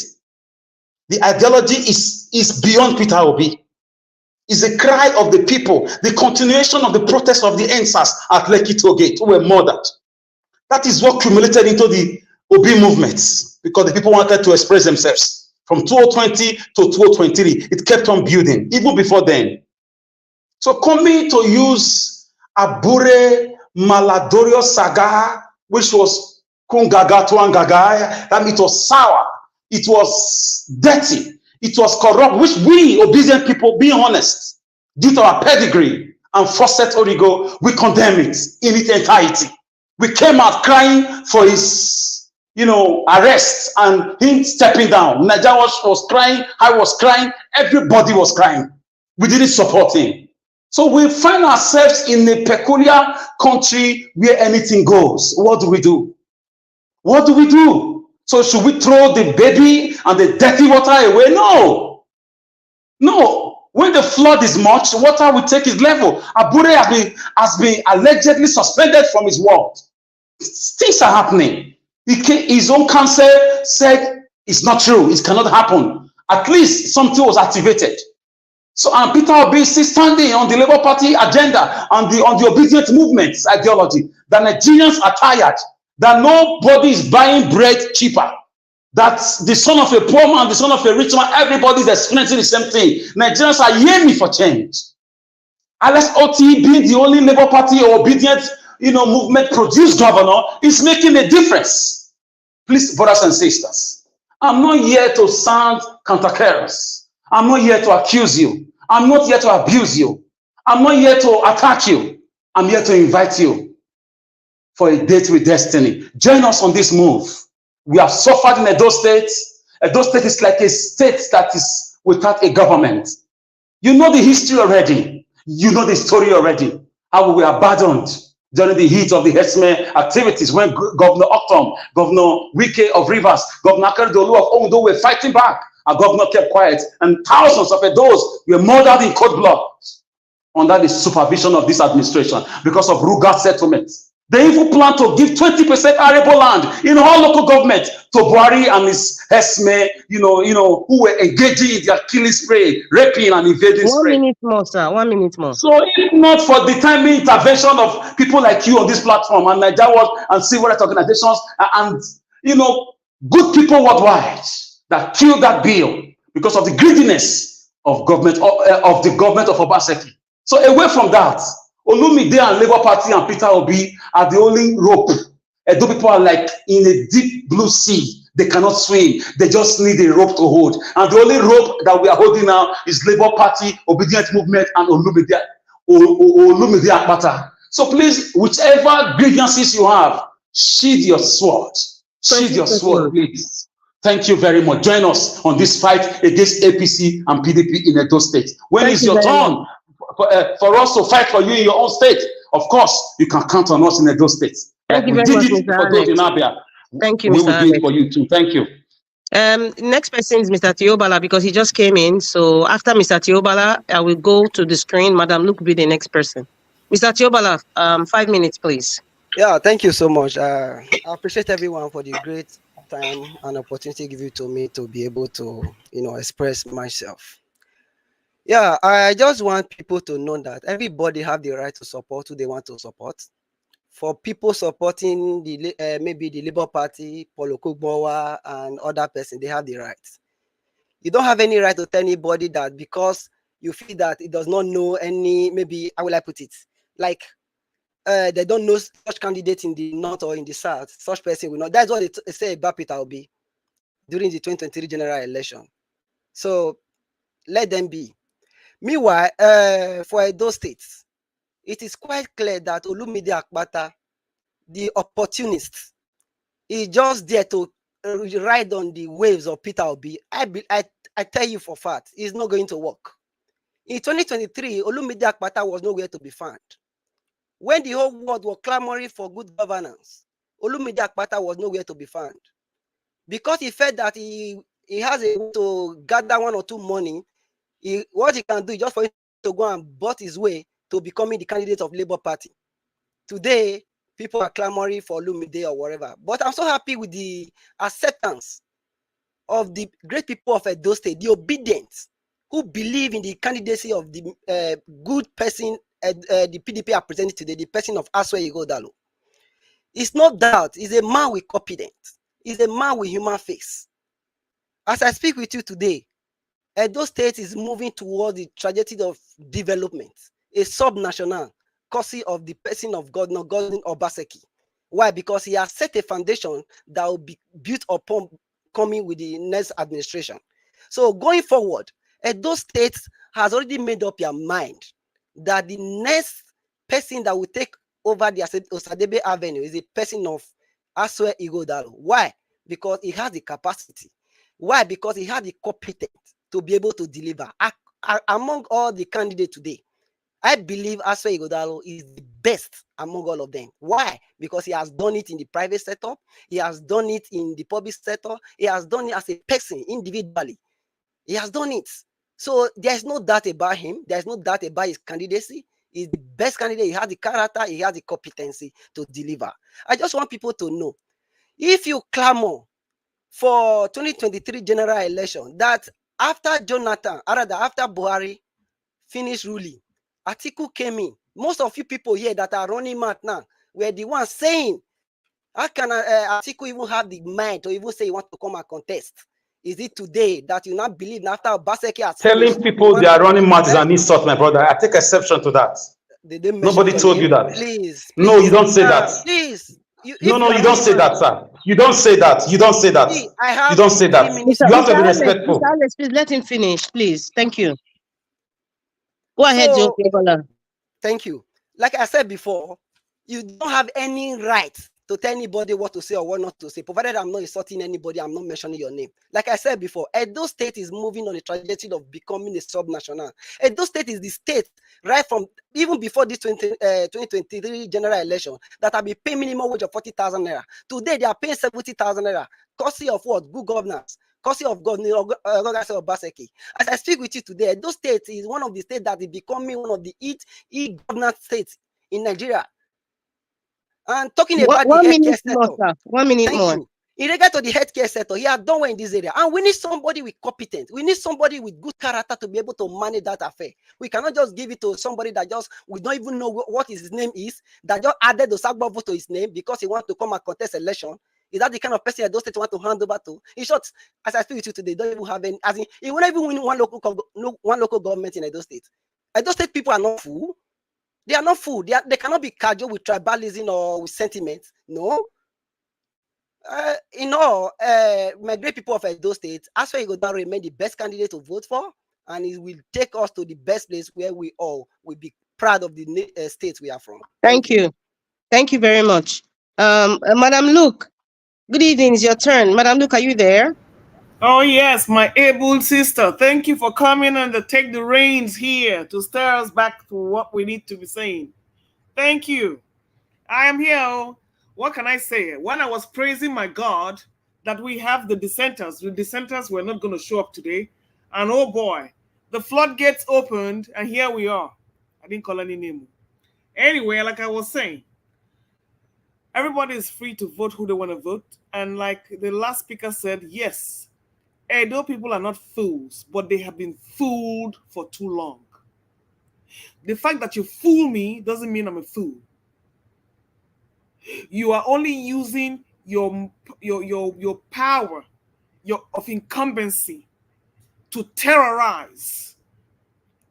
The ideology is beyond Peter Obi. It's a cry of the people, the continuation of the protest of the NSAS at Lekki Tollgate who were murdered. That is what culminated into the Obi movements, because the people wanted to express themselves. From 2020 to 2023, it kept on building, even before then. So coming to use Abure Maladorious saga, which was Kungaga Tuangaga. That means it was sour. It was dirty. It was corrupt, which we, obedient people, being honest, due to our pedigree and faucet origo, we condemn it in its entirety. We came out crying for his, arrest and him stepping down. Naija was crying, I was crying, everybody was crying. We didn't support him. So we find ourselves in a peculiar country where anything goes. What do we do? What do we do? So should we throw the baby and the dirty water away? No. No. When the flood is much, water will take its level. Abure has been allegedly suspended from his work. Things are happening. His own counsel said it's not true. It cannot happen. At least something was activated. So, and Peter Obi is still standing on the Labour Party agenda and on the obedient movements ideology. That Nigerians are tired. That nobody is buying bread cheaper. That the son of a poor man, the son of a rich man, everybody is experiencing the same thing. Nigerians are yearning for change. Alex Oti being the only Labour Party obedient, movement produced governor is making a difference. Please, brothers and sisters, I'm not here to sound cantankerous. I'm not here to accuse you. I'm not here to abuse you. I'm not here to attack you. I'm here to invite you for a date with destiny. Join us on this move. We have suffered in Edo State. Edo State is like a state that is without a government. You know the history already. You know the story already. How we were abandoned during the heat of the Hesme activities when Governor Octom, Governor Wike of Rivers, Governor Akeredolu of Ondo were fighting back. Our governor kept quiet, and thousands of those were murdered in cold blood under the supervision of this administration because of Ruga settlements. They even plan to give 20% arable land in all local government to Buhari and his Hesme, who were engaging in their killing spree, raping and invading spree. 1 minute more, sir. 1 minute more. So if not for the timely intervention of people like you on this platform and Naija Watch and civil rights organizations and good people worldwide that killed that bill because of the greediness of government of the government of Obaseki. So away from that, Olumide and Labour Party and Peter Obi are the only rope. Edo people are like in a deep blue sea. They cannot swim. They just need a rope to hold. And the only rope that we are holding now is Labour Party, Obedient Movement, and Olumide Akpata. So please, whichever grievances you have, sheathe your sword. Sheathe your sword, please. Thank you very much. Join us on this fight against APC and PDP in Edo State. When is your turn for us to fight for you in your own state? Of course, you can count on us in Edo State. Thank you very much, Mr. Alex. Thank you, we Mr. will do it for you too. Thank you. Next person is Mr. Teobala because he just came in. So after Mr. Teobala, I will go to the screen. Madam Luke will be the next person. Mr. Teobala, 5 minutes, please. Yeah, thank you so much. I appreciate everyone for the great time and opportunity given to me to be able to, express myself. Yeah, I just want people to know that everybody have the right to support who they want to support. For people supporting the maybe the Labour Party, Paulo Kugbowa and other person, they have the right. You don't have any right to tell anybody that because you feel that it does not know any, maybe, how will I put it? Like, they don't know such candidate in the north or in the south. Such person will not. That's what they say about Peter Obi during the 2023 general election. So let them be. Meanwhile, for those states, it is quite clear that Olumide Akpata, the opportunist, is just there to ride on the waves of Peter Obi. I tell you for fact, it's not going to work. In 2023, Olumide Akpata was nowhere to be found. When the whole world was clamoring for good governance, Olumide Akpata was nowhere to be found. Because he felt that he has a way to gather 1 or 2 money, what he can do is just for him to go and butt his way to becoming the candidate of Labour Party. Today, people are clamoring for Olumide or whatever. But I'm so happy with the acceptance of the great people of Edo State, the obedience, who believe in the candidacy of the good person the PDP are presenting today, the person of Aswe Igodalo. It's not doubt. He's a man with competence. He's a man with human face. As I speak with you today, Edo State is moving toward the trajectory of development, a sub-national, courtesy of the person of Governor Obaseki. Why? Because he has set a foundation that will be built upon coming with the next administration. So going forward, Edo State has already made up their mind that the next person that will take over the Osadebe Avenue is a person of Aswe Igodalo. Why? Because he has the capacity. Why? Because he has the competence to be able to deliver. Among all the candidates today, I believe Aswe Igodalo is the best among all of them. Why? Because he has done it in the private sector, he has done it in the public sector, he has done it as a person individually. He has done it. So there's no doubt about him. There's no doubt about his candidacy. He's the best candidate. He has the character, he has the competency to deliver. I just want people to know, if you clamor for 2023 general election, that after Jonathan, or rather after Buhari finished ruling, Atiku came in. Most of you people here that are running mad now were the ones saying, how can Atiku even have the mind to even say you want to come and contest? Is it today that you not believe after Obaseki has Telling finished? people they are running mouth is an insult, my brother. I take exception to that. Did they mention Nobody your told name? you that. Please, No, you please, don't say that. please. No, If you no, are you don't running say mad, that, sir. You don't say that. You don't say that. see, I You have don't say 3 minutes. that. You have to be Alex, respectful. Mr. Alex, please let him finish, please. Thank you. Go ahead, Joe So, thank you. Like I said before, you don't have any right to tell anybody what to say or what not to say, provided I'm not insulting anybody, I'm not mentioning your name. Like I said before, Edo State is moving on a trajectory of becoming a subnational. Edo State is the state, right from even before this 2023 general election, that have been paying minimum wage of 40,000 naira. Today, they are paying 70,000 naira. Courtesy of what? Good governance. Courtesy of Governor Obaseki. As I speak with you today, Edo State is one of the states that is becoming one of the e-governance states in Nigeria. And talking about the 1 healthcare minute more, sector. sir. 1 minute Thank more. you. In regard to the healthcare sector, he has done well in this area. And we need somebody with competence. We need somebody with good character to be able to manage that affair. We cannot just give it to somebody that we don't even know what his name is, that just added the Sagbo vote to his name because he wants to come and contest election. Is that the kind of person that those states want to hand over to? In short, as I speak with you today, don't even have any, as in, he won't even win one local government in Edo State. Edo State people are not fool. They are not fool. They cannot be casual with tribalism or with sentiment. No. In all, my great people of Edo State, Aswa Igodan remain the best candidate to vote for, and it will take us to the best place where we all will be proud of the state we are from. Thank you. Thank you very much. Madam Luke, good evening. It's your turn. Madam Luke, are you there? Oh, yes, my able sister. Thank you for coming and to take the reins here to steer us back to what we need to be saying. Thank you. I am here. What can I say? When I was praising my God that we have the dissenters were not going to show up today. And oh boy, the floodgates opened and here we are. I didn't call any name. Anyway, like I was saying, everybody is free to vote who they want to vote. And like the last speaker said, yes, Edo people are not fools, but they have been fooled for too long. The fact that you fool me doesn't mean I'm a fool. You are only using your power, of incumbency to terrorize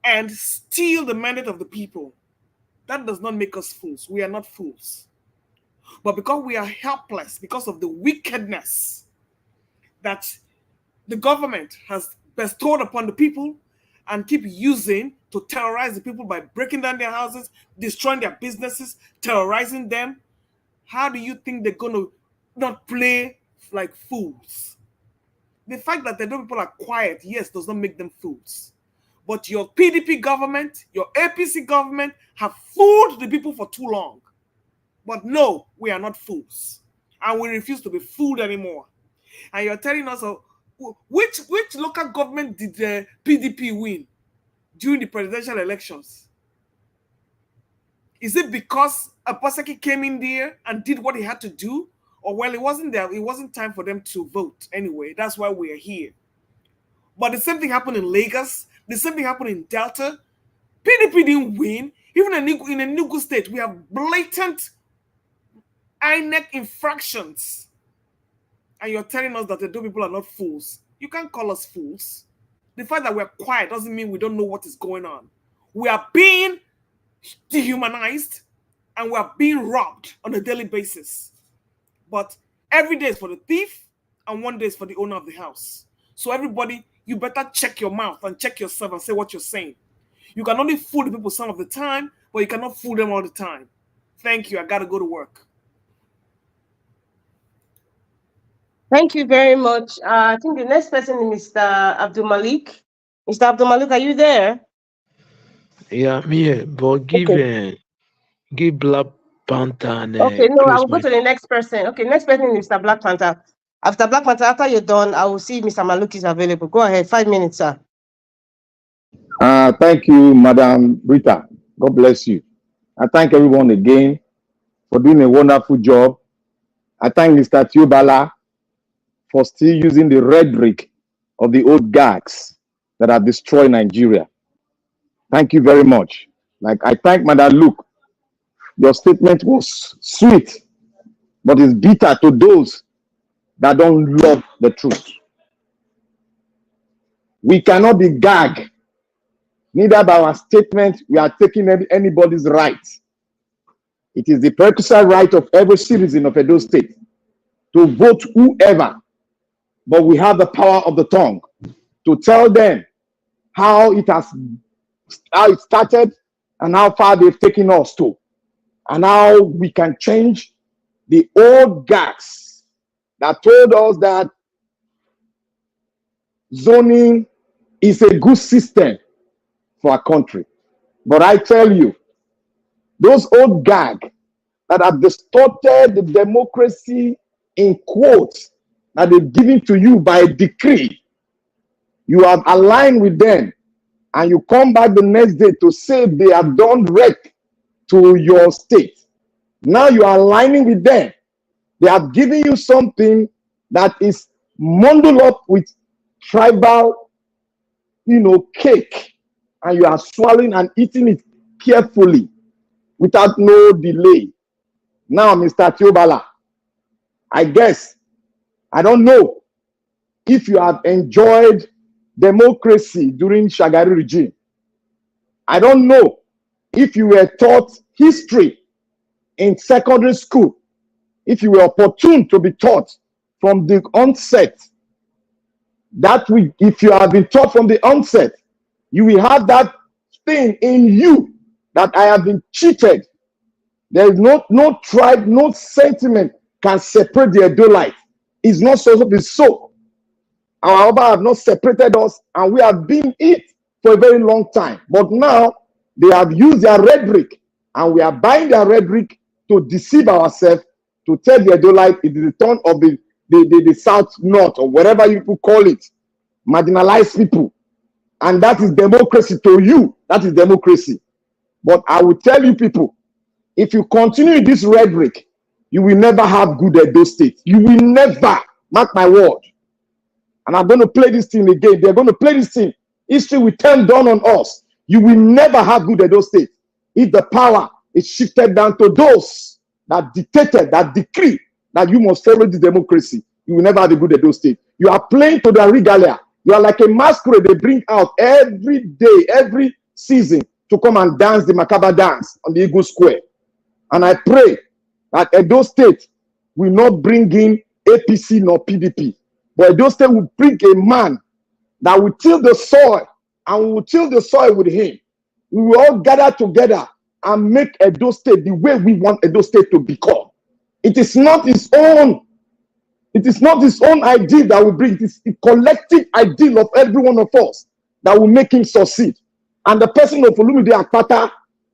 and steal the mandate of the people. That does not make us fools. We are not fools. But because we are helpless, because of the wickedness that the government has bestowed upon the people and keep using to terrorize the people by breaking down their houses, destroying their businesses, terrorizing them, how do you think they're going to not play like fools? The fact that the people are quiet, yes, does not make them fools. But your PDP government, your APC government have fooled the people for too long. But no, we are not fools. And we refuse to be fooled anymore. And you're telling us, which local government did the PDP win during the presidential elections? Is it because Obaseki came in there and did what he had to do? Or well, it wasn't there. It wasn't time for them to vote anyway. That's why we are here. But the same thing happened in Lagos. The same thing happened in Delta. PDP didn't win. Even in Enugu State, we have blatant INEC infractions. And you're telling us that the two people are not fools. You can't call us fools. The fact that we're quiet doesn't mean we don't know what is going on. We are being dehumanized and we are being robbed on a daily basis. But every day is for the thief and one day is for the owner of the house. So everybody, you better check your mouth and check yourself and say what you're saying. You can only fool the people some of the time, but you cannot fool them all the time. Thank you. I got to go to work. Thank you very much. I think the next person is Mr. Abdul Malik. Mr. Abdul Malik, are you there? Yeah, I'm here. But give Black Panther and Okay, no, I Chris will go my. to the next person. Okay, next person is Mr. Black Panther. After Black Panther, after you're done, I will see if Mr. Maluk is available. Go ahead, 5 minutes, sir. Thank you, Madam Rita. God bless you. I thank everyone again for doing a wonderful job. I thank Mr. Tiobala for still using the rhetoric of the old gags that have destroyed Nigeria. Thank you very much. Like I thank Madam Luke. Your statement was sweet, but it's bitter to those that don't love the truth. We cannot be gagged. Neither by our statement we are taking anybody's rights. It is the prerequisite right of every citizen of Edo State to vote whoever, but we have the power of the tongue to tell them how it started and how far they've taken us to, and how we can change the old gags that told us that zoning is a good system for our country. But I tell you, those old gags that have distorted the democracy in quotes that they've given to you by decree, you have aligned with them, and you come back the next day to say they have done wreck to your state. Now you are aligning with them. They have given you something that is bundled up with tribal, cake, and you are swallowing and eating it carefully without no delay. Now, Mr. Tiobala, I guess, I don't know if you have enjoyed democracy during Shagari regime. I don't know if you were taught history in secondary school, if you were opportune to be taught from the onset. If you have been taught from the onset, you will have that thing in you that I have been cheated. There is no tribe, no sentiment can separate the Edolite. It's not supposed to be so. Our Oba have not separated us, and we have been it for a very long time. But now they have used their rhetoric, and we are buying their rhetoric to deceive ourselves, to tell the Edolite it is the turn of the South North, or whatever you call it, marginalized people. And that is democracy to you. That is democracy. But I will tell you people, if you continue this rhetoric, you will never have good Edo State. You will never, mark my word. And I'm going to play this thing again. They're going to play this thing. History will turn down on us. You will never have good Edo State if the power is shifted down to those that dictated, that decree that you must follow the democracy. You will never have a good Edo State. You are playing to the regalia. You are like a masquerade they bring out every day, every season to come and dance the macabre dance on the Eagle Square. And I pray that Edo State will not bring in APC nor PDP. But Edo State will bring a man that will till the soil, and we will till the soil with him. We will all gather together and make Edo State the way we want Edo State to become. It is not his own. It is not his own ideal that will bring. It is the collective ideal of every one of us that will make him succeed. And the person of Olumide Akpata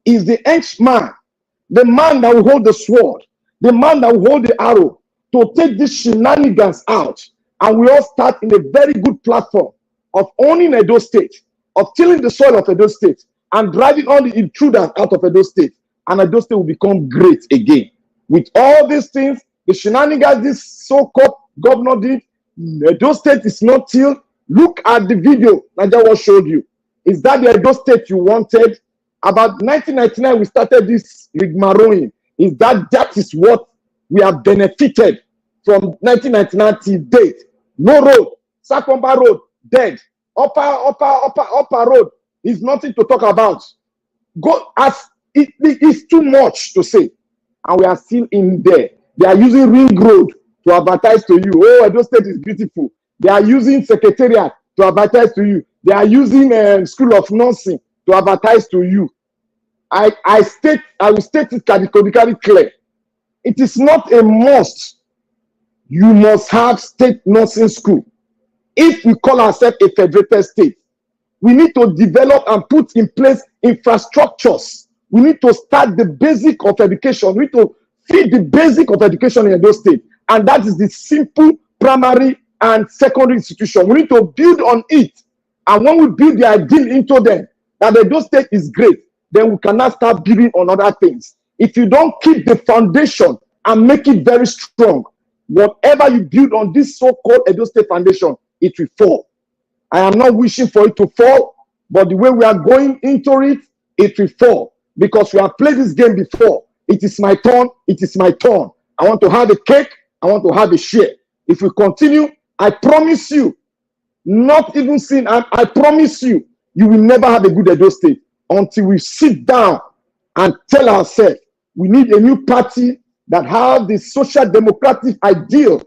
is the henchman, the man that will hold the sword, the man that will hold the arrow to take these shenanigans out. And we all start in a very good platform of owning Edo State, of tilling the soil of Edo State, and driving all the intruders out of Edo State. And Edo State will become great again. With all these things, the shenanigans this so-called governor did, Edo State is not tilled. Look at the video Najawa showed you. Is that the Edo State you wanted? About 1999, we started this rigmaroing. Is that is what we have benefited from 1999 till date? No road. Sakomba Road, dead. Upper Road is nothing to talk about. Go as it is too much to say. And we are still in there. They are using Ring Road to advertise to you. Oh, Edo State is beautiful. They are using Secretariat to advertise to you. They are using School of Nursing to advertise to you. I will state it categorically clear. It is not a must. You must have state nursing school. If we call ourselves a federated state, we need to develop and put in place infrastructures. We need to start the basic of education. We need to feed the basic of education in those states. And that is the simple primary and secondary institution. We need to build on it. And when we build the ideal into them, that the state is great, then we cannot start building on other things. If you don't keep the foundation and make it very strong, whatever you build on this so-called Edo State foundation, it will fall. I am not wishing for it to fall, but the way we are going into it, it will fall. Because we have played this game before. It is my turn. It is my turn. I want to have a cake. I want to have a share. If we continue, I promise you, not even sin, I promise you, you will never have a good Edo State until we sit down and tell ourselves we need a new party that have the social democratic ideal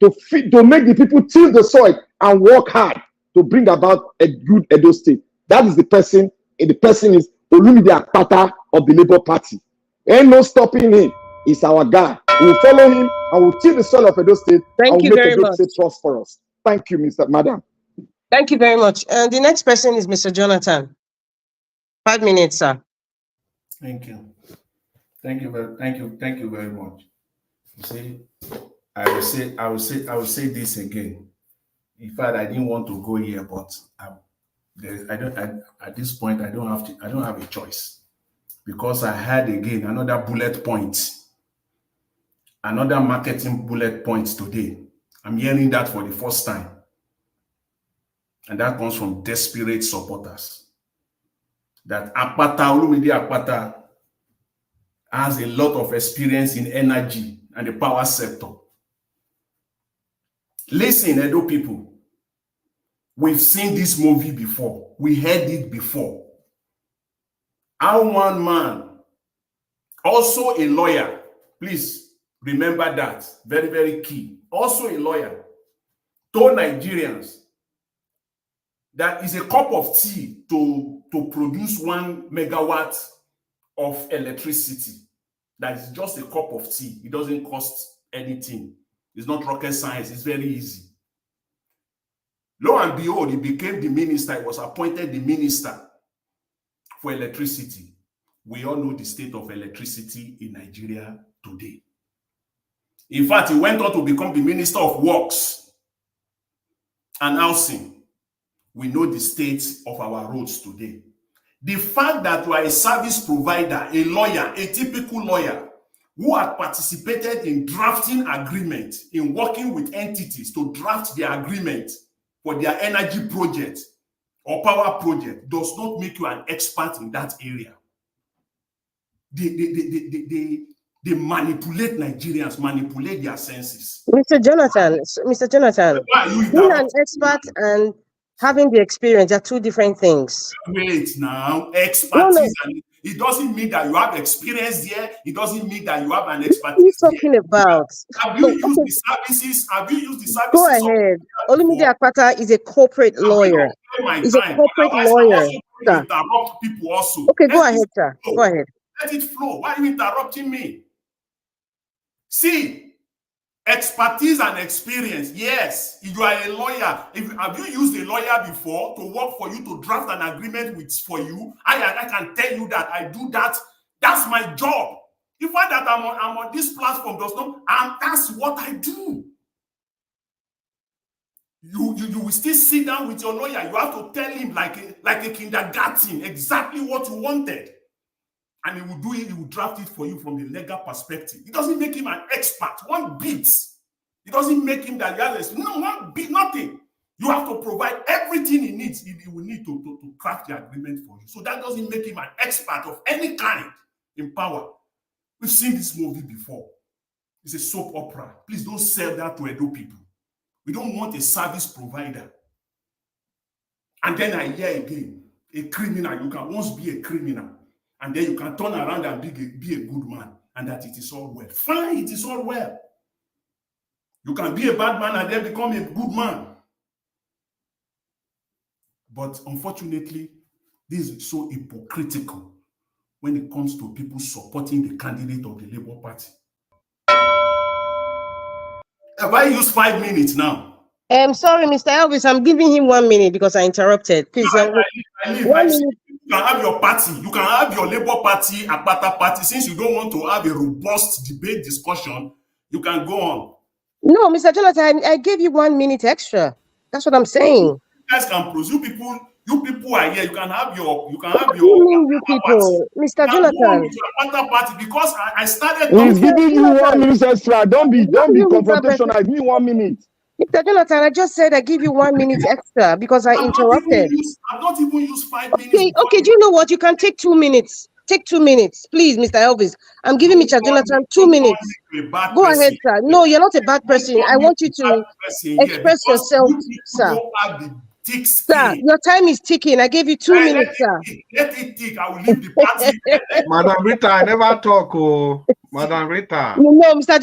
to make the people till the soil and work hard to bring about a good Edo State. That is the person, and the person is Olumide Akpata of the Labour Party. Ain't no stopping him. He's our guy. We will follow him and we'll till the soil of Edo State Thank and you we'll make very Edo much. State prosperous. Thank you, Madam. Thank you very much. And the next person is Mr. Jonathan. 5 minutes, sir. Thank you. Thank you very much. You see, I will say this again. In fact, I didn't want to go here, but at this point I don't have a choice, because I had again another bullet point, another marketing bullet point today. I'm hearing that for the first time. And that comes from desperate supporters. That Olumide Akpata has a lot of experience in energy and the power sector. Listen, Edo people, we've seen this movie before. We heard it before. How one man, also a lawyer, please remember that, very, very key, also a lawyer, told Nigerians that is a cup of tea to produce 1 megawatt of electricity. That is just a cup of tea. It doesn't cost anything. It's not rocket science. It's very easy. Lo and behold, he became the minister. He was appointed the minister for electricity. We all know the state of electricity in Nigeria today. In fact, he went on to become the Minister of Works and Housing. We know the state of our roads today. The fact that you are a service provider, a lawyer, a typical lawyer, who had participated in drafting agreement, in working with entities to draft their agreement for their energy project or power project, does not make you an expert in that area. They manipulate Nigerians, manipulate their senses. Mr. Jonathan, being an expert and having the experience are two different things. Wait now, expertise, and it doesn't mean that you have experience there. It doesn't mean that you have an expertise. What are you talking about? Have you used the services? Have you used the services? Go ahead. Olumide Akpata is a corporate lawyer. He's a corporate lawyer. Sir. Interrupt people also. Okay, go ahead, sir. Go ahead. Let it flow. Why are you interrupting me? See, expertise and experience. Yes, if you are a lawyer, have you used a lawyer before to work for you, to draft an agreement for you? I can tell you that I do that. That's my job. The fact that I'm on this platform does not, and that's what I do. You will still sit down with your lawyer. You have to tell him like a kindergarten exactly what you wanted. And he will do it, he will draft it for you from the legal perspective. It doesn't make him an expert, one bit. It doesn't make him that he has one bit, nothing. You have to provide everything he needs, he will need to craft the agreement for you. So that doesn't make him an expert of any kind in power. We've seen this movie before. It's a soap opera. Please don't sell that to Edo people. We don't want a service provider. And then I hear again, a criminal. You can once be a criminal, and then you can turn around and be a good man. and that it is all well. Fine, it is all well. You can be a bad man and then become a good man. But unfortunately, this is so hypocritical when it comes to people supporting the candidate of the Labour Party. Have I used 5 minutes now? Sorry, Mr. Elvis, I'm giving him 1 minute because I interrupted. Please, I 1 minute. you can have your party, you can have your Labour Party, Akpata Party. Since you don't want to have a robust debate discussion, you can go on. No, Mr. Jonathan, I gave you 1 minute extra. That's what I'm saying. You guys can prove. You people are here. You can have your What do you mean, you people? Mr. Jonathan, Jonathan. Akpata Party, because I started He's talking. giving you 1 minute extra. Don't be confrontational. Give me 1 minute. Mr. Jonathan, I just said I give you 1 minute extra because I interrupted. I've not even used 5 minutes. Okay, do you know what? You can take 2 minutes. Take 2 minutes, please, Mr. Elvis. I'm giving Mr. Jonathan 2 minutes. Go ahead, sir. No, you're not a bad person. I want you to express yourself, sir. Sir, your time is ticking. I gave you 2 minutes, sir. Let it tick. I will leave the party. Madam Rita, I never talk. Oh, Madam Rita. No, Mr.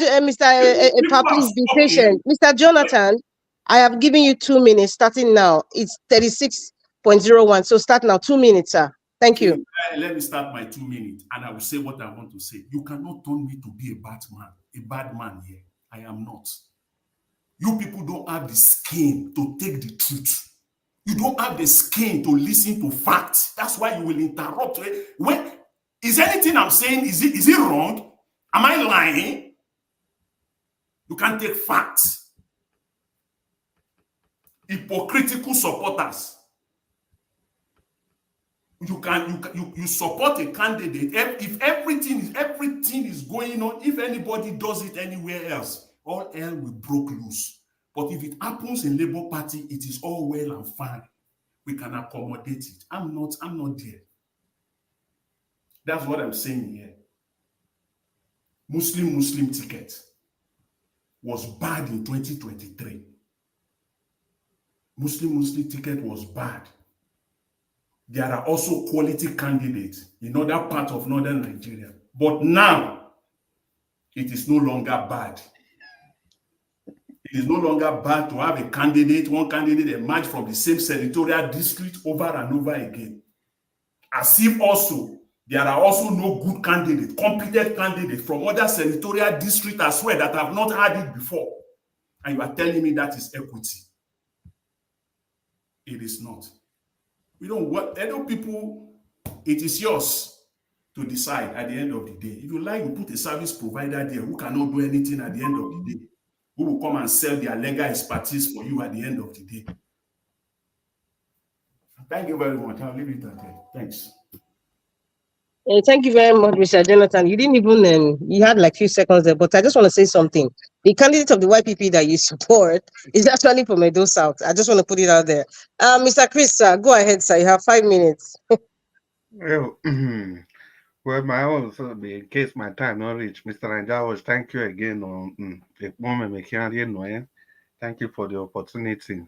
Please be patient. Mr. Jonathan, I have given you 2 minutes starting now. It's 36.01. So start now. 2 minutes, sir. Thank you. Let me start my 2 minutes and I will say what I want to say. You cannot turn me to be a bad man here. I am not. You people don't have the skin to take the truth. You don't have the skin to listen to facts. That's why you will interrupt. When is anything I'm saying, is it wrong? Am I lying? You can't take facts. Hypocritical supporters. You support a candidate if everything is going on. If anybody does it anywhere else, all hell will break loose. But if it happens in Labour Party, it is all well and fine. We can accommodate it. I'm not there. That's what I'm saying here. Muslim ticket was bad in 2023. Muslim ticket was bad. There are also quality candidates in other parts of northern Nigeria. But now, it is no longer bad. It is no longer bad to have a candidate, one candidate emerge from the same senatorial district over and over again. As if also, there are also no good candidates, competent candidates from other senatorial districts as well that have not had it before. And you are telling me that is equity. It is not. We don't want Edo people, it is yours to decide at the end of the day. If you like, you put a service provider there who cannot do anything at the end of the day, who will come and sell their legal expertise for you at the end of the day. Thank you very much. I'll leave it at that. Thanks. Thank you very much, Mr. Jonathan. You didn't even, you had like a few seconds there, but I just want to say something. The candidate of the YPP that you support is actually from Edo South. I just want to put it out there. Mr. Chris, sir, go ahead, sir. You have 5 minutes. Well, my own, so in case my time not reach, Mr. Najawas, thank you again on thank you for the opportunity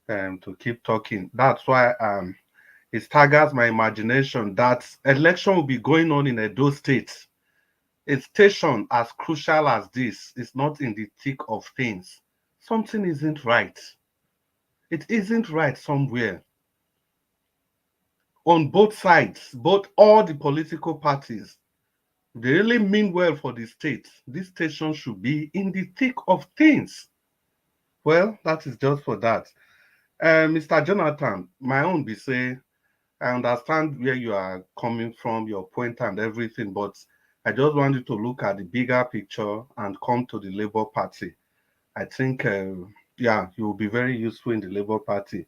to keep talking. That's why it staggers my imagination that election will be going on in Edo State. A station as crucial as this is not in the thick of things. Something isn't right. It isn't right somewhere. On both sides, all the political parties, they really mean well for the state. This station should be in the thick of things. Well, that is just for that. Mr. Jonathan, my own be say, I understand where you are coming from, your point and everything, but I just want you to look at the bigger picture and come to the Labour Party. I think, yeah, you will be very useful in the Labour Party.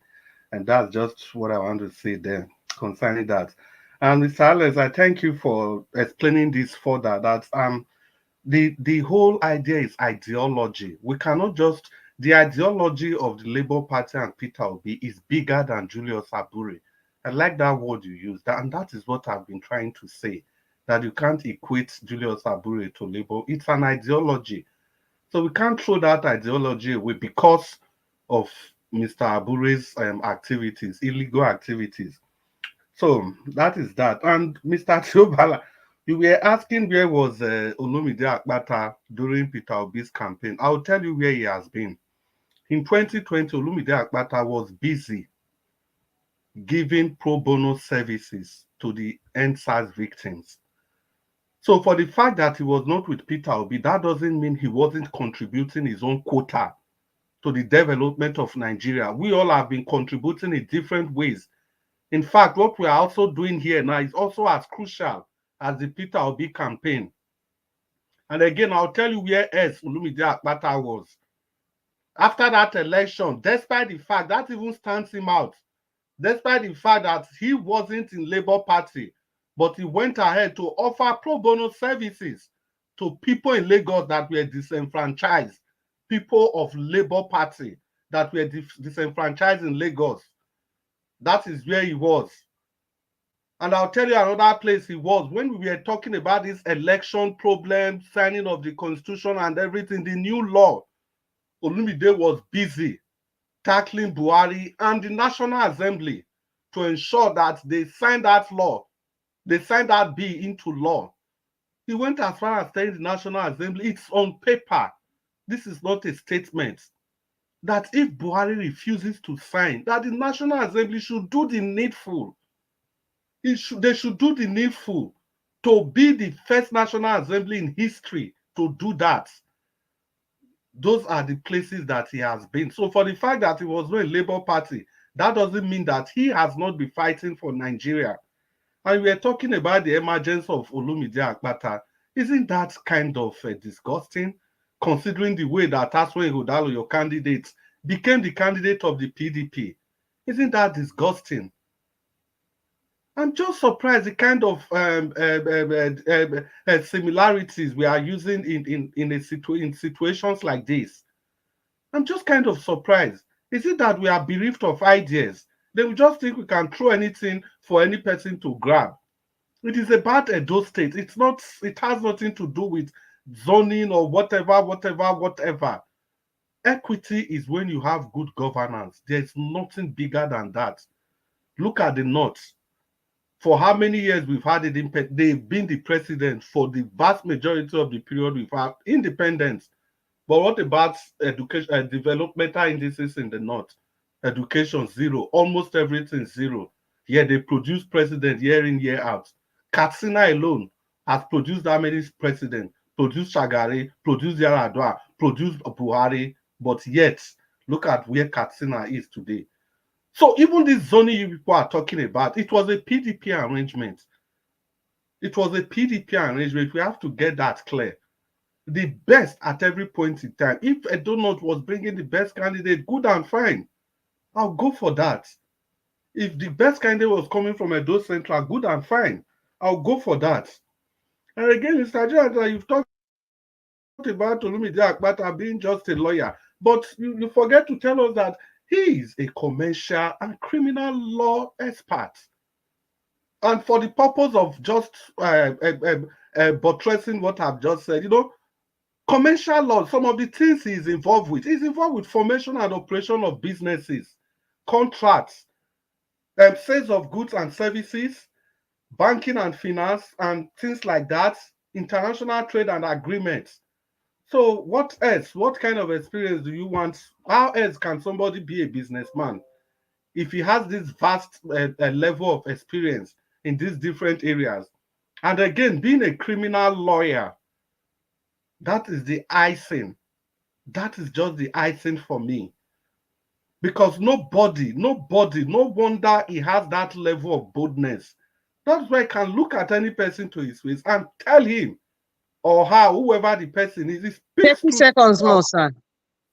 And that's just what I want to say there concerning that. And Mr. Alex, I thank you for explaining this further, that the whole idea is ideology. We cannot just, the ideology of the Labour Party and Peter Obi is bigger than Julius Abure. I like that word you used, and that is what I've been trying to say, that you can't equate Julius Abure to Labour. It's an ideology. So we can't throw that ideology away because of Mr. Abure's activities, illegal activities. So that is that. And Mr. Tiobala, You were asking where was Olumide Akpata during Peter Obi's campaign. I'll tell you where he has been. In 2020, Olumide Akpata was busy giving pro bono services to the NSAS victims. So for the fact that he was not with Peter Obi, that doesn't mean he wasn't contributing his own quota to the development of Nigeria. We all have been contributing in different ways. In fact, what we are also doing here now is also as crucial as the Peter Obi campaign. And again, I'll tell you where else Olumide Akpata was. After that election, despite the fact that even stands him out, despite the fact that he wasn't in Labour Party, but he went ahead to offer pro bono services to people in Lagos that were disenfranchised, people of Labour Party that were disenfranchised in Lagos. That is where he was. And I'll tell you another place he was. When we were talking about this election problem, signing of the constitution and everything, the new law, Olumide was busy tackling Buhari and the National Assembly to ensure that they signed that law, they signed that bill into law. He went as far as telling the National Assembly, it's on paper. This is not a statement. That if Buhari refuses to sign, that the National Assembly should do the needful. They should do the needful to be the first National Assembly in history to do that. Those are the places that he has been. So for the fact that he was not a Labour Party, that doesn't mean that he has not been fighting for Nigeria. And we are talking about the emergence of Olumide Akpata. Isn't that kind of disgusting, considering the way that Aswe Ighodalo, your candidate, became the candidate of the PDP? Isn't that disgusting? I'm just surprised the kind of similarities we are using in situations like this. I'm just kind of surprised. Is it that we are bereft of ideas? Then we just think we can throw anything for any person to grab. It is about Edo State. It's not. It has nothing to do with zoning or whatever. Equity is when you have good governance. There's nothing bigger than that. Look at the North. For how many years we've had it, they've been the president for the vast majority of the period we've had independence. But what about education, developmental indices in the North? Education, zero. Almost everything, zero. Yeah, they produce president year in, year out. Katsina alone has produced how many presidents? Produced Shagari, produced Yaradua, produced Buhari, but yet, look at where Katsina is today. So even this zoning you people are talking about, it was a PDP arrangement. It was a PDP arrangement. We have to get that clear. The best at every point in time. If a donut was bringing the best candidate, good and fine. I'll go for that. If the best candidate was coming from Edo Central, good and fine. I'll go for that. And again, Mr. Jonathan, you've talked about Olumide Akpata being just a lawyer, but you forget to tell us that he is a commercial and criminal law expert. And for the purpose of just buttressing what I've just said, commercial law, some of the things he's involved with formation and operation of businesses, contracts, sales of goods and services, banking and finance, and things like that, international trade and agreements. So what else? What kind of experience do you want? How else can somebody be a businessman if he has this vast level of experience in these different areas? And again, being a criminal lawyer, that is the icing. That is just the icing for me. Because no wonder he has that level of boldness. That's why I can look at any person to his face and tell him or her, whoever the person is, he speaks 30 truth seconds to power. more, sir.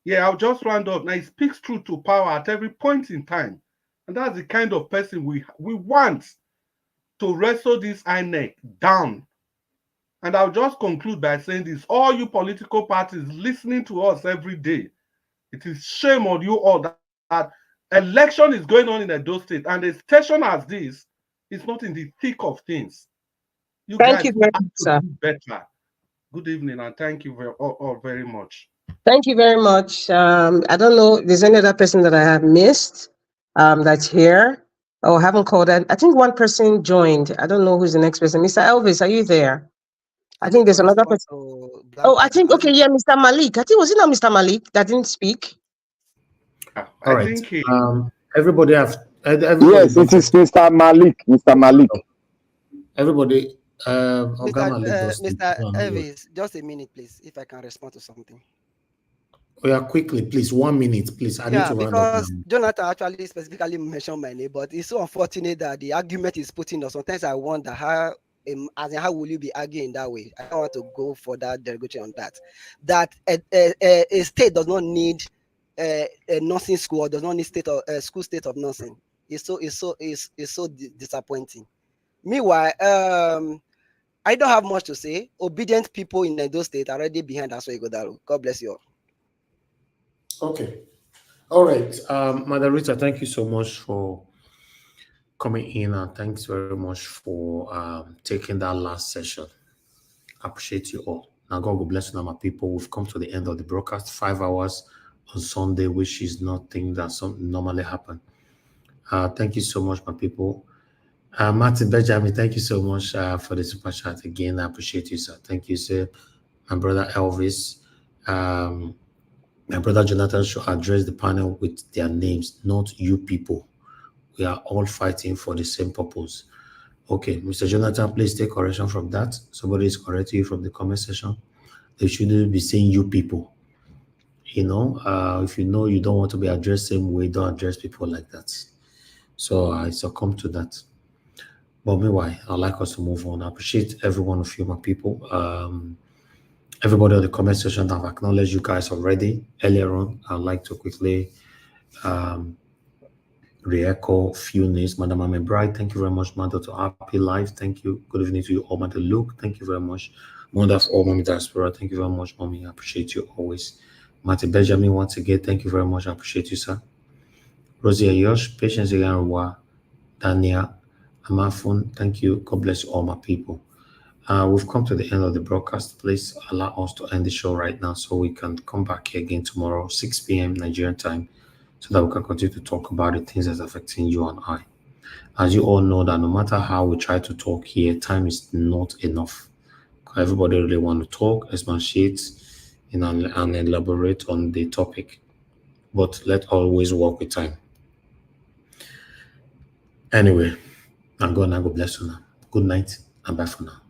Yeah, I'll just round up. Now, he speaks truth to power at every point in time. And that's the kind of person we want to wrestle this INEC down. And I'll just conclude by saying this. All you political parties listening to us every day, it is shame on you all that election is going on in Edo State, and a station as this is not in the thick of things. You Thank guys you will very have much, to sir. do better. Good evening, and thank you all very much. Thank you very much. I don't know if there's any other person that I have missed that's here. Oh, I haven't called that. I think one person joined. I don't know who's the next person. Mr. Elvis, are you there? I think there's another person. Oh, I think, okay, yeah, Mr. Malik. I think, was it not Mr. Malik that didn't speak? All right. Everybody everybody Yes, it is Mr. Malik. Mr. Malik. Everybody, Mr. Elvis, just a minute, please, if I can respond to something. Yeah, quickly, please. 1 minute, please. I need to round up. Because Jonathan actually specifically mentioned my name, but it's so unfortunate that the argument is putting us. Sometimes I wonder how will you be arguing that way? I don't want to go for that derogation on that. That a state does not need a nursing school or does not need school state of nursing. It's so disappointing. Meanwhile, I don't have much to say. Obedient people in those states are already behind us. God bless you all. Okay. All right. Madam Rita, thank you so much for coming in, and thanks very much for taking that last session. I appreciate you all. Now, God will bless you, now, my people. We've come to the end of the broadcast. 5 hours on Sunday, which is nothing that normally happen. Thank you so much, my people. Martin Benjamin, thank you so much for the super chat again. I appreciate you, sir. Thank you, sir. My brother Elvis. My brother Jonathan should address the panel with their names, not you people. We are all fighting for the same purpose. Okay, Mr. Jonathan, please take correction from that. Somebody is correcting you from the comment section. They shouldn't be saying you people. You know, if you know you don't want to be addressed the same way, don't address people like that. So I succumb to that. But meanwhile, I'd like us to move on. I appreciate every one of you, my people. Everybody on the comment section have acknowledged you guys already. Earlier on, I'd like to quickly re-echo few names. Madam Ame Bright, thank you very much. Mother to Happy Life, thank you. Good evening to you all. Mother Luke, thank you very much. Mother of all, Mommy Diaspora, thank you very much, Mommy. I appreciate you always. Martin Benjamin, once again, thank you very much. I appreciate you, sir. Rosie Ayosh, Patience Iganwa, Dania, Amafun, thank you. God bless you all, my people. We've come to the end of the broadcast. Please allow us to end the show right now so we can come back here again tomorrow, 6 p.m. Nigerian time, so that we can continue to talk about the things that's affecting you and I. As you all know that no matter how we try to talk here, time is not enough. Everybody really want to talk, expatiate, and elaborate on the topic. But let's always work with time. Anyway, I'm going to go bless you now. Good night and bye for now.